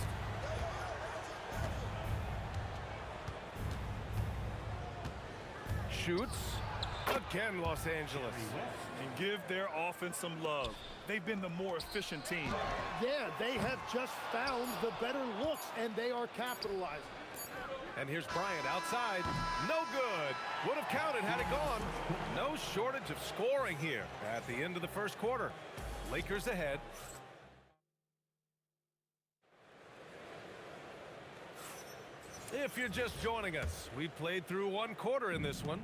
H: Shoots. Again, Los Angeles.
M: And give their offense some love. They've been the more efficient team.
Q: Yeah, they have just found the better looks, and they are capitalizing.
H: And here's Bryant outside. No good. Would have counted had it gone. No shortage of scoring here at the end of the first quarter. Lakers ahead. If you're just joining us, we've played through one quarter in this one.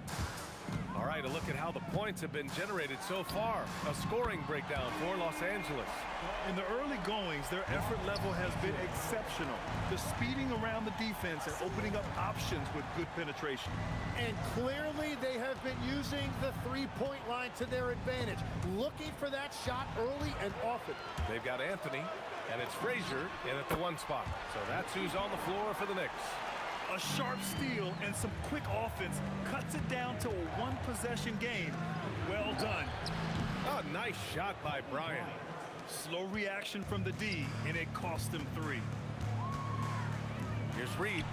H: All right, a look at how the points have been generated so far. A scoring breakdown for Los Angeles.
M: In the early goings, their effort level has been exceptional. The speeding around the defense and opening up options with good penetration.
Q: And clearly they have been using the three-point line to their advantage, looking for that shot early and often.
H: They've got Anthony, and it's Frazier in at the one spot. So that's who's on the floor for the Knicks.
M: A sharp steal and some quick offense cuts it down to a one-possession game. Well done.
H: A nice shot by Bryant.
M: Slow reaction from the D, and it cost them 3.
H: Here's Reed.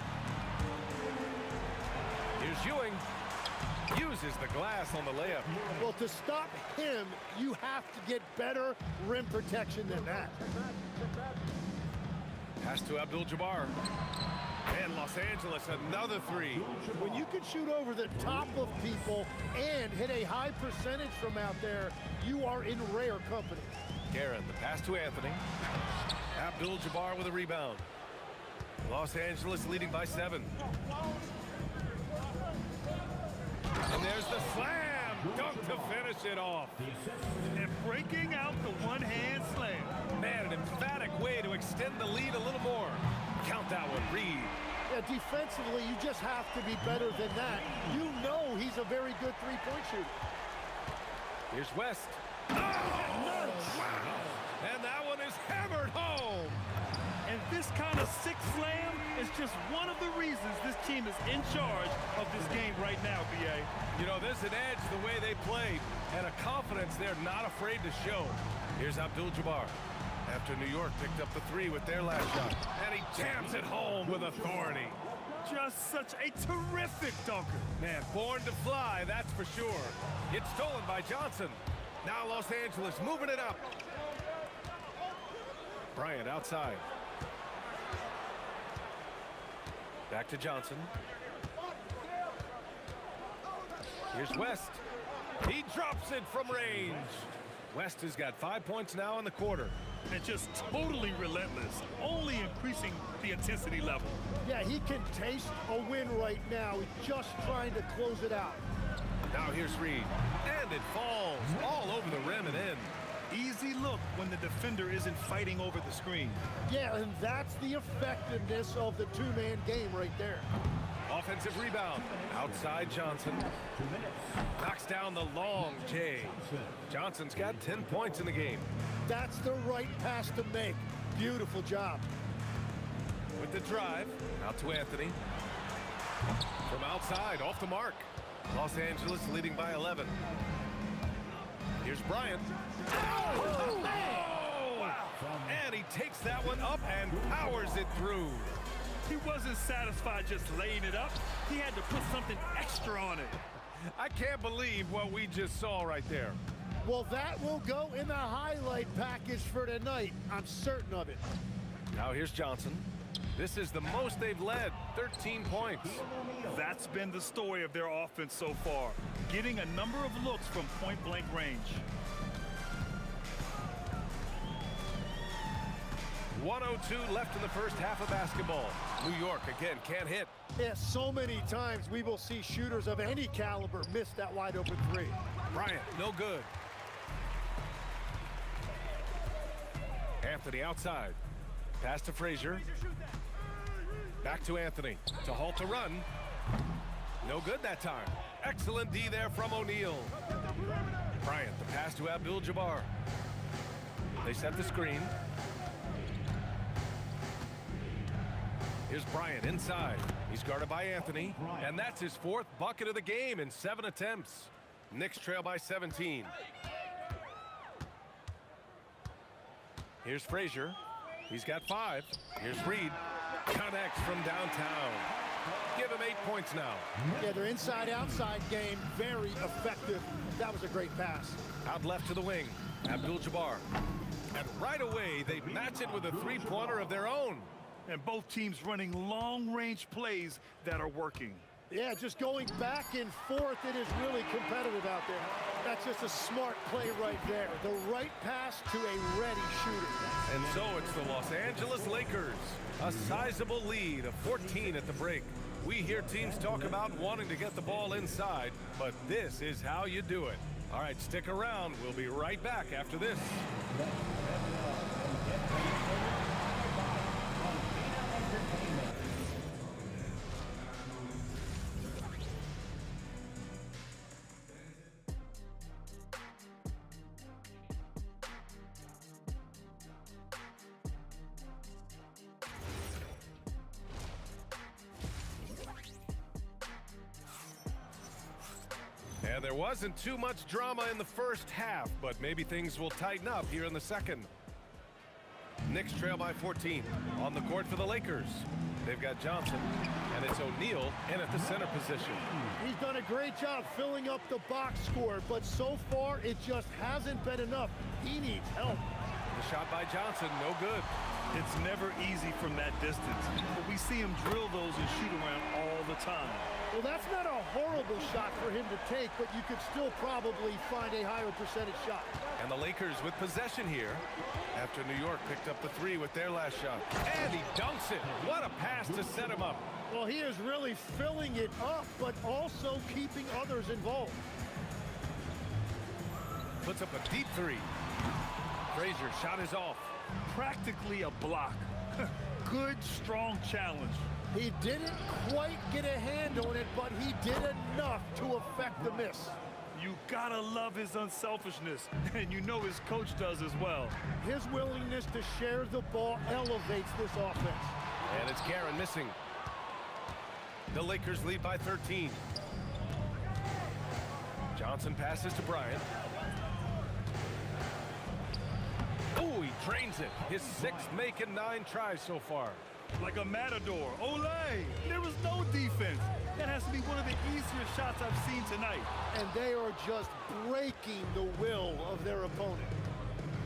H: Here's Ewing. Uses the glass on the layup.
Q: Well, to stop him, you have to get better rim protection than that.
H: Pass to Abdul-Jabbar. And Los Angeles, another 3.
Q: When you can shoot over the top of people and hit a high percentage from out there, you are in rare company.
H: Garrett, the pass to Anthony. Abdul-Jabbar with a rebound. Los Angeles leading by 7. And there's the slam. Dunk to finish it off.
M: And breaking out the one-hand slam.
H: Man, an emphatic way to extend the lead a little more. Count that one, Reed.
Q: Yeah, defensively, you just have to be better than that. You know he's a very good three-point shooter.
H: Here's West. Oh! Wow. And that one is hammered home.
M: And this kind of sick slam is just one of the reasons this team is in charge of this game right now, B.A.
H: You know, there's an edge the way they played and a confidence they're not afraid to show. Here's Abdul-Jabbar. After New York picked up the 3 with their last shot. And he jams it home with authority.
M: Just such a terrific dunker.
H: Man, born to fly, that's for sure. It's stolen by Johnson. Now Los Angeles moving it up. Bryant outside. Back to Johnson. Here's West. He drops it from range. West has got 5 points now in the quarter.
M: And just totally relentless, only increasing the intensity level.
Q: Yeah, he can taste a win right now. He's just trying to close it out.
H: Now here's Reed. And it falls all over the rim and in.
M: Easy look when the defender isn't fighting over the screen.
Q: Yeah, and that's the effectiveness of the two-man game right there.
H: Offensive rebound. Outside Johnson. Knocks down the long J. Johnson's got 10 points in the game.
Q: That's the right pass to make. Beautiful job.
H: With the drive. Out to Anthony. From outside, off the mark. Los Angeles leading by 11. Here's Bryant. Oh! Wow. And he takes that one up and powers it through.
M: He wasn't satisfied just laying it up. He had to put something extra on it.
H: I can't believe what we just saw right there.
Q: Well, that will go in the highlight package for tonight. I'm certain of it.
H: Now here's Johnson. This is the most they've led, 13 points.
M: That's been the story of their offense so far, getting a number of looks from point-blank range.
H: 1:02 left in the first half of basketball. New York, again, can't hit.
Q: Yeah, so many times we will see shooters of any caliber miss that wide-open 3.
H: Bryant, no good. Anthony outside. Pass to Frazier. Back to Anthony to halt the run. No good that time. Excellent D there from O'Neal. Bryant, the pass to Abdul-Jabbar. They set the screen. Here's Bryant inside. He's guarded by Anthony, and that's his 4th bucket of the game in 7 attempts. Knicks trail by 17. Here's Frazier. He's got 5. Here's Reed. Connects from downtown. Give him 8 points now.
Q: Yeah, their inside-outside game, very effective. That was a great pass.
H: Out left to the wing, Abdul-Jabbar. And right away, they match it with a three-pointer of their own.
M: And both teams running long-range plays that are working.
Q: Yeah, just going back and forth, it is really competitive out there. That's just a smart play right there. The right pass to a ready shooter.
H: And so it's the Los Angeles Lakers. A sizable lead of 14 at the break. We hear teams talk about wanting to get the ball inside, but this is how you do it. All right, stick around. We'll be right back after this. And there wasn't too much drama in the first half, but maybe things will tighten up here in the second. Knicks trail by 14. On the court for the Lakers. They've got Johnson, and it's O'Neal in at the center position.
Q: He's done a great job filling up the box score, but so far it just hasn't been enough. He needs help.
H: The shot by Johnson, no good.
M: It's never easy from that distance, but we see him drill those and shoot around all the time.
Q: Well, that's not a horrible shot for him to take, but you could still probably find a higher percentage shot.
H: And the Lakers with possession here after New York picked up the 3 with their last shot. And he dunks it. What a pass to set him up.
Q: Well, he is really filling it up, but also keeping others involved.
H: Puts up a deep 3. Frazier shot is off.
M: Practically a block. Good, strong challenge.
Q: He didn't quite get a hand on it, but he did enough to affect the miss.
M: You gotta love his unselfishness, and you know his coach does as well.
Q: His willingness to share the ball elevates this offense.
H: And it's Guerin missing. The Lakers lead by 13. Johnson passes to Bryant. Oh, he drains it. His 6th make in 9 tries so far.
M: Like a matador. Olay! There was no defense. That has to be one of the easier shots I've seen tonight.
Q: And they are just breaking the will of their opponent.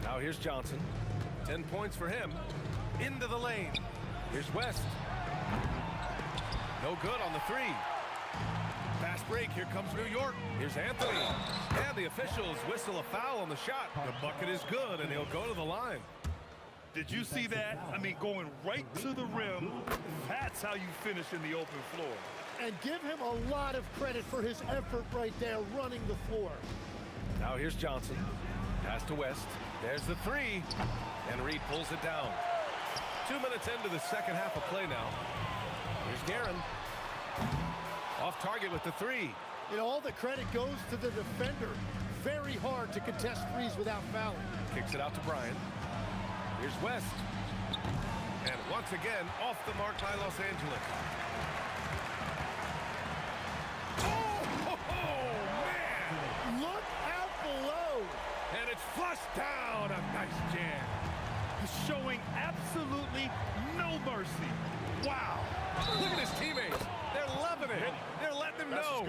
H: Now here's Johnson. 10 points for him. Into the lane. Here's West. No good on the 3. Fast break. Here comes New York. Here's Anthony. And the officials whistle a foul on the shot. The bucket is good, and he'll go to the line.
M: Did you see that? I mean, going right to the rim. That's how you finish in the open floor.
Q: And give him a lot of credit for his effort right there, running the floor.
H: Now here's Johnson. Pass to West. There's the 3. And Reed pulls it down. 2 minutes into the second half of play now. Here's Guerin. Off target with the 3.
Q: You know, all the credit goes to the defender. Very hard to contest threes without fouling.
H: Kicks it out to Bryant. Here's West. And once again, off the mark by Los Angeles. Oh, man!
Q: Look out below!
H: And it's flushed down. A nice jam.
M: He's showing absolutely no mercy. Wow.
H: Look at his teammates. They're loving it. They're letting him know.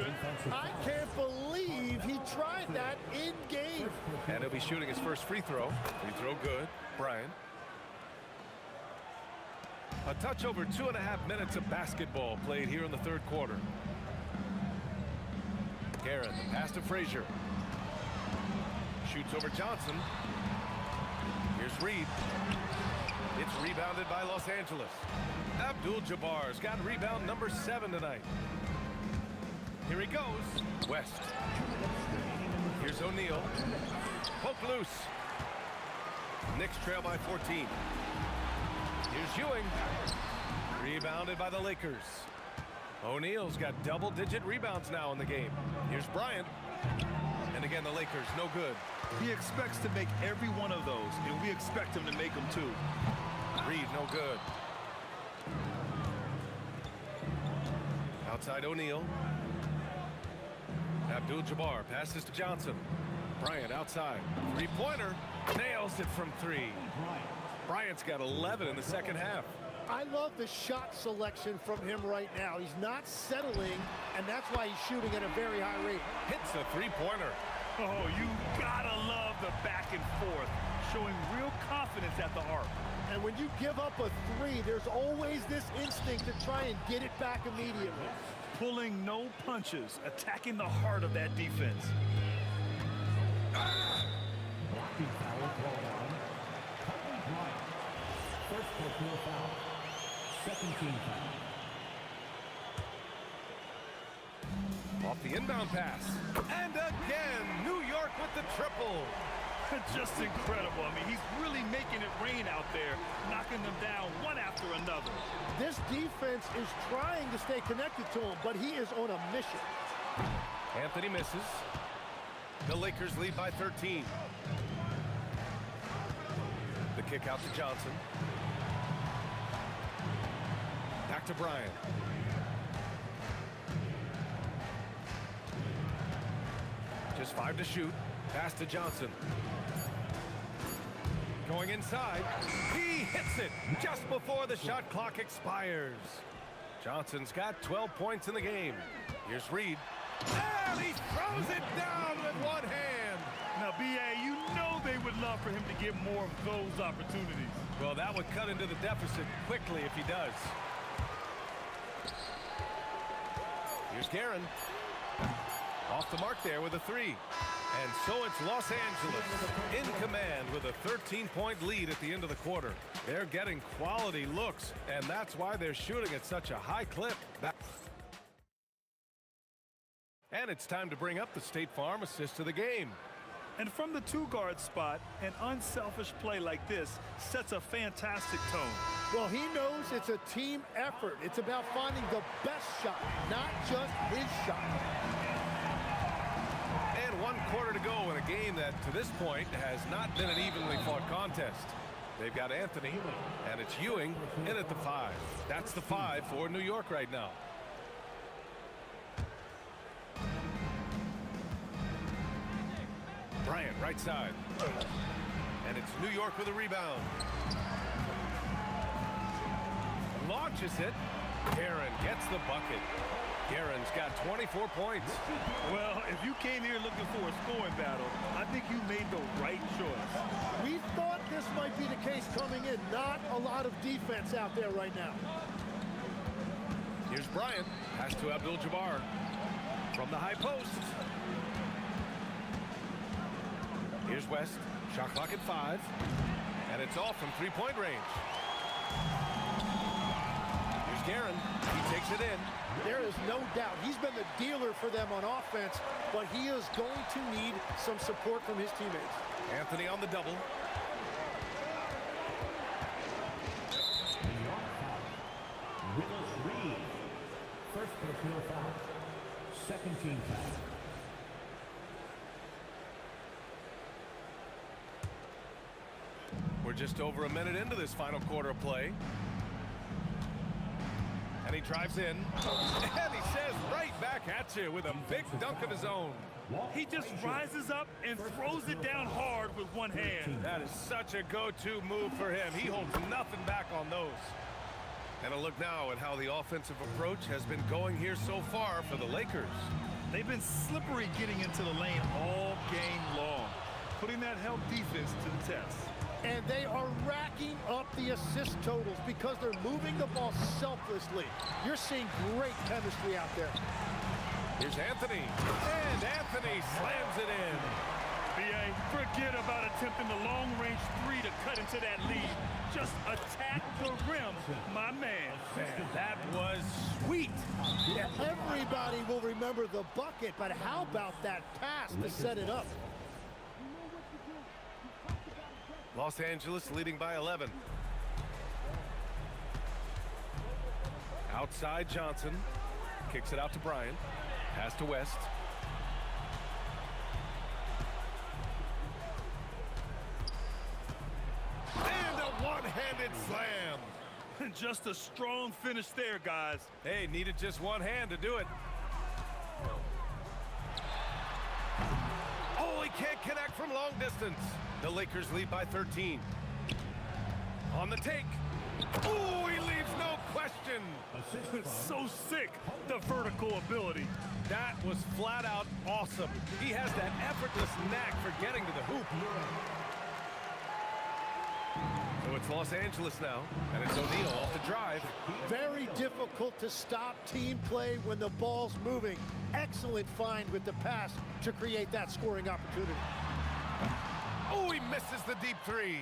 Q: I can't believe he tried that in game.
H: And he'll be shooting his first free throw. Free throw good. Bryant. A touch over 2.5 minutes of basketball played here in the third quarter. Guerin, the pass to Frazier. Shoots over Johnson. Here's Reed. It's rebounded by Los Angeles. Abdul-Jabbar's got rebound number 7 tonight. Here he goes. West. Here's O'Neal. Poke loose. Knicks trail by 14. Here's Ewing. Rebounded by the Lakers. O'Neal's got double-digit rebounds now in the game. Here's Bryant. And again, the Lakers, no good.
M: He expects to make every one of those, and we expect him to make them too.
H: Reed, no good. Outside O'Neal. Abdul-Jabbar passes to Johnson. Bryant outside. Three-pointer. Nails it from 3. Bryant's got 11 in the second half.
Q: I love the shot selection from him right now. He's not settling, and that's why he's shooting at a very high rate.
H: Hits a three-pointer.
M: Oh, you gotta love the back and forth, showing real confidence at the arc.
Q: And when you give up a three, there's always this instinct to try and get it back immediately.
M: Pulling no punches, attacking the heart of that defense.
F: Blocking foul called on Kobe Bryant. First personal foul. Second team foul.
H: Off the inbound pass. And again, New York with the triple.
M: Just incredible. I mean, he's really making it rain out there, knocking them down one after another.
Q: This defense is trying to stay connected to him, but he is on a mission.
H: Anthony misses. The Lakers lead by 13. The kick out to Johnson. Back to Bryant. Just 5 to shoot. Pass to Johnson. Going inside. He hits it just before the shot clock expires. Johnson's got 12 points in the game. Here's Reed. And he throws it down with one hand.
M: Now, B.A., you know they would love for him to get more of those opportunities.
H: Well, that would cut into the deficit quickly if he does. Here's Guerin. Off the mark there with a three. And so it's Los Angeles in command with a 13-point lead at the end of the quarter. They're getting quality looks, and that's why they're shooting at such a high clip. And it's time to bring up the State Farm assist of the game.
M: And from the two-guard spot, an unselfish play like this sets a fantastic tone.
Q: Well, he knows it's a team effort. It's about finding the best shot, not just his shot.
H: And 1 quarter to go in a game that, to this point, has not been an evenly fought contest. They've got Anthony, and it's Ewing in at the 5. That's the 5 for New York right now. Bryant, right side. And it's New York with a rebound. Launches it. Guerin gets the bucket. Guerin's got 24 points.
M: Well, if you came here looking for a scoring battle, I think you made the right choice.
Q: We thought this might be the case coming in. Not a lot of defense out there right now.
H: Here's Bryant. Pass to Abdul-Jabbar. From the high post. Here's West. Shot clock at 5. And it's off from three-point range. Here's Guerin. He takes it in.
Q: There is no doubt he's been the dealer for them on offense, but he is going to need some support from his teammates.
H: Anthony on the double.
F: Willis Reed. First personal foul. Second team foul.
H: We're just over a minute into this final quarter of play. And he drives in. And he says right back at you with a big dunk of his own.
M: He just rises up and throws it down hard with one hand.
H: That is such a go-to move for him. He holds nothing back on those. And a look now at how the offensive approach has been going here so far for the Lakers.
M: They've been slippery getting into the lane all game long, putting that help defense to the test.
Q: And they are racking up the assist totals because they're moving the ball selflessly. You're seeing great chemistry out there.
H: Here's Anthony. And Anthony slams it in.
M: B.A., forget about attempting the long-range three to cut into that lead. Just attack the rim, my man.
H: Man, that was sweet.
Q: Yeah, everybody will remember the bucket, but how about that pass to set it up?
H: Los Angeles leading by 11. Outside Johnson. Kicks it out to Bryant. Pass to West. And a one-handed slam.
M: Just a strong finish there, guys.
H: Hey, needed just one hand to do it. Oh, he can't connect from long distance. The Lakers lead by 13. On the take. Oh, he leaves no question.
M: So sick, the vertical ability.
H: That was flat out awesome. He has that effortless knack for getting to the hoop. So it's Los Angeles now, and it's O'Neal off the drive.
Q: Very difficult to stop team play when the ball's moving. Excellent find with the pass to create that scoring opportunity.
H: Oh, he misses the deep three.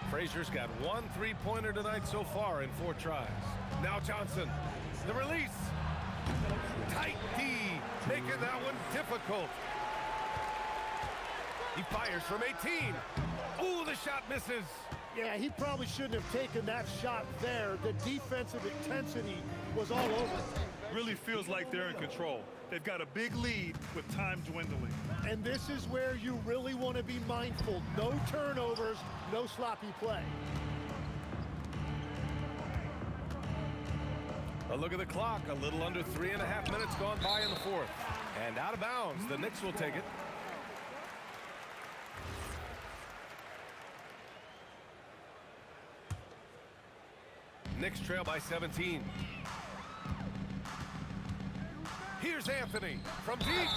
H: Frazier's got 1 3-pointer tonight so far in 4 tries. Now Johnson, the release. Tight D, making that one difficult. He fires from 18. Oh, the shot misses.
Q: Yeah, he probably shouldn't have taken that shot there. The defensive intensity was all over.
M: Really feels like they're in control. They've got a big lead with time dwindling.
Q: And this is where you really want to be mindful. No turnovers, no sloppy play.
H: A look at the clock. A little under 3.5 minutes gone by in the 4th. And out of bounds. The Knicks will take it. Knicks trail by 17. Here's Anthony from deep.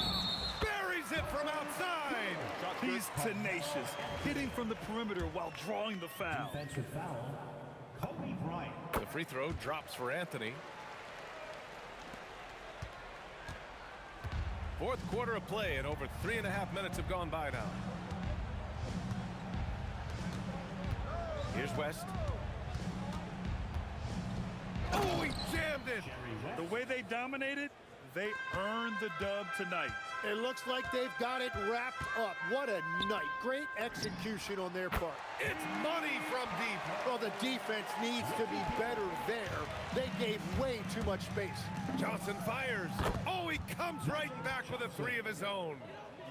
H: Buries it from outside.
M: He's tenacious, hitting from the perimeter while drawing the foul.
F: Defensive foul, Kobe Bryant.
H: The free throw drops for Anthony. 4th quarter of play, and over 3.5 minutes have gone by now. Here's West. Oh, he jammed it.
M: The way they dominated, they earned the dub tonight.
Q: It looks like they've got it wrapped up. What a night. Great execution on their part.
H: It's money from deep.
Q: Well, the defense needs to be better there. They gave way too much space.
H: Johnson fires. Oh, he comes right back with a 3 of his own.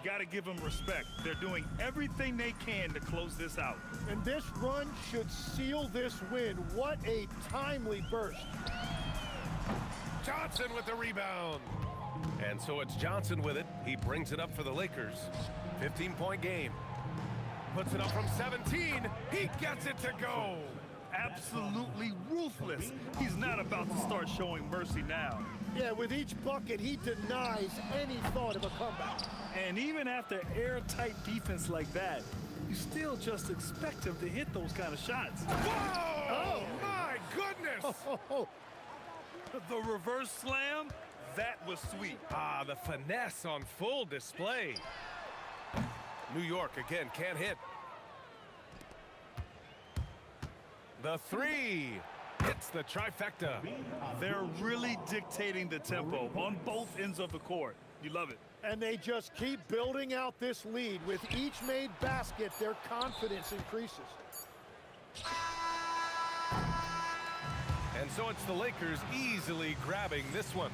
M: You got to give them respect. They're doing everything they can to close this out.
Q: And this run should seal this win. What a timely burst.
H: Johnson with the rebound. And so it's Johnson with it. He brings it up for the Lakers. 15-point game. Puts it up from 17. He gets it to go.
M: Absolutely ruthless. He's not about to start showing mercy now.
Q: Yeah, with each bucket, he denies any thought of a comeback.
M: And even after airtight defense like that, you still just expect him to hit those kind of shots.
H: Whoa! Oh, my goodness!
M: The reverse slam, that was sweet.
H: Ah, the finesse on full display. New York again can't hit. The 3 hits the trifecta.
M: They're really dictating the tempo on both ends of the court. You love it.
Q: And they just keep building out this lead. With each made basket, their confidence increases.
H: And so it's the Lakers easily grabbing this one.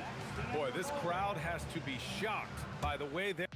H: Boy, this crowd has to be shocked by the way they're